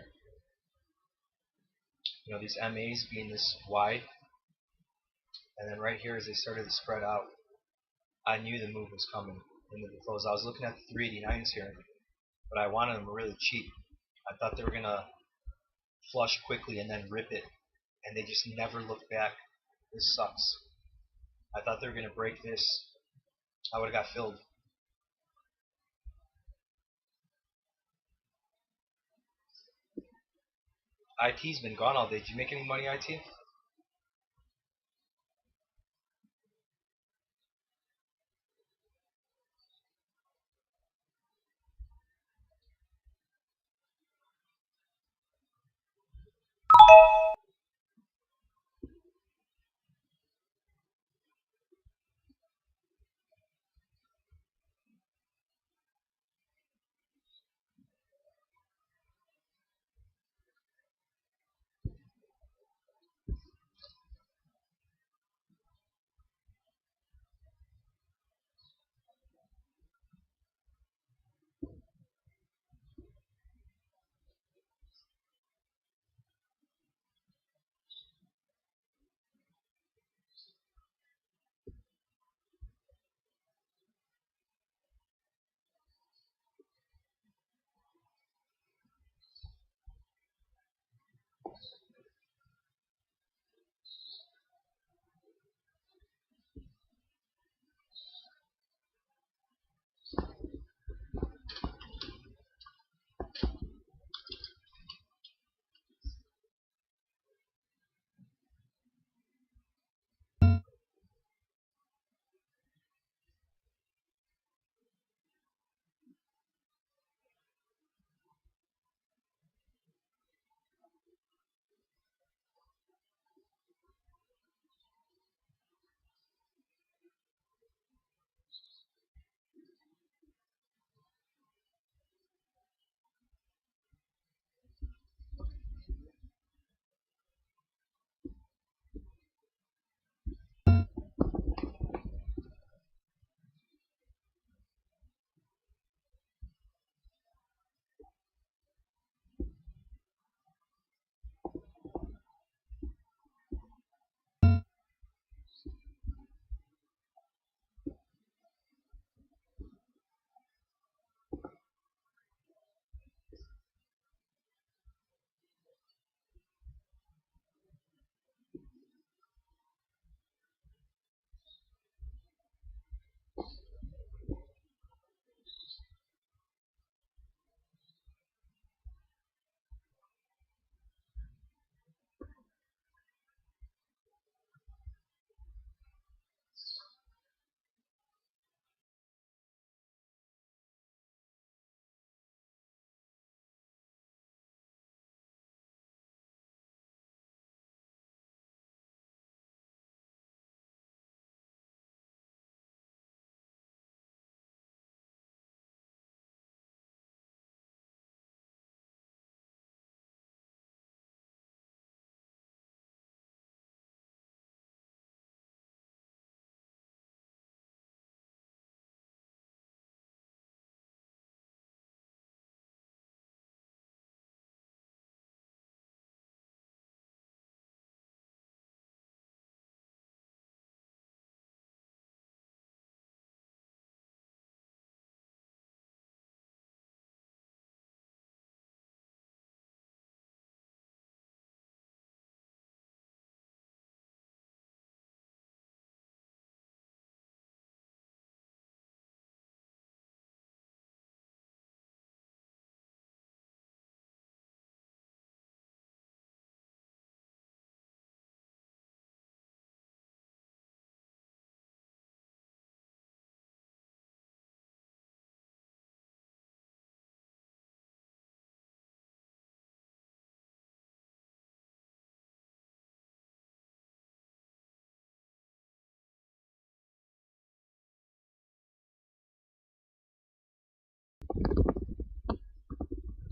These MAs being this wide, and then right here as they started to spread out, I knew the move was coming into the close. I was looking at the 389s here, but I wanted them really cheap. I thought they were gonna flush quickly and then rip it, and they just never looked back. This sucks. I thought they were gonna break this. I would have got filled. IT's been gone all day. Did you make any money, IT?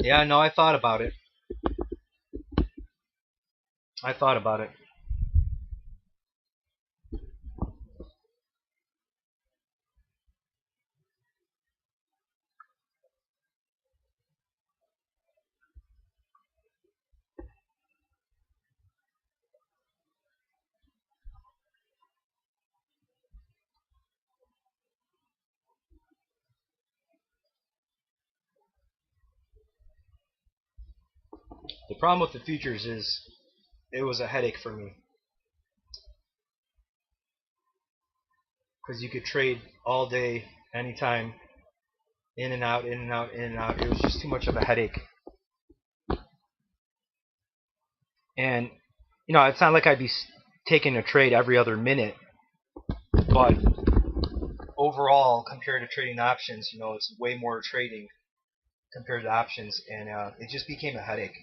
Yeah, no, I thought about it. I thought about it. The problem with the futures is it was a headache for me because you could trade all day, anytime, in and out, in and out, in and out. It was just too much of a headache. And it's not like I'd be taking a trade every other minute, but overall, compared to trading options, it's way more trading compared to options, and it just became a headache.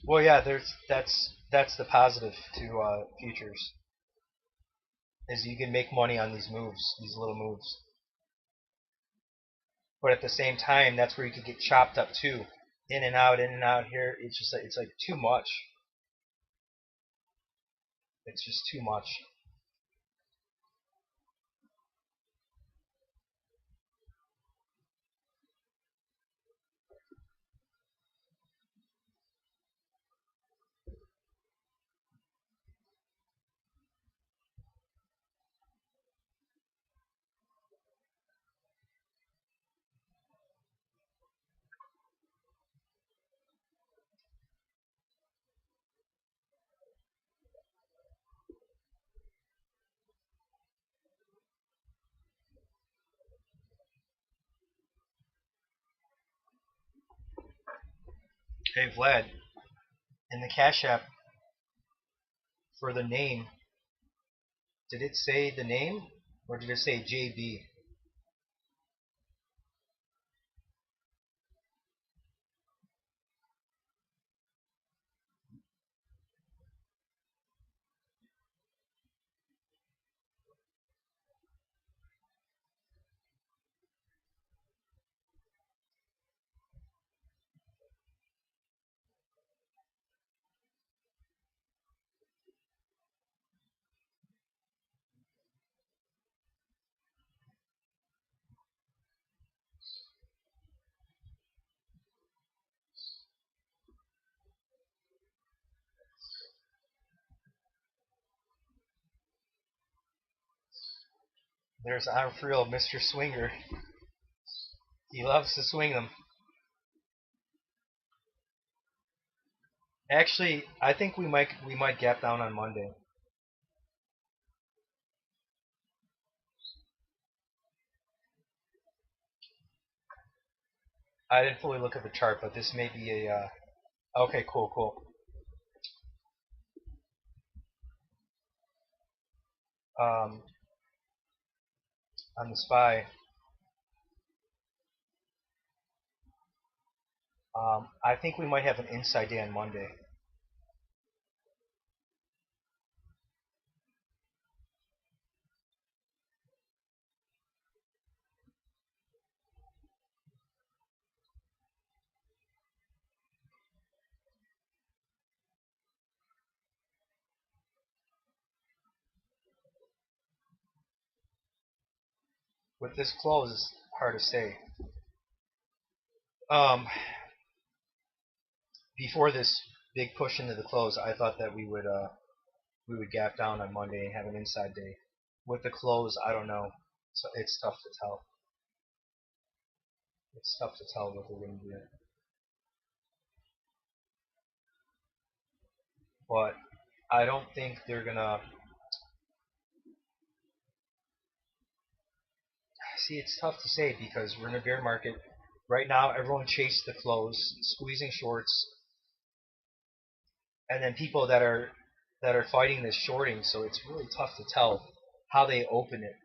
Well, yeah, that's the positive to futures is you can make money on these moves, these little moves. But at the same time, that's where you could get chopped up too, in and out here. It's just it's like too much. It's just too much. Hey Vlad, in the Cash App for the name, did it say the name or did it say JB? There's I'm for real, Mr. Swinger. He loves to swing them. Actually, I think we might gap down on Monday. I didn't fully look at the chart, but this may be a. Okay, cool, cool. Um, on the SPY, I think we might have an inside day on Monday. With this close, it's hard to say. Um, Before this big push into the close, I thought that we would gap down on Monday and have an inside day. With the close, I don't know. So it's tough to tell. It's tough to tell what they're going to do. But I don't think they're gonna. See, it's tough to say because we're in a bear market right now. Everyone chased the close, squeezing shorts, and then people that are fighting this shorting. So it's really tough to tell how they open it.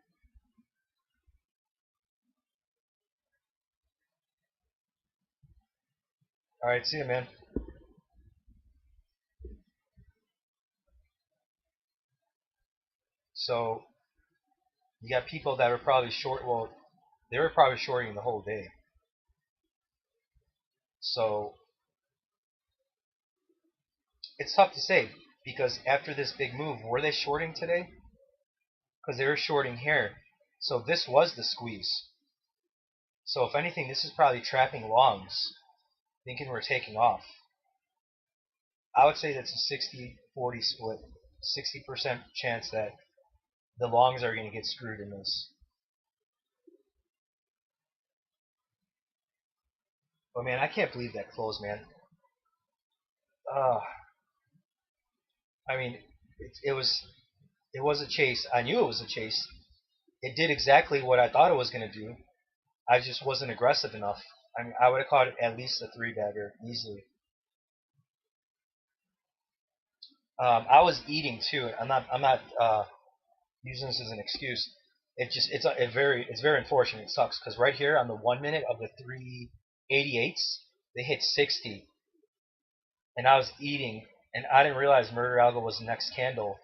All right, see you, man. So you got people that were probably short. Well, they were probably shorting the whole day. So it's tough to say because after this big move, were they shorting today? Because they were shorting here. So this was the squeeze. So if anything, this is probably trapping longs, thinking we're taking off. I would say that's a 60-40 split. 60% chance that the longs are going to get screwed in this. But man, I can't believe that close, man. I mean, it was a chase. I knew it was a chase. It did exactly what I thought it was going to do. I just wasn't aggressive enough. I mean, I would have caught at least a 3-bagger easily. I was eating too. I'm not using this as an excuse. It's very unfortunate. It sucks because right here on the 1 minute of the 388s, they hit 60, and I was eating, and I didn't realize Murder Algo was the next candle.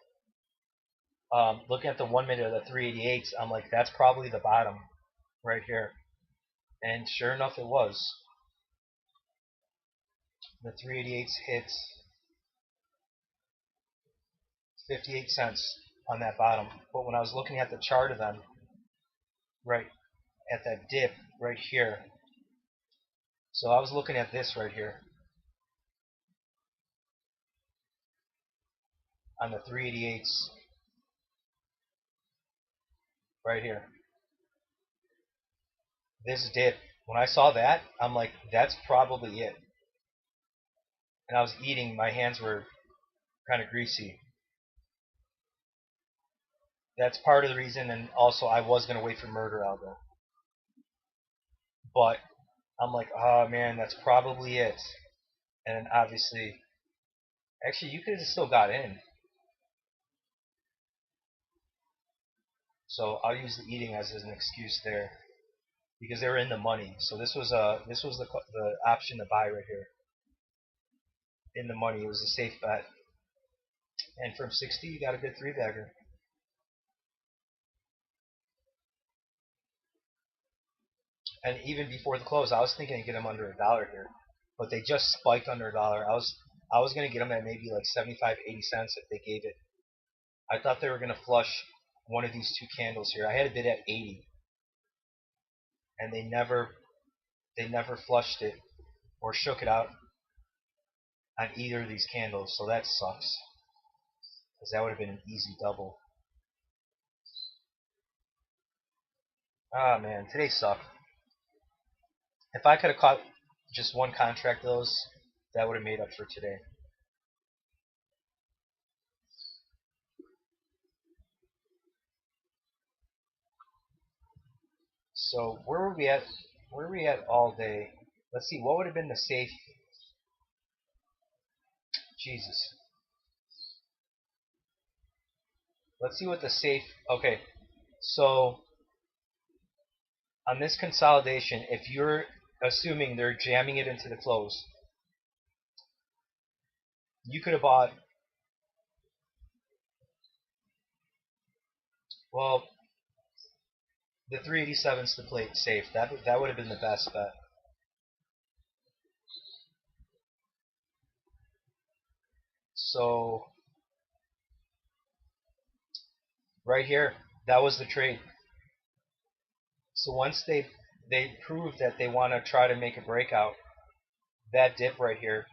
Looking at the 1 minute of the 388s, I'm like, that's probably the bottom right here, and sure enough, it was. The 388s hit 58 cents on that bottom, but when I was looking at the chart of them, right at that dip right here, so I was looking at this right here on the 388s right here. This dip, when I saw that, I'm like, that's probably it. And I was eating, my hands were kind of greasy. That's part of the reason, and also I was going to wait for Murder Algo. But I'm like, oh man, that's probably it. And then obviously, actually, you could have still got in. So I'll use the eating as an excuse there, because they were in the money. So this was the option to buy right here. In the money, it was a safe bet. And from 60, you got a good 3-bagger. And even before the close, I was thinking to get them under $1 here, but they just spiked under $1. I was gonna get them at maybe like 75, 80 cents if they gave it. I thought they were gonna flush one of these two candles here. I had a bid at 80, and they never flushed it or shook it out on either of these candles. So that sucks, because that would have been an easy double. Ah man, today sucked. If I could have caught just one contract of those, that would have made up for today. So where were we at? Where were we at all day? Let's see, what would have been the safe? Jesus. Let's see what the safe. Okay, so on this consolidation, if you're assuming they're jamming it into the close, you could have bought. Well, the 387's to play it safe. That would have been the best bet. So right here, that was the trade. So once they prove that they want to try to make a breakout, that dip right here,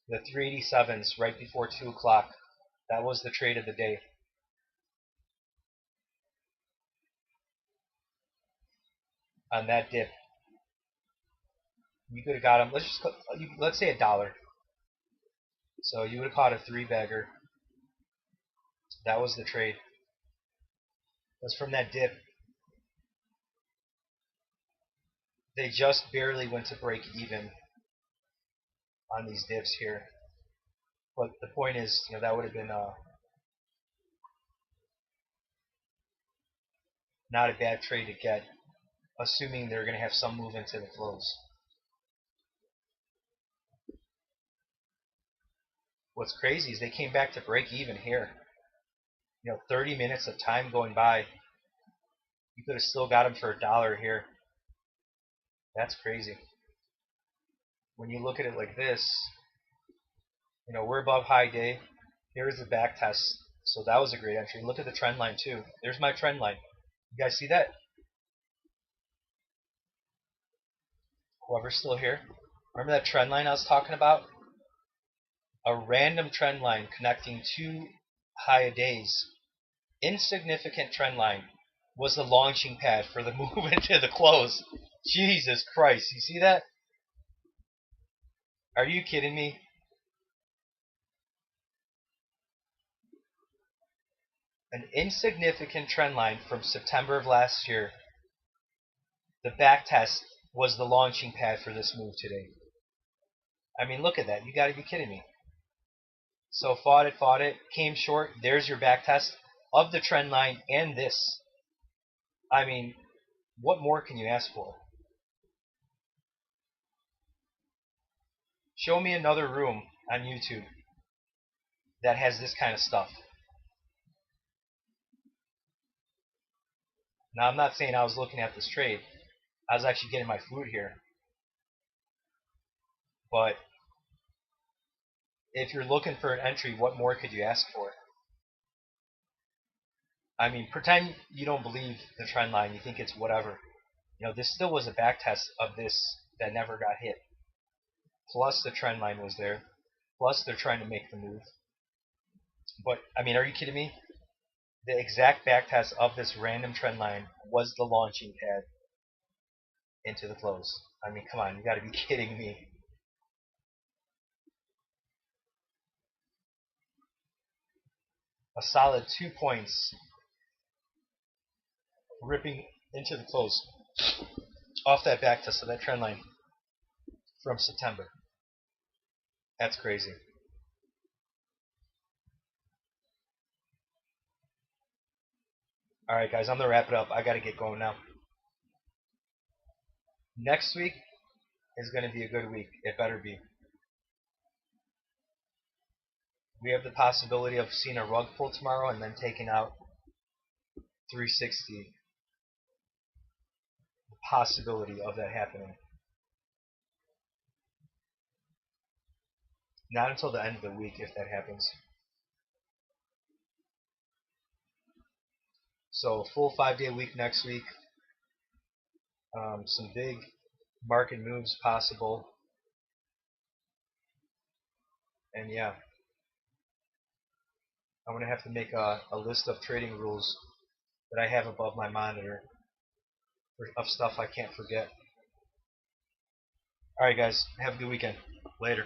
the 387s right before 2 o'clock, that was the trade of the day. On that dip, you could have got them. Let's say $1. So you would have caught a 3-bagger. That was the trade. Because from that dip, they just barely went to break even on these dips here. But the point is, that would have been not a bad trade to get, assuming they're going to have some move into the close. what's crazy is they came back to break even here. 30 minutes of time going by, you could have still got them for $1 here. That's crazy. When you look at it like this, we're above high day. Here's the back test. So that was a great entry. Look at the trend line too. There's my trend line. You guys see that? Whoever's still here. Remember that trend line I was talking about? A random trend line connecting two high days. Insignificant trend line was the launching pad for the move into the close. Jesus Christ. You see that? Are you kidding me? An insignificant trend line from September of last year. The back test was the launching pad for this move today. I mean, look at that. You got to be kidding me. So fought it, came short. There's your back test of the trend line and this. I mean, what more can you ask for? Show me another room on YouTube that has this kind of stuff. Now, I'm not saying I was looking at this trade. I was actually getting my food here. But if you're looking for an entry, what more could you ask for? I mean, pretend you don't believe the trend line. You think it's whatever. This still was a back test of this that never got hit. Plus the trend line was there. Plus they're trying to make the move. But, I mean, are you kidding me? The exact back test of this random trend line was the launching pad into the close. I mean, come on, you got to be kidding me. A solid 2 points ripping into the close off that back test of that trend line from September. That's crazy. Alright guys, I'm going to wrap it up. I got to get going now. Next week is going to be a good week. It better be. We have the possibility of seeing a rug pull tomorrow and then taking out 360. The possibility of that happening. Not until the end of the week if that happens. So full 5-day week next week. Some big market moves possible. And yeah. I'm going to have to make a list of trading rules that I have above my monitor of stuff I can't forget. Alright guys, have a good weekend. Later.